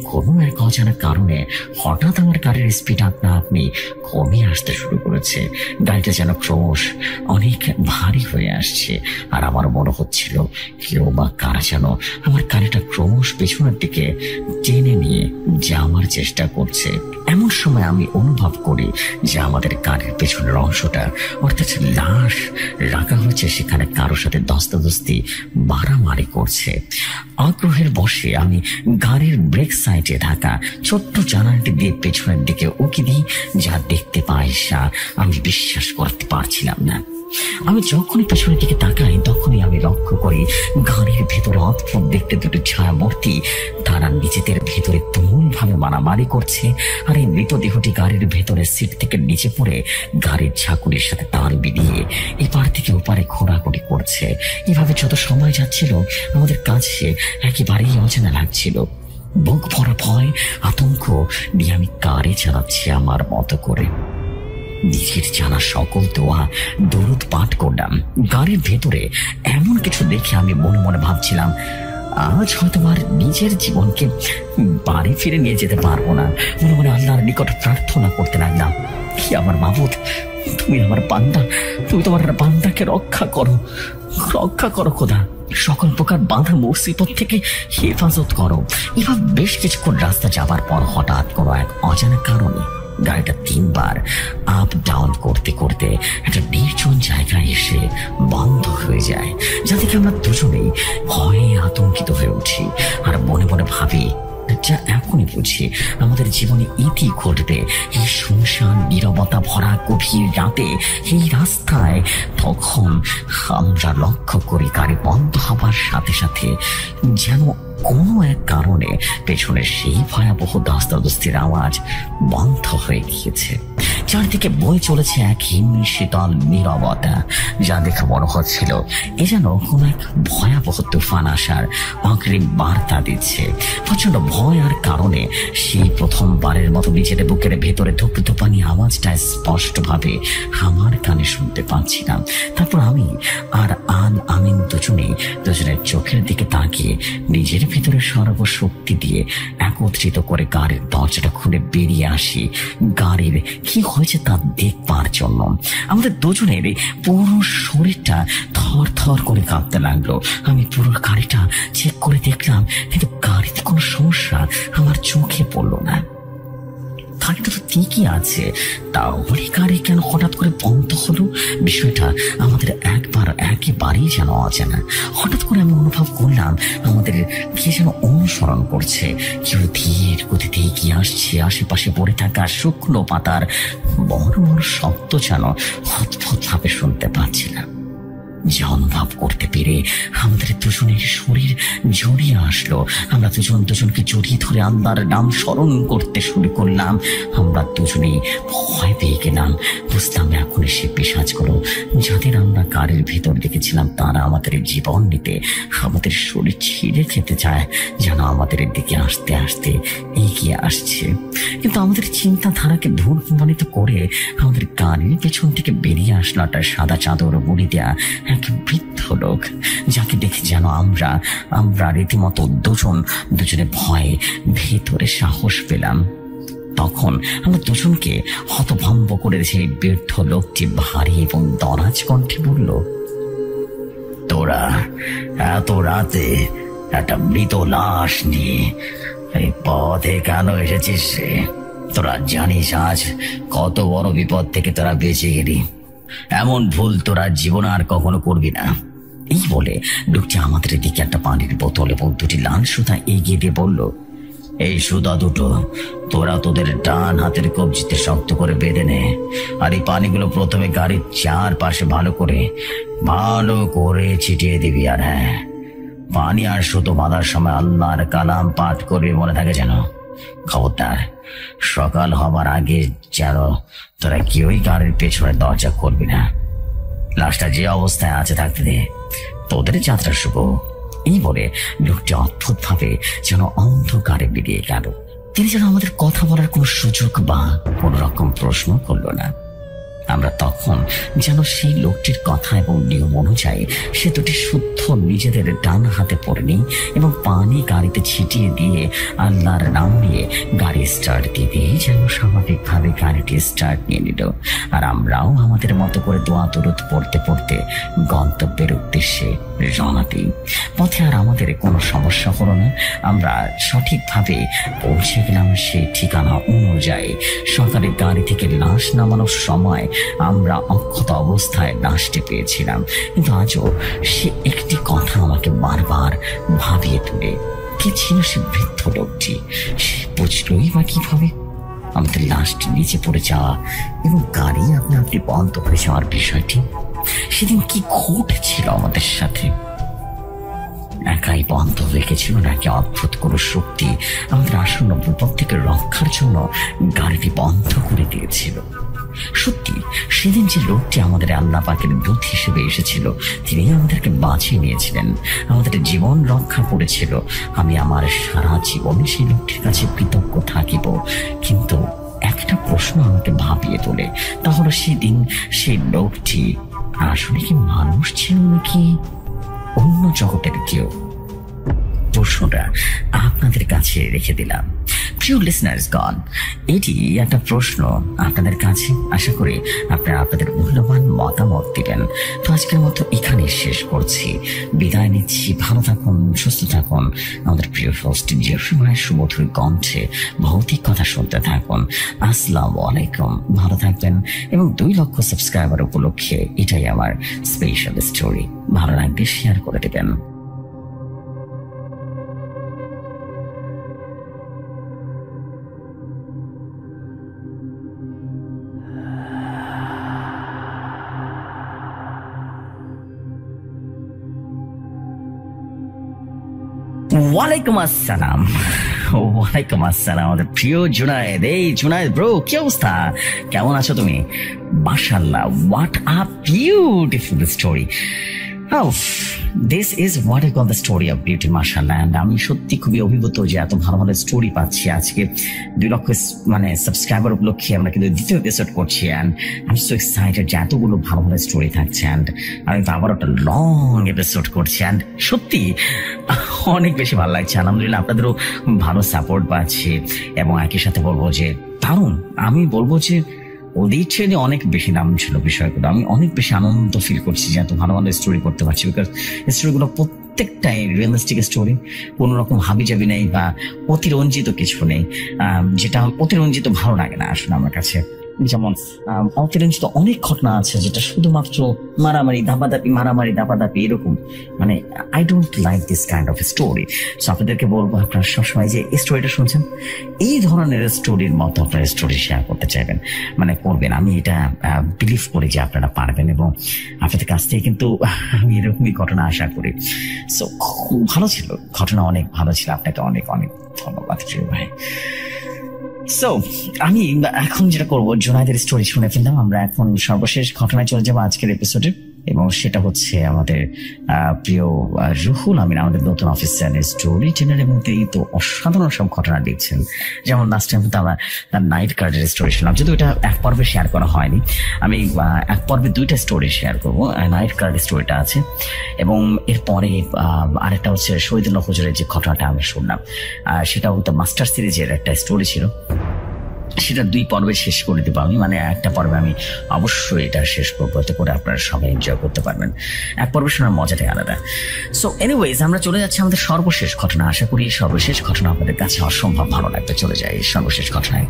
কোনো এক অজানা কারণে হঠাৎ আমার গাড়ির স্পিড আপনি কমে আসতে শুরু করেছে। গাড়িটা যেন ক্রমশ অনেক ভারী হয়ে আসছে, আর আমার মনে হচ্ছিল কেউ বা কারা যেন আমার গাড়িটা ক্রমশ পেছনের দিকে টেনে নিয়ে যাওয়ার চেষ্টা করছে। এমন সময় আমি অনুভব করি যে আমাদের গাড়ির পেছনের অংশটা, অর্থাৎ লাশ রাখা হয়েছে, সেখানে কারোর সাথে দস্তাদস্তি মারামারি করছে। আগ্রহের বশে আমি গাড়ির ব্রেক সাইডে থাকা ছোট্ট জানালাটি দিয়ে পেছনের দিকে উকি দিই। যা দেখতে পাই আমি বিশ্বাস করতে পারছিলাম না। আমি যখনই পেছনের দিকে তাকাই তখনই আমি লক্ষ্য করি গাড়ির ভেতরে অদ্ভুত দেখতে দুটো ছায়ামূর্তি, তারা নিজেদের ভেতরে তুমুল ভাবে মারামারি করছে। আর এই মৃতদেহটি গাড়ির ভেতরে সিট থেকে নিচে পড়ে গাড়ির ঝাঁকুনির সাথে তাল মিলিয়ে এপার থেকে ওপারে ঘোরাঘুরি করছে। এভাবে যত সময় যাচ্ছিল আমাদের কাছে একেবারেই অচেনা লাগছিল। বুক ভরা ভয় আতঙ্ক নিয়ে আমি গাড়ি চালাচ্ছি আমার মতো করে। নিজের জানা সকল দোয়া দরুদ পাঠ করলাম। গাড়ির ভেতরে এমন কিছু দেখে আমি মনে মনে ভাবছিলাম, আজ হয়তো আর নিজের জীবনকে বাড়ি ফিরে নিয়ে যেতে পারবো না। মনে মনে আল্লাহর নিকট প্রার্থনা করতে লাগলাম, কি আমার মাবুদ, তুমি আমার বান্দা, তুমি তোমার বান্দাকে রক্ষা করো খোদা, সকল প্রকার বাঁধা মুসিবত থেকে হেফাজত করো। এভাবে বেশ কিছুক্ষণ রাস্তা যাবার পর হঠাৎ কোনো এক অজানা কারণে গাড়িটা 3 বার আপ ডাউন করতে করতে একটা নির্জন জায়গায় এসে বন্ধ হয়ে যায়, যা থেকে আমরা দুজনেই ভয়ে আতঙ্কিত হয়ে উঠি। আর মনে মনে ভাবি, যা এখনই বুঝি আমাদের জীবনে ইতি ঘটবে এই শুনশান নীরবতা ভরা গভীর রাতে এই রাস্তায়। তখন আমরা লক্ষ্য করি গাড়ি বন্ধ হবার সাথে সাথে যেন কোনো এক কারণে পেছনের সেই ভয়াবহ দস্তাদস্তির আওয়াজ বন্ধ হয়ে গিয়েছে। চারদিকে বয়ে চলেছে এক শীতল নীরবতা, যা দেখে মনে হচ্ছিল এ যেন কোন এক ভয়াবহ তুফান আসার অগ্রিম বার্তা দিচ্ছে। প্রচন্ড ভয় আর কারণে সেই প্রথমবারের মতো নিজের বুকের ভেতরে ধুপধুপানি আওয়াজটা স্পষ্ট ভাবে আমার কানে শুনতে পাচ্ছিলাম। তারপর আমি আর আমিন দুজনের চোখের দিকে তাকিয়ে নিজের ভিতরে সর্বশক্তি দিয়ে একত্রিত করে গাড়ির দরজাটা খুলে বেরিয়ে আসি, গাড়ির কি হয়েছে তা দেখবার জন্য। আমাদের দুজনের পুরো শরীরটা থর থর করে কাঁপতে লাগলো। আমি পুরো গাড়িটা চেক করে দেখলাম, কিন্তু গাড়িতে কোনো সমস্যা আমার চোখে পড়লো না। গাড়িটা তো ঠিকই আছে, তাহলে গাড়ি কেন হঠাৎ করে বন্ধ হলো? বিষয়টা আমাদের একেবারেই যেন অজানা। হঠাৎ করে আমি অনুভব করলাম আমাদের কে যেন অনুসরণ করছে। কেউ ধীর গতিতে এগিয়ে আসছে। আশেপাশে পড়ে থাকা শুকনো পাতার বড় বড় শব্দ যেন অদ্ভুত ভাবে শুনতে পাচ্ছিলাম। যা অনুভব করতে পেরে আমাদের দুজনের শরীর জড়িয়ে আসলো। আমরা দুজনকে জড়িয়ে ধরে আল্লাহর নাম স্মরণ করতে শুরু করলাম। আমরা দুজনেই ভয় পেয়ে গেলাম। বুঝলাম এখন সে পিশাচগুলো যাদের আমরা গাড়ির ভেতর দেখেছিলাম, তারা আমাদের জীবন নিতে আমাদের শরীর ছিঁড়ে খেতে চায়, যেন আমাদের দিকে আস্তে আস্তে এগিয়ে আসছে। কিন্তু আমাদের চিন্তাধারাকে ভুল প্রমাণিত করে আমাদের গাড়ির পেছন থেকে বেরিয়ে আসলো একটা সাদা চাদর মুড়ি দেয়া এক বৃদ্ধ লোক, যাকে দেখে যেন আমরা রীতিমতো দুজনে ভয়ে ভেতরে সাহস পেলাম। তখন আমরা দুজনকে হতভম্ব করে সেই বৃদ্ধ লোকটি ভারী এবং দরাজ কণ্ঠে বলল, তোরা এত রাতে একটা মৃত লাশ নিয়ে এই পথে কেন এসেছিস রে? তোরা জানিস আজ কত বড় বিপদ থেকে তোরা বেঁচে গেলি? এমন ভুল তোরা জীবনে আর কখনো করবি না। এই বলে লোকটি আমাদের দিকে একটা পানির বোতল এবং দুটি লাল সুতা এগিয়ে দিয়ে বলল, এই সুতা দুটো তোরা তোদের ডান হাতের কবজিতে শক্ত করে বেঁধে নে, আর এই পানিগুলো প্রথমে গাড়ির চারপাশে ভালো করে ছিটিয়ে দিবি। আর হ্যাঁ, পানি আর সুতো বাঁধার সময় আল্লাহর কালাম পাঠ করবি, মনে থাকে যেন। খবরদার, সকাল হবার আগে যেন তোরা কেউই গাড়ির পেছনে দরজা করবি না। লাশটা যে অবস্থায় আছে থাকতে দে, তোদের যাত্রা শুভ। এই বলে লোকটি অদ্ভুত ভাবে যেন অন্ধকারে বেরিয়ে গেল। তিনি যেন আমাদের কথা বলার কোনো সুযোগ বা কোন রকম প্রশ্ন করল না। আমরা তখন যেন সেই লোকটির কথা এবং নিয়ম অনুযায়ী সে দুটি শুদ্ধ নিজেদের ডান হাতে পড়ে নিই এবং পানি গাড়িতে ছিটিয়ে দিয়ে আল্লাহর নাম নিয়ে গাড়ি স্টার্ট দিয়ে যেন স্বাভাবিকভাবে গাড়িটি স্টার্ট নিয়ে নিল। আর আমরাও আমাদের মতো করে দোয়া দরুদ পড়তে পড়তে গন্তব্যের উদ্দেশ্যে রওনা দিই। পথে আর আমাদের কোনো সমস্যা হলো না। আমরা সঠিকভাবে পৌঁছে গেলাম সেই ঠিকানা অনুযায়ী। সকালে গাড়ি থেকে লাশ নামানোর সময় আমরা অক্ষত অবস্থায় লাশটি পেয়েছিলাম, কিন্তু আজও সে একটি কথা আমাকে বারবার ভাবিয়ে তোলে। কে ছিল সে বৃদ্ধ লোকটি? সে বুঝলই বা কিভাবে আমাদের লাশটি নিচে পড়ে যাওয়া এবং গাড়ি আপনি বন্ধ হয়ে যাওয়ার বিষয়টি? সেদিন কি ঘটেছিল আমাদের সাথে? একাই বন্ধ হয়ে গেছিল নাকি অদ্ভুত কোনো শক্তি আমাদের আসন্ন বিপদ থেকে রক্ষার জন্য গাড়িটি বন্ধ করে দিয়েছিল? সত্যি সেদিন যে লোকটি আমাদের আল্লাহ পাকের দূত হিসেবে এসেছিল, তিনি আমাদেরকে বাঁচিয়ে নিয়েছিলেন, আমাদের জীবন রক্ষা করেছিল। আমি আমার সারা জীবনে সেই লোকটির কাছে কৃতজ্ঞ থাকিব। কিন্তু একটা প্রশ্ন আমাকে ভাবিয়ে তোলে, তাহলে সেদিন সেই লোকটি আসলে কি মানুষ ছিল নাকি অন্য জগতের কেউ? প্রশ্নটা আপনাদের কাছে রেখে দিলাম। প্রিয় লিসনার্সগণ, এটি একটা প্রশ্ন আপনাদের কাছে। আশা করি আপনারা আপনাদের মূল্যবান মতামত দিবেন। তো আজকের মতো এখানে শেষ করছি, বিদায় নিচ্ছি। ভালো থাকুন, সুস্থ থাকুন। আমাদের প্রিয় হোস্ট জিয়াসুমায়ের সুমধুর কণ্ঠে ভৌতিক কথা শুনতে থাকুন। আসসালামু আলাইকুম, ভালো থাকবেন। এবং 2 লক্ষ সাবস্ক্রাইবার উপলক্ষে এটাই আমার স্পেশাল স্টোরি। ভালো লাগলে শেয়ার করে দেবেন। ওয়ালাইকুম আসসালাম। ওয়ালাইকুম আসসালাম আমাদের প্রিয় জুনায়েদ। এই জুনায়েদ ব্রো, কি অবস্থা? কেমন আছো তুমি? মাশাআল্লাহ, what a beautiful story. This is what I call the story of beauty, mashallah. And আমি সত্যি খুবই অভিভূত যে এত ভালো ভালো স্টোরি পাচ্ছি। আজকে 2 লক্ষ সাবস্ক্রাইবার উপলক্ষে আমরা কিন্তু দ্বিতীয় এপিসোড করছি। অ্যান্ড আমি সো এক্সাইটেড যে এতগুলো ভালো ভালো স্টোরি থাকছে। অ্যান্ড আমি তো আবার একটা লং এপিসোড করছি। অ্যান্ড সত্যি অনেক বেশি ভালো লাগছে। আলহামদুলিল্লাহ, আপনাদেরও ভালো সাপোর্ট পাচ্ছি। এবং একই সাথে বলবো যে দারুণ, আমি বলবো যে ওদের চেয়ে অনেক বেশি দাম ছিল বিষয়গুলো। আমি অনেক বেশি আনন্দ ফিল করছি যে এত ভালো ভালো স্টোরি করতে পারছি। বিকজ স্টোরিগুলো প্রত্যেকটাই রিয়েলিস্টিক স্টোরি, কোনো রকম হাবিজাবি নেই বা অতিরঞ্জিত কিছু নেই। যেটা অতিরঞ্জিত ভালো লাগে না আসলে আমার কাছে। যেমন অতিরঞ্জিত অনেক ঘটনা আছে যেটা শুধুমাত্র মারামারি দাপাদাপি এরকম। I don't like this kind of story. So আপনাদেরকে বলবো, আপনারা সবসময় যে এই স্টোরিটা শুনছেন, এই ধরনের স্টোরির মতো আপনারা স্টোরি শেয়ার করতে চাইবেন, করবেন। আমি এটা বিলিভ করি যে আপনারা পারবেন এবং আপনাদের কাছ থেকে কিন্তু আমি এরকমই ঘটনা আশা করি। সো খুব ভালো ছিল ঘটনা, অনেক ভালো ছিল। আপনাকে অনেক অনেক ধন্যবাদ প্রিয় ভাই। সো আমি এখন যেটা করবো, জুনায়েদের স্টোরি শুনে ফেললাম। আমরা এখন সর্বশেষ ঘটনায় চলে যাবো আজকের এপিসোডে। এবং সেটা হচ্ছে আমাদের প্রিয় রুহুল আমিন, আমাদের নতুন অফিসার, স্টোরি টেলার, এবং তিনি তো অসাধারণ সব ঘটনা লিখছেন। যেমন লাস্ট টাইম তো আমরা নাইট গার্ডের স্টোরি শুনলাম, যদিও এটা এক পর্বে শেয়ার করা হয়নি। আমি এক পর্বে 2টা স্টোরি শেয়ার করবো। নাইট গার্ড স্টোরিটা আছে, এবং এরপরে আরেকটা হচ্ছে শহীদুল্লাহ হুজুরের যে ঘটনাটা আমি শুনলাম, সেটাও তো মাস্টার সিরিজের একটা স্টোরি ছিল। সেটা 2 পর্বে শেষ করে দেবো আমি, মানে একটা পর্বে আমি অবশ্যই এটা শেষ করবো, এতে করে আপনারা সবাই এনজয় করতে পারবেন। এক পর্বে শোনার মজাটাই আলাদা। সো এনিওয়েজ, আমরা চলে যাচ্ছি আমাদের সর্বশেষ ঘটনা। আশা করি সর্বশেষ ঘটনা আপনাদের কাছে অসম্ভব ভালো লাগবে। চলে যাই সর্বশেষ ঘটনায়।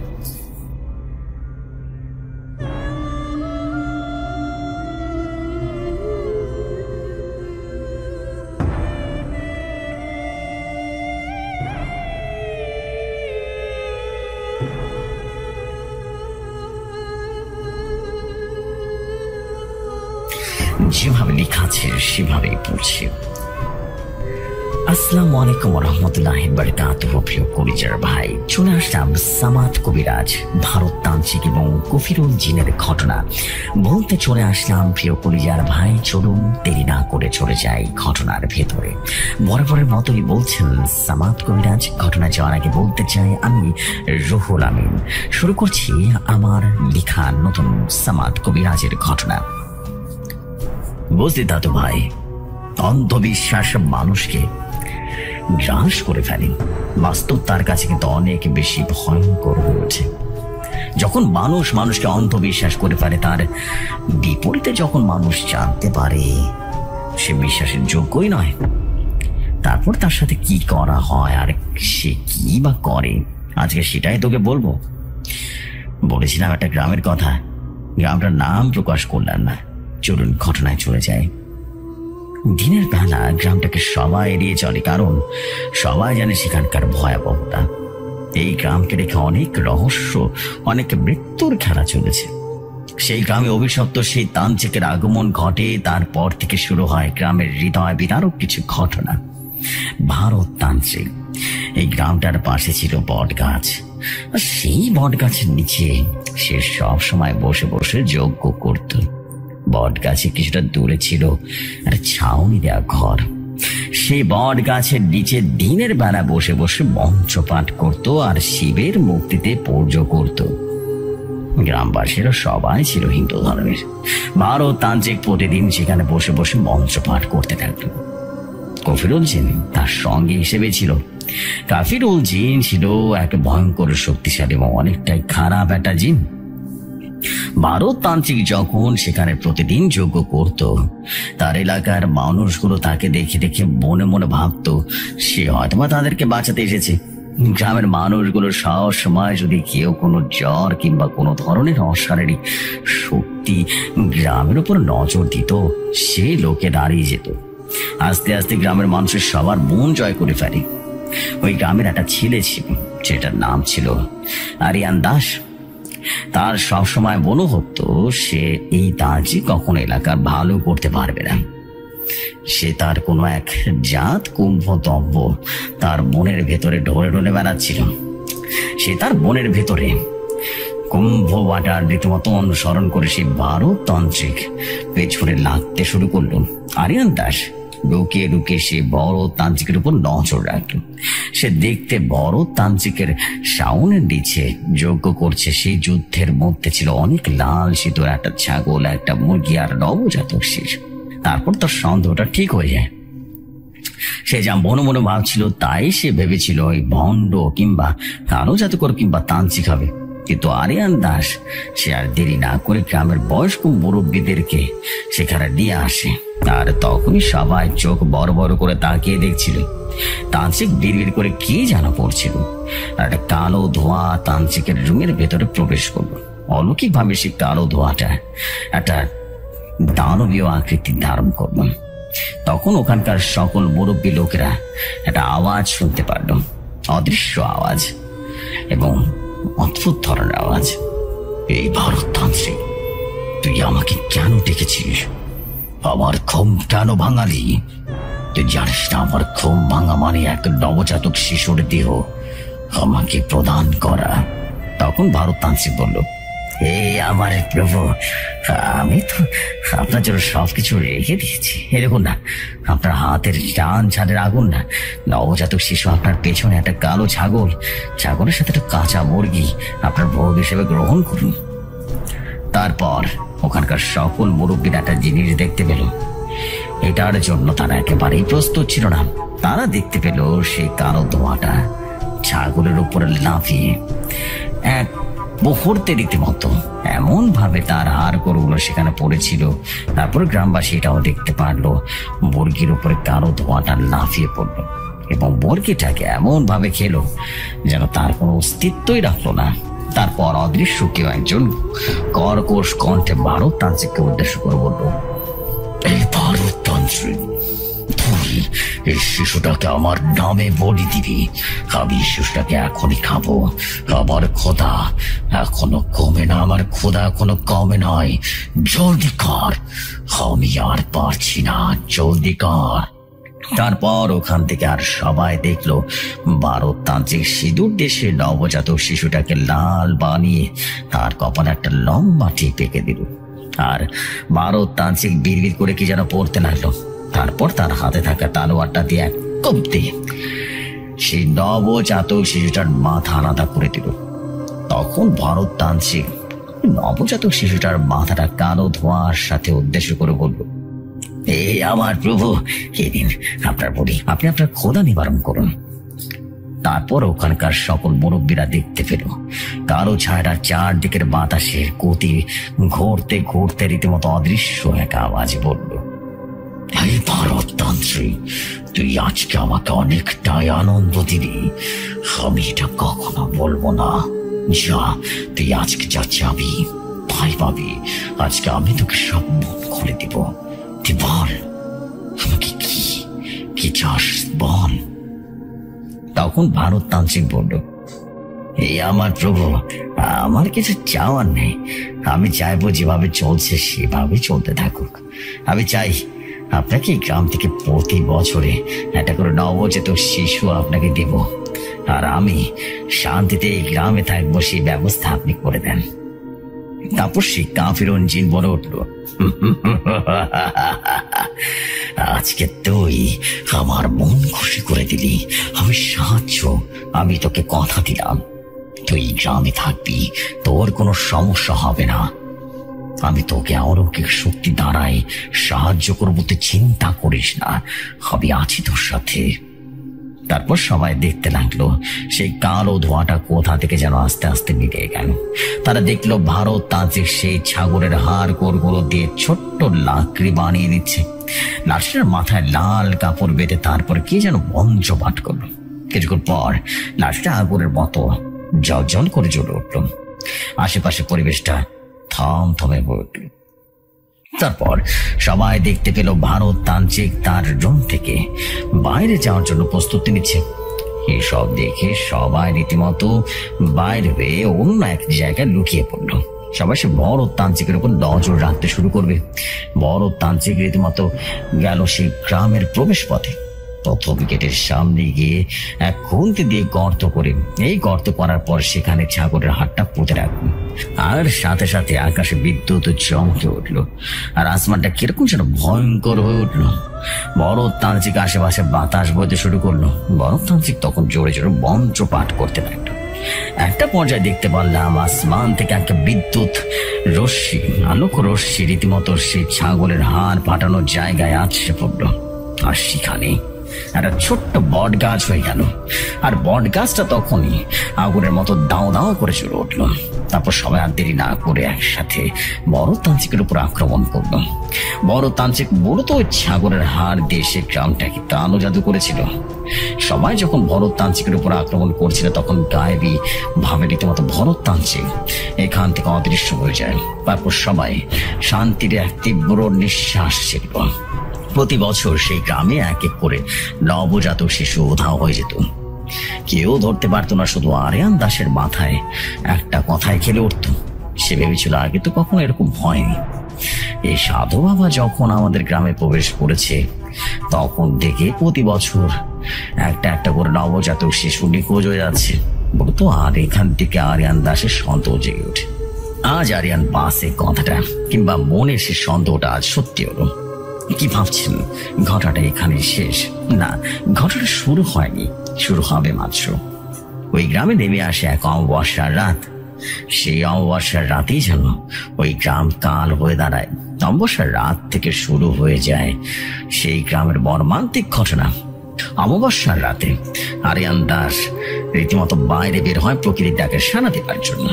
যেভাবে লেখা আছে সেভাবেই পড়ছি। আসসালামু আলাইকুম রহমতুল্লাহি বারাকাতুহু। প্রিয় কলিজার ভাই, চলে আসলাম সামাদ কবিরাজ, ভারততান্ত্রিক এবং কফিরুল জিনের ঘটনা বলতে চলে আসলাম। প্রিয় কলিজার ভাই, চলুন দেরি না করে চলে যাই ঘটনার ভেতরে। বরাবরের মতোই বলছেন সামাদ কবিরাজ। ঘটনা যাওয়ার আগে বলতে চাই আমি রুহুল আমিন। শুরু করছি আমার লেখা নতুন সামাদ কবিরাজের ঘটনা। বুঝলি দাদু ভাই, অন্ধবিশ্বাস মানুষকে গ্রাস করে ফেলে। বাস্তব তার কাছে কিন্তু অনেক বেশি ভয়ঙ্কর হয়ে ওঠে। যখন মানুষ মানুষকে অন্ধবিশ্বাস করে ফেলে, তার বিপরীতে যখন মানুষ জানতে পারে সে বিশ্বাসের যোগ্যই নয়, তারপর তার সাথে কি করা হয় আর সে কি বা করে, আজকে সেটাই তোকে বলবো। বলেছিলাম একটা গ্রামের কথা, গ্রামটার নাম প্রকাশ করলাম না। চলুন ঘটনায় চলে যায়। দিনের বেলা গ্রামটাকে সবাই এড়িয়ে চলে, কারণ সবাই জানে সেখানকার ভয়াবহতা। এই গ্রামকে রেখে অনেক রহস্য, অনেক মৃত্যুর খেলা চলেছে। সেই গ্রামে অভিশপ্ত সেই তান্ত্রিকের আগমন ঘটে। তারপর থেকে শুরু হয় গ্রামের হৃদয় বিদারক কিছু ঘটনা। ভারততান্ত্রিক। এই গ্রামটার পাশে ছিল বট গাছ, আর সেই বট গাছের নিচে সে সব সময় বসে বসে যজ্ঞ করত। বট গাছে কিছুটা দূরে ছিল একটা ছাউনি দেওয়া ঘর। সেই বট গাছের নিচে দিনের বেলা বসে বসে মন্ত্রপাঠ করত আর শিবের মুক্তিতে পূজা করত। গ্রামবাসীরা সবাই ছিল হিন্দু ধর্মের। ভারততান্ত্রিক প্রতিদিন সেখানে বসে বসে মন্ত্রপাঠ করতে থাকত। কফিরুল জিন তার সঙ্গে হিসেবে ছিল। কাফিরুল জিন ছিল এক ভয়ঙ্কর শক্তিশালী এবং অনেকটাই খারাপ একটা জিন। ভারততান্ত্রিক যখন সেখানে প্রতিদিন যজ্ঞ করত, তার এলাকার মানুষগুলো তাকে দেখে দেখে মনে মনে ভাবত সে হয়তোবা তাদেরকে বাঁচাতে এসেছে। গ্রামের মানুষগুলো সব সময় যদি কেউ কোনো জ্বর কিংবা কোনো ধরনের অশারীরিক শক্তি গ্রামের উপর নজর দিত, সে লোকে দাঁড়িয়ে যেত। আস্তে আস্তে গ্রামের মানুষের সবার মন জয় করে ফেলে। ওই গ্রামের একটা ছেলে ছিল, যেটার নাম ছিল আরিয়ান দাস। তার সবসময় মনে হতো সে এই তান্ত্রিক কখনো এলাকার ভালো করতে পারবে না। সে তার কোনো এক জাত কুম্ভতম্ব তার মনের ভেতরে ঢলে ঢলে বেড়াচ্ছিল। সে তার মনের ভেতরে কুম্ভ ওয়াটার রীতিমতো অনুসরণ করে সে ভারততান্ত্রিক পেছনে লাগতে শুরু করলো। আরিয়ান দাস লুকিয়ে লুকিয়ে সে বড় তান্ত্রিকের উপর নজর রাখল। সে দেখতে বড় তান্ত্রিকের শাওনের নিচে যজ্ঞ করছে। সেই যুদ্ধের মধ্যে ছিল অনেক লাল সিঁদুর, একটা ছাগল, একটা মুরগি আর নবজাতক শিশু। তারপর তার সন্দেহটা ঠিক হয়ে যায়। সে যা মনে মনে ভাবছিল তাই সে ভেবেছিল ওই ভণ্ড কিংবা কালো জাদুকর কিংবা তান্ত্রিক হবে। কিন্তু আরিয়ান দাস সে আর দেরি না করে গ্রামের বয়স্ক মুরব্বীদেরকে সেখানে নিয়ে আসে। আর তখনই সবাই চোখ বড় বড় করে তাকিয়ে দেখছিল। তান্ত্রিক বিড়বিড় করে কি যেন পড়ছিল, আর একটা কালো ধোঁয়া তান্ত্রিকের রুমের ভেতরে প্রবেশ করলো। অলৌকিক ভাবে সে কালো ধোঁয়াটা একটা দানবীয় আকৃতি ধারণ করলো। তখন ওখানকার সকল মুরব্বী লোকেরা একটা আওয়াজ শুনতে পারল, অদৃশ্য আওয়াজ এবং অদ্ভুত ধরনের আওয়াজ। এই ভারততান্ত্রিক, তুই আমাকে কেন ডেকেছিস? আমার ঘুম কেন ভাঙালি? তুই জানিস না আমার ঘুম ভাঙা মানে এক নবজাতক শিশুর দেহ আমাকে প্রদান করা। তখন ভারততান্ত্রিক বলল, হে আমার প্রভু, আমি তো আপনার জন্য সবকিছু রেখে দিয়েছি। এ দেখুন না, আপনার হাতের ডান ছাদের আগুন না, নবজাতক শিশু, আপনার পেছনে একটা কালো ছাগল, ছাগলের সাথে একটা কাঁচা মুরগি, আপনার ভোগ হিসেবে গ্রহণ করুন। তারপর ওখানকার সকল মুরব্বীরা একটা জিনিস দেখতে পেল। এটার জন্য তারা একেবারেই প্রস্তুত ছিল না। তারা দেখতে পেল সেই কালো ধোঁয়াটা ছাগলের উপরে লাফিয়ে এক মুহূর্তে রীতিমতো এমন ভাবে তার হাড় গরুগুলো সেখানে পড়েছিল। তারপর গ্রামবাসী এটাও দেখতে পারলো, মুরগির উপরে কালো ধোঁয়াটা লাফিয়ে পড়লো এবং মুরগিটাকে এমন ভাবে খেলো যেন তার কোনো অস্তিত্বই রাখলো না। তারপর অদৃশ্য কেউ একজন কর্কশ কণ্ঠে ভারততান্ত্রিককে উদ্দেশ্য করে বলল, এই ভারততান্ত্রিক, তুই এই শিশুটাকে আমার নামে বলি দিবি। আমি শিশুটাকে এখনই খাবো। আমার খোদা এখনো কমে না, আমার খোদা এখনো কমে নয়। জলদি কর, আমি আর পারছি না, জলদি কর। তারপর ওখান থেকে আর সবাই দেখলো ভারততান্ত্রিক সিঁদুর দেশে নবজাতক শিশুটাকে লাল বানিয়ে তার কপালে একটা লম্বা টিপ এঁকে দিল। আর ভারততান্ত্রিক বিড়বিড় করে কি যেন পড়তে লাগলো। তারপর তার হাতে থাকা তালোয়ারটা দিয়ে এক কোপ দিয়ে সেই নবজাতক শিশুটার মাথা আলাদা করে দিল। তখন ভারততান্ত্রিক নবজাতক শিশুটার মাথাটা কালো ধোঁয়ার সাথে উদ্দেশ্য করে বলল, এই আমার প্রভু, এই দিন আপনার বলি, আপনি আপনার খোদা নিবারণ করুন। তারপর ওখানকার সকল মুরব্বীরা দেখতে পেল কালো ছায়াটা চারদিকের বাতাসের গতি ঘুরতে ঘুরতে রীতিমতো অদৃশ্য এক আওয়াজে বলল, এই ভারততান্ত্রিক, তুই আজকে আমাকে অনেকটাই আনন্দ দিবি। আমি এটা কখনো বলবো না। যা, তুই আজকে যা চাবি তাই পাবি। আজকে আমি তোকে সব মন খুলে দিব। তুই বল আমাকে কি চাস, বল। তখন ভারততান্ত্রিক বলল, এই আমার প্রভু, আমার কিছু চাওয়ার নেই। আমি চাইবো যেভাবে চলছে সেভাবে চলতে থাকুক। আমি চাই আপনাকে এই গ্রাম থেকে প্রতি বছরে একটা করে নবজাতক শিশু আপনাকে দেব, আর আমি শান্তিতে এই গ্রামে থাকবো, সেই ব্যবস্থা আপনি করে দেন। তারপর সেই কাফিরুন জিন বলে উঠল, আজকে তুই আমার মন খুশি করে দিলি। আমি সাহায্য, আমি তোকে কথা দিলাম, তুই গ্রামে থাকবি, তোর কোনো সমস্যা হবে না। আমি তোকে অলৌকিক শক্তি দ্বারাই সাহায্য করবো, তুই চিন্তা করিস না, আমি আছি তোর সাথে। তারপর সবাই দেখতে লাগলো সেই কালো ধোঁয়াটা কোথা থেকে যেন আস্তে আস্তে মিটে গেল। তারা দেখলো ভারততান্ত্রিক সেই ছাগলের হাড় গোড়গুলো দিয়ে ছোট্ট লাকড়ি বানিয়ে দিচ্ছে। লাশটার মাথায় লাল কাপড় বেঁধে তারপর কি যেন মন্ত্র পাঠ করলো। কিছুক্ষণ পর লাশটা আগুনের মতো জ্বল করে জ্বলে উঠল। আশেপাশে পরিবেশটা থমথমে হয়ে উঠল। তারপর সবাই দেখতে পেল ভারততান্ত্রিক তার রুম থেকে বাইরে যাওয়ার জন্য প্রস্তুতি নিচ্ছে। এসব দেখে সবাই রীতিমতো বাইরে হয়ে অন্য এক জায়গায় লুকিয়ে পড়ল। সবাই সে ভারততান্ত্রিকের উপর নজর রাখতে শুরু করবে। ভারততান্ত্রিক রীতিমতো গেল সেই গ্রামের প্রবেশ পথে। প্রথম গেটের সামনে গিয়ে এক খুন্তি দিয়ে গর্ত করে, এই গর্ত করার পর সেখানে ছাগলের হাড়টা পুঁতে রাখুন। আর সাথে সাথে আকাশে বিদ্যুৎ চমকে উঠলো, আর আসমানটা কিরকম যেন ভয়ঙ্কর হয়ে উঠলো। ভারততান্ত্রিক আশেপাশে বাতাস বইতে শুরু করলো। ভারততান্ত্রিক তখন জোরে জোরে মন্ত্র পাঠ করতে লাগলো। একটা পর্যায়ে দেখতে পারলাম আসমান থেকে একটা বিদ্যুৎ রশ্মি, আলোক রশ্মি রীতিমতো সেই ছাগলের হাড় ফাটানোর জায়গায় আছড়ে পড়লো। আর সেখানে একটা ছোট্ট বট গাছ হয়ে গেল। আর বট গাছটা তখনই আগুনের মতো দাও দাও করে চলে উঠল। তারপর সবাই আর দেরি না করে একসাথে ভারততান্ত্রিকের উপর আক্রমণ করলো। ভারততান্ত্রিক মূলত ওই ছাগলের হাড় দিয়ে সে গ্রামটাকে কালো জাদু করেছিল। সবাই যখন ভারততান্ত্রিকের উপর আক্রমণ করছিল তখন গায়েবী ভাবে রীতিমতো ভারততান্ত্রিক এখান থেকে অদৃশ্য হয়ে যায়। তারপর সবাই শান্তির এক তীব্র নিঃশ্বাস ছিল। প্রতি বছর সেই গ্রামে এক এক করে নবজাতক শিশু উধাও হয়ে যেত। কেউ ধরতে পারতো না। শুধু আরিয়ান দাসের মাথায় একটা কথাই খেলে উঠত। সে ভেবেছিল আগে তো কখনো এরকম হয়নি। এই সাধু বাবা যখন আমাদের গ্রামে প্রবেশ করেছে তখন থেকে প্রতি বছর একটা একটা করে নবজাতক শিশু নিখোঁজ হয়ে যাচ্ছে বলতো। আর এখান থেকে আরিয়ান দাসের সন্দেহ জেগে ওঠে। আজ আরিয়ান বাসে কথাটা কিংবা মনের সে সন্দেহটা আজ সত্যি হলো। কি ভাবছেন ঘটনাটা এখানে শেষ? না, ঘটনাটা শুরু হয়নি, শুরু হবে মাত্র। ওই গ্রামে নেমে আসে এক অমাবস্যার রাত। সেই অমাবস্যার রাতেই যেন ওই গ্রাম কাল হয়ে দাঁড়ায়। অমাবস্যার রাত থেকে শুরু হয়ে যায় সেই গ্রামের মর্মান্তিক ঘটনা। অমাবস্যার রাতে আরিয়ান দাস রীতিমতো বাইরে বের হয় প্রকৃতির ডাকে সাড়া দেবার জন্য।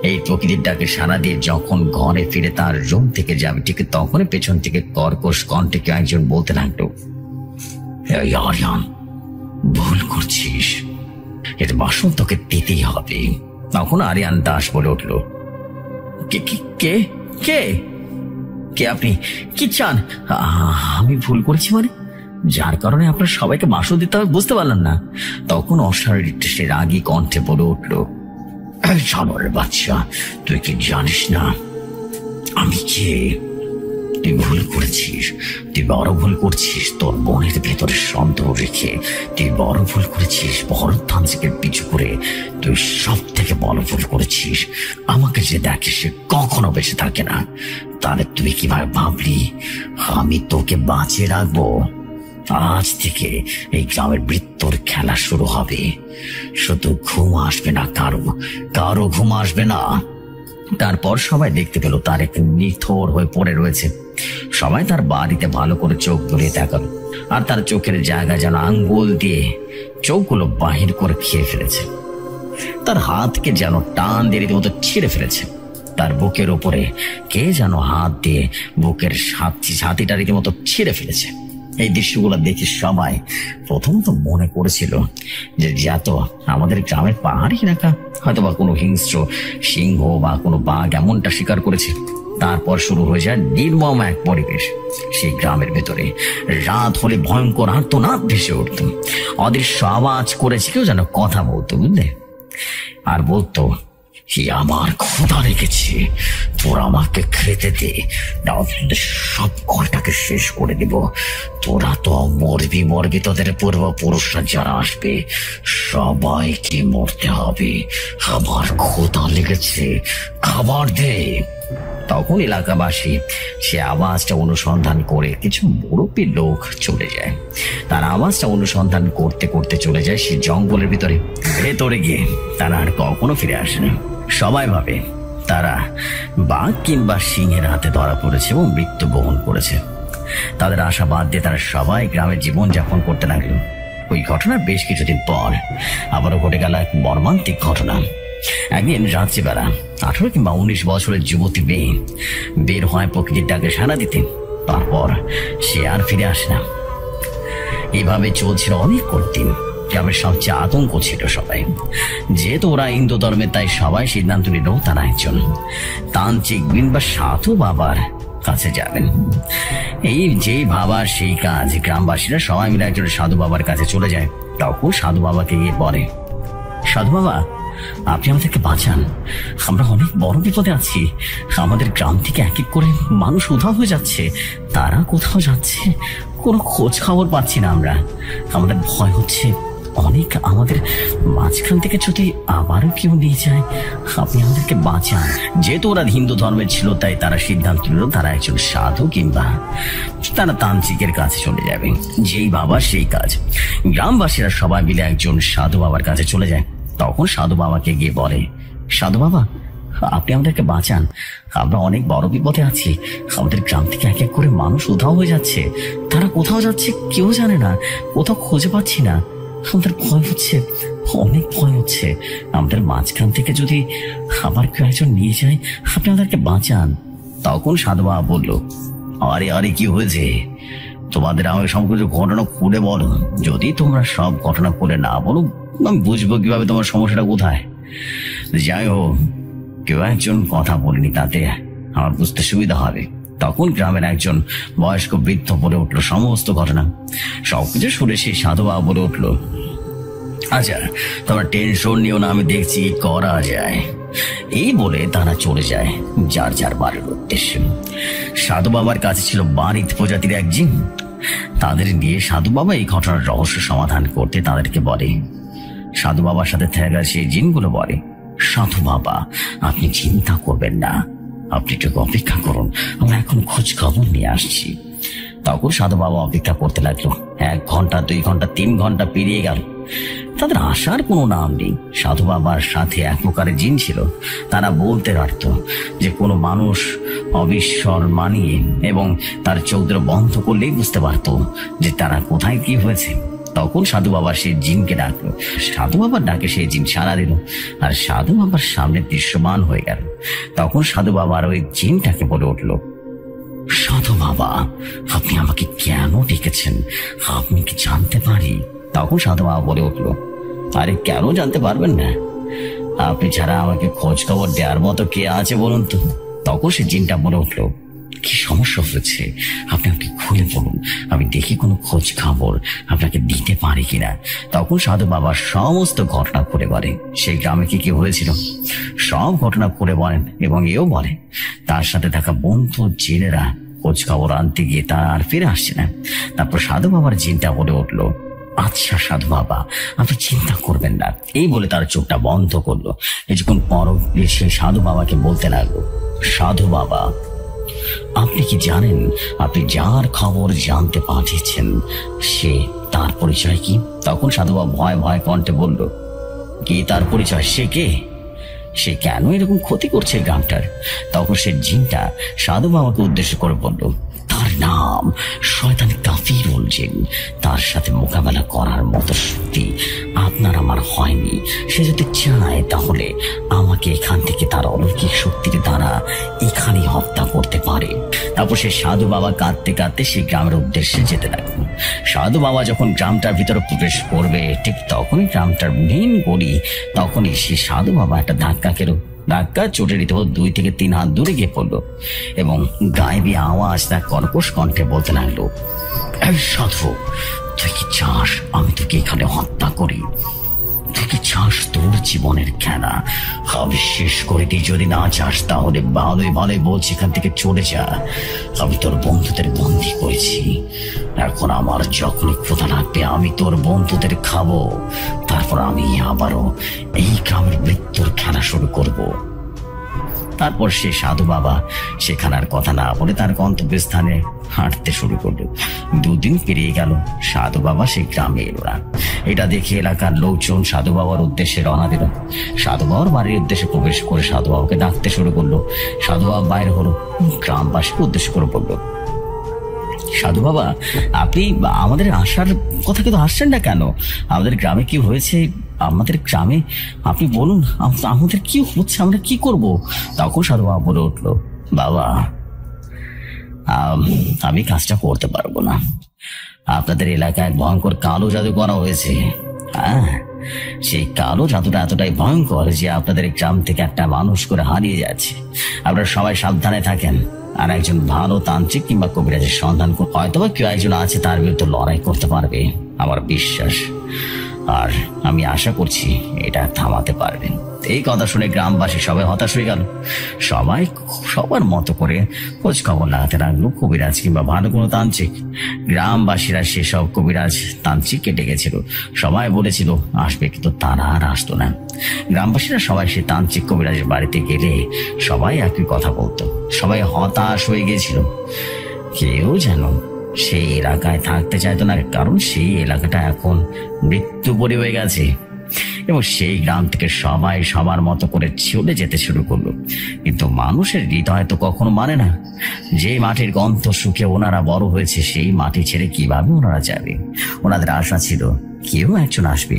এই প্রকৃতির ডাকে সাড়া দিয়ে যখন ঘরে ফিরে তার রুম থেকে যাবে, ঠিক তখনই পেছন থেকে কর্কশ কণ্ঠে একজন বলতে লাগলো, আরিয়ান, ভুল করছিস, এর বাসন তোকে দিতেই হবে। তখন আরিয়ান দাস বলে উঠল, কে কে কে কে আপনি? কি চান? আমি ভুল করেছি মানে? যার কারণে আপনার সবাইকে বাসন দিতে হবে বুঝতে পারলাম না। তখন অস্বাভাবিক সে রাগী কণ্ঠে বলে উঠল, জানোয়ারের বাচ্চা, তুই কি জানিস না আমি কে? তুই ভুল করেছিস, তুই বড় ভুল করছিস। তোর মনের ভেতরে সন্দেহ রেখে তুই বড় ভুল করেছিস। ভরত তান্ত্রিকের পিছু করে তুই সব থেকে বড় ভুল করেছিস। আমাকে যে দেখে সে কখনো বেঁচে থাকে না। তাহলে তুই কিভাবে ভাবলি আমি তোকে বাঁচিয়ে রাখবো? আজ থেকে এই গ্রামের বৃত্তর খেলা শুরু হবে। শুধু ঘুম আসবে না, কারো ঘুম আসবে না। তারপর সবাই দেখতে পেল তার একটু নিথর হয়ে পড়ে রয়েছে। সবাই তার বাড়িতে ভালো করে চোখ ধরে তাকালো, আর তার চোখের জায়গা যেন আঙ্গুল দিয়ে চোখগুলো বাহির করে খেয়ে ফেলেছে। তার হাতকে যেন টান দিয়ে রীতিমতো ছিঁড়ে ফেলেছে। তার বুকের উপরে কে যেন হাত দিয়ে বুকের ছাতিটা রীতিমতো ছিঁড়ে ফেলেছে। এই দৃশ্যগুলো দেখে সবাই প্রথম তো মনে করেছিল যে যত আমাদের গ্রামের পাহাড়ি এলাকা, হয়তো বা কোনো হিংস্র সিংহ বা কোনো বাঘ এমনটা শিকার করেছে। তারপর শুরু হয়ে যায় নির্মম এক পরিবেশ। সেই গ্রামের ভেতরে রাত হলে ভয়ঙ্কর আর্তনাদ ভেসে উঠত। অদৃশ্য আওয়াজ করেছে কেউ যেন কথা বলতো, বুঝলে, আর বলতো, আমার ক্ষুধা লেগেছে, তোরা আমাকে খেতে দে, সব কয়টাকে শেষ করে দিব। তোরা তো মরবি, তোদের পূর্বপুরুষরা যারা আসবে সবাইকে মরতে হবে। আমার ক্ষুধা লেগেছে, খাবার দে। তখন এলাকাবাসী সে আওয়াজটা অনুসন্ধান করে কিছু মুরব্বী লোক চলে যায়। তার আওয়াজটা অনুসন্ধান করতে করতে চলে যায় সেই জঙ্গলের ভেতরে গিয়ে তারা আর কখনো ফিরে আসে না। সবাই ভাবে তারা বাঘ কিংবা সিংহের হাতে ধরা পড়েছে এবং মৃত্যুবরণ করেছে। তাদের আশা বাদ দিয়ে তারা সবাই গ্রামের জীবন যাপন করতে লাগলো। ওই ঘটনার বেশ কিছুদিন পর আবারও ঘটে গেল এক মর্মান্তিক ঘটনা। একদিন রাত্রিবেলা 18 কিংবা 19 বছরের যুবতী মেয়ে বের হয় প্রকৃতির ডাকে সাড়া দিতে। তারপর সে আর ফিরে আসে না। এভাবে চলছিল অনেক দিন। গ্রামের সবচেয়ে আতঙ্ক ছিল সবাই, যেহেতু ওরা হিন্দু ধর্মের, তাই সবাই সিদ্ধান্ত নিল তারা একজন তান্ত্রিক কিংবা সাধু বাবার কাছে যাবেন। এই যেই ভাবা সেই কাজ। গ্রামবাসীরা সবাই মিলে একজন সাধু বাবার কাছে চলে যায়। তখন সাধু বাবাকে গিয়ে বলে, সাধু বাবা, আপনি আমাদেরকে বাঁচান, আমরা অনেক বড় বিপদে আছি। আমাদের গ্রাম থেকে এক এক করে মানুষ উধাও হয়ে যাচ্ছে। তারা কোথাও যাচ্ছে, কোনো খোঁজ খবর পাচ্ছি না আমরা। আমাদের ভয় হচ্ছে অনেক, আমাদের মাঝখান থেকে যদি আবারও কেউ নিয়ে যায়। আপনি আমাদেরকে বাঁচান। যেহেতু ওরা হিন্দু ধর্মের ছিল, তাই তারা সিদ্ধান্ত নিল তারা একজন সাধু কিংবা তারা তান্ত্রিকের কাছে চলে যাবে। যেই বাবা সেই কাজ। গ্রামবাসীরা সবাই মিলে একজন সাধু বাবার কাছে চলে যায়। তখন সাধু বাবাকে গিয়ে বলে, সাধু বাবা, আপনি আমাদেরকে বাঁচান, আমরা অনেক বড় বিপদে আছি। আমাদের গ্রাম থেকে এক এক করে মানুষ উধাও হয়ে যাচ্ছে। তারা কোথাও যাচ্ছে কেউ জানে না, কোথাও খুঁজে পাচ্ছি না। আমাদের ভয় হচ্ছে, অনেক ভয় হচ্ছে। আমাদের মাঝখান থেকে যদি আবার কেউ একজন নিয়ে যায়, আপনি আমাদেরকে বাঁচান। তখন সাধু বাবা বলল, আরে কি হয়েছে? তোমাদের আমাকে সব কিছু ঘটনা খুলে বলো। যদি তোমরা সব ঘটনা খুলে না বলো, আমি বুঝবো কিভাবে তোমার সমস্যাটা কোথায়। যাই হোক, কেউ একজন কথা বলেনি, তাতে আমার বুঝতে সুবিধা হবে। তখন গ্রামের একজন বয়স্ক বৃদ্ধ বলে উঠলো সমস্ত ঘটনা। সবকিছু শুনে সেই সাধু বাবা বলে উঠলো, আচ্ছা, তোমরা টেনশন নিও না, আমি দেখছি করা যায়। এই বলে তারা চলে যায় যার যার বাড়ির উদ্দেশ্যে। সাধু বাবার কাছে ছিল বারিত প্রজাতির এক জিন। তাদের নিয়ে সাধু বাবা এই ঘটনার রহস্য সমাধান করতে তাদেরকে বলে। সাধু বাবার সাথে থাকা সেই জিনগুলো বলে, সাধু বাবা, আপনি চিন্তা করবেন না, আপনি একটু অপেক্ষা করুন, আমরা এখন খোঁজ খবর নিয়ে আসছি। তখন সাধু বাবা অপেক্ষা করতে লাগলো। 1 ঘন্টা, 2 ঘন্টা, 3 ঘন্টা পেরিয়ে গেল, তাদের আসার কোনো নাম নেই। সাধু বাবার সাথে এক প্রকারের জিন ছিল। তারা বলতে পারত যে কোনো মানুষ অবিশ্বর মানিয়ে এবং তার চোখ দুটো বন্ধ করলেই বুঝতে পারত যে তারা কোথায় কি হয়েছে। তখন সাধু বাবা সেই জিনকে ডাকলো। সাধু বাবার ডাকে সেই জিন সাড়া দিল, আর সাধু বাবার সামনে দৃশ্যমান হয়ে গেল। তখন সাধু বাবার ওই জিনটাকে বলে উঠল, সাধু বাবা, আপনি আমাকে কেন ডেকেছেন, আপনি কি জানতে পারি? তখন সাধু বাবা বলে উঠল, আরে কেন জানতে পারবেন না, আপনি ছাড়া আমাকে খোঁজ খবর দেওয়ার মতো কে আছে বলুন তো। তখন সে জিনটা বলে উঠল, কি সমস্যা হয়েছে আপনি আমাকে খুলে বলুন, আমি দেখি কোনো খোঁজ খবর আপনাকে দিতে পারি কিনা। তখন সাধু বাবা সমস্ত ঘটনা খুলে বলেন, সেই গ্রামে কি কি হয়েছিল সব ঘটনা খুলে বলেন, এবং এও বলে তার সাথে থাকা বন্ধু জিনেরা খোঁজ খবর আনতে গিয়ে তারা আর ফিরে আসছে না। তারপর সাধু বাবার জিনটা বলে উঠল, আচ্ছা সাধু বাবা, আপনি চিন্তা করবেন না। এই বলে তার চোখটা বন্ধ করলো। কিছুক্ষণ পর সে সাধু বাবাকে বলতে লাগলো, সাধু বাবা, আপনি কি জানেন আপনি যার খবর জানতে পাঠিয়েছেন সে তার পরিচয় কি? তখন সাধু বাবা ভয় ভয় কণ্ঠে বলল, কি তার পরিচয়? সে কে? সে কেন এরকম ক্ষতি করছে গ্রামটার? তখন সে জিনটা সাধু বাবাকে উদ্দেশ্য করে বলল, তার নাম শয়তান কাফিরুল জিন। তার সাথে মোকাবেলা করার মতো শক্তি আপনার আমার হয়নি। সে যদি চায় তাহলে আমাকে এখান থেকে তার অলৌকিক শক্তির দ্বারা এখানেই হত্যা করতে পারে। তারপর সে সাধু বাবা কাঁদতে কাঁদতে সেই গ্রামের উদ্দেশ্যে যেতে লাগলো। সাধু বাবা যখন গ্রামটার ভিতরে প্রবেশ করবে, ঠিক তখনই গ্রামটার মেন গলি, তখনই সে সাধু বাবা একটা ধাক্কা খেলো। ধাক্কা চোটে রীতি 2 থেকে 3 হাত দূরে গিয়ে পড়লো এবং গায়েবী আওয়াজ তার কর্কশ কণ্ঠে বলতে লাগলো, এই সাধু, তুই কি চাস আমি তোকে এখানে হত্যা করি? তুই কি চাস তোর জীবনের খেলা আমি শেষ করে দিই? যদি না চাস তাহলে ভালোই ভালোই বলছি এখান থেকে চলে যা। আমি তোর বন্ধুদের বন্দী করেছি, এখন আমার যখনই ক্ষুধা লাগবে আমি তোর বন্ধুদের খাবো, তারপর আমি আবারও এই গ্রামের মৃত্যুর খেলা শুরু করব। তারপর সে সাধু বাবা সেখানার কথা না বলে তার গন্তব্যস্থানে হাঁটতে শুরু করলো। 2 দিন পেরিয়ে গেল, সাধু বাবা সেই গ্রামে এলো না। এটা দেখে এলাকার লোকজন সাধু বাবার উদ্দেশ্যে রওনা দিল। সাধু বাবার বাড়ির উদ্দেশ্যে প্রবেশ করে সাধু বাবাকে ডাকতে শুরু করলো। সাধু বাবা বাইরে হলো, গ্রামবাসীকে উদ্দেশ্য করে বললো, সাধু বাবা, আপনি আমাদের আসার কথা কিন্তু আসছেন না কেন? আমাদের গ্রামে কি হয়েছে? আমাদের গ্রামে আপনি বলুন, আমাদের কি হচ্ছে, আমরা কি করব? তখন সাধু বাবা বলে উঠলো, বাবা, আমি কাজটা করতে পারবো না। আপনাদের এলাকায় ভয়ঙ্কর কালো জাদু করা হয়েছে। হ্যাঁ, সেই কালো জাদুটা এতটাই ভয়ঙ্কর যে আপনাদের গ্রাম থেকে একটা মানুষ করে হারিয়ে যাচ্ছে। আপনারা সবাই সাবধানে থাকেন, আর একজন ভালো তান্ত্রিক কিংবা কবিরাজের সন্ধান হয়তোবা কেউ একজন আছে, তার বিরুদ্ধে লড়াই করতে পারবে আমার বিশ্বাস, আর আমি আশা করছি এটা থামাতে পারবেন। এই কথা শুনে গ্রামবাসী সবাই হতাশ হয়ে গেল। সবাই সবার মতো করে খোঁজ খবর লাগাতে লাগলো কবিরাজ কিংবা ভালো কোনো তান্ত্রিক। গ্রামবাসীরা সেসব কবিরাজ তান্ত্রিককে ডেকেছিল, সবাই বলেছিল আসবে, কিন্তু তারা আর আসতো না। গ্রামবাসীরা সবাই সেই তান্ত্রিক কবিরাজের বাড়িতে গেলে সবাই একই কথা বলতো। সবাই হতাশ হয়ে গেছিল, কেউ যেন সেই এলাকায় থাকতে চাইতো না, কারণ সেই এলাকাটা এখন মৃত্যুপরী হয়ে গেছে। এবং সেই গ্রাম থেকে সবাই সবার মতো করে চলে যেতে শুরু করলো। কিন্তু মানুষের হৃদয় তো কখনো মানে না। যে মাটির গন্ধ শুকে ওনারা বড় হয়েছে, সেই মাটি ছেড়ে কিভাবে ওনারা যাবে? ওনাদের আশা ছিল কেউ একজন আসবে,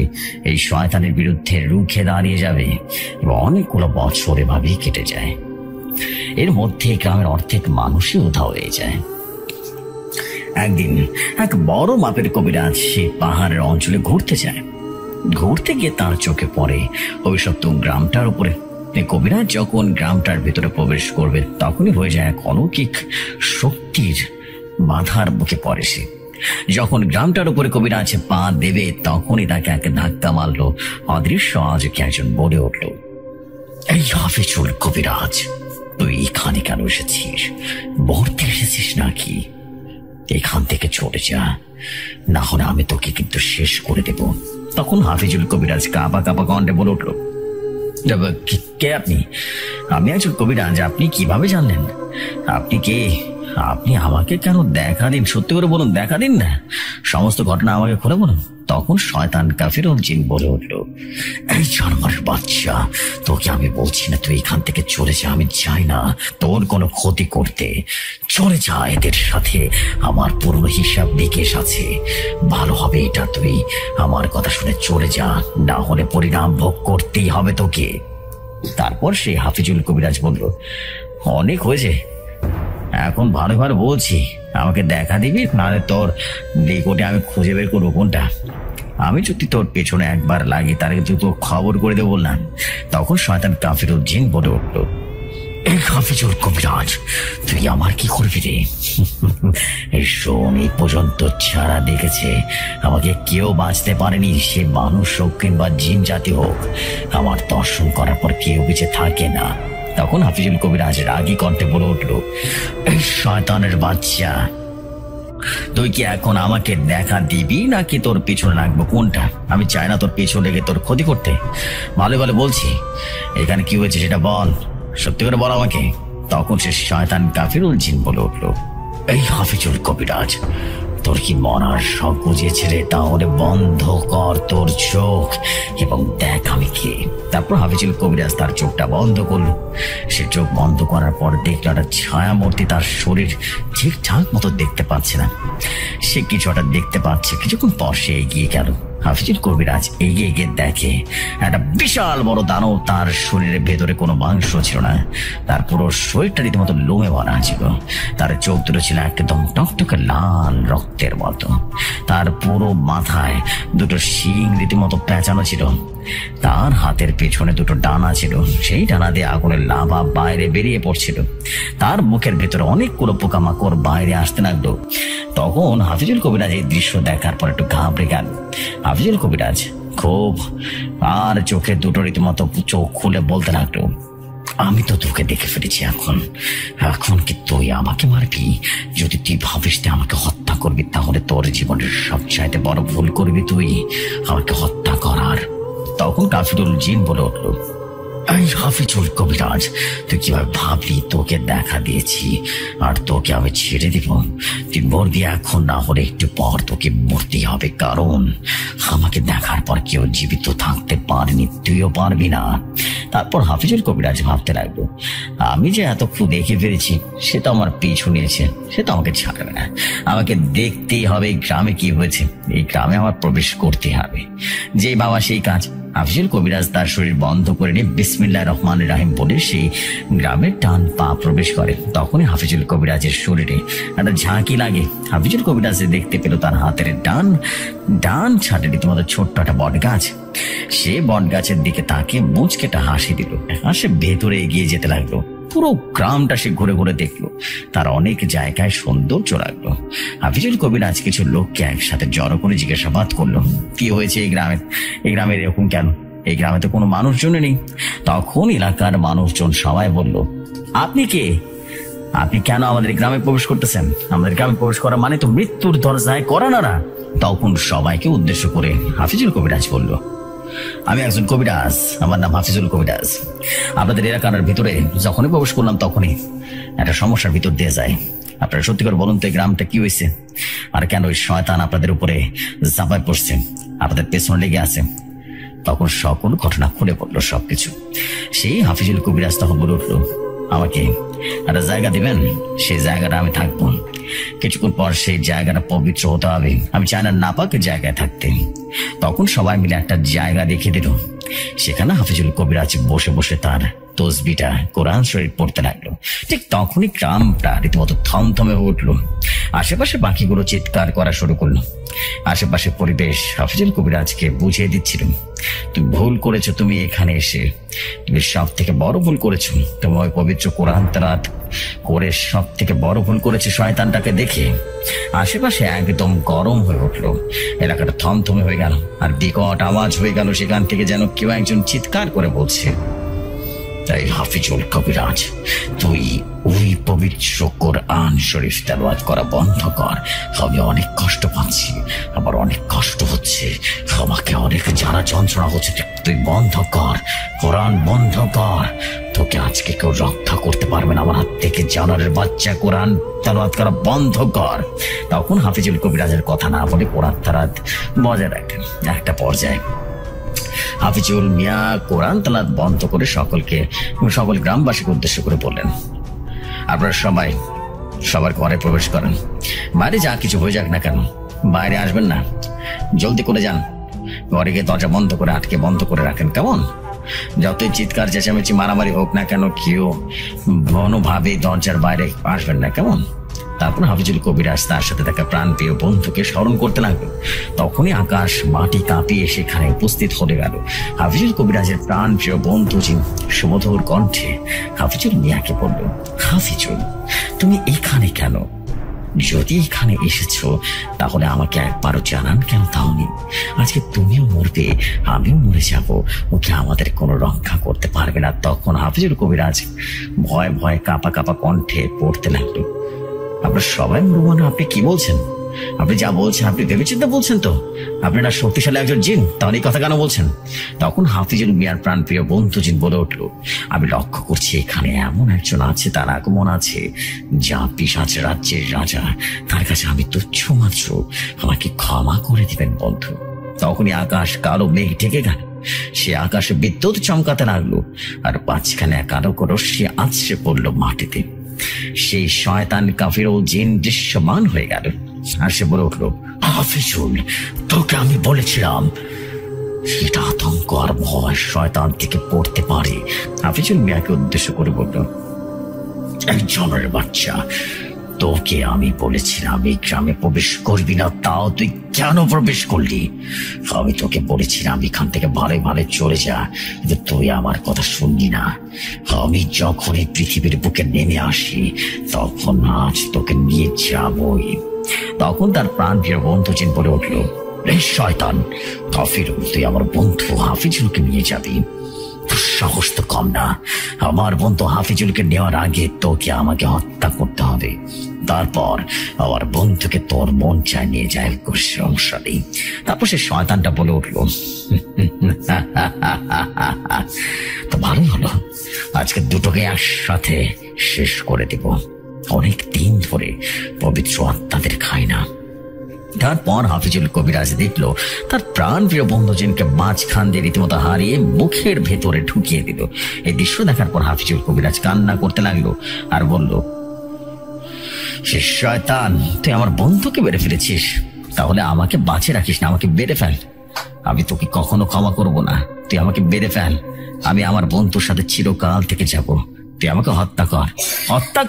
এই শয়তানের বিরুদ্ধে রুখে দাঁড়িয়ে যাবে, এবং অনেকগুলো বছর এভাবেই কেটে যায়। এর মধ্যে গ্রামের অর্ধেক মানুষই উধাও হয়ে যায়। একদিন এক বড় মাপের কবিরাজ সেই পাহাড়ের অঞ্চলে ঘুরতে যায়। ঘুরতে গিয়ে তার চোখে পড়ে অভিশপ্ত গ্রামটার উপরে। কবিরাজ যখন গ্রামটার ভিতরে প্রবেশ করবে, তখনই হয়ে যায় এক অলৌকিক শক্তির বাধার মুখে পড়ে সে। যখন গ্রামটার উপরে কবিরাজ পা দেবে, তখনই তাকে এক ধাক্কা মারলো অদৃশ্য আজকে একজন বলে উঠল, এই হাফিজুল কবিরাজ, তুই এখানে কেন এসেছিস? মরতে এসেছিস নাকি? এখান থেকে চলে যা, না হলে আমি তোকে কিন্তু শেষ করে দেব। তখন হাফিজুল কবিরাজ কাঁপা কাঁপা কণ্ঠে বলে উঠল, কে আপনি? আমি একজন কবিরাজ। আপনি কিভাবে জানলেন? আপনি কে? আপনি আমাকে কেন দেখা দিন, সত্যি করে বলুন, দেখা দিন না, সমস্ত ঘটনা আমাকে খুলে বলুন। তখন শয়তান কাফিরুল জিন বলে উঠল, এই জানোয়ারের বাচ্চা, তোকে আমি বলছি না তুই এখান থেকে চলে যা। আমি চাই না তোর কোনো ক্ষতি করতে। চলে যা, এদের সাথে আমার পুরনো হিসাব নিকেশ আছে। ভালো হবে এটা তুই আমার কথা শুনে চলে যা, না হলে পরিণাম ভোগ করতেই হবে তোকে। তারপর সে হাফিজুল কবিরাজ বলল, অনেক হয়েছে, এখন ভালো ভালো বলছি, আমাকে দেখা দিবি, নাহলে তোর লিকোটে আমি খুঁজে বের করবো কোনটা। আমি যদি তোর পেছনে একবার লাগি তার কিন্তু তোর খবর করে দেবো বললাম। তখন শয়তান কাফিরুল জিন বলে উঠল, এই হাফিজুল কবিরাজ, তুই আমার কি করবি রে? শোন, এই পর্যন্ত ছাড়া দেখেছে আমাকে কেউ বাঁচতে পারেনি, সে মানুষ হোক কিংবা জিন জাতি হোক। আমার দর্শন করার পর কেউ বেঁচে থাকে না। তখন হাফিজুল কবিরাজ রাগী কণ্ঠে বলে উঠল, এই শয়তানের বাচ্চা, তুই কি এখন আমাকে দেখা দিবি নাকি তোর পিছনে লাগবো কোনটা? আমি চাই না তোর পিছনে লেগে তোর ক্ষতি করতে। ভালো ভালো বলছি, এখানে কি হয়েছে সেটা বল, সত্যি করে বল আমাকে। তখন সে শয়তান কাফিরুল জিন বলে উঠল, এই হাফিজুল কবিরাজ, তোর কি মরার শখ বুঝিয়েছে রে? তাহলে বন্ধ কর তোর চোখ এবং দেখ আমি কে। তারপর হাফিজুল কবিরাজ তার চোখটা বন্ধ করলো। সে চোখ বন্ধ করার পর দেখলো একটা ছায়ামূর্তি, তার শরীর ঠিকঠাক মতো দেখতে পাচ্ছে না, সে কিছু একটা দেখতে পাচ্ছে। কিছুক্ষণ পর সে এগিয়ে গেল। হাফিজুল কবিরাজ এগিয়ে গিয়ে দেখে একটা বিশাল বড় দানব, তার শরীরের ভেতরে কোনো মাংস ছিল না, তার পুরো শরীরটা রীতিমতো লোমে ভরা ছিল। তার চোখ দুটো ছিল একদম টকটকে লাল রক্তের মতো, তার পুরো মাথায় দুটো শিং রীতিমতো পেঁচানো ছিল, তার হাতের পেছনে দুটো ডানা ছিল, সেই ডানা দিয়ে আগুনের লাভা বাইরে বেরিয়ে পড়ছিল, তার মুখের ভেতরে অনেকগুলো পোকামাকড় বাইরে আসতে লাগলো। তখন হাফিজুল কবিরাজ এই দৃশ্য দেখার পর একটু ঘাবড়ে গেল। হাফিজুল কবিরাজ খুব আর চোখে দুটো রীতিমতো চোখ খুলে বলতে লাগলো, আমি তো তোকে দেখে ফেলেছি, এখন কি তুই আমাকে মারবি? যদি তুই ভাবিস আমাকে হত্যা করবি তাহলে তোর জীবনের সবচাইতে বড় ভুল করবি তুই, আমাকে হত্যা করার। তখন কাফিরুল জিন বলে উঠল, এই হাফিজুল কবিরাজ, তুই কিভাবে ভাবলি তোকে দেখা দিয়েছি আর তোকে আমি ছেড়ে দিব? তুই মরবি এখন, না হলে একটু পর তোকে মরতে হবে, কারণ আমাকে দেখার পর কেউ জীবিত থাকতে পারেনি, তুইও পারবি না। তারপর হাফিজুল কবিরাজ ভাবতে লাগলো, আমি যে এতক্ষণ দেখে ফেলেছি সে তো আমার পিছু নিয়েছে, সে তো আমাকে ছাড়বে না, আমাকে দেখতেই হবে এই গ্রামে কি হয়েছে, এই গ্রামে আমার প্রবেশ করতে হবে। যে বাবা সেই কাজ। হাফিজুল কবিরাজ তার শরীর বন্ধ করে নিয়ে বিসমিল্লাহির রহমানির রহিম বলে সেই গ্রামের ডান পা প্রবেশ করে। তখনই হাফিজুল কবিরাজের শরীরে একটা ঝাঁকি লাগে। হাফিজুল কবিরাজ দেখতে পেল তার হাতের ডান ছাটে রীতিমতো ছোট্ট একটা বট গাছ। সে বট গাছের দিকে তাকে মুচকেটা হাসি দিল আর সে ভেতরে এগিয়ে যেতে লাগলো। পুরো গ্রামটা সে ঘুরে ঘুরে দেখলো, তার অনেক জায়গায় সৌন্দর্য লাগলো। হাফিজুল কবিরাজ কিছু লোককে একসাথে জড়ো করে জিজ্ঞাসাবাদ করলো, কি হয়েছে এই গ্রামের এরকম কেন? এই গ্রামে তো কোনো মানুষজন নেই। তখন এলাকার মানুষজন সবাই বলল, আপনি কে? আপনি কেন আমাদের গ্রামে প্রবেশ করতেছেন? আমাদের গ্রামে প্রবেশ করা মানে তো মৃত্যুর দরজায় করা নাড়া। তখন সবাইকে উদ্দেশ্য করে হাফিজুল কবিরাজ বলল, আমি একজন কবিরাজ, আমার নাম হাফিজুল কবিরাজ। আপনাদের এলাকার ভিতরে যখনই প্রবেশ করলাম তখনই একটা সমস্যার ভিতর দিয়ে যায়। আপনারা সত্যি করে বলুন তো এই গ্রামটা কি হয়েছে, আর কেন ওই শয়তান আপনাদের উপরে চাপায় পড়ছে, আপনাদের পেছনে লেগে আছে? তখন সকল ঘটনা খুলে পড়লো সবকিছু। সেই হাফিজুল কবিরাজ তখন বলে উঠলো, আমাকে একটা জায়গা দিবেন, সেই জায়গাটা আমি থাকবো। কিছুক্ষণ পর সেই জায়গাটা পবিত্র হতে হবে, আমি চাই না নাপাক জায়গায় থাকতে। তখন সবাই মিলে একটা জায়গা দেখিয়ে দিল। সেখানে হাফিজুল কবিরাজ বসে বসে তার তসবিটা কোরআন শরীফ পড়তে লাগলো। ঠিক তখনই গ্রামটা রীতিমতো থমথমে হয়ে উঠলো। আশেপাশে বাকিগুলো চিৎকার করা শুরু করলো। আশেপাশে পরিবেশ হাফিজুল কবিরাজকে বুঝিয়ে দিচ্ছিল, তুমি ভুল করেছো, তুমি এখানে এসে তুমি সব থেকে বড় ভুল করেছো। তুমি ওই পবিত্র কোরআন তেলাওয়াত করে সব থেকে বড় ভুল করেছে শয়তানটাকে দেখে। আশেপাশে একদম গরম হয়ে উঠলো, এলাকাটা থমথমে হয়ে গেল আর বিকট আওয়াজ হয়ে গেল সেখান থেকে যেন কেউ একজন চিৎকার করে বলছে, তাই হাফিজুল কবিরাজ, তুই ওই পবিত্র পবিত্র কোরআন শরীফ তেলাওয়াত করা বন্ধ কর। আমি অনেক কষ্ট পাচ্ছি, আমার অনেক কষ্ট হচ্ছে, আমাকে অনেক জ্বালা যন্ত্রণা হচ্ছে। তুই বন্ধ কর, কোরআন বন্ধ কর। তোকে আজকে কেউ রক্ষা করতে পারবে না আমার হাত থেকে। জানোয়ারের বাচ্চা, কোরআন তেলাওয়াত করা বন্ধ কর। তখন হাফিজুল কবিরাজের কথা না বলে কোরআন তেলাওয়াত বজায় রাখেন। একটা পর্যায়ে হাফিজুল মিয়া কোরআন তেলাওয়াত বন্ধ করে সকল গ্রামবাসীকে উদ্দেশ্য করে বললেন, আপনারা সবার ঘরে প্রবেশ করেন। বাইরে যা কিছু হয়ে যাক না কেন, বাইরে আসবেন না, জলদি করে যান। ঘরে গিয়ে দরজা বন্ধ করে রাখেন, কেমন? যতই চিৎকার চেঁচামেচি মারামারি হোক না কেন, কেউ কোনোভাবে দরজার বাইরে আসবেন না, কেমন? তারপর হাফিজুল কবিরাজ তার সাথে থাকা প্রাণপ্রিয় বন্ধুকে স্মরণ করতে লাগলো। তখনই আকাশ মাটি কাঁপিয়ে সেখানে উপস্থিত হয়ে গেল হাফিজুল কবিরাজের প্রাণপ্রিয় বন্ধু সুমধুর কণ্ঠে হাফিজুল মিয়াকে বলল, হাফিজুল, তুমি এখানে কেন? যদি এখানে এসেছো তাহলে আমাকে একবারও জানান কেন তাওনি? আজকে তুমিও মরবে, আমিও মরে যাব, ওকে আমাদের কোনো রক্ষা করতে পারবে না। তখন হাফিজুল কবিরাজ ভয় ভয় কাঁপা কণ্ঠে পড়তে লাগলো, আপনারা সবাই মরবো না? আপনি কি বলছেন? আপনি যা বলছেন আপনি ভেবেচিন্তে বলছেন তো? আপনি না শক্তিশালী একজন জিন, তাহলে এই কথা কেন বলছেন? তখন হাফিজুল মিয়ার প্রাণপ্রিয় বন্ধু জিন বলে উঠল, আমি লক্ষ্য করছি এখানে এমন একজন আছে, তার আগমন আছে, যা পিশাচ রাজ্যের রাজা। তার কাছে আমি তুচ্ছ মাত্র, আমাকে ক্ষমা করে দিবেন বন্ধু। তখনই আকাশ কালো মেঘ ঢেকে গেল, সে আকাশে বিদ্যুৎ চমকাতে লাগলো, আর মাঝখানে কালো রশ্মি আছড়ে পড়লো মাটিতে। সেই শয়তান কাফির ও জিন দৃশ্যমান হয়ে গেল, আর সে বলে উঠলো, হাফিজুল, তোকে আমি বলেছিলাম সেটা আতঙ্ক আর ভয় শয়তান থেকে পড়তে পারে। হাফিজুল মিয়াকে উদ্দেশ্য করে বলল, একজনের বাচ্চা, তোকে আমি বলেছিলাম এই গ্রামে প্রবেশ করবি না, তাও তুই কেন প্রবেশ করলি? আমি তোকে বলেছিলাম এখান থেকে ভালো ভালো চলে যা, কিন্তু তুই আমার কথা শুনলি না। আমি যখন এই পৃথিবীর বুকে নেমে আসি তখন আজ তোকে নিয়ে যাবই। তখন তার প্রাণপ্রিয় বন্ধু জিন বলে উঠল, রে শয়তান কাফির, তুই আমার বন্ধু হাফিজুলকে নিয়ে যাবি? সাহস তো কম না। আমার বন্ধু হাফিজুলকে নেওয়ার আগে তোকে আমাকে হত্যা করতে হবে, তারপর আমার বন্ধুকে তোর মন চায় নিয়ে যায়, সমস্যা নেই। তারপর সে শয়তানটা বলে উঠলো, তো ভালোই হলো, আজকে দুটোকে একসাথে শেষ করে দেব। অনেক দিন ধরে পবিত্র আত্মাদের খাই না। তারপর হাফিজুল কবিরাজ দেখলো তার প্রাণপ্রিয় বন্ধুজনকে মাঝখান দিয়ে রীতিমতো হারিয়ে মুখের ভেতরে ঢুকিয়ে দিল। এই দৃশ্য দেখার পর হাফিজুল কবিরাজ কান্না করতে লাগলো আর বলল, সে শয়তান, তুই আমার বন্ধুকে মেরে ফেলেছিস, তাহলে আমাকে বাঁচিয়ে রাখিস না, আমাকে মেরে ফেল। আমি তোকে কখনো ক্ষমা করব না, তুই আমাকে মেরে ফেল। আমি আমার বন্ধুর সাথে চিরকাল থেকে যাব, তুই আমাকে হত্যা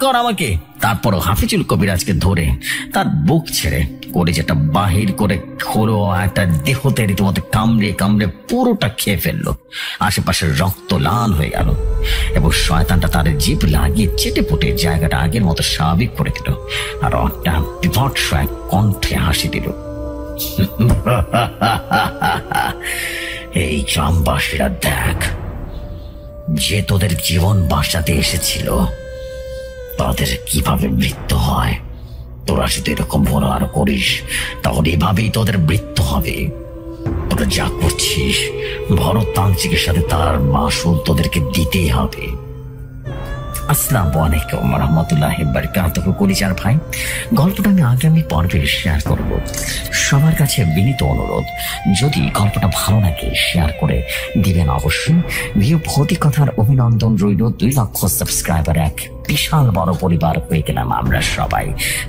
কর আমাকে। তারপরও হাফিজুল কবিরাজকে ধরে তার বুক ছেড়ে করে যেটা বাহির করে খোলো একটা দেহতে রীতিমতো কামড়ে পুরোটা খেয়ে ফেললো। আশেপাশের রক্ত লাল হয়ে গেল এবং শয়তানটা তার জিভ লাগিয়ে চেটে পুটে জায়গাটা আগের মতো স্বাভাবিক করে দিল, আর একটা বিভৎস এক কণ্ঠে হাসি দিল, এই গ্রামবাসীরা দেখ, যে তোদের জীবন বাঁচাতে এসেছিল তাদের কিভাবে মৃত্যু হয়। তোরা যদি এরকম বড় আরো করিস তাহলে এভাবেই তোদের মৃত্যু হবে। তোরা যা করছিস ভরত তান্ত্রিকের সাথে তার মাসুল তোদেরকে দিতেই হবে। আসসালামু আলাইকুম রহমতুল্লাহি বারাকাতুহু। কলিজার ভাই, গল্পটা আমি আগামী পর্বে শেয়ার করব। সবার কাছে বিনীত অনুরোধ, যদি গল্পটা ভালো লাগে শেয়ার করে দিবেন অবশ্যই। ভিউ ভৌতিকতার অভিনন্দন রইল। 2 লক্ষ সাবস্ক্রাইবার, এক বিশাল বড় পরিবার হয়ে গেলাম আমরা সবাই।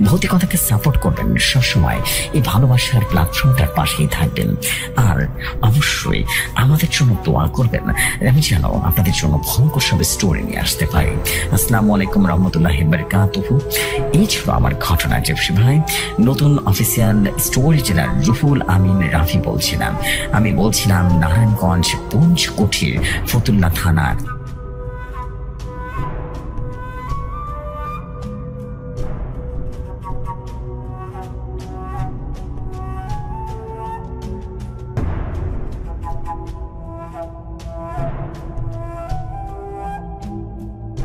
ভৌতিকতাকে সাপোর্ট করবেন সবসময়, এই ভালোবাসার প্ল্যাটফর্মটার পাশেই থাকবেন, আর অবশ্যই আমাদের জন্য দোয়া করবেন আমি যেন আপনাদের জন্য ভয়ঙ্কর সব স্টোরি নিয়ে আসতে পারি। আসসালামু আলাইকুম রহমতুল্লাহি বারাকাতুহু। এই ছিল আমার ঘটনা জেপসি ভাই। নতুন official story teller Ruhul Amin Rafi বলছিলাম। আমি বলছিলাম নারায়ণগঞ্জ পঞ্চকুঠির ফতুল্লা থানার